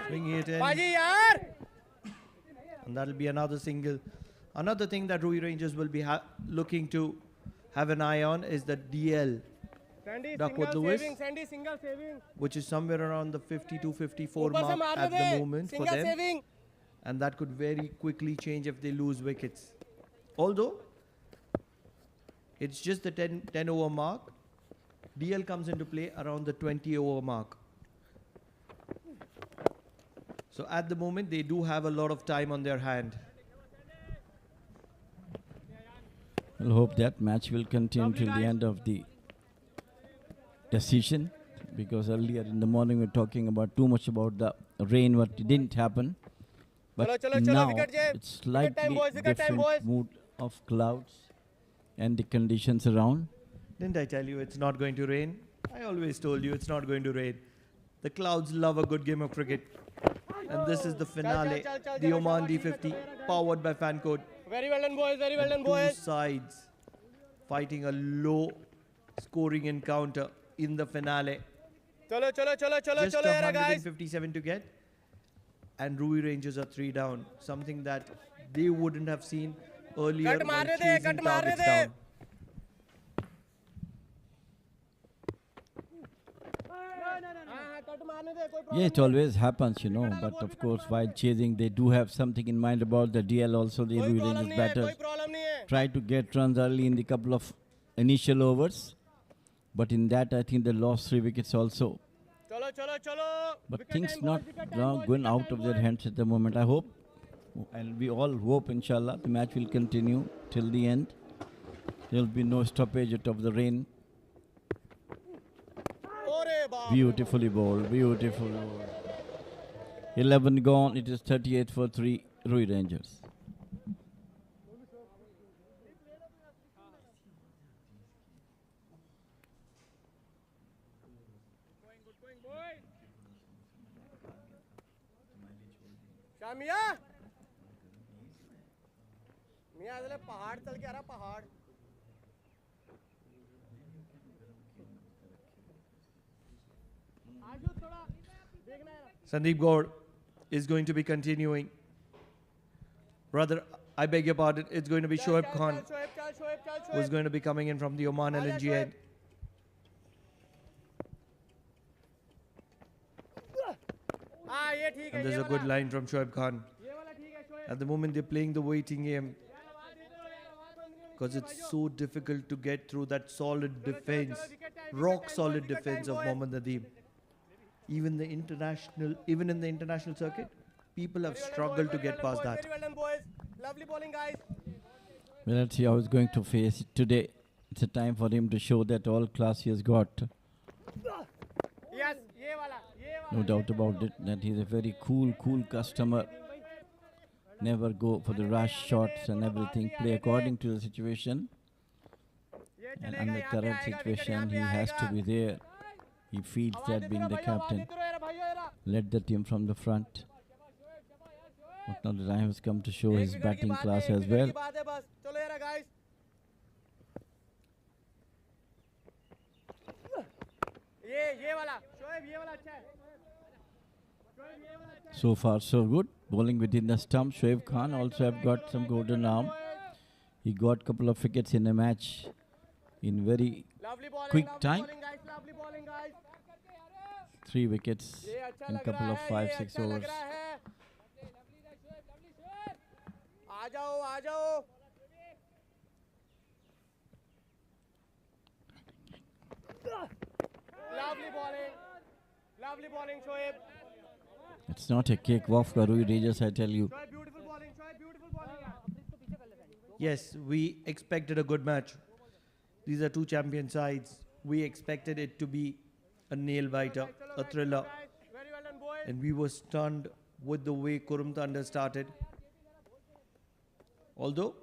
Swing it in. बाजी यार. And that'll be another single. Another thing that Ruwi Rangers will be looking to have an eye on is the DL, Sandy Duckworth single Lewis, saving, Sandy single saving. which is somewhere around the 52-54 ऊपर से mark मार at they. the moment for Single them. saving. and that could very quickly change if they lose wickets. Although it's just the 10 over mark, DL comes into play around the 20 over mark. So at the moment they do have a lot of time on their hand. We'll hope that match will continue till the end of the decision, because earlier in the morning we were talking about too much about the rain, what didn't happen. But now it's slightly different mood of clouds and the conditions around. Didn't I tell you it's not going to rain? I always told you it's not going to rain. The clouds love a good game of cricket. And this is the finale, the Oman D50, powered by Fancode. Very well done, boys. Very well done, boys. Two sides fighting a low scoring encounter in the finale. Chalo, chalo, chalo, chalo, Just chalo, yara, guys. 157 to get. And Ruwi Rangers are 3 down. Something that they wouldn't have seen earlier while chasing targets down. Yeah, it always happens, you know, but of course while chasing they do have something in mind about the DL also. The Ruwi Rangers batters try to get runs early in the couple of initial overs, but in that I think they lost 3 wickets also. But things not going out of their hands at the moment. I hope, and we all hope, inshallah, the match will continue till the end. There will be no stoppage out of the rain. Beautifully bowled, beautiful. 11 gone, it is 38 for 3 Ruwi Rangers. मिया मिया अगले पहाड़ चल के आ रहा पहाड़ आजू थोड़ा देखना है Sandeep Gaur is going to be continuing. Rather, I beg your pardon, it's going to be Shoaib Khan who is going to be coming in from the Oman LNG end. And there's a good line from Shoaib Khan. At the moment they're playing the waiting game because it's so difficult to get through that solid defense, rock solid defense of Mohammad Nadeem. Even in the international circuit, people have struggled to get past that. Lovely bowling, guys. Well, let's see how he's going to face it today. It's a time for him to show that all class he has got. Yes, No doubt about it, that he's a very cool customer. Never go for the rash shots and everything. Play according to the situation. And in the current situation, he has to be there. He feels that being the captain. Led the team from the front. But now the time has come to show his batting class as well. So far so good. Bowling within the stump. Shoaib Khan also have got some golden arm. He got a couple of wickets in a match in very quick time. 3 wickets in a couple of 5-6 overs. Lovely bowling, Shoaib. It's not a cakewalk for Ruwi Rangers, I tell you. Beautiful bowling, beautiful bowling. Yes, we expected a good match. These are 2 champion sides. We expected it to be a nail-biter, a thriller. And we were stunned with the way Qurum Thunder started. Although,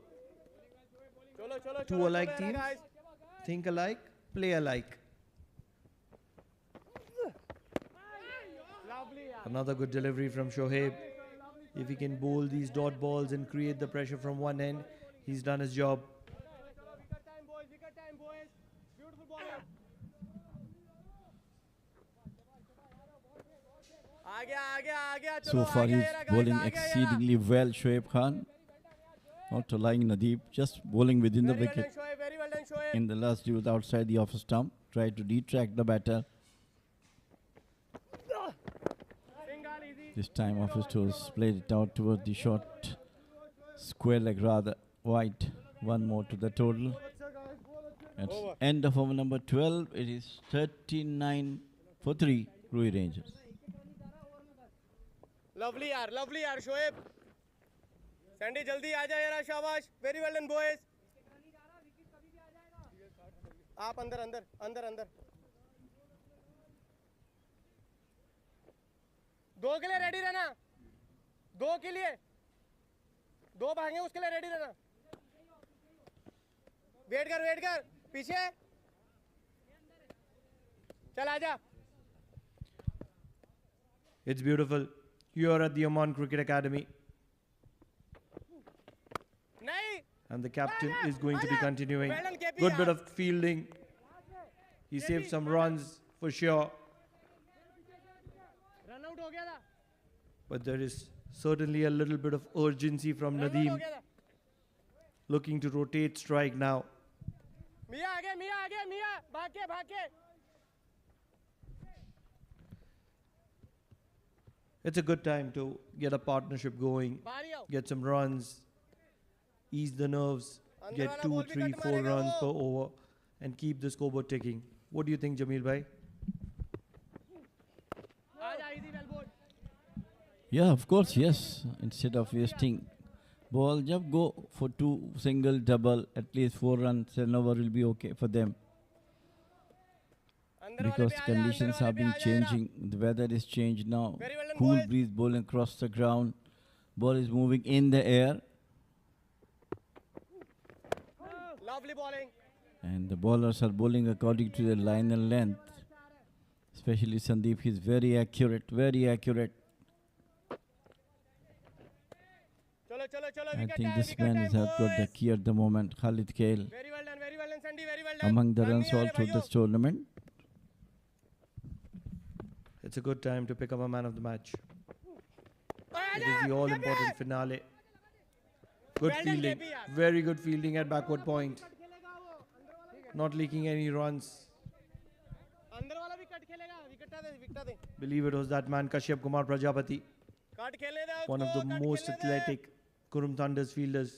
2 alike teams, think alike, play alike. Another good delivery from Shoaib. If he can bowl these dot balls and create the pressure from one end, he's done his job. So far he's bowling exceedingly well, Shoaib Khan. Not allowing Nadeem, just bowling within the wicket. In the last he was outside the off stump, tried to detract the batter. This time off his toes, played it out towards the short square leg, rather wide. One more to the total. At end of over number 12, it is 39 for 3, Ruwi Rangers. Lovely yaar Shoaib. Sandy jaldi aa जा यार शाबाश. Very well done boys. आप अंदर. दो के लिए ready रहना. दो के लिए. दो भागेंगे उसके लिए रेडी रहना. वेट कर. पीछे. चल आजा. It's beautiful. You're at the Oman Cricket Academy. नहीं. And the captain is going to be continuing. Well done, KP, Good bit yaar. of fielding. He saved some runs for sure. Run out हो गया था. But there is certainly a little bit of urgency from run out हो Nadeem, गया था. looking to rotate strike now. मिया आगे भाग के. It's a good time to get a partnership going, बाहर आओ. get some runs, ease the nerves, अंदर get वाला 2, बॉल भी 3, कट 4 मारेगा runs per वो. over and keep the scoreboard ticking. What do you think, Jamil bhai? आजा easy well board. Yeah, of course, yes. Instead of wasting ball, just go for 2 single, double, at least 4 runs, and over will be okay for them. अंदर वाले Because पे आजा. conditions have been changing. The weather is changed now. Very well done, Cool boys. breeze bowling across the ground. Ball is moving in the air. Lovely bowling. And the bowlers are bowling according to their line and length. Especially Sandeep, he's very accurate. चलो. I Wicket think time, this wicket man time, has got the boys. key at the moment. Khalid Kale Very well done, Sandy. Very well done. among the run runs नहीं आ all रहे through भाइयों. this tournament. It's a good time to pick up a man of the match. It आजा, is the all KP. important finale. Good Well done, fielding, KP, yaar. very good fielding at backward point. Not leaking any runs. अंदर वाला भी cut खेलेगा. Wicket they. Believe it was that man Kashyap Kumar Prajapati, cut खेलने दे. one of उसको, the cut most खेलने दे. athletic Qurum Thunder's fielders,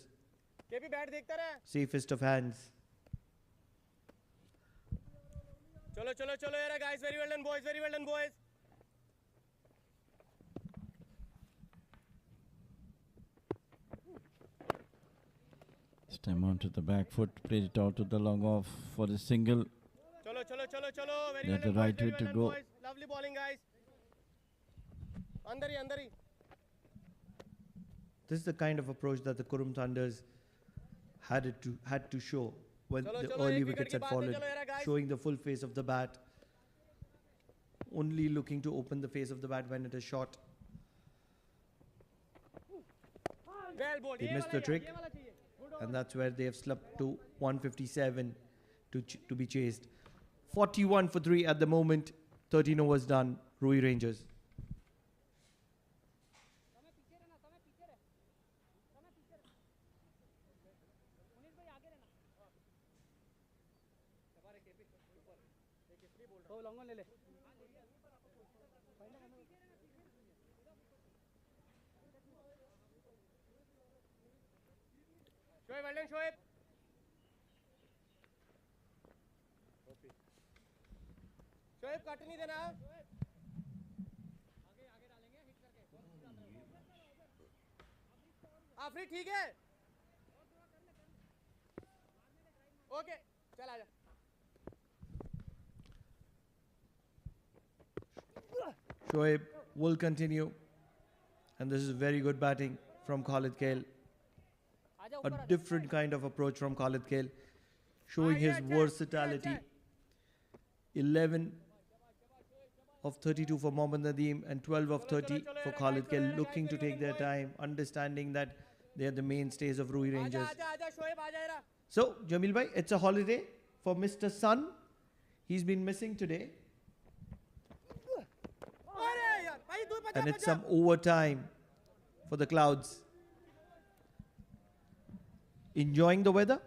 KP bat देखता रहे. safest of hands. चलो यार guys. Very well done boys. This time on to the back foot, played it out to the long off for the single. चलो. Very That's well the right done, way boys. to Very well go. done, boys. Lovely bowling guys. अंदर ही. This is the kind of approach that the Qurum Thunders had to show when चलो, the चलो, early एक wickets wicket had की बात fallen, नहीं, चलो यार, guys. showing the full face of the bat, only looking to open the face of the bat when it is short. Well bowled. They ये missed वाला the यार, trick, ये वाला चाहिए. Good and that's where they have slipped to 157 to be chased. 41 for 3 at the moment. 13 overs done. Ruwi Rangers. O long ले ले. Shoaib, well done, Shoaib. Shoaib, cut नहीं देना. आफरी ठीक है. ओके, चल आजा. Shoaib will continue. And this is very good batting from Khalid Kale. A different kind of approach from Khalid Kale, showing his versatility. 11 of 32 for Mohammad Nadeem and 12 of 30 for Khalid Kale, looking to take their time, understanding that they are the mainstays of Ruwi Rangers. आजा शोएब आजा जरा. So, Jamil bhai, it's a holiday for Mr. Sun. He's been missing today. अरे यार भाई दूर बचा And it's बचा. some overtime for the Clouds. Enjoying the weather?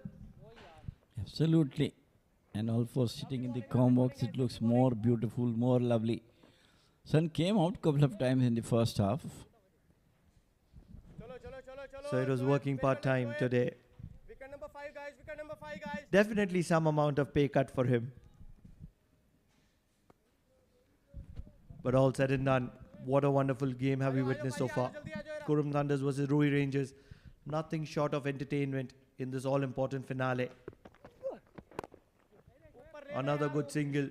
Absolutely. And all for sitting in the calm box, it looks more beautiful, more lovely. Sun came out a couple of times in the first half. So it was working part-time today. Wicket number 5, guys. Wicket number 5, guys. Definitely some amount of pay cut for him. But all said and done, what a wonderful game have we witnessed so far. Qurum Thunders versus Ruwi Rangers. Nothing short of entertainment in this all-important finale. Another good single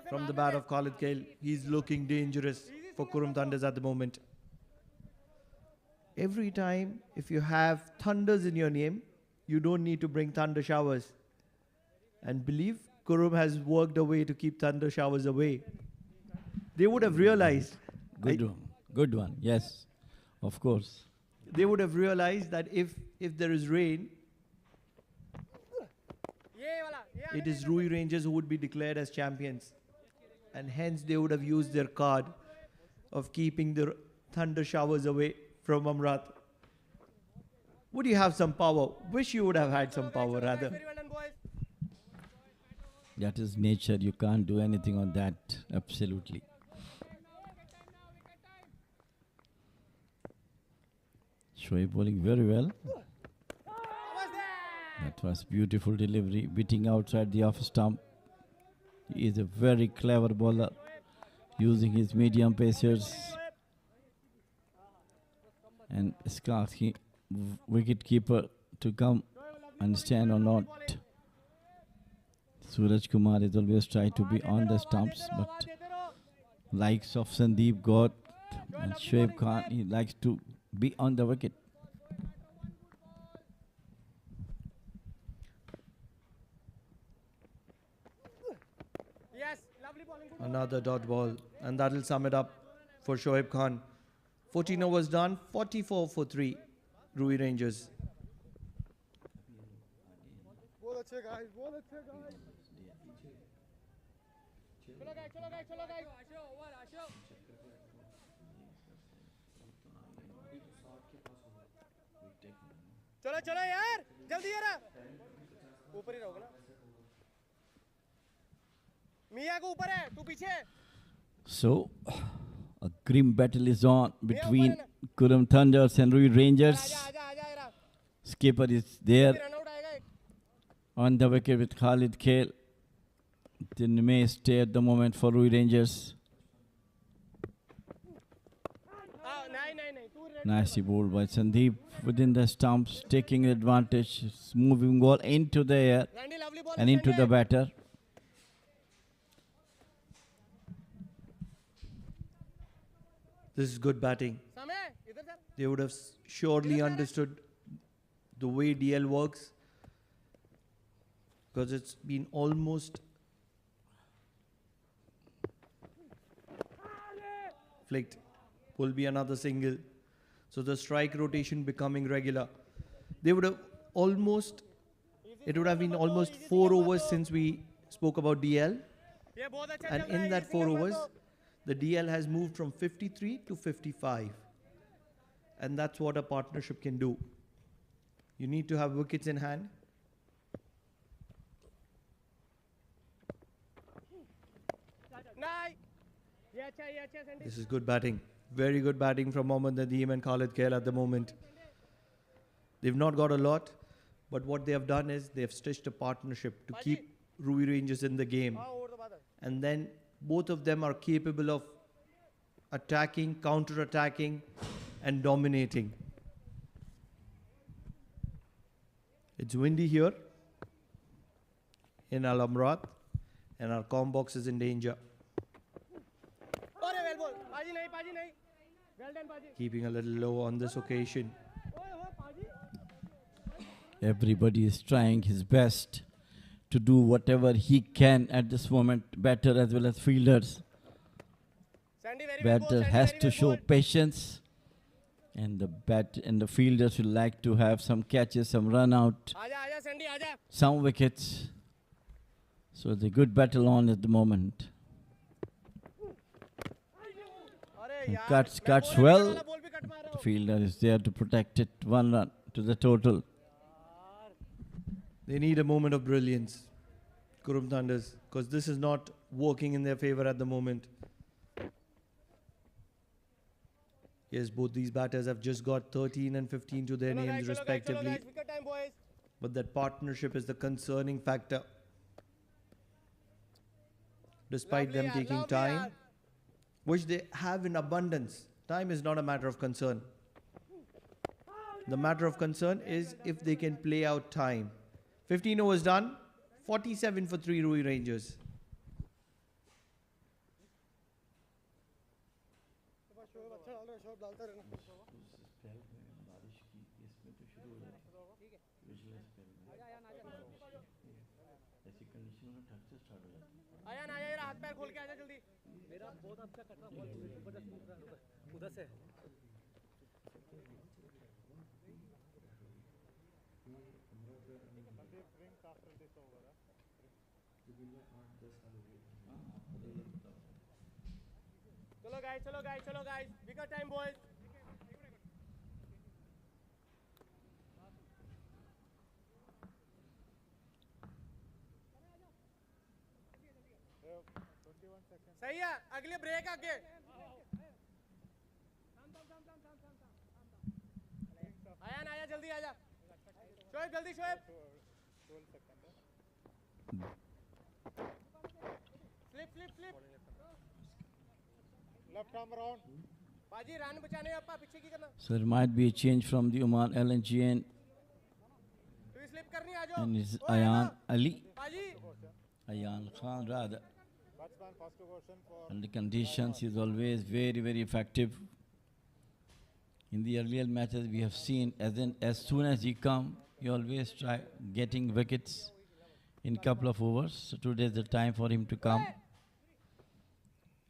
from the bat of Khalid Kale. He's looking dangerous for Qurum Thunders at the moment. Every time, if you have thunders in your name, you don't need to bring thunder showers. And believe Qurum has worked a way to keep thunder showers away. They would have realized. Good one. Yes, of course. They would have realized that if there is rain, it is Ruwi Rangers who would be declared as champions. And hence they would have used their card of keeping the thunder showers away from Amrat. Would you have some power? Wish you would have had some power rather. That is nature. You can't do anything on that. Absolutely. Shoaib bowling very well. That was beautiful delivery, beating outside the off stump. He is a very clever bowler, using his medium pacers. And Skarski, wicket keeper, to come and stand or not. Suraj Kumar is always try to be on the stumps, but likes of Sandeep Gaut and Shoaib Khan, he likes to be on the wicket. Another dot ball, and that will sum it up for Shoaib Khan. 14 overs done, 44 for 3, Ruwi Rangers. बहुत अच्छे guys, बहुत अच्छे guys. चलो guys, चलो guys, चलो guys. आशो, over, आशो. चलो चलो यार, जल्दी यार. ऊपर ही रहोगे ना. मिया को ऊपर है, तू पीछे. So, a grim battle is on between Qurum Thunders and Ruwi Rangers. Skipper is there on the wicket with Khalid Kale. They may stay at the moment for Ruwi Rangers. Nicely bowled by Sandeep within the stumps, taking advantage, moving ball into the air and into the batter. This is good batting. They would have surely understood the way DL works, because it's been almost flicked. Will be another single. So the strike rotation becoming regular. They would have almost, it would have been almost 4 overs since we spoke about DL. And in that 4 overs, the DL has moved from 53 to 55. And that's what a partnership can do. You need to have wickets in hand. This is good batting. Very good batting from Mohammad Nadeem and Khalid Kale at the moment. They've not got a lot, but what they have done is they have stitched a partnership to keep Ruwi Rangers in the game. And then both of them are capable of attacking, counter-attacking, and dominating. It's windy here in Al Amrat, and our comm box is in danger. Keeping a little low on this occasion. Everybody is trying his best to do whatever he can at this moment, batter as well as fielders. Batter has to show patience, and the fielders will like to have some catches, some run out, some wickets. So the good battle on at the moment. And cuts well. The fielder is there to protect it. 1 run to the total. They need a moment of brilliance, Qurum Thunders, because this is not working in their favor at the moment. Yes, both these batters have just got 13 and 15 to their names respectively. Wicket time, boys. But that partnership is the concerning factor. Despite them taking time, which they have in abundance, time is not a matter of concern. The matter of concern is if they can play out time. 15 overs done, 47 for 3 Ruwi Rangers. आया ना, आया, हाथ पैर खोल के आजा जल्दी। मेरा बहुत अच्छा कट रहा बॉल जबरदस्त उड़ रहा है उधर से। चलो गाइस, विकेट टाइम बॉयज। सही है, अगले ब्रेक आगे। आया ना, आया, जल्दी आजा। शोएब जल्दी, Shoaib. Slip. Left arm round. बाजी रन बचाने अपा पीछे की करना। So there might be a change from the Oman LNGN. तू स्लिप करनी आ जाओ। And it's Ayan Ali. बाजी। Ayan Khan rather. And the conditions is always very, very effective. In the earlier matches we have seen as soon as you come, you always try getting wickets in couple of overs. So today is the time for him to come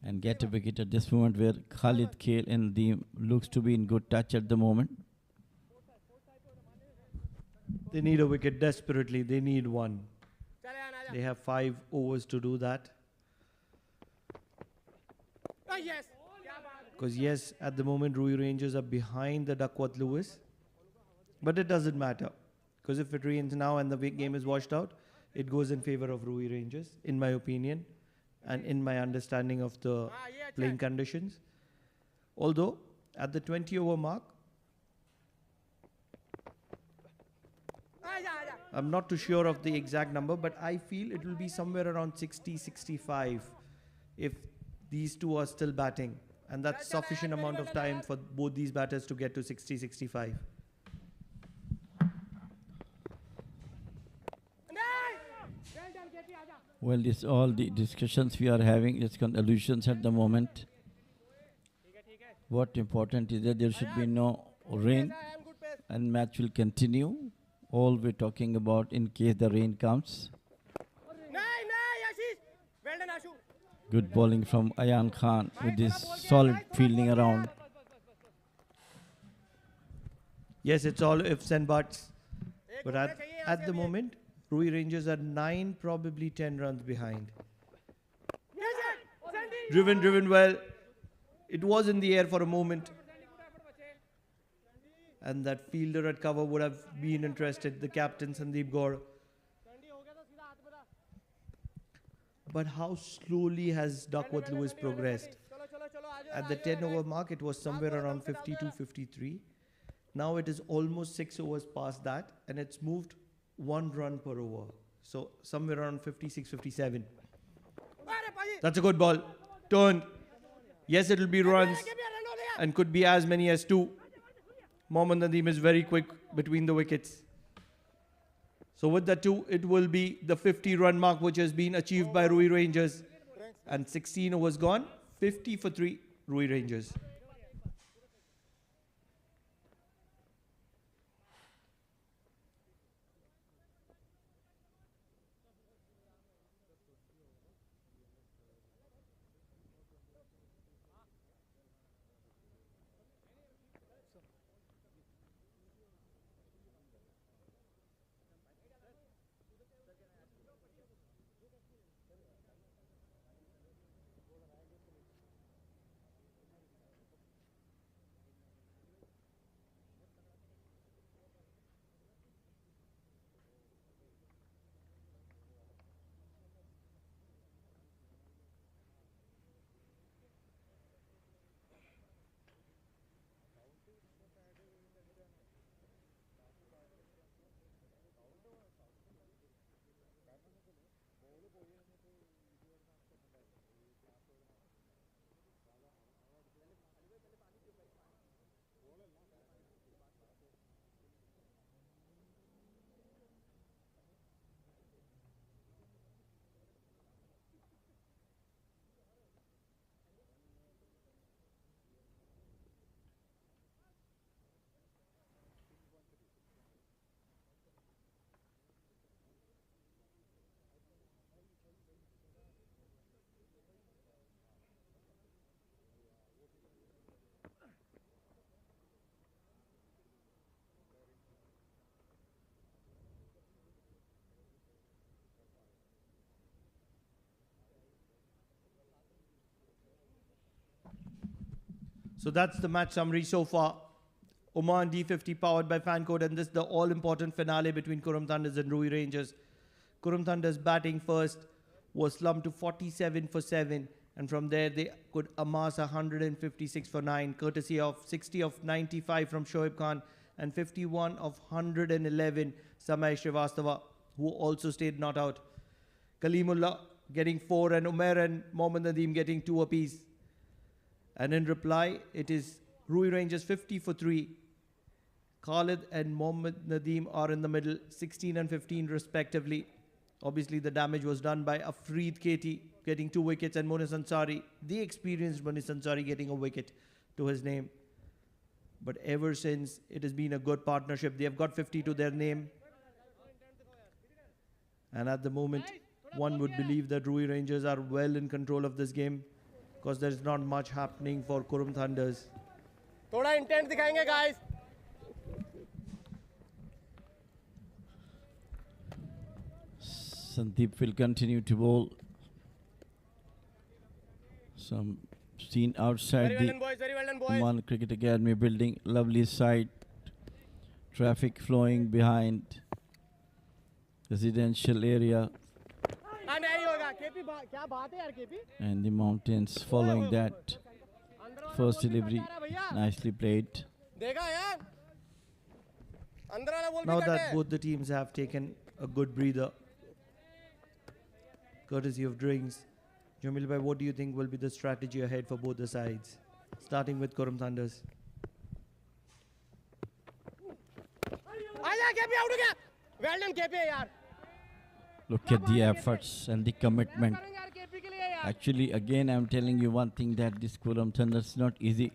and get a wicket at this moment where Khalid Khail and the looks to be in good touch at the moment. They need a wicket desperately. They need one. They have 5 overs to do that. Yes. Because yes, at the moment Ruwi Rangers are behind the Duckworth Lewis. But it doesn't matter. Because if it rains now and the game is washed out, it goes in favor of Ruwi Rangers, in my opinion, and in my understanding of the playing conditions. Although, at the 20 over mark, I'm not too sure of the exact number, but I feel it will be somewhere around 60-65 if these two are still batting. And that's sufficient amount of time for both these batters to get to 60-65. Well, this all the discussions we are having, it's allusions at the moment. What important is that there should be no rain and match will continue. All we're talking about in case the rain comes. Good bowling from Ayan Khan with this solid fielding around. Yes, it's all ifs and buts. But at the moment, Ruwi Rangers are 9, probably 10 runs behind. Driven well. It was in the air for a moment. And that fielder at cover would have been interested, the captain Sandeep Gaur. But how slowly has Duckworth Lewis progressed? At the 10 over mark, it was somewhere around 52-53. Now it is almost 6 overs past that, and it's moved 1 run per over. So somewhere around 56-57. That's a good ball. Turned. Yes, it'll be runs and could be as many as 2. Mohammad Nadeem is very quick between the wickets. So with the 2, it will be the 50-run mark which has been achieved by Ruwi Rangers. And 16 overs gone, 50 for 3 Ruwi Rangers. So that's the match summary so far. Oman D50 powered by Fancode, and this is the all-important finale between Qurum Thunders and Ruwi Rangers. Qurum Thunders batting first was slumped to 47 for 7, and from there they could amass 156 for 9, courtesy of 60 of 95 from Shoaib Khan and 51 of 111 Samay Srivastava, who also stayed not out. Kalimullah getting 4 and Umair and Mohammad Nadeem getting 2 apiece. And in reply, it is Ruwi Rangers 50 for 3. Khalid and Mohammad Nadeem are in the middle, 16 and 15 respectively. Obviously, the damage was done by Afreed Katie getting 2 wickets and Monis Ansari, the experienced Monis Ansari, getting a wicket to his name. But ever since, it has been a good partnership. They have got 50 to their name. And at the moment, one would believe that Ruwi Rangers are well in control of this game, because there is not much happening for Qurum Thunders. थोड़ा intent दिखाएंगे guys. Sandeep will continue to bowl. Some seen outside Very well done, boys. Very well done, boys. Oman Cricket Academy building. Lovely sight. Traffic flowing behind. Residential area. हाँ नहीं होगा. KP क्या बात है यार KP? And the mountains following that. First delivery. Nicely played. देखा यार. अंदर वाला बॉल Now भी that कटे. both the teams have taken a good breather, courtesy of drinks, Jamil bhai, what do you think will be the strategy ahead for both the sides? Starting with Qurum Thunders. आजा KP out हो गया. Well done KP यार. Look at the efforts and the commitment. करेंगे यार KP के लिए यार. Actually, again, I'm telling you one thing, that this Qurum Thunder is not easy.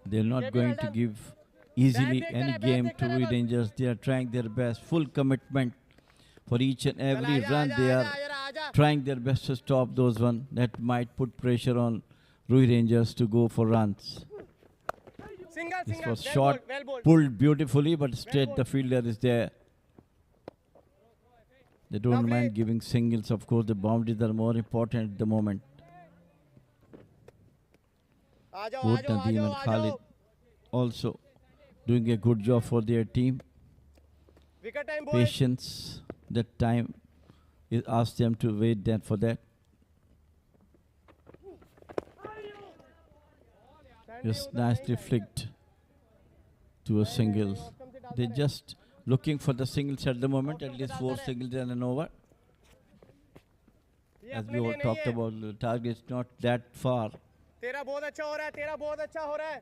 They're not going to give easily any game to Ruwi Rangers. They are trying their best, full commitment for each and every run. They are trying their best to stop those one that might put pressure on Ruwi Rangers to go for runs. Single, This single. was Well shot, bowled, well bowled. pulled beautifully, but straight the fielder is there. They don't Lovely. mind giving singles. Of course, the boundaries are more important at the moment. आ जाओ Both Nadeem and Khalid also doing a good job for their team. Wicket time boys. Patience, that time is asked them to wait that for that. Just nicely flicked to a single. They're just looking for the singles at the moment, at least 4 singles and an over. As we all talked about, the target is not that far. तेरा बहुत अच्छा हो रहा है. तेरा बहुत अच्छा हो रहा है.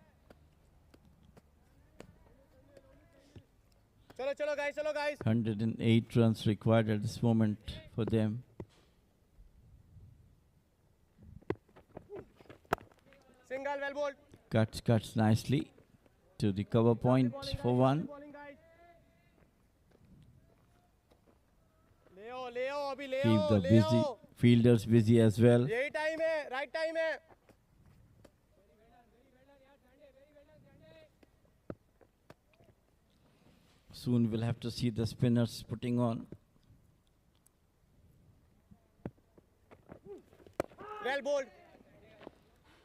चलो चलो guys, चलो guys. 108 runs required at this moment for them. Single, well bowled. Cuts nicely to the cover point for 1. ले आओ अभी ले Keep आओ the ले busy आओ. fielders busy as well. यही टाइम है. राइट टाइम है. Soon we'll have to see the spinners putting on. Well bowled.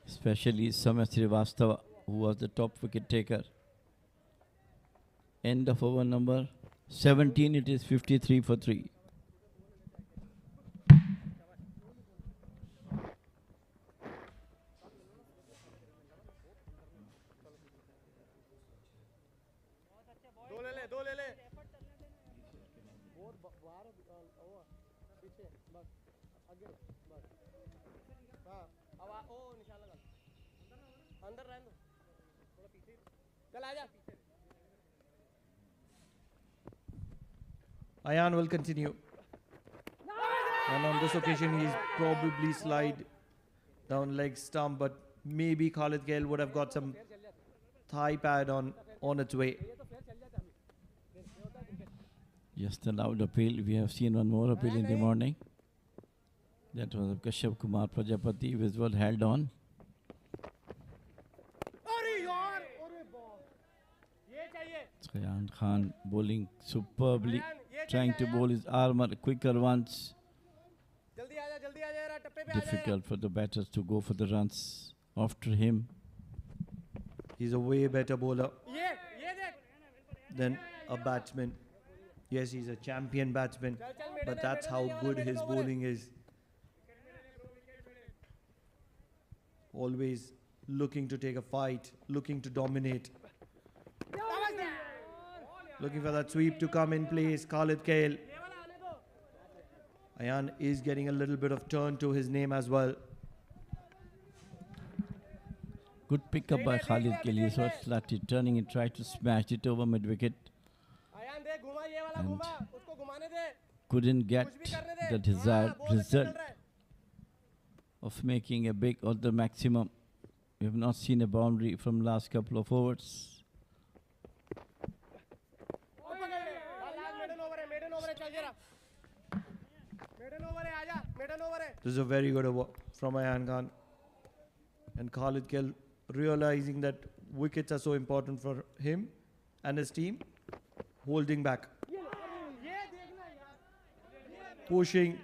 Especially Samay Srivastava, who was the top wicket taker. End of over number 17, it is 53 for 3. दो ले ले. अंदर रहने दो. थोड़ा पीछे. चल आजा. Ayan will continue. And on this occasion, he's probably slide down leg stump, but maybe Khalid Gail would have got some thigh pad on its way. Just allowed appeal. We have seen one more appeal in the morning. That was of Kashyap Kumar Prajapati. Visual held on. Sayan Khan bowling superbly, trying to bowl his armour quicker ones. जल्दी आजा जरा टप्पे पे आ जा. Difficult for the batters to go for the runs after him. He's a way better bowler ये देख than a batsman. Yes, he's a champion batsman, but that's how good his bowling is. Always looking to take a fight, looking to dominate. Looking for that sweep to come in place. Khalid Kale. Ayan is getting a little bit of turn to his name as well. Good pickup by Khalid Kale. He saw slightly turning and tried to smash it over mid-wicket. Ayaan दे घुमा ये वाला And घुमा उसको घुमाने दे couldn't get the desired result of making a big or the maximum. We have not seen a boundary from last couple of overs. Maiden over है चल जरा maiden over है आजा मेडन ओवर है This is a very good over from Ayan Khan. And Khalid Kale realizing that wickets are so important for him and his team, holding back. Pushing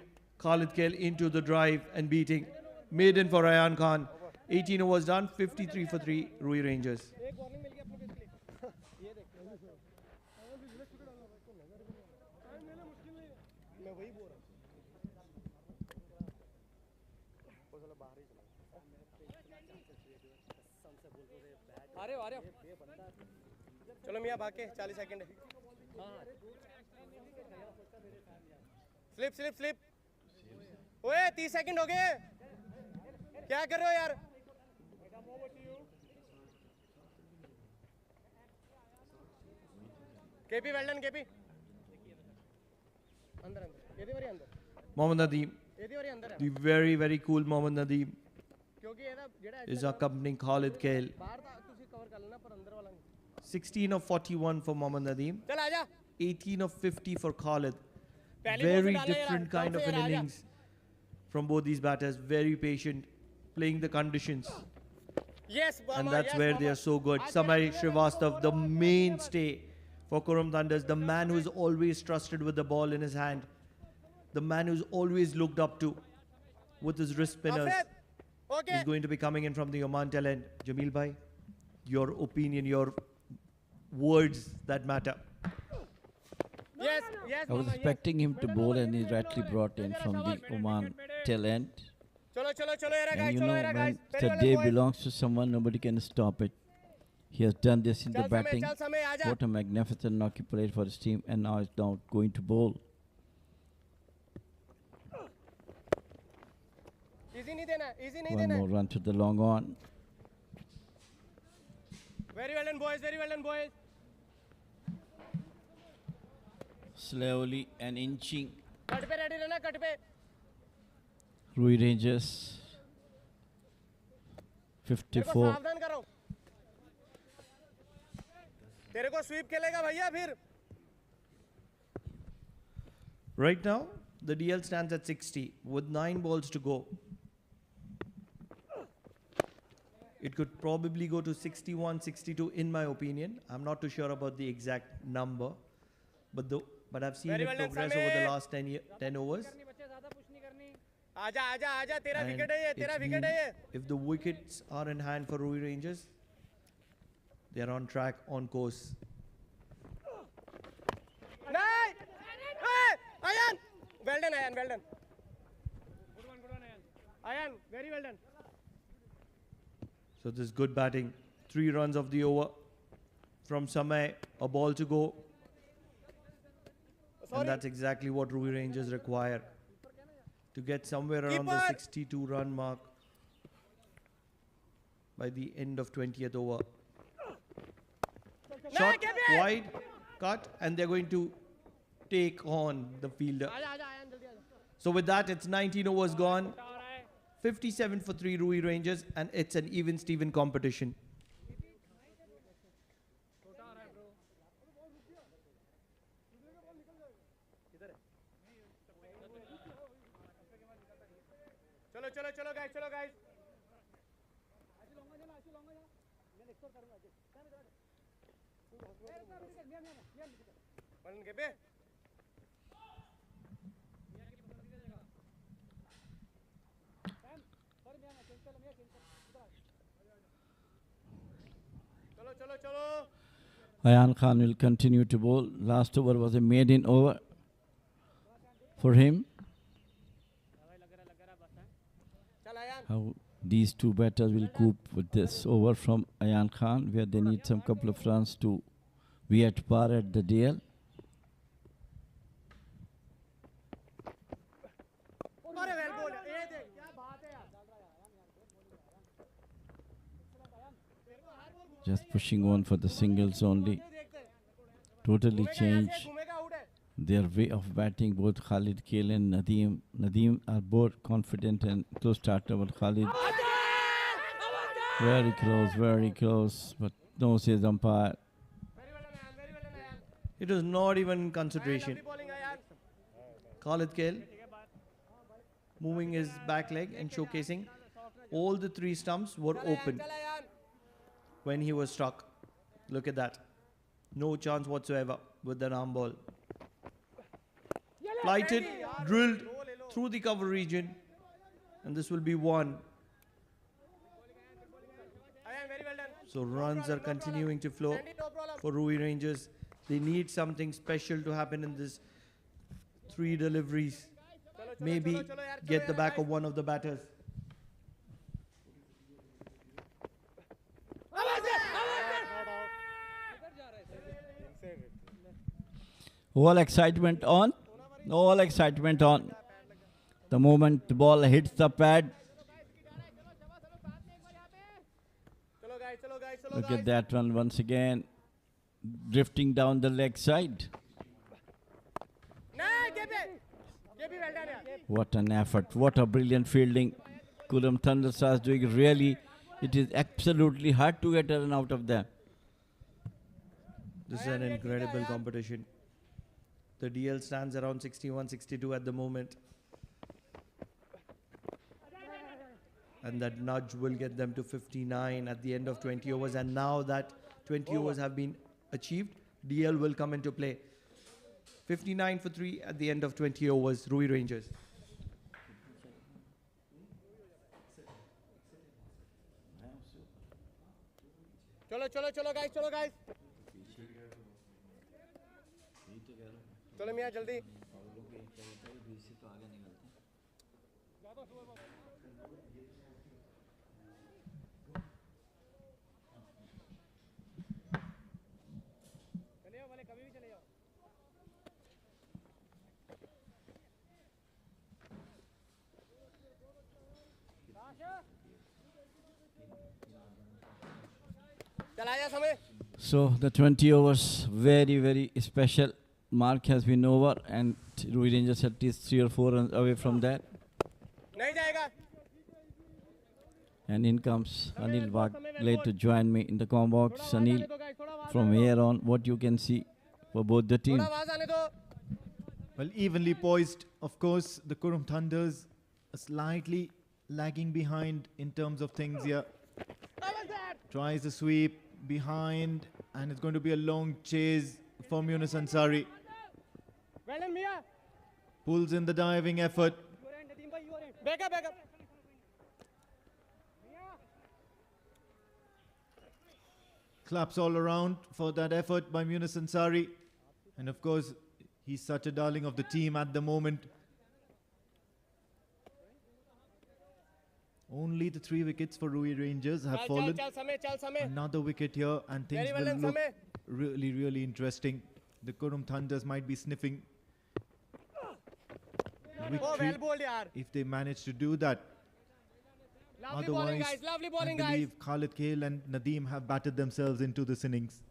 Khalid Kale into the drive and beating. Maiden for Ayan Khan. 18 overs done, 53 for 3 Ruwi Rangers. एक warning मिल गई अपने को इसके लिए ये देख मैं वही बोल रहा हूँ वो साला बाहर ही चला अरे अरे चलो मियां भाग के 40 सेकंड है स्लिप स्लिप स्लिप ओए 30 सेकंड हो गए क्या कर रहे हो यार केपी वेल डन केपी अंदर अंदर ये वाली अंदर Mohammad Nadeem, ये वाली अंदर है the very, very cool Mohammad Nadeem क्योंकि ਇਹਦਾ ਜਿਹੜਾ is accompanying Khalid Kale. ਬਾਹਰ ਦਾ ਤੁਸੀਂ ਕਵਰ ਕਰ ਲੈਣਾ ਪਰ ਅੰਦਰ ਵਾਲਾ ਨਹੀਂ 16 of 41 for Mohammad Nadeem. चल आजा 18 of 50 for Khalid. पहली बॉल Very पे डाला यार, different kind टॉप of पे an यार, आजा। innings from both these batters. Very patient, playing the conditions. Yes And that's where they are so good. Samay Srivastav, the mainstay for Qurum Thunders, the man who is always trusted with the ball in his hand, the man who's always looked up to with his wrist spinners, okay is going to be coming in from the Oman talent. Jamil bhai, your opinion, your words that matter. yes yes I was expecting him to bowl and he rightly brought in from the Oman tail end. चलो चलो चलो era And guys you चलो know, era when guys the day belongs to someone, nobody can stop it. He has done this in the चल समय batting. चल समय आजा What a magnificent knock he played for his team, and now is now going to bowl. Easy नहीं देना easy नहीं One देना more run to the long on. Very well done boys very well done boys Slowly and inching. Cut पे ready रहना cut पे Ruwi Rangers. तेरे को 54. सावधान करो तेरे को स्वीप खेलेगा भैया फिर Right now, the DL stands at 60 with 9 balls to go. It could probably go to 61, 62 in my opinion. I'm not too sure about the exact number, but I've seen Very it well done, progress over the Samir. last 10 overs. बच्चे ज्यादा push नहीं करनी आजा आजा आजा तेरा And wicket है ये तेरा it's विकेट है ये been- if the wickets are in hand for Ruwi Rangers, they are on track, on course. नहीं ion well done ion well done good one ion very well done So this is good batting. 3 runs of the over from Samay, a ball to go. And that's exactly what Ruwi Rangers require to get somewhere around the Keeper. 62 run mark by the end of 20th over. Shot wide, cut, and they're going to take on the fielder. आजा आजा ion जल्दी आजा So with that, it's 19 overs gone. 57 for 3 Ruwi Rangers, and it's an even Steven competition. चलो चलो चलो guys चलो guys one के पे Ayan Khan will continue to bowl. Last over was a maiden over for him. How these two batters will cope with this over from Ayan Khan, where they need some couple of runs to be at par at the DL. Just pushing on for the singles only. Totally change their way of batting. Both Khalid Kale and Nadeem. Nadeem are both confident and close starter, but Khalid very close, but no, says umpire. It was not even in consideration. Khalid Kale moving his back leg and showcasing all the three stumps were open when he was struck. Look at that. No chance whatsoever with that arm ball. Flighted, drilled through the cover region, and this will be one. So runs are continuing to flow for Ruwi Rangers. They need something special to happen in this three deliveries. Maybe get the back of one of the batters. All excitement on. All excitement on. The moment the ball hits the pad. Look at that one once again. Drifting down the leg side. What an effort. What a brilliant fielding. Qurum Thunderstars doing really. It is absolutely hard to get a run out of them. This is an incredible competition. The DL stands around 61-62 at the moment. And that nudge will get them to 59 at the end of 20 overs. And now that 20 overs have been achieved, DL will come into play. 59 for 3 at the end of 20 overs, Ruwi Rangers. चलो guys चलो मियां जल्दी चले आओ वाले कभी भी चले जाओ चलाया समय So the 20 overs, very special mark has been over, and Ruwi Rangers at least 3 or 4 runs away from that. नहीं जाएगा And in comes Anil Wagle to join me in the com box. Anil, from here on, what you can see for both the teams? Well, evenly poised. Of course, the Qurum Thunders are slightly lagging behind in terms of things here. Tries the sweep behind, and it's going to be a long chase from Yunus Ansari. Well done, Mia. Pulls in the diving effort. Back up. Claps all around for that effort by Yunus Ansari. And of course, he's such a darling of the team at the moment. Only the 3 wickets for Ruwi Rangers have fallen. Another wicket here, and things will look really interesting. The Qurum Thunders might be sniffing victory if they manage to do that. Otherwise, I believe Khalid Kale and Nadeem have batted themselves into this innings.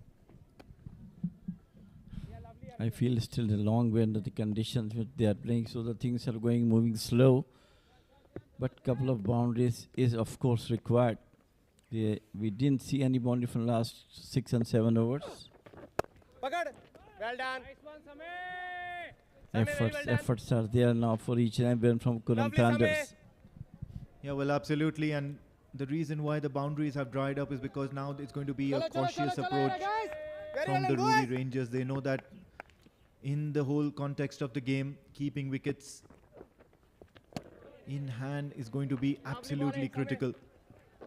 I feel still a long way under the conditions which they are playing, so the things are moving slow. But couple of boundaries is of course required. We didn't see any boundary from last 6 and 7 overs. Well done. Efforts are there now for each and every one from Qurum Thunders. Yeah, well, absolutely. And the reason why the boundaries have dried up is because now it's going to be a cautious approach from the Ruwi Rangers. They know that in the whole context of the game, keeping wickets in hand is going to be absolutely critical.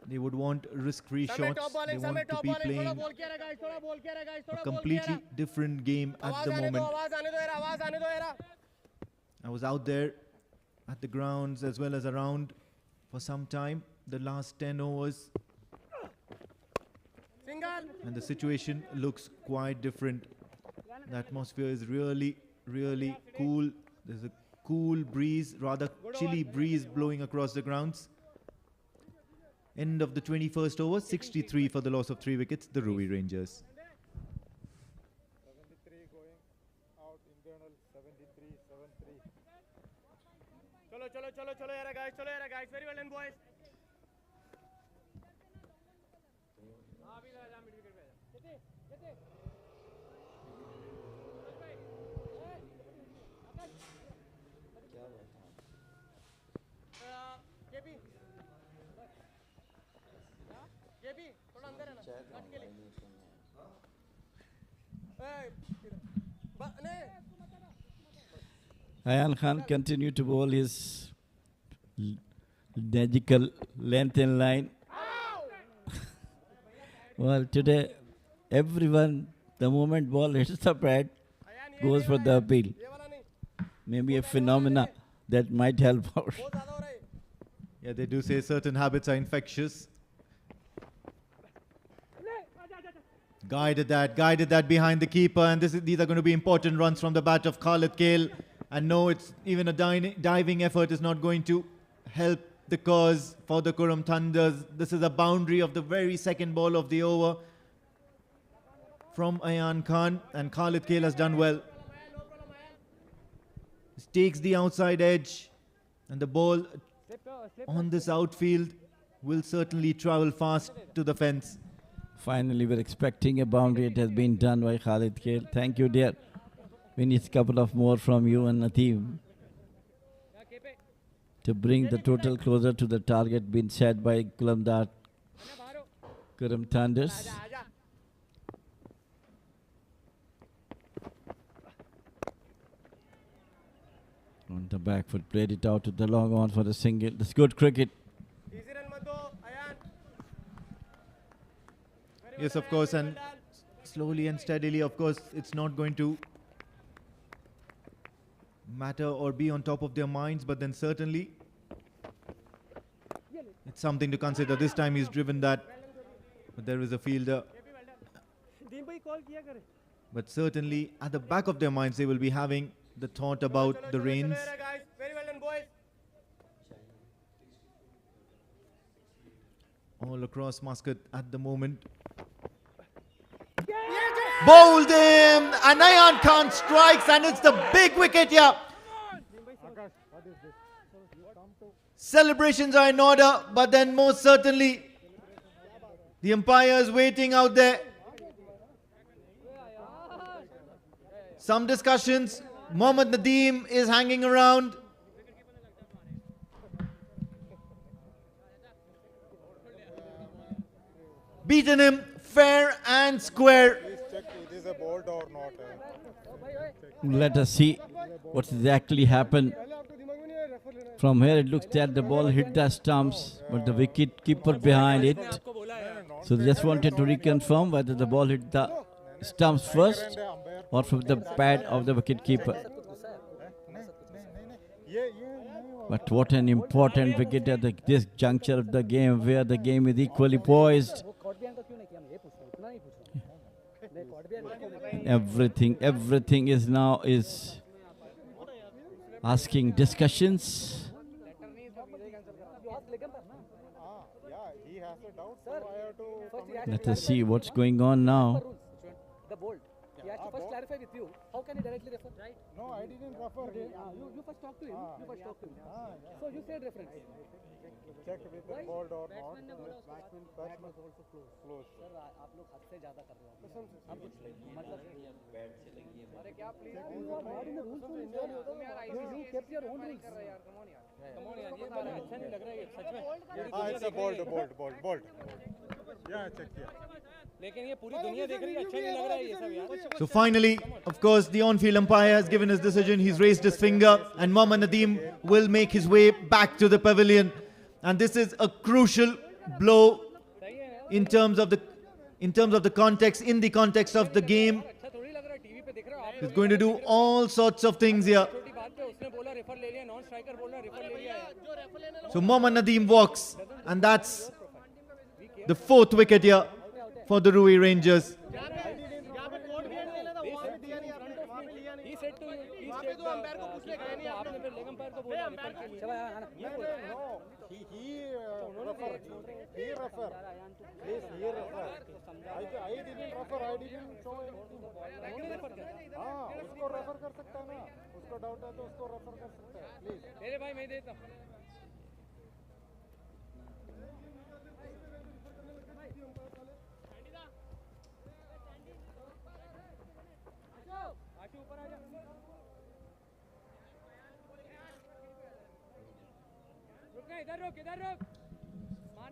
They would want risk-free shots. They want to be playing a completely different game at the moment. I was out there at the grounds as well as around for some time, the last 10 overs. And the situation looks quite different. The atmosphere is really, really cool. There's a cool breeze, rather chilly breeze blowing across the grounds. End of the 21st over, 63 for the loss of 3 wickets, the Ruwi Rangers. 73 going out, internal 73, 7-3. Chalo yara guys, very well done boys. थोड़ा अंदर है ना cut के ले Ayan Khan continued to bowl his magical length and line. Well, today, everyone, the moment ball hits the pad, goes for the appeal. Maybe a phenomena that might help out. Yeah, they do say certain habits are infectious. Guided that behind the keeper, and these are going to be important runs from the bat of Khalid Kale. And no, it's even a diving effort is not going to help the cause for the Qurum Thunders. This is a boundary of the very second ball of the over from Ayan Khan, and Khalid Kale has done well. This takes the outside edge, and the ball on this outfield will certainly travel fast to the fence. Finally, we're expecting a boundary. It has been done by Khalid Kale. Thank you, dear. We need a couple of more from you and the team to bring the total closer to the target being set by Qurum Thunders. On the back foot, played it out to the long on for the single. That's good cricket. Yes, of course, and slowly and steadily, of course, it's not going to matter or be on top of their minds, but then certainly it's something to consider. This time he's driven that, but there is a fielder. But certainly at the back of their minds, they will be having the thought about the rains. All across Muscat at the moment. Bowled him, and Ayan Khan strikes, and it's the big wicket here. Celebrations are in order, but then most certainly the umpire is waiting out there. Some discussions. Mohammad Nadeem is hanging around. Beaten him fair and square. check it is a bolt or not. Let us see what exactly happened. From here it looks that the ball hit the stumps, but the wicket keeper behind it. So they just wanted to reconfirm whether the ball hit the stumps first or from the pad of the wicket keeper. But what an important wicket at this juncture of the game, where the game is equally poised. Everything is now asking discussions. Let us see what's going on now. The bolt. He has to first clarify with you. How can he directly refer? Right? No, I didn't refer. You first talk to him. So you said reference. Check with the bolt or not. Batsman is also close. Sir, आप लोग हद से ज़्यादा कर रहे हो. अब मतलब अरे क्या please? You are not in the rules. You kept your own rules. Come on यार, ये बात अच्छा नहीं लग रहा है ये सच में. हाँ, it's a bolt. Yeah, check here. लेकिन ये पूरी दुनिया देख रही है अच्छा नहीं लग रहा है ये सब यार. So finally, of course, the on-field umpire has given his decision. He's raised his finger, and Mohammad Nadeem will make his way back to the pavilion. And this is a crucial blow in terms of the context, in the context of the game. He's going to do all sorts of things here. So Mohammad Nadeem walks, and that's the 4th wicket here for the Ruwi Rangers.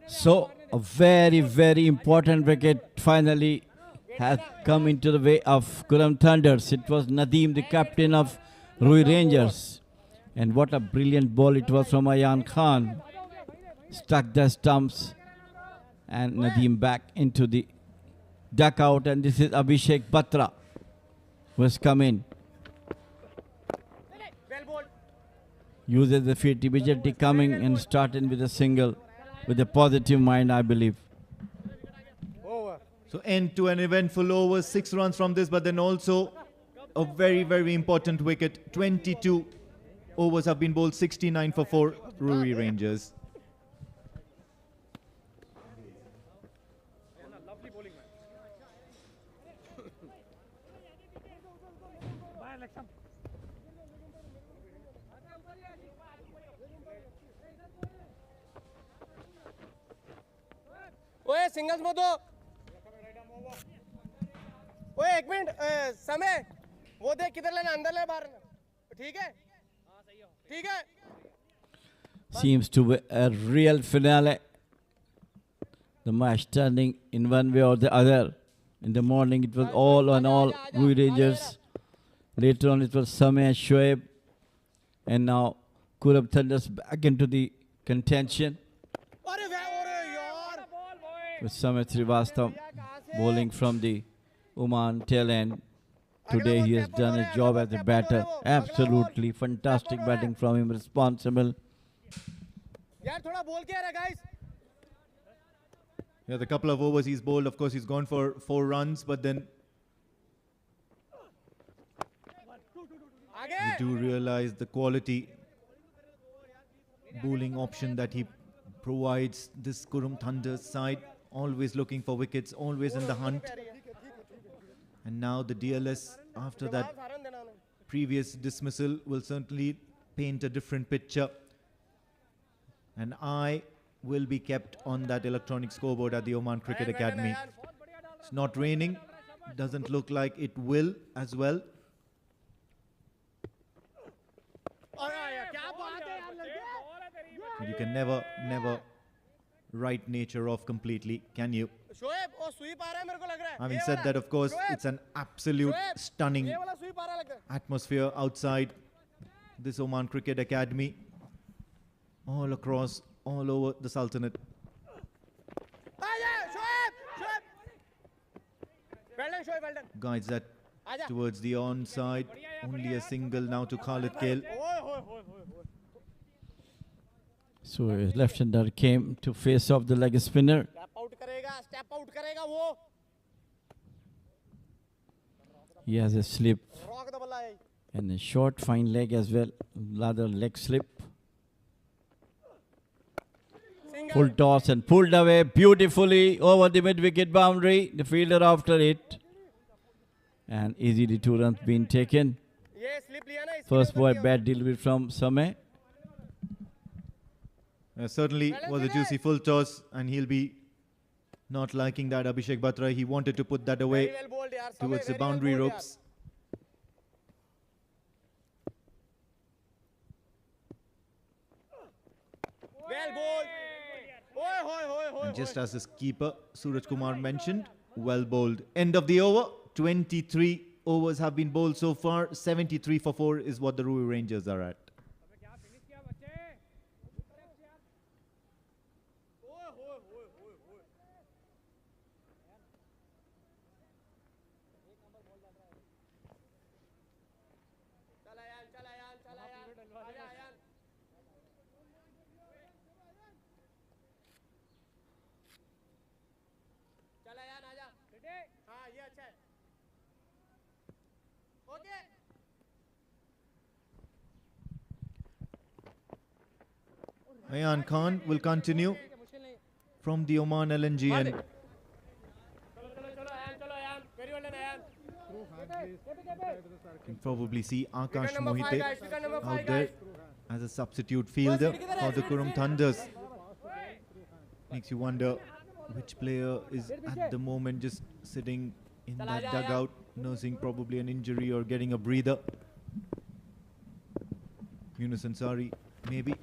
So a very, very important wicket finally has come into the way of Qurum Thunders. It was Nadeem, the captain of Ruwi Rangers. And what a brilliant ball it was from Ayan Khan. Struck the stumps and Nadeem back into the dugout. And this is Abhishek Batra who has come in. Uses the feet immediately coming and starting with a single with a positive mind, I believe. So end to an eventful over, 6 runs from this, but then also a very, very important wicket. 22 overs have been bowled, 69 for 4 Ruwi Rangers. ओए singles मत दो ओए 1 minute समय वो देख किधर लेना अंदर ले बाहर ठीक है ठीक है Seems to be a real finale. The match turning in one way or the other. In the morning it was all on all Ruwi Rangers. Later on it was Sameh and Shoaib. And now Qurum Thunders back into the contention. With Sameh Srivastava bowling from the Oman tail end. Today he has done a job as a batter. Absolutely fantastic batting from him, responsible. यार थोड़ा बोल के आ रहा guys Yeah, the couple of overs he's bowled, of course he's gone for 4 runs, but then you do realize the quality bowling option that he provides this Qurum Thunders side. Always looking for wickets, always in the hunt. And now the DLS, after that previous dismissal, will certainly paint a different picture. An eye will be kept on that electronic scoreboard at the Oman Cricket Academy. It's not raining. Doesn't look like it will as well. You can never write nature off completely, can you? Having said that, of course, it's an absolute stunning atmosphere outside this Oman Cricket Academy. All across, all over the Sultanate. Guides that towards the onside. Only a single now to Khalid Kale. So his left-hander came to face off the leg spinner. He has a slip and a short fine leg as well, rather leg slip. Full toss and pulled away beautifully over the mid-wicket boundary. The fielder after it. And easily 2 runs being taken. First boy bad delivery from Sameh. Certainly was a juicy full toss, and he'll be not liking that, Abhishek Batra. He wanted to put that away towards the boundary ropes. And just as his keeper, Suraj Kumar, mentioned, well bowled. End of the over. 23 overs have been bowled so far. 73 for 4 is what the Ruwi Rangers are at. Ayan Khan will continue from the Oman LNG end. You can probably see Akash Mohite out there as a substitute fielder for the Qurum Thunders. Makes you wonder which player is at the moment just sitting in that dugout, nursing probably an injury or getting a breather. Yunus Ansari, maybe.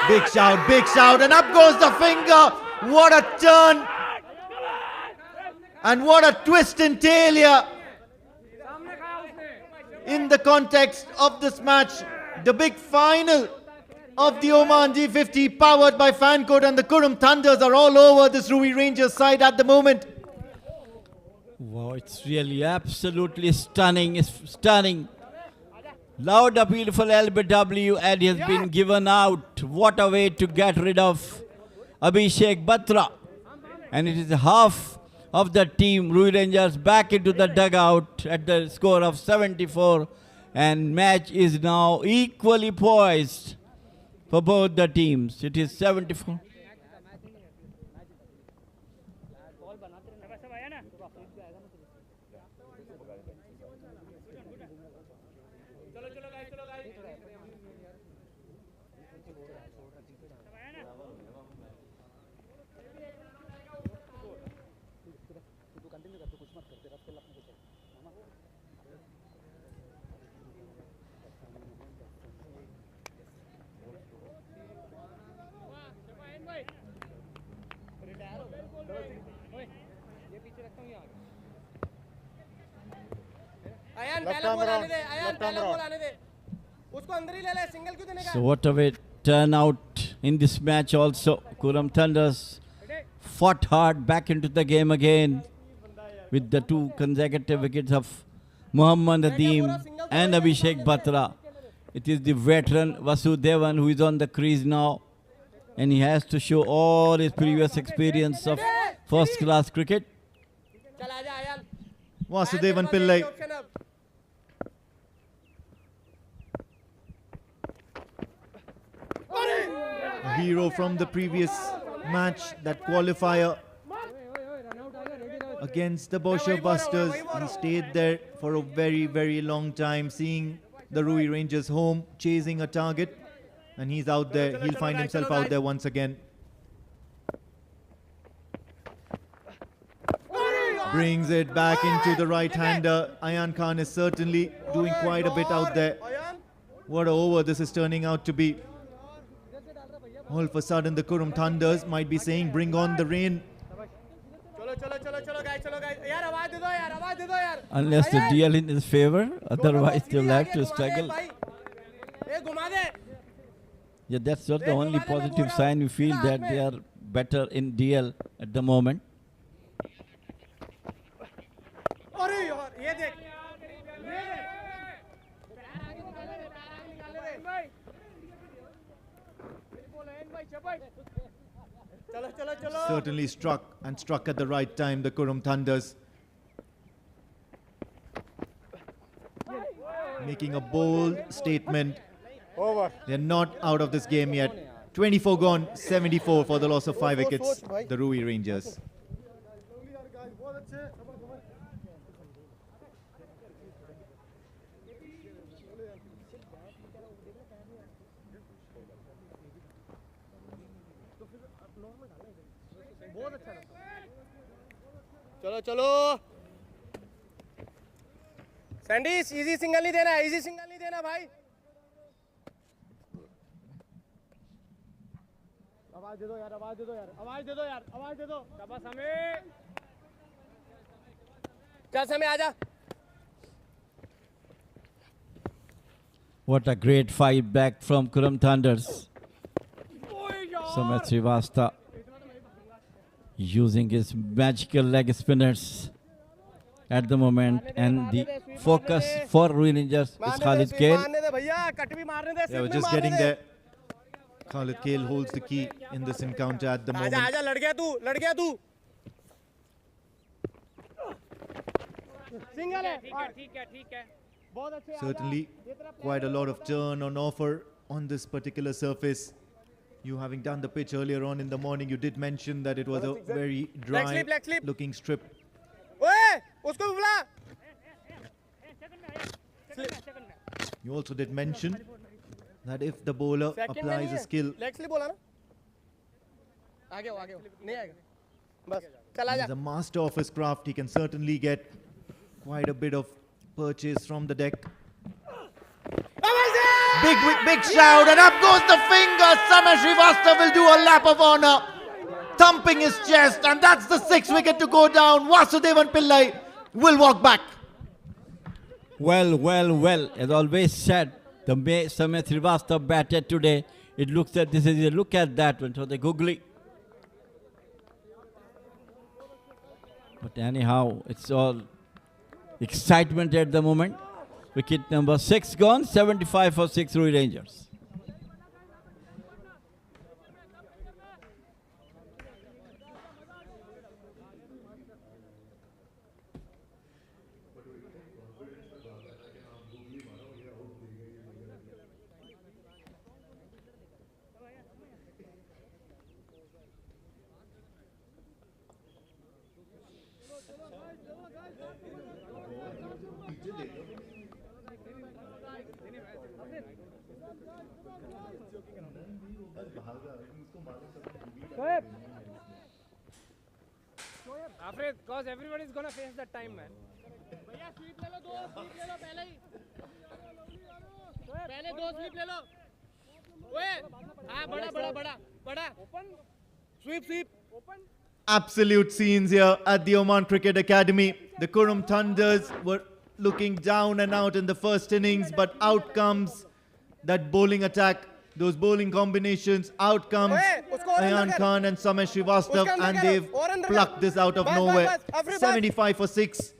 Big shout, and up goes the finger. What a turn. And what a twist in tail here. In the context of this match, the big final of the Oman D50 powered by Fancoat, and the Qurum Thunders are all over this Ruwi Rangers side at the moment. Wow, it's really absolutely stunning. It's stunning. Loud appeal for LBW, and he has been given out. What a way to get rid of Abhishek Batra. And it is half of the team, Ruwi Rangers, back into the dugout at the score of 74. And match is now equally poised for both the teams. It is 74. So what a way turnout in this match also. Qurum Thunders fought hard back into the game again with the two consecutive wickets of Muhammad Nadeem and Abhishek Batra. It is the veteran Vasudevan who is on the crease now, and he has to show all his previous experience of first class cricket. Vasudevan Pillai. A hero from the previous match, that qualifier against the Bosher Busters. He stayed there for a very, very long time, seeing the Ruwi Rangers home, chasing a target, and he's out there. He'll find himself out there once again. Brings it back into the right-hander. Ayan Khan is certainly doing quite a bit out there. What an over this is turning out to be. All of a sudden, the Qurum Thunders might be saying, bring on the rain. Unless the deal in his favor, otherwise they will have to struggle. Yeah, that's not the only positive sign. We feel that they are better in DL at the moment. Certainly struck at the right time, the Qurum Thunders. Making a bold statement. They're not out of this game yet. 24 gone, 74 for the loss of 5 wickets, the Ruwi Rangers. चलो चलो सैंडीज easy single नहीं देना, easy single नहीं देना भाई. आवाज दे दो यार, आवाज दे दो यार, आवाज दे दो यार, आवाज दे दो. शाबाश समय. चल समय आजा. What a gregreat fight back from Qurum Thunders. Samay Srivastava using his magical leg spinners at the moment, and the focus for Ruwi Rangers is Khalid Kale. मारने दे भैया, कट भी मारने दे, Yeah, स्विप we're भी just मारने getting they. there. Khalid Kale holds the key in this encounter at the आजा moment. आजा, लड़ गया तू, लड़ गया तू। सिंगल है, ठीक है। बहुत अच्छे, आजा। Certainly quite a lot of turn on offer on this particular surface. You having done the pitch earlier on in the morning, you did mention that it was a very dry leg slip. looking strip. ओए, उसको भी बुला। You also did mention that if the bowler applies a skill, leg slip बोला ना? आगे हो, नहीं आएगा। बस, चला he's जा। a master of his craft. He can certainly get quite a bit of purchase from the deck. Big shout, and up goes the finger. Samir Srivastava will do a lap of honor, thumping his chest, and that's the 6th wicket to go down. Vasudevan Pillai will walk back. Well, as always said, the way Samir Srivastava batted today, it looks at this is a look at that one, so the googly. But anyhow, it's all excitement at the moment. Wicket number 6 gone, 75 for 6 Ruwi Rangers. Afraid, cause everybody is gonna face that time, man. भैया SVEEP ले लो, 2 SVEEP ले लो पहले ही। पहले 2 SVEEP ले लो। ओए, हाँ बड़ा। Open. Sweep. Open. Absolute scenes here at the Oman Cricket Academy. The Qurum Thunders were looking down and out in the first innings, but out comes that bowling attack, those bowling combinations. Out comes Ayan Khan and Samir Srivastava, and they've plucked this out of nowhere. 75 for 6.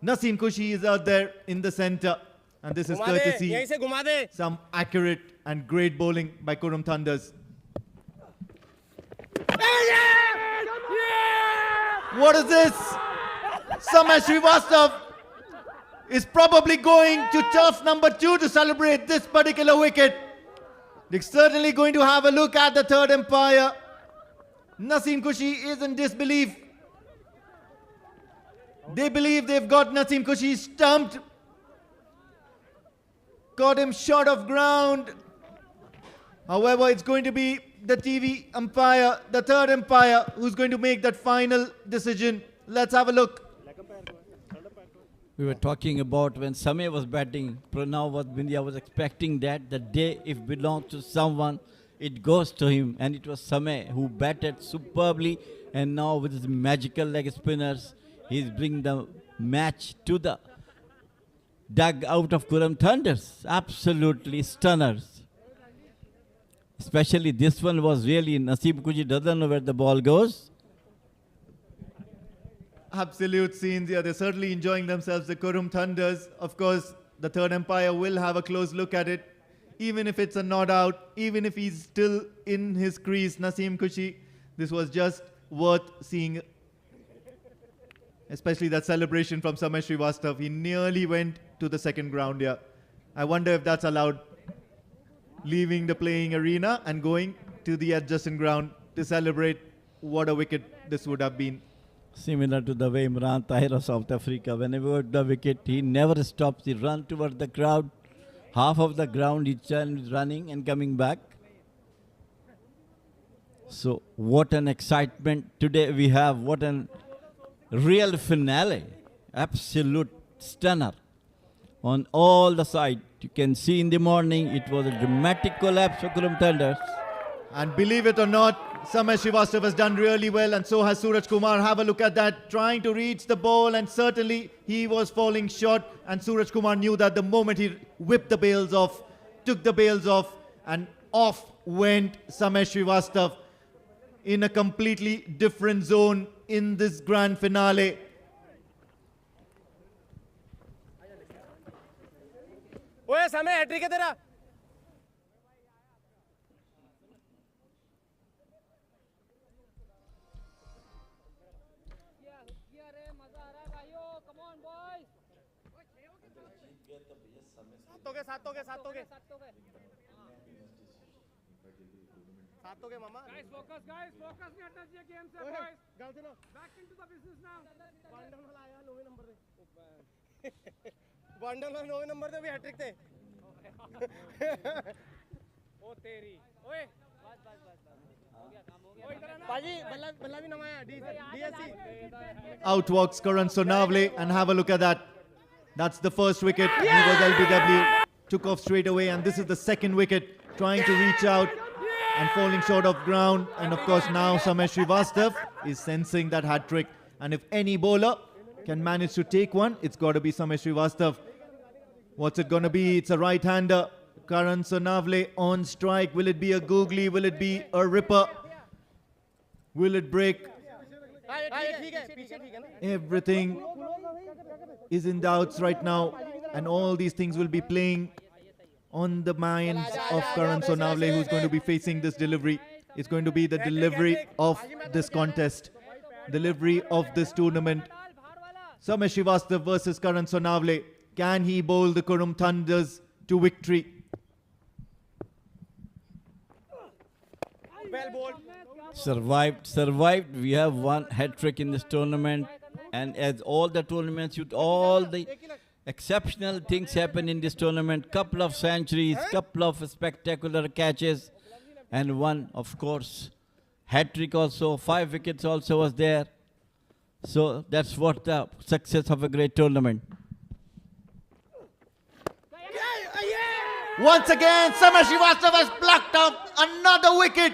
Naseem Kushi is out there in the center, and this is courtesy यहीं से घुमा दे। some accurate and great bowling by Qurum Thunders. What is this? Samir Srivastava is probably going to turf number 2 to celebrate this particular wicket. They're certainly going to have a look at the third umpire. Naseem Kushi is in disbelief. They believe they've got Naseem Kushi stumped. Got him short of ground. However, it's going to be the TV umpire, the third umpire, who's going to make that final decision. Let's have a look. We were talking about when Samir was batting, Pranav was Bindia was expecting that the day if belongs to someone, it goes to him. And it was Samir who batted superbly, and now with his magical leg spinners, he's bringing the match to the dug out of Qurum Thunders. Absolutely stunners. Especially this one was really, Naseem Kuji doesn't know where the ball goes. Absolute scenes here. They're certainly enjoying themselves, the Qurum Thunders. Of course, the third umpire will have a close look at it. Even if it's a not out, even if he's still in his crease, Naseem Kushi, this was just worth seeing. Especially that celebration from Samir Srivastava. He nearly went to the second ground here. I wonder if that's allowed. Leaving the playing arena and going to the adjacent ground to celebrate. What a wicket this would have been. Similar to the way Imran Tahir of South Africa, whenever the wicket, he never stops. He runs towards the crowd. Half of the ground, he is running and coming back. So what an excitement today we have. What a real finale. Absolute stunner on all the sides. You can see in the morning, it was a dramatic collapse for Qurum Thunders. And believe it or not, Samir Srivastava has done really well, and so has Suraj Kumar. Have a look at that, trying to reach the ball, and certainly he was falling short, and Suraj Kumar knew that the moment he whipped the bails off, took the bails off, and off went Samir Srivastava. in a completely different zone in this grand finale. ओए सामने hat trick है तेरा सातों के मामा guys focus नहीं हटना चाहिए game से boys गाल से ना back into the business now bundle वाला आया 9वें नंबर पे बंडल वाला 9वें नंबर पे भी हैट्रिक थे ओ तेरी ओए बस हो गया काम हो गया पाजी बल्ला भी नवाया DSC Outworks Karan Sonavle, and have a look at that. That's the first wicket. He was LBW, took off straight away, and this is the second wicket, trying to reach out and falling short of ground. And of course now Samesh Srivastav is sensing that hat trick, and if any bowler can manage to take one, it's got to be Samesh Srivastav. What's it going to be? It's a right-hander. Karan Sonavle on strike. Will it be a googly? Will it be a ripper? Will it break? Everything is in doubts right now, and all these things will be playing on the minds of Karan Sonavle, who's going to be facing this delivery. It's going to be the delivery of this contest, delivery of this tournament. Samesh Srivastav versus Karan Sonavle. Can he bowl the Qurum Thunders to victory? Survived. We have one hat-trick in this tournament, and as all the tournaments, with all the exceptional things happen in this tournament, couple of centuries, couple of spectacular catches, and one, of course, hat-trick also, 5 wickets also was there. So that's what the success of a great tournament. Once again, Samesh Srivastav has plucked up another wicket.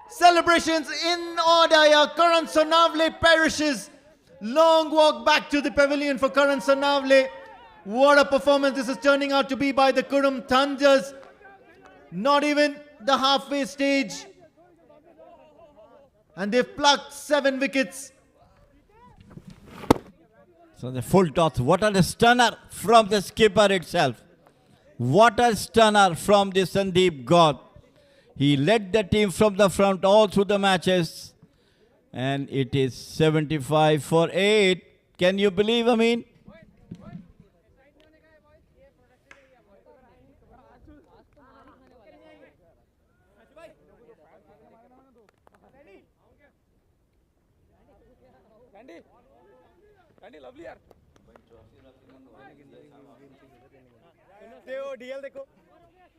Celebrations in order here. Karan Sonavle perishes. Long walk back to the pavilion for Karan Sonavle. What a performance this is turning out to be by the Qurum Thunders. Not even the halfway stage. And they've plucked 7 wickets. So the full toss. What a stunner from the skipper itself. What a stunner from the Sandeep God. He led the team from the front all through the matches. And it is 75 for 8. Can you believe, Amin? Candy lovely यार देखो DL देखो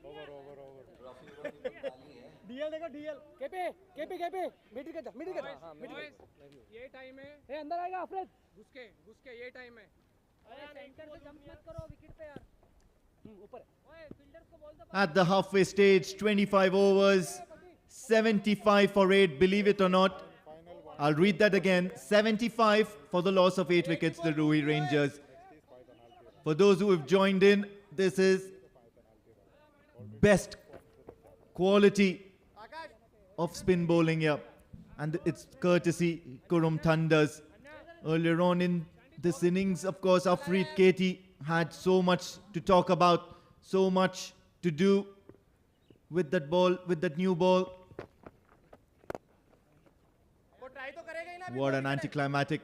over DL देखो DL KP middle के हां middle ये time है ए अंदर आएगा अफरेज घुस के ये टाइम है अरे सेंटर से जंप मत करो विकेट पे यार ऊपर ओए फील्डर्स को बोल दो. At the halfway stage, 25 overs, 75 for 8, believe it or not. I'll read that again. 75 for the loss of 8 wickets, the Ruwi Rangers. For those who have joined in, this is best quality of spin bowling here. And it's courtesy Qurum Thunders. Earlier on in this innings, of course, Afreed Katie had so much to talk about, so much to do with that ball, with that new ball. What an anticlimactic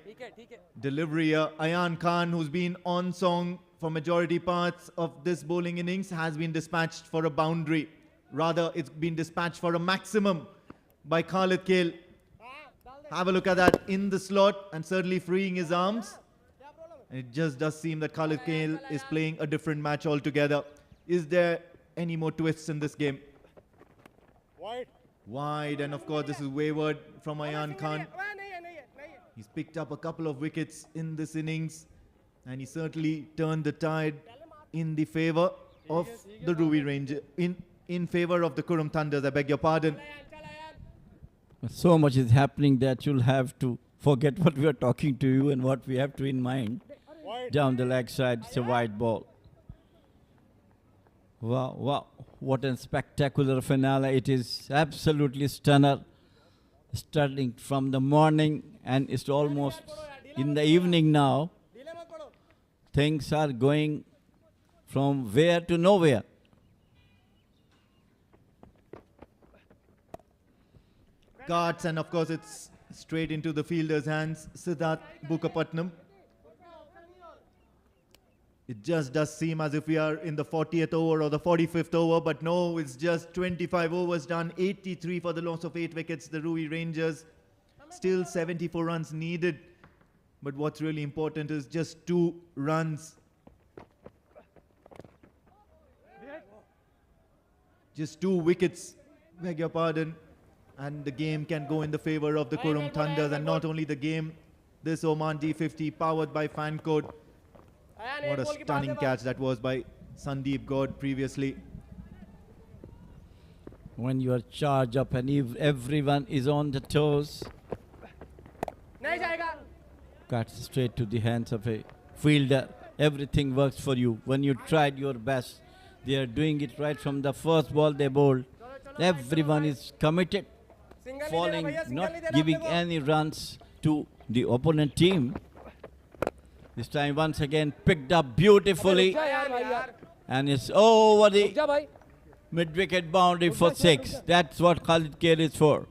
delivery here. Ayan Khan, who's been on song for majority parts of this bowling innings, has been dispatched for a boundary. Rather, it's been dispatched for a maximum by Khalid Kale. Have a look at that in the slot and certainly freeing his arms. And it just does seem that Khalid Kale is playing a different match altogether. Is there any more twists in this game? Wide, and of course this is wayward from Ayan Khan. He's picked up a couple of wickets in this innings, and he certainly turned the tide in the favor of the Ruwi Ranger, in favor of the Qurum Thunders, I beg your pardon. So much is happening that you'll have to forget what we are talking to you and what we have to in mind. Down the leg side, it's a wide ball. Wow, what a spectacular finale. It is absolutely stunner. starting from the morning and it's almost in the evening now. Things are going from where to nowhere. Cards, and of course it's straight into the fielder's hands, Siddharth Bukapatnam. It just does seem as if we are in the 40th over or the 45th over, but no, it's just 25 overs done, 83 for the loss of 8 wickets. The Ruwi Rangers, still 74 runs needed, but what's really important is just 2 runs. Just 2 wickets, beg your pardon, and the game can go in the favor of the Qurum Thunders. And not only the game, this Oman D50 powered by Fan Code. What a stunning catch that was by Sandeep God previously. When you are charged up and if everyone is on the toes, cuts straight to the hands of a fielder. Everything works for you. When you tried your best, they are doing it right from the first ball they bowled. Everyone is committed, falling, not giving any runs to the opponent team. This time once again picked up beautifully and it's over the mid-wicket boundary for 6. That's what Khalid Kale is for.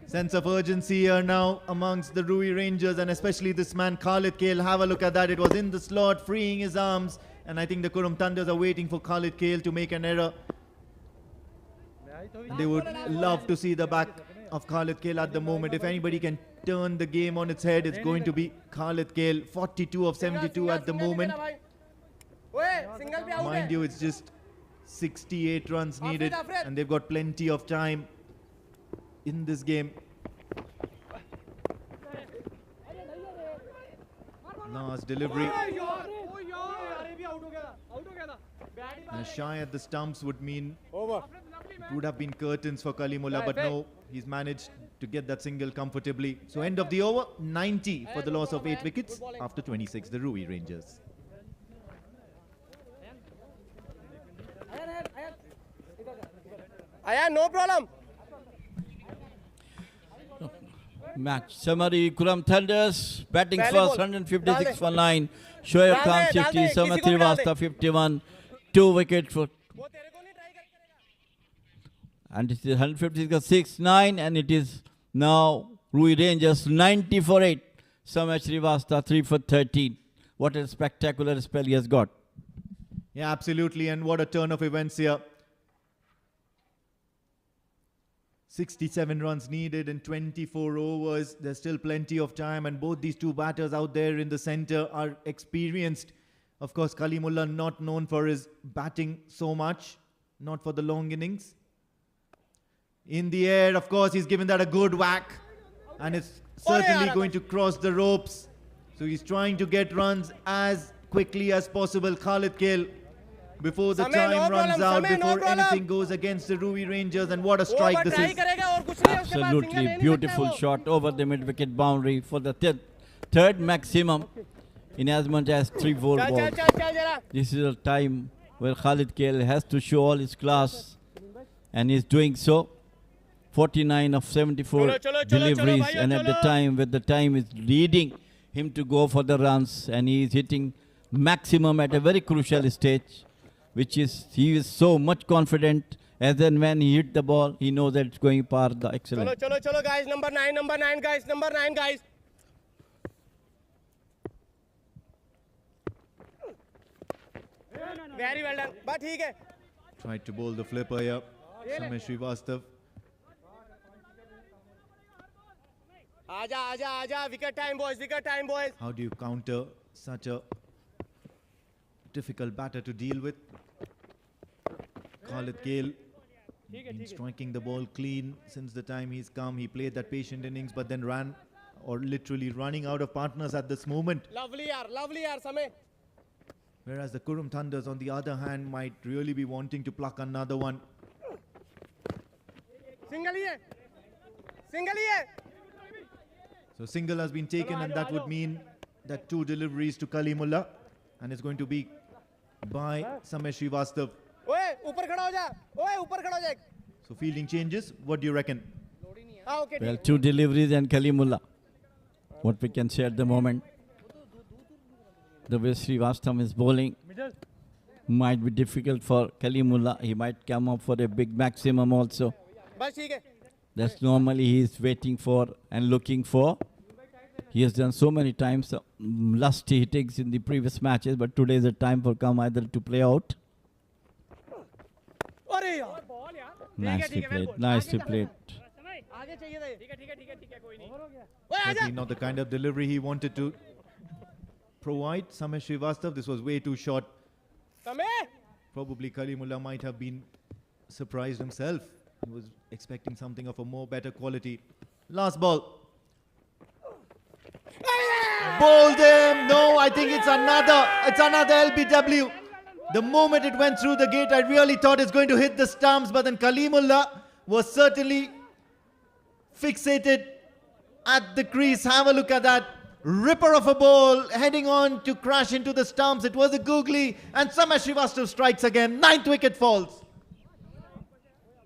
Sense of urgency here now amongst the Ruwi Rangers, and especially this man Khalid Kale. Have a look at that. It was in the slot, freeing his arms, and I think the Qurum Thunders are waiting for Khalid Kale to make an error. And they would love to see the back of Khalid Kale at the moment. If anybody can turn the game on its head, it's going to be Khalid Kale. 42 of 72 at the moment. Mind you, it's just 68 runs needed, and they've got plenty of time in this game. Last delivery. And a shy at the stumps would mean it would have been curtains for Kalimullah, but no, he's managed to get that single comfortably. So end of the over, 90 for the loss of 8 wickets after 26, the Ruwi Rangers. Ayan, no problem. Match summary: Qurum Thunders batting first, 156 for 9. Shoaib Khan 50, Samat Srivastava 51, 2 wickets for. And it is 156 for 6, 9, and it is now Ruwi Rangers 90 for 8. Samat Srivastava 3 for 13. What a spectacular spell he has got. Yeah, absolutely, and what a turn of events here. 67 runs needed in 24 overs. There's still plenty of time, and both these two batters out there in the center are experienced. Of course, Kalimullah not known for his batting so much, not for the long innings. In the air, of course, he's given that a good whack, and it's certainly going to cross the ropes. So he's trying to get runs as quickly as possible. Khalid Kale, before the time runs out, before anything goes against the Ruwi Rangers, and what a strike this is. Absolutely beautiful shot over the mid-wicket boundary for the third maximum in as much as 3-4 balls. This is a time where Khalid Kale has to show all his class, and he's doing so. 49 of 74 deliveries, and at the time, with the time is leading him to go for the runs, and he is hitting maximum at a very crucial stage, which is, he is so much confident, as then when he hit the ball, he knows that it's going past the excellent. Chalo, guys, number 9 guys, number 9 guys. Very well done, but ठीक है. Tried to bowl the flipper here, Samesh Srivastava. Aja, wicket time boys. How do you counter such a difficult batter to deal with? Khalid Kale been striking the ball clean since the time he's come. He played that patient innings, but then ran, or literally running out of partners at this moment. Lovely yaar, Samay. Whereas the Qurum Thunders, on the other hand, might really be wanting to pluck another one. Single ही है. So single has been taken, and that would mean that 2 deliveries to Kalimullah, and it's going to be by Samesh Srivastava. ऊपर खड़ा हो जा. So fielding changes. What do you reckon? Well, 2 deliveries and Kalimullah. What we can say at the moment. The way Srivastava is bowling might be difficult for Kalimullah. He might come up for a big maximum also. That's normally he is waiting for and looking for. He has done so many times lusty hittings in the previous matches, but today is the time for Kamaidal to play out. Nicely played, nicely played. Certainly not the kind of delivery he wanted to provide. Samay Srivastava, this was way too short. Probably Kalimullah might have been surprised himself. He was expecting something of a more better quality. Last ball. Bowled him. No, I think it's another LBW. The moment it went through the gate, I really thought it's going to hit the stumps, but then Kalimullah was certainly fixated at the crease. Have a look at that. Ripper of a ball heading on to crash into the stumps. It was a googly, and Samay Srivastava strikes again. 9th wicket falls.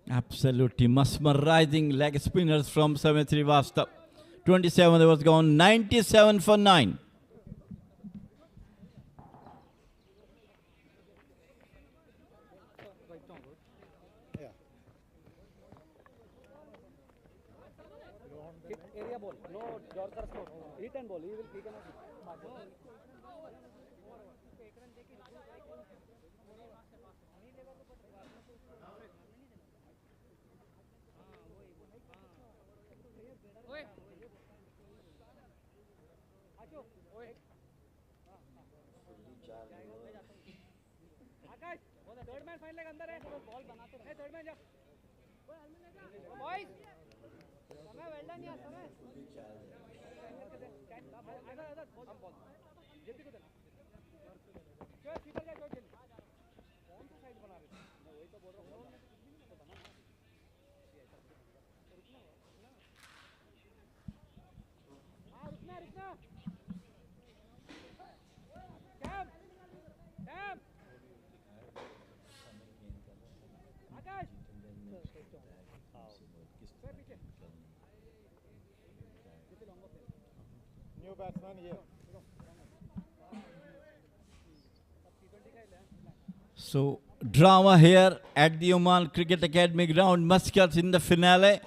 Absolutely mesmerizing leg spinners from Samay Srivastava. 27 overs gone, 97 for 9. Area ball, no Yorker score. Hit and ball. He cannot. Third man fine leg अंदर है ball बनाते रहे third man जा boys समय well done यार समय आजा हम बॉल जल्दी को देना चल कीपर का शॉट जल्दी कौन सा साइड बना रहे थे मैं वही तो बोल रहा हूं तो बना हां रुकना कैम कैम New batsman here. So, drama here at the Oman Cricket Academy ground. Muscats in the finale.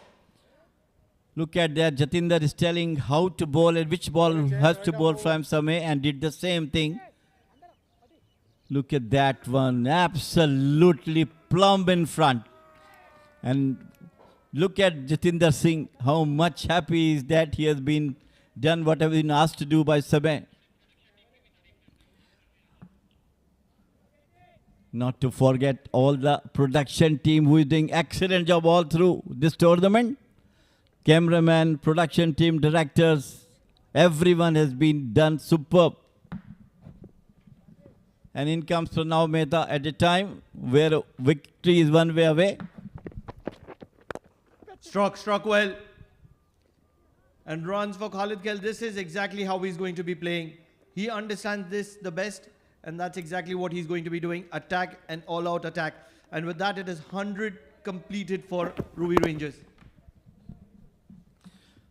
Look at that. Jatinder is telling how to bowl and which ball has to bowl from Samay, and did the same thing. Look at that one. Absolutely plumb in front. And look at Jatinder Singh, how much happy is that he has been done whatever he's been asked to do by Samay. Not to forget all the production team who is doing excellent job all through this tournament. Cameraman, production team, directors, everyone has been done superb. And in comes Pranav Mehta at a time where victory is one way away. Struck well. And runs for Khalid Khel. This is exactly how he's going to be playing. He understands this the best, and that's exactly what he's going to be doing. Attack and all-out attack. And with that, it is 100 completed for Ruwi Rangers.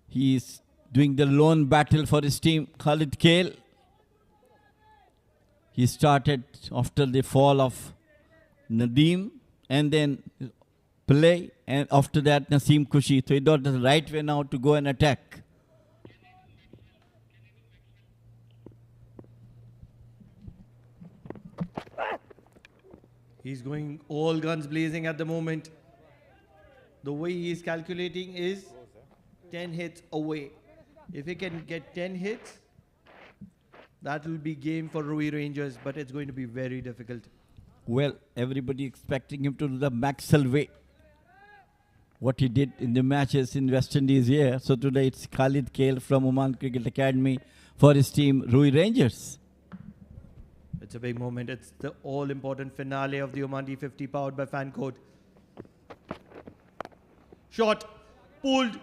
He is doing the lone battle for his team, Khalid Khel. He started after the fall of Nadeem and then play, and after that Naseem Khushi. So he got the right way now to go and attack. He's going all guns blazing at the moment. The way he is calculating is 10 hits away. If he can get 10 hits, that will be game for Ruwi Rangers, but it's going to be very difficult. Well, everybody expecting him to do the Maxwell way. What he did in the matches in West Indies here. So today it's Khalid Khel from Oman Cricket Academy for his team, Ruwi Rangers. It's a big moment. It's the all-important finale of the Oman D50 powered by Fan Code. Shot. Pulled.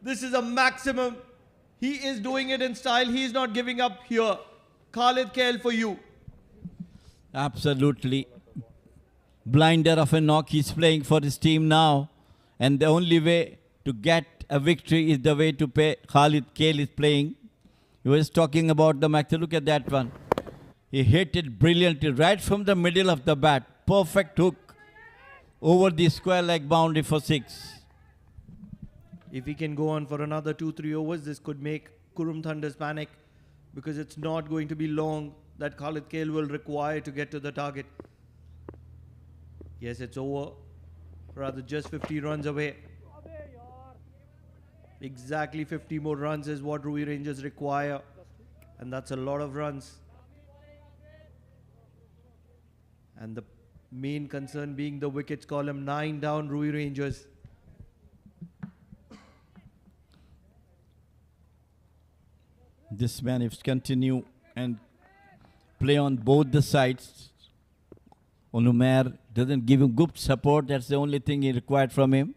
This is a maximum. He is doing it in style. He is not giving up here. Khalid Khel for you. Absolutely. Blinder of a knock he's playing for his team now. And the only way to get a victory is the way to pay. Khalid Kale is playing. He was talking about the match. Look at that one. He hit it brilliantly right from the middle of the bat. Perfect hook over the square leg boundary for 6. If he can go on for another 2-3 overs, this could make Qurum Thunders panic, because it's not going to be long that Khalid Kale will require to get to the target. Yes, it's over. Rather, just 50 runs away. Exactly 50 more runs is what Ruwi Rangers require, and that's a lot of runs. And the main concern being the wickets column. 9 down, Ruwi Rangers. This man, if continue and play on both the sides, Onumer doesn't give him good support. That's the only thing he required from him.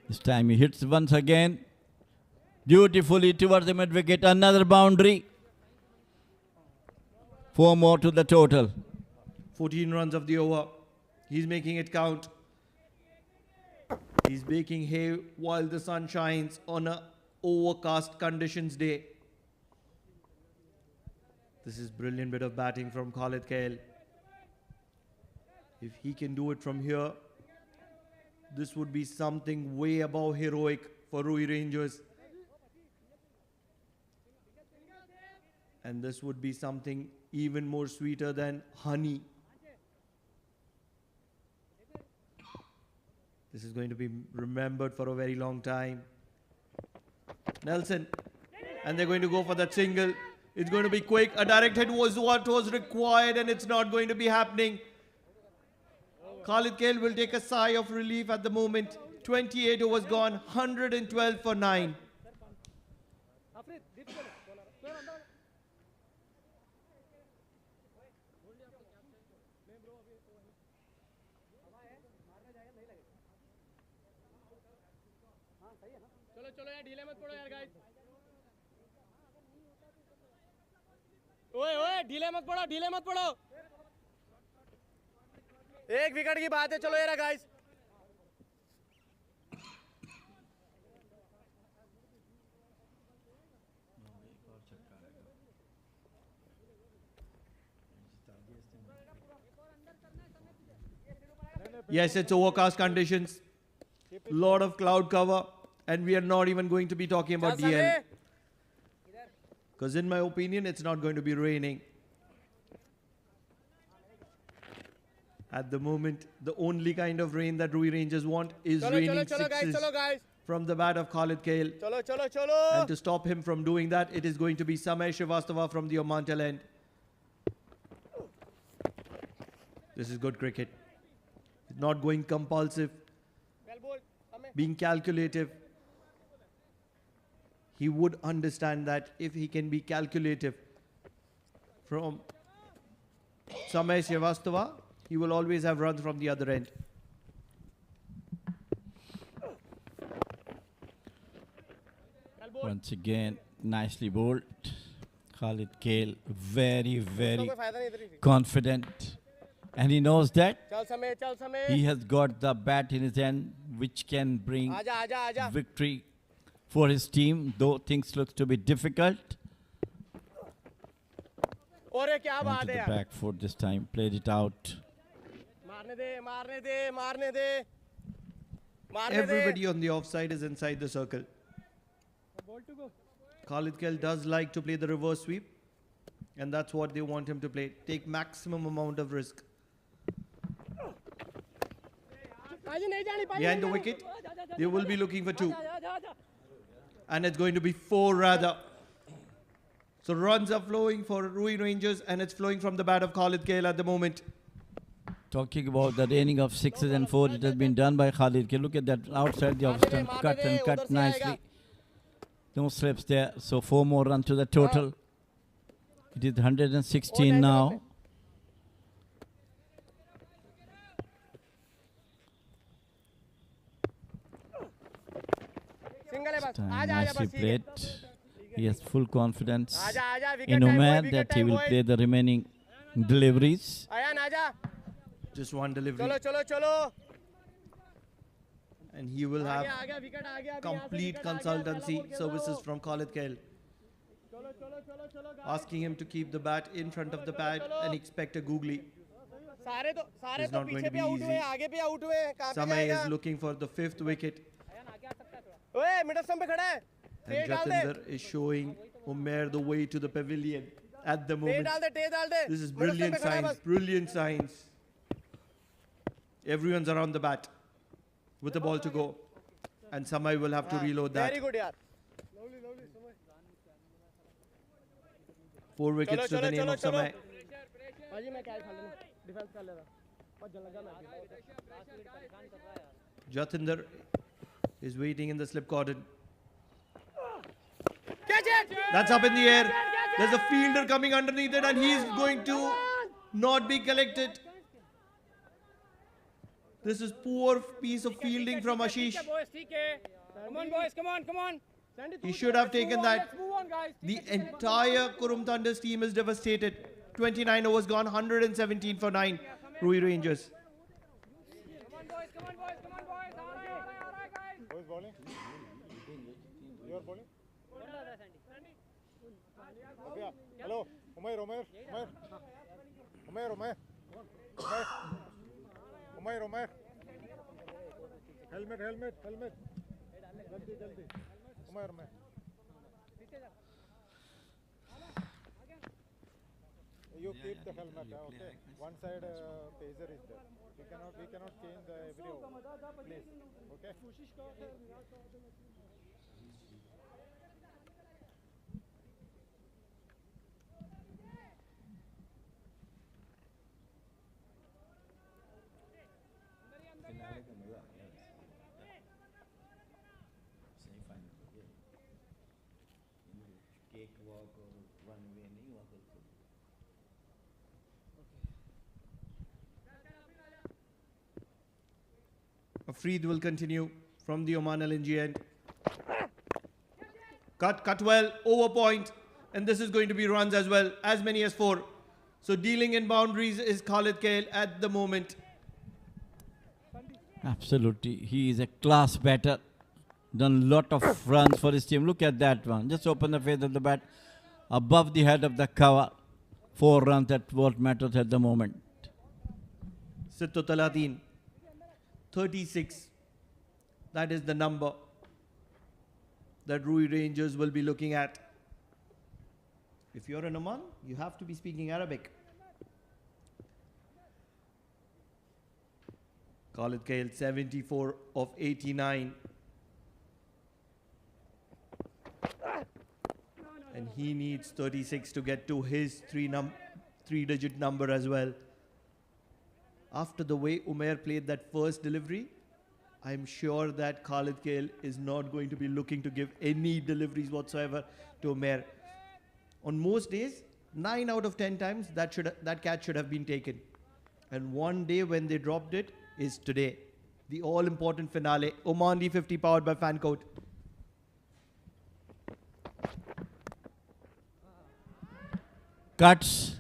This time he hits once again. Beautifully towards the mid wicket. Another boundary. 4 more to the total. 14 runs of the over. He's making it count. He's baking hay while the sun shines on a overcast conditions day. This is brilliant bit of batting from Khalid Kale. If he can do it from here, this would be something way above heroic for Ruwi Rangers. And this would be something even more sweeter than honey. This is going to be remembered for a very long time. Nelson. And they're going to go for that single. It's going to be quick. A direct hit was what was required, and it's not going to be happening. Khalid Kale will take a sigh of relief at the moment. 28 overs gone. 112 for 9. चलो यार ढीले मत पड़ो यार guys ओए ओए ढीले मत पड़ो एक विकेट की बात है चलो यार guys Yes, it's overcast conditions. Lot of cloud cover. And we are not even going to be talking about DL. Because in my opinion, it's not going to be raining. At the moment, the only kind of rain that Ruwi Rangers want is raining sixes from the bat of Khalid Kale. And to stop him from doing that, it is going to be Samay Srivastava from the Oman end. This is good cricket. Not going compulsive, being calculative. He would understand that if he can be calculative from Samay Srivastava, he will always have runs from the other end. Once again, nicely bowled. Khalid Kale, very, very confident. And he knows that he has got the bat in his hand, which can bring victory for his team, though things look to be difficult. Onto the back foot this time, played it out. Everybody on the offside is inside the circle. Khalid Kale does like to play the reverse sweep, and that's what they want him to play. Take maximum amount of risk. Behind the wicket, they will be looking for 2. And it's going to be 4 rather. So runs are flowing for Ruwi Rangers, and it's flowing from the bat of Khalid Kale at the moment. Talking about the raining of 6s and 4s, it has been done by Khalid Kale. Look at that outside the off stump, cut and cut nicely. No slips there, so 4 more runs to the total. It is 116 now. Nicely played. He has full confidence in Oman that he will play the remaining deliveries. Just one delivery. चलो चलो चलो And he will have आ गया wicket आ गया complete consultancy services from Khalid Kail, चलो चलो चलो चलो asking him to keep the bat in front of the pad and expect a googly. सारे It's तो not going पीछे to पे be आउट हुए easy. आगे पे आउट हुए कहां पे Samay जाएगा is looking for the 5th wicket, ओए मिडल स्टंप पे खड़ा है and तेज डाल दे Jatinder is showing Umair the way to the pavilion at the Tej moment. डाल दे This is middle stump brilliant पे खड़ा है signs, बस brilliant signs. Everyone's around the bat with the ball to go, and Samay will have to reload that. Very good यार 4 wickets to the name of Samay. भाजी मैं catch खा लेना defence कर लेता बहुत जल लगा मैं Jatinder is waiting in the slip cordon. Catch it That's up in the air. There's a fielder coming underneath it, and he's going to not be collected. This is poor piece of fielding from Ashish. Boys ठीक है come on boys come on He should have taken that. The entire Qurum Thunder's team is devastated. 29 overs gone, 117 for 9. Ruwi Rangers. Who is bowling? You are bowling? Okay. Hello, Umair. Helmet. Jaldi. Umair. You keep the helmet, okay? One side pacer is there. We cannot change the every over. Please, okay? Afreed will continue from the Oman LNG end. Cut well, over point, and this is going to be runs as well, as many as 4. So dealing in boundaries is Khalid Kail at the moment. Absolutely. He is a class batter. Done lot of runs for his team. Look at that one. Just open the face of the bat above the head of the cover. 4 runs, that's what matters at the moment. Sitto Talatin. 36. That is the number that Ruwi Rangers will be looking at. If you're in Oman, you have to be speaking Arabic. Khalid Kail, 74 of 89. And he needs 36 to get to his 3-digit number as well. After the way Umair played that first delivery, I'm sure that Khalid Kail is not going to be looking to give any deliveries whatsoever to Umair. On most days, 9 out of 10 times that catch should have been taken. And one day when they dropped it is today. The all-important finale. Oman D50 powered by Fancoat. Cuts.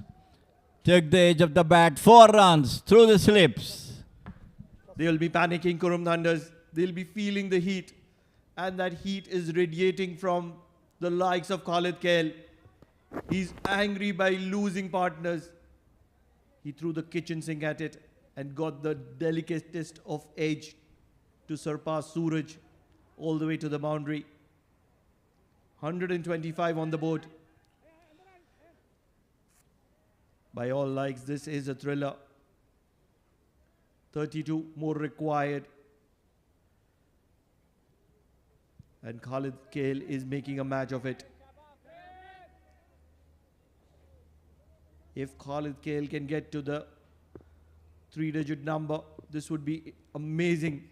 Take the edge of the bat. 4 runs through the slips. They'll be panicking, Qurum Thunders. They'll be feeling the heat. And that heat is radiating from the likes of Khalid Kail. He's angry by losing partners. He threw the kitchen sink at it and got the delicatest of edge to surpass Suraj all the way to the boundary. 125 on the board. By all likes, this is a thriller. 32 more required. And Khalid Kail is making a match of it. If Khalid Kail can get to the 3-digit number, this would be amazing.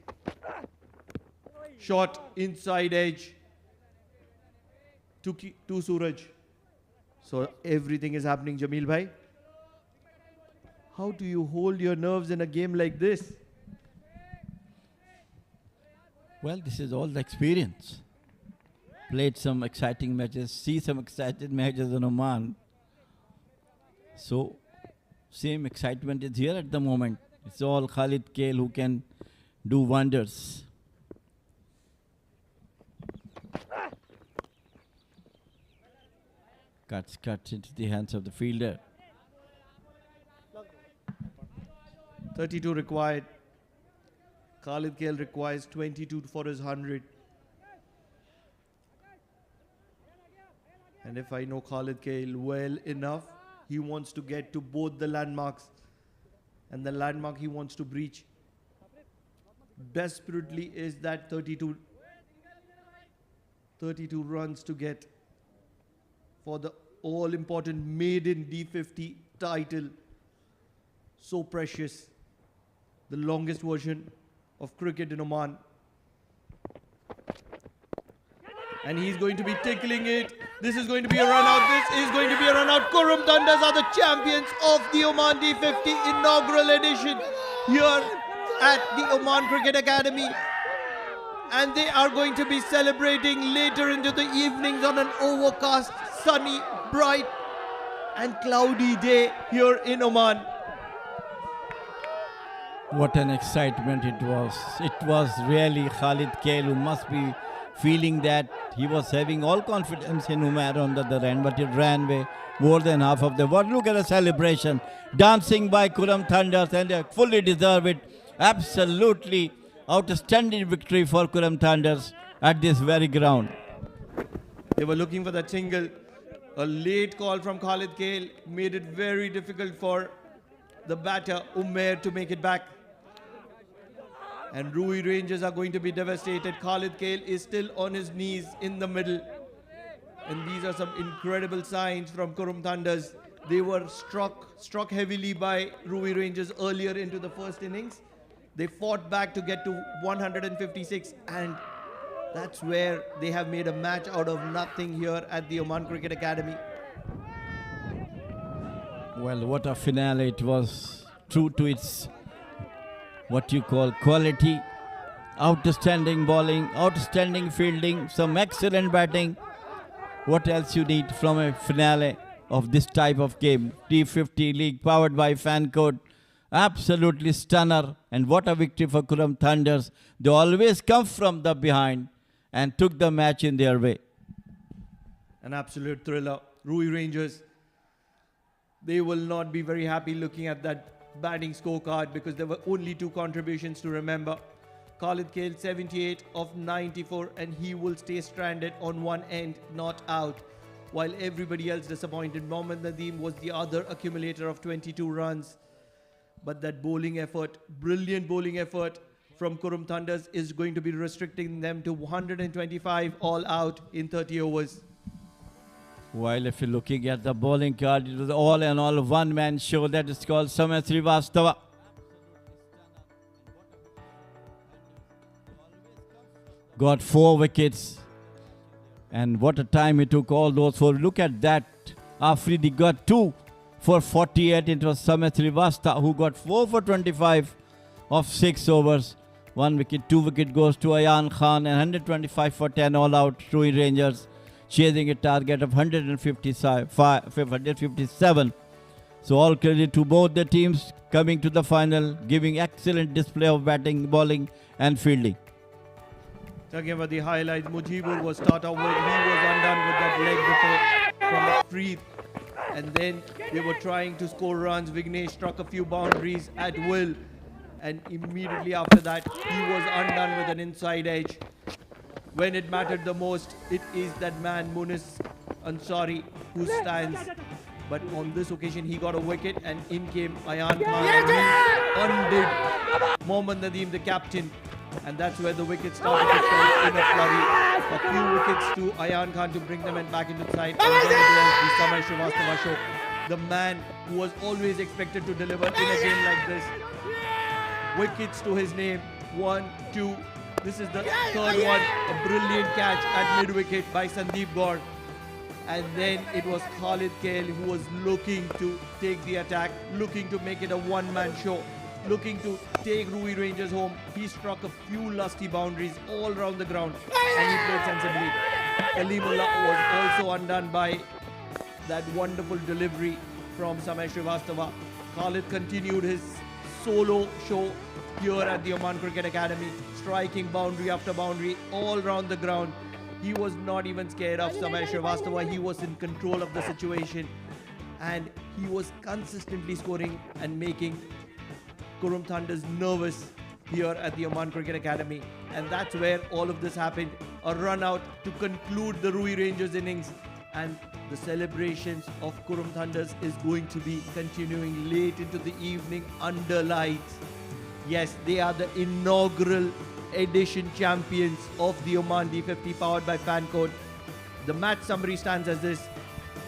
Shot inside edge to Suraj. So everything is happening, Jameel bhai. How do you hold your nerves in a game like this? Well, this is all the experience. Played some exciting matches, see some exciting matches in Oman. So, same excitement is here at the moment. It's all Khalid Kale who can do wonders. Cuts into the hands of the fielder. 32 required. Khalid Kale requires 22 for his 100. And if I know Khalid Kale well enough, he wants to get to both the landmarks. And the landmark he wants to breach desperately is that 32 runs to get for the all-important maiden D50 title. So precious. The longest version of cricket in Oman. And he's going to be tickling it. This is going to be a run out. This is going to be a run out. Qurum Thunders are the champions of the Oman D50 inaugural edition here at the Oman Cricket Academy. And they are going to be celebrating later into the evenings on an overcast, sunny, bright and cloudy day here in Oman. What an excitement it was. It was really Khalid Kale who must be feeling that he was having all confidence in Umar on the other end, but it ran away more than half of the world. Look at the celebration. Dancing by Qurum Thunders, and they fully deserve it. Absolutely outstanding victory for Qurum Thunders at this very ground. They were looking for that single. A late call from Khalid Kale made it very difficult for the batter Umair to make it back. And Ruwi Rangers are going to be devastated. Khalid Kale is still on his knees in the middle. And these are some incredible signs from Qurum Thunders. They were struck heavily by Ruwi Rangers earlier into the first innings. They fought back to get to 156, and that's where they have made a match out of nothing here at the Oman Cricket Academy. Well, what a finale it was. True to its what you call quality. Outstanding bowling, outstanding fielding, some excellent batting. What else you need from a finale of this type of game? T50 League powered by Fan Code. Absolutely stunner. And what a victory for Qurum Thunders. They always come from the behind and took the match in their way. An absolute thriller. Ruwi Rangers, they will not be very happy looking at that batting scorecard because there were only 2 contributions to remember. Khalid Kale 78 of 94, and he will stay stranded on one end, not out. While everybody else disappointed. Mohammad Nadeem was the other accumulator of 22 runs. But that bowling effort, brilliant bowling effort from Qurum Thunders is going to be restricting them to 125 all out in 30 overs. While if you're looking at the bowling card, it was all in all one-man show. That is called Samay Srivastava. Got 4 wickets. And what a time he took all those 4. Look at that. Afridi got 2 for 48. It was Samay Srivastava who got 4 for 25 of 6 overs. 1 wicket, 2 wicket goes to Ayan Khan, and 125 for 10 all out. Ruwi Rangers chasing a target of 157. So all credit to both the teams coming to the final, giving excellent display of batting, bowling and fielding. Talking about the highlights, Mujibur was start out with, he was undone with that leg before from a free. And then they were trying to score runs. Vignesh struck a few boundaries at will. And immediately after that, he was undone with an inside edge. When it mattered the most, it is that man, Munis Ansari, who stands. But on this occasion, he got a wicket, and in came Ayan Khan, and he undid Mohammad Nadeem, the captain. And that's where the wicket started to fall in a flurry. A few wickets to Ayan Khan to bring them back into the side. And then it was the Samay Srivastava show. The man who was always expected to deliver in a game like this. Wickets to his name. 1, 2. This is the third one. A brilliant catch at mid-wicket by Sandeep Gaur. And then it was Khalid Kale who was looking to take the attack, looking to make it a one-man show, looking to take Ruwi Rangers home. He struck a few lusty boundaries all around the ground, and he played sensibly. Kalimullah was also undone by that wonderful delivery from Samay Srivastava. Khalid continued his solo show here at the Oman Cricket Academy, striking boundary after boundary all around the ground. He was not even scared of Samay Srivastava. He was in control of the situation, and he was consistently scoring and making Qurum Thunders nervous here at the Oman Cricket Academy. And that's where all of this happened. A run out to conclude the Ruwi Rangers innings, and the celebrations of Qurum Thunders is going to be continuing late into the evening under lights. Yes, they are the inaugural edition champions of the Oman D50 powered by Fancode. The match summary stands as this: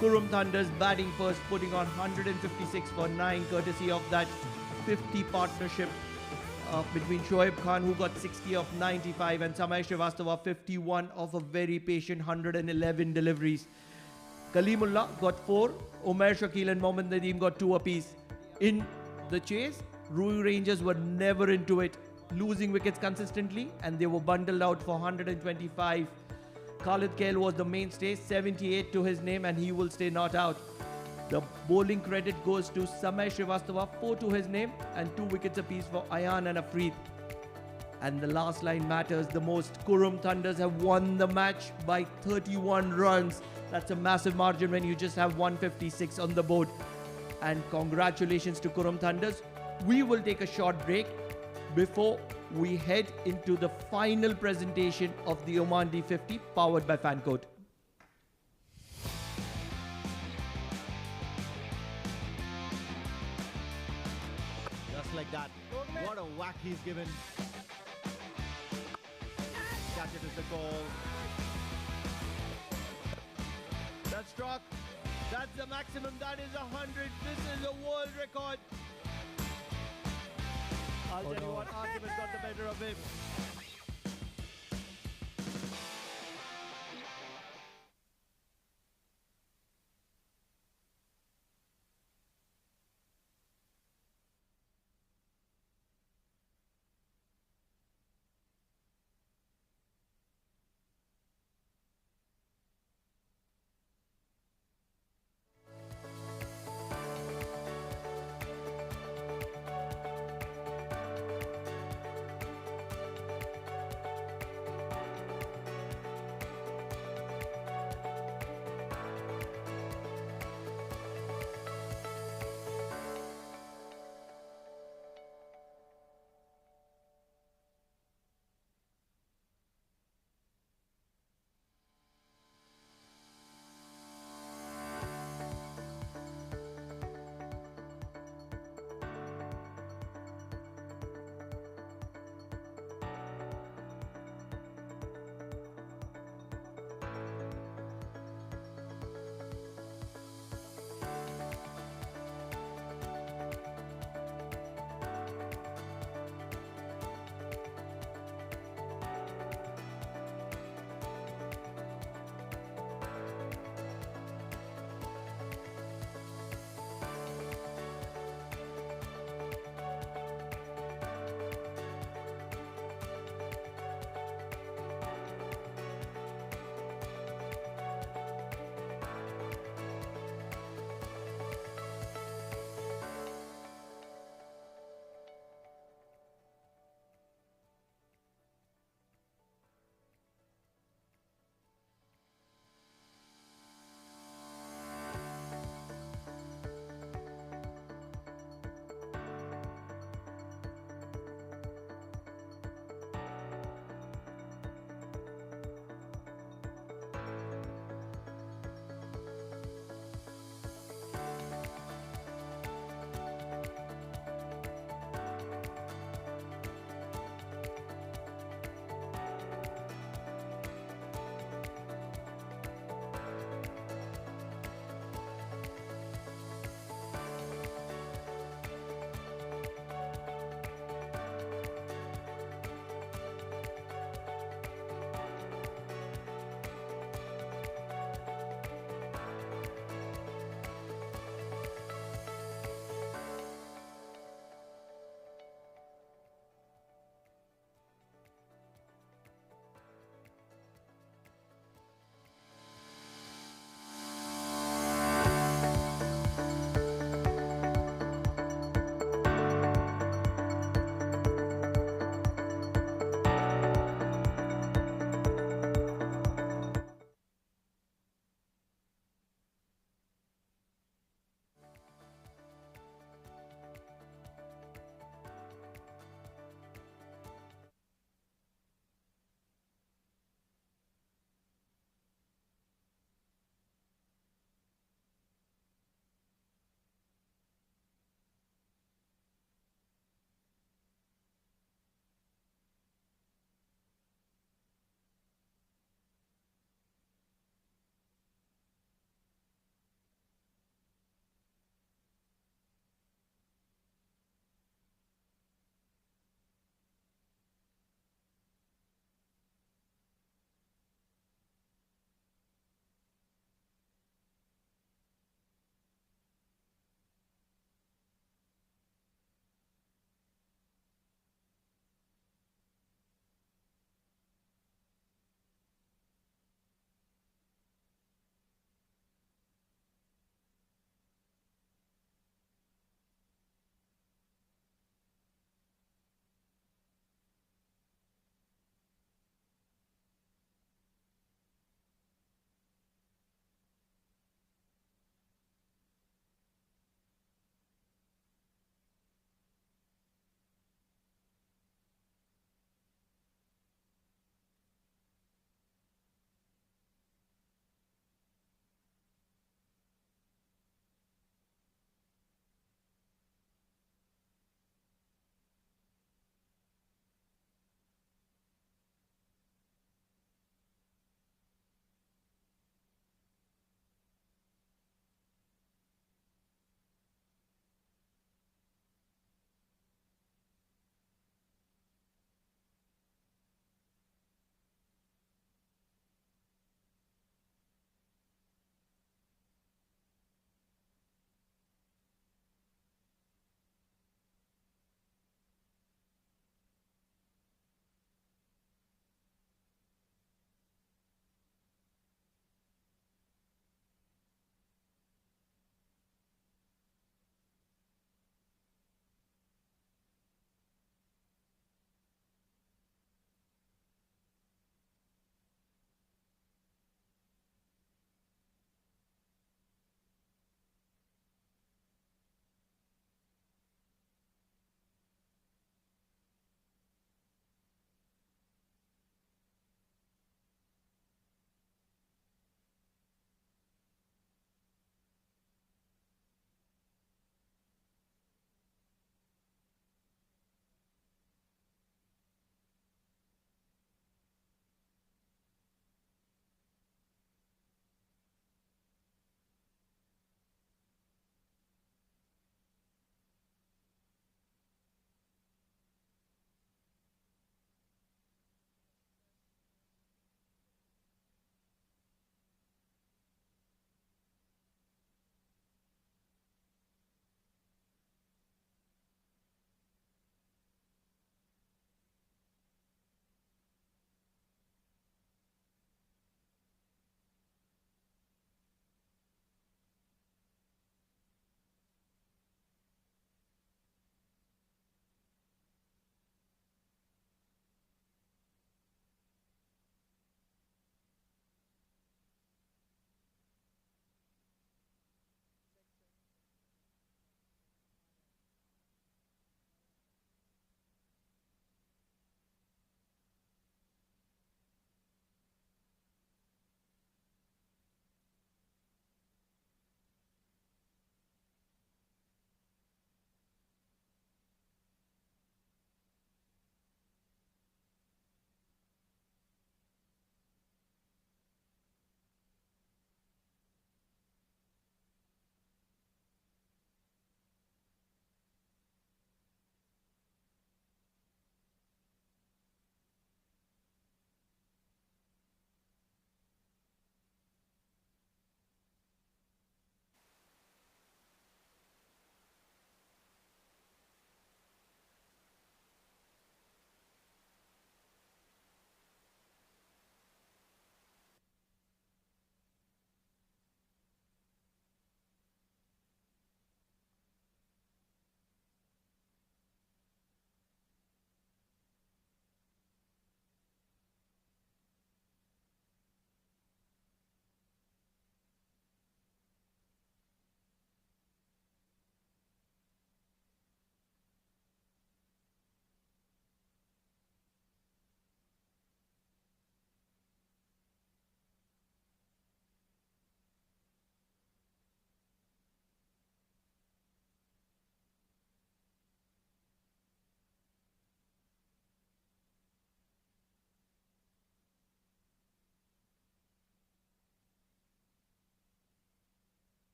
Qurum Thunders batting first, putting on 156 for 9, courtesy of that 50 partnership between Shoaib Khan, who got 60 of 95, and Samay Srivastava 51 of a very patient 111 deliveries. Kalimullah got 4, Umair Shakil and Mohammad Nadeem got 2 apiece. In the chase, Ruwi Rangers were never into it, losing wickets consistently, and they were bundled out for 125. Khalid Kail was the mainstay, 78 to his name, and he will stay not out. The bowling credit goes to Samay Srivastava, 4 to his name, and 2 wickets apiece for Ayan and Afreed. And the last line matters the most. Qurum Thunders have won the match by 31 runs. That's a massive margin when you just have 156 on the board. And congratulations to Qurum Thunders. We will take a short break before we head into the final presentation of the Oman D50 powered by Fancode. Just like that. What a whack he's given. Catch it is the call. That's struck. That's the maximum. That is 100. This is a world record. I'll tell you what, Artemis got the better of him.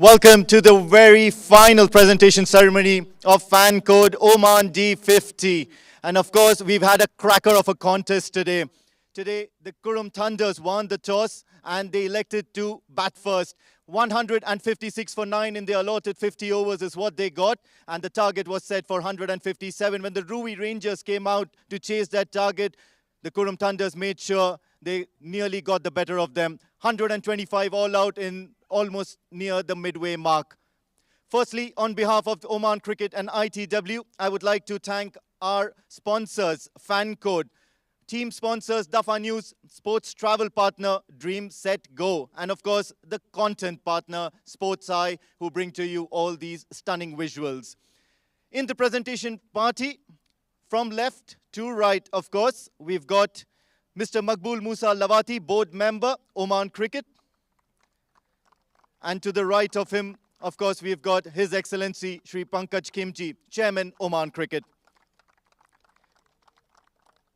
Welcome to the very final presentation ceremony of fan code Oman D50. And of course, we've had a cracker of a contest today. Today, the Qurum Thunders won the toss and they elected to bat first. 156 for 9 in the allotted 50 overs is what they got. And the target was set for 157. When the Ruwi Rangers came out to chase that target, the Qurum Thunders made sure they nearly got the better of them. 125 all out in almost near the midway mark. Firstly, on behalf of Oman Cricket and ITW, I would like to thank our sponsors, FanCode, team sponsors, Dafa News, sports travel partner, Dream Set Go, and of course, the content partner, Sports Eye, who bring to you all these stunning visuals. In the presentation party, from left to right, of course, we've got Mr. Maqbool Musa Lawati, board member, Oman Cricket. And to the right of him, of course, we've got His Excellency Shri Pankaj Khimji, Chairman, Oman Cricket.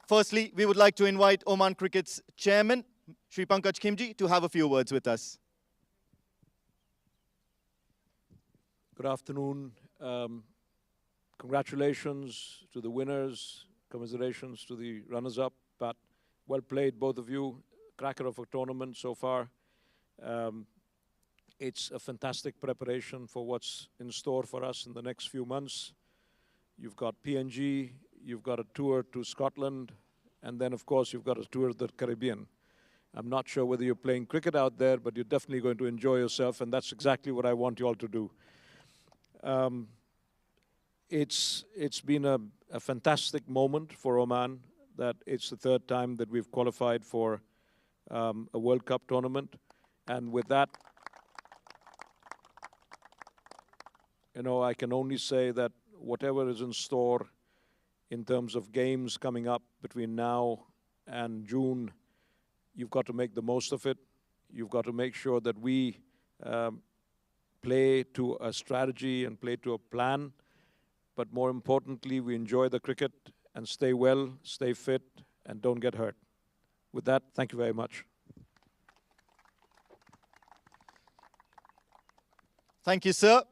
Firstly, we would like to invite Oman Cricket's Chairman, Shri Pankaj Khimji, to have a few words with us. Good afternoon. Congratulations to the winners. Commiserations to the runners-up. But well played, both of you. Cracker of a tournament so far. It's a fantastic preparation for what's in store for us in the next few months. You've got PNG, you've got a tour to Scotland, and then, of course, you've got a tour to the Caribbean. I'm not sure whether you're playing cricket out there, but you're definitely going to enjoy yourself, and that's exactly what I want you all to do. It's been a fantastic moment for Oman that it's the third time that we've qualified for a World Cup tournament. And with that, you know, I can only say that whatever is in store in terms of games coming up between now and June, you've got to make the most of it. You've got to make sure that we play to a strategy and play to a plan. But more importantly, we enjoy the cricket and stay well, stay fit, and don't get hurt. With that, thank you very much. Thank you, sir.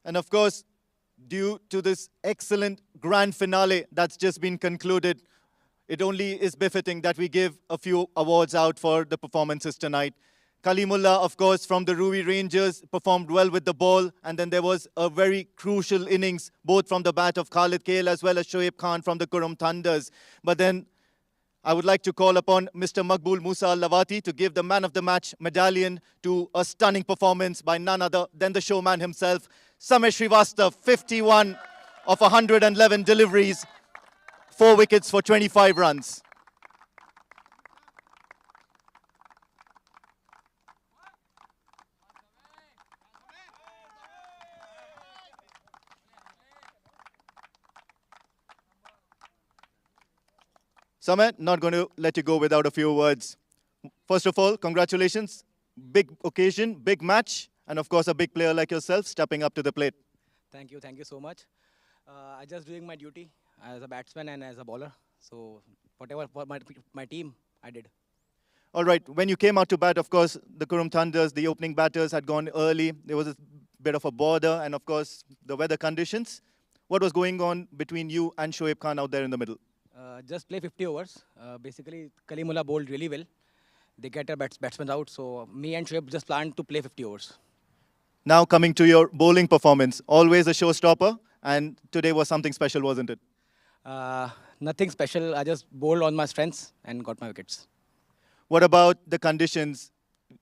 And of course, due to this excellent grand finale that's just been concluded, it only is befitting that we give a few awards out for the performances tonight. Kalimullah, of course, from the Ruwi Rangers, performed well with the ball. And then there was a very crucial innings, both from the bat of Khalid Kale as well as Shoaib Khan from the Qurum Thunders. But then I would like to call upon Mr. Maqbool Musa Lawati to give the man of the match medallion to a stunning performance by none other than the showman himself, Samir Srivastava, 51 of 111 deliveries, 4 wickets for 25 runs. Samir, not going to let you go without a few words. First of all, congratulations. Big occasion, big match, and of course a big player like yourself stepping up to the plate. Thank you so much. I just doing my duty as a batsman and as a bowler. So whatever for my team, I did. All right, when you came out to bat, of course, the Qurum Thunders, the opening batters had gone early. There was a bit of a border, and of course, the weather conditions. What was going on between you and Shoaib Khan out there in the middle? Just play 50 overs. Basically, Kalimullah bowled really well. They get their batsmen out. So me and Shoaib just planned to play 50 overs. Now coming to your bowling performance, always a showstopper, and today was something special, wasn't it? Nothing special. I just bowled on my strengths and got my wickets. What about the conditions?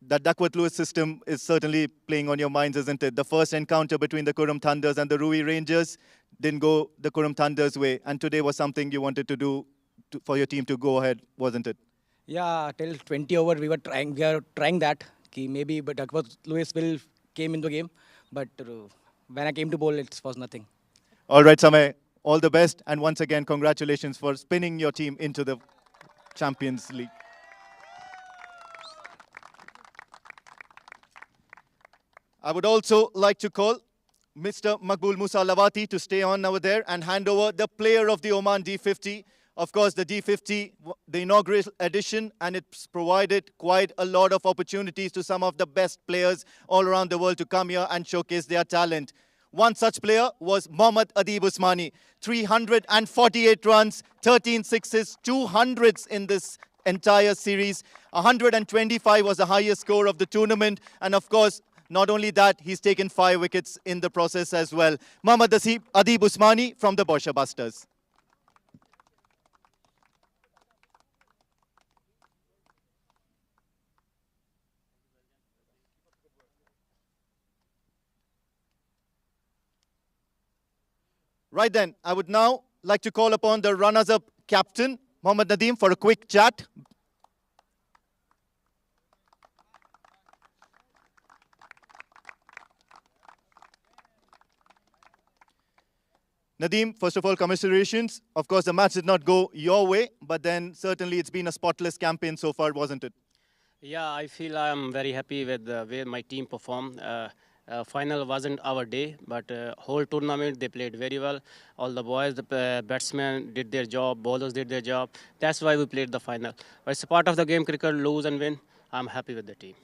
That Duckworth-Lewis system is certainly playing on your minds, isn't it? The first encounter between the Qurum Thunders and the Ruwi Rangers didn't go the Qurum Thunders' way, and today was something you wanted to do for your team to go ahead, wasn't it? Yeah, till 20 over we were trying that. Maybe but Duckworth-Lewis will came in the game, but when I came to bowl, it was nothing. All right, Samir, all the best, and once again, congratulations for spinning your team into the Champions League. I would also like to call Mr. Maqbool Musa Lawati to stay on over there and hand over the player of the Oman D50, Of course, the D50, the inaugural edition, and it's provided quite a lot of opportunities to some of the best players all around the world to come here and showcase their talent. One such player was Mohammad Adib Usmani. 348 runs, 13 sixes, 200s in this entire series. 125 was the highest score of the tournament. And of course, not only that, he's taken 5 wickets in the process as well. Mohammad Adib Usmani from the Borsha Busters. Right then, I would now like to call upon the runners-up captain, Mohammad Nadeem, for a quick chat. Nadeem, first of all, commiserations. Of course, the match did not go your way, but then certainly it's been a spotless campaign so far, wasn't it? Yeah, I feel I'm very happy with the way my team performed. Final wasn't our day, but whole tournament they played very well. All the boys, the batsmen did their job, bowlers did their job. That's why we played the final. But it's a part of the game, cricket, lose and win. I'm happy with the team.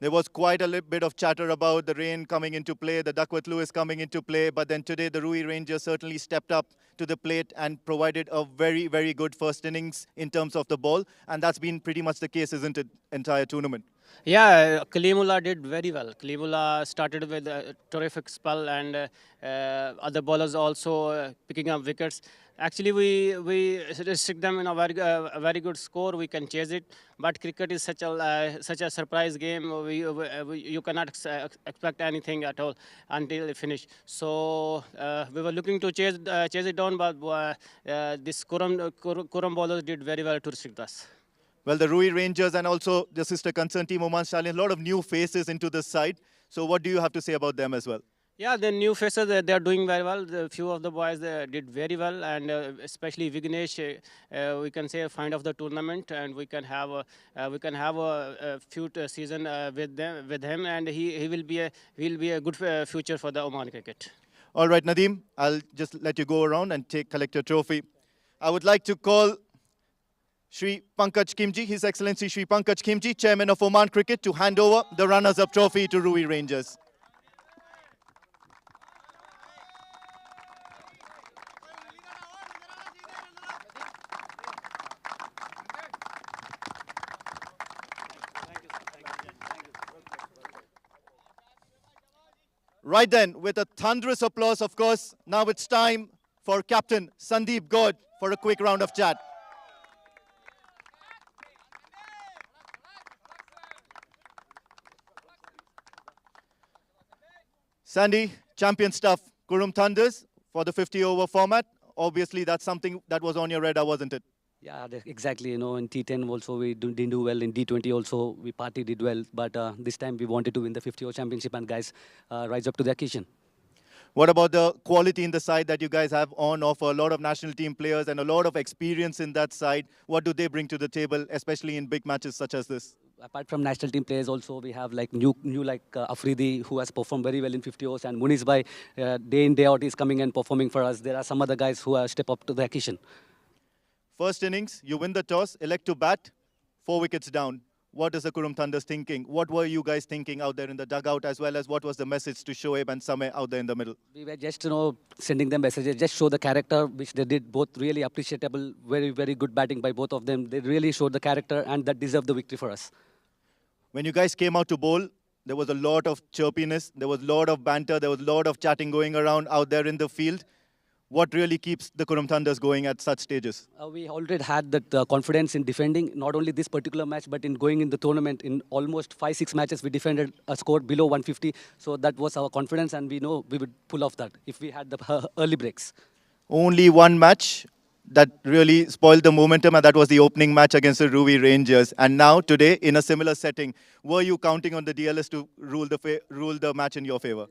There was quite a little bit of chatter about the rain coming into play, the Duckworth Lewis coming into play, but then today the Ruwi Rangers certainly stepped up to the plate and provided a very, very good first innings in terms of the ball, and that's been pretty much the case, isn't it, entire tournament? Yeah, Kalimullah did very well. Kalimullah started with a terrific spell, and other bowlers also picking up wickets. Actually, we restrict them in a very good score. We can chase it, but cricket is such a surprise game. You cannot expect anything at all until it finish. So we were looking to chase it down, but this Qurum bowlers did very well to restrict us. Well, the Ruwi Rangers and also the sister concern team Oman Stallion, a lot of new faces into this side. So what do you have to say about them as well? Yeah, the new faces, they are doing very well. A few of the boys did very well, and especially Vignesh, we can say a find of the tournament, and we can have a few season with him, and he will be a good future for the Oman cricket. All right, Nadeem, I'll just let you go around and collect your trophy. I would like to call Shri Pankaj Kimji, His Excellency Shri Pankaj Kimji, Chairman of Oman Cricket, to hand over the runners-up trophy to Ruwi Rangers. Right then, with a thunderous applause, of course, now it's time for Captain Sandeep God for a quick round of chat. Sandy, champion stuff, Qurum Thunders for the 50-over format. Obviously, that's something that was on your radar, wasn't it? Yeah, exactly. You know, in T10 also we didn't do well. In D20 also we did well. But this time we wanted to win the 50-over championship, and guys rise up to the occasion. What about the quality in the side that you guys have on offer? A lot of national team players and a lot of experience in that side. What do they bring to the table, especially in big matches such as this? Apart from national team players, also we have like new like Afridi, who has performed very well in 50 overs, and Muniz Bhai, day in day out is coming and performing for us. There are some other guys who step up to the occasion. First innings, you win the toss, elect to bat, 4 wickets down. What is the Qurum Thunders thinking? What were you guys thinking out there in the dugout, as well as what was the message to Shoaib and Sameh out there in the middle? We were just, sending them messages, just show the character, which they did, both really appreciable, very, very good batting by both of them. They really showed the character, and that deserved the victory for us. When you guys came out to bowl, there was a lot of chirpiness, there was a lot of banter, there was a lot of chatting going around out there in the field. What really keeps the Qurum Thunders going at such stages? We already had that confidence in defending, not only this particular match, but in going in the tournament. In almost 5-6 matches, we defended a score below 150. So that was our confidence, and we know we would pull off that if we had the early breaks. Only one match that really spoiled the momentum, and that was the opening match against the Ruwi Rangers. And now, today, in a similar setting, were you counting on the DLS to rule the match in your favor?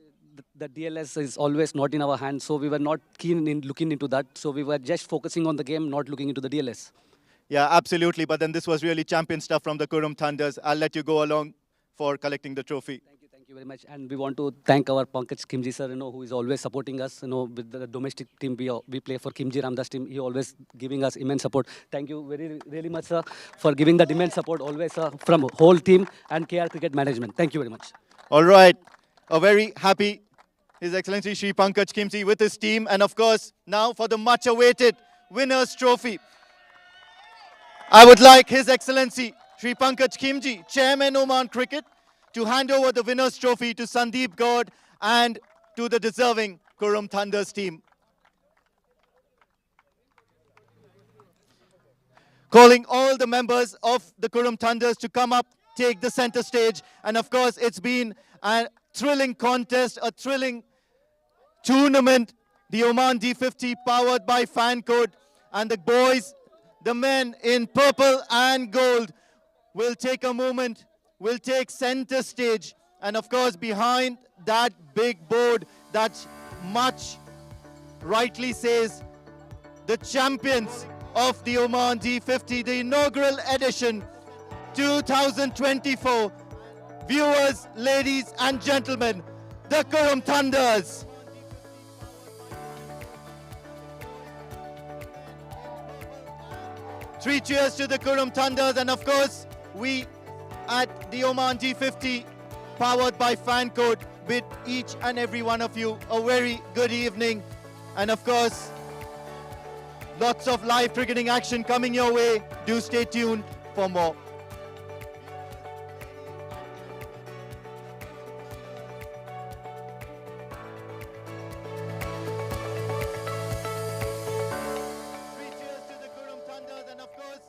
The DLS is always not in our hands, so we were not keen in looking into that. So we were just focusing on the game, not looking into the DLS. Yeah, absolutely. But then this was really champion stuff from the Qurum Thunders. I'll let you go along for collecting the trophy. Thank you. Thank you very much. And we want to thank our Pankaj Kimji sir, who is always supporting us, with the domestic team we play for Kimji Ramdas team. He always giving us immense support. Thank you really much, sir, for giving that immense support always, sir, from whole team and KR Cricket Management. Thank you very much. All right. A very happy His Excellency Shri Pankaj Kimji with his team. And of course, now for the much awaited Winners Trophy. I would like His Excellency Shri Pankaj Kimji, Chairman Oman Cricket, to hand over the Winners Trophy to Sandeep Gaud and to the deserving Qurum Thunders team. Calling all the members of the Qurum Thunders to come up, take the center stage. And of course, it's been a thrilling contest, a thrilling tournament. The Oman D50 powered by Fan Code. And the boys, the men in purple and gold, will take a moment, will take center stage. And of course, behind that big board that much rightly says the champions of the Oman D50, the inaugural edition 2024. Viewers, ladies and gentlemen, the Qurum Thunders. Three cheers to the Qurum Thunders, and of course, we at the Oman D50, powered by Fan Code, bid each and every one of you a very good evening. And of course, lots of live cricketing action coming your way. Do stay tuned for more. Three cheers to the Qurum Thunders, and of course,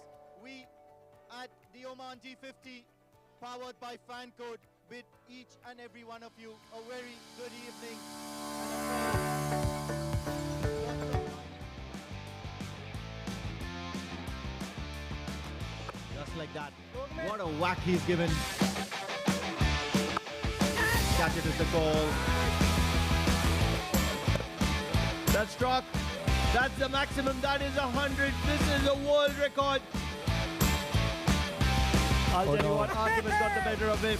we at the Oman D50, powered by Fan Code, bid each and every one of you a very good evening. Just like that. What a whack he's given. Catch it is the call. That's struck. That's the maximum. That is 100. This is a world record. I'll tell you what, Arthur has got the better of him.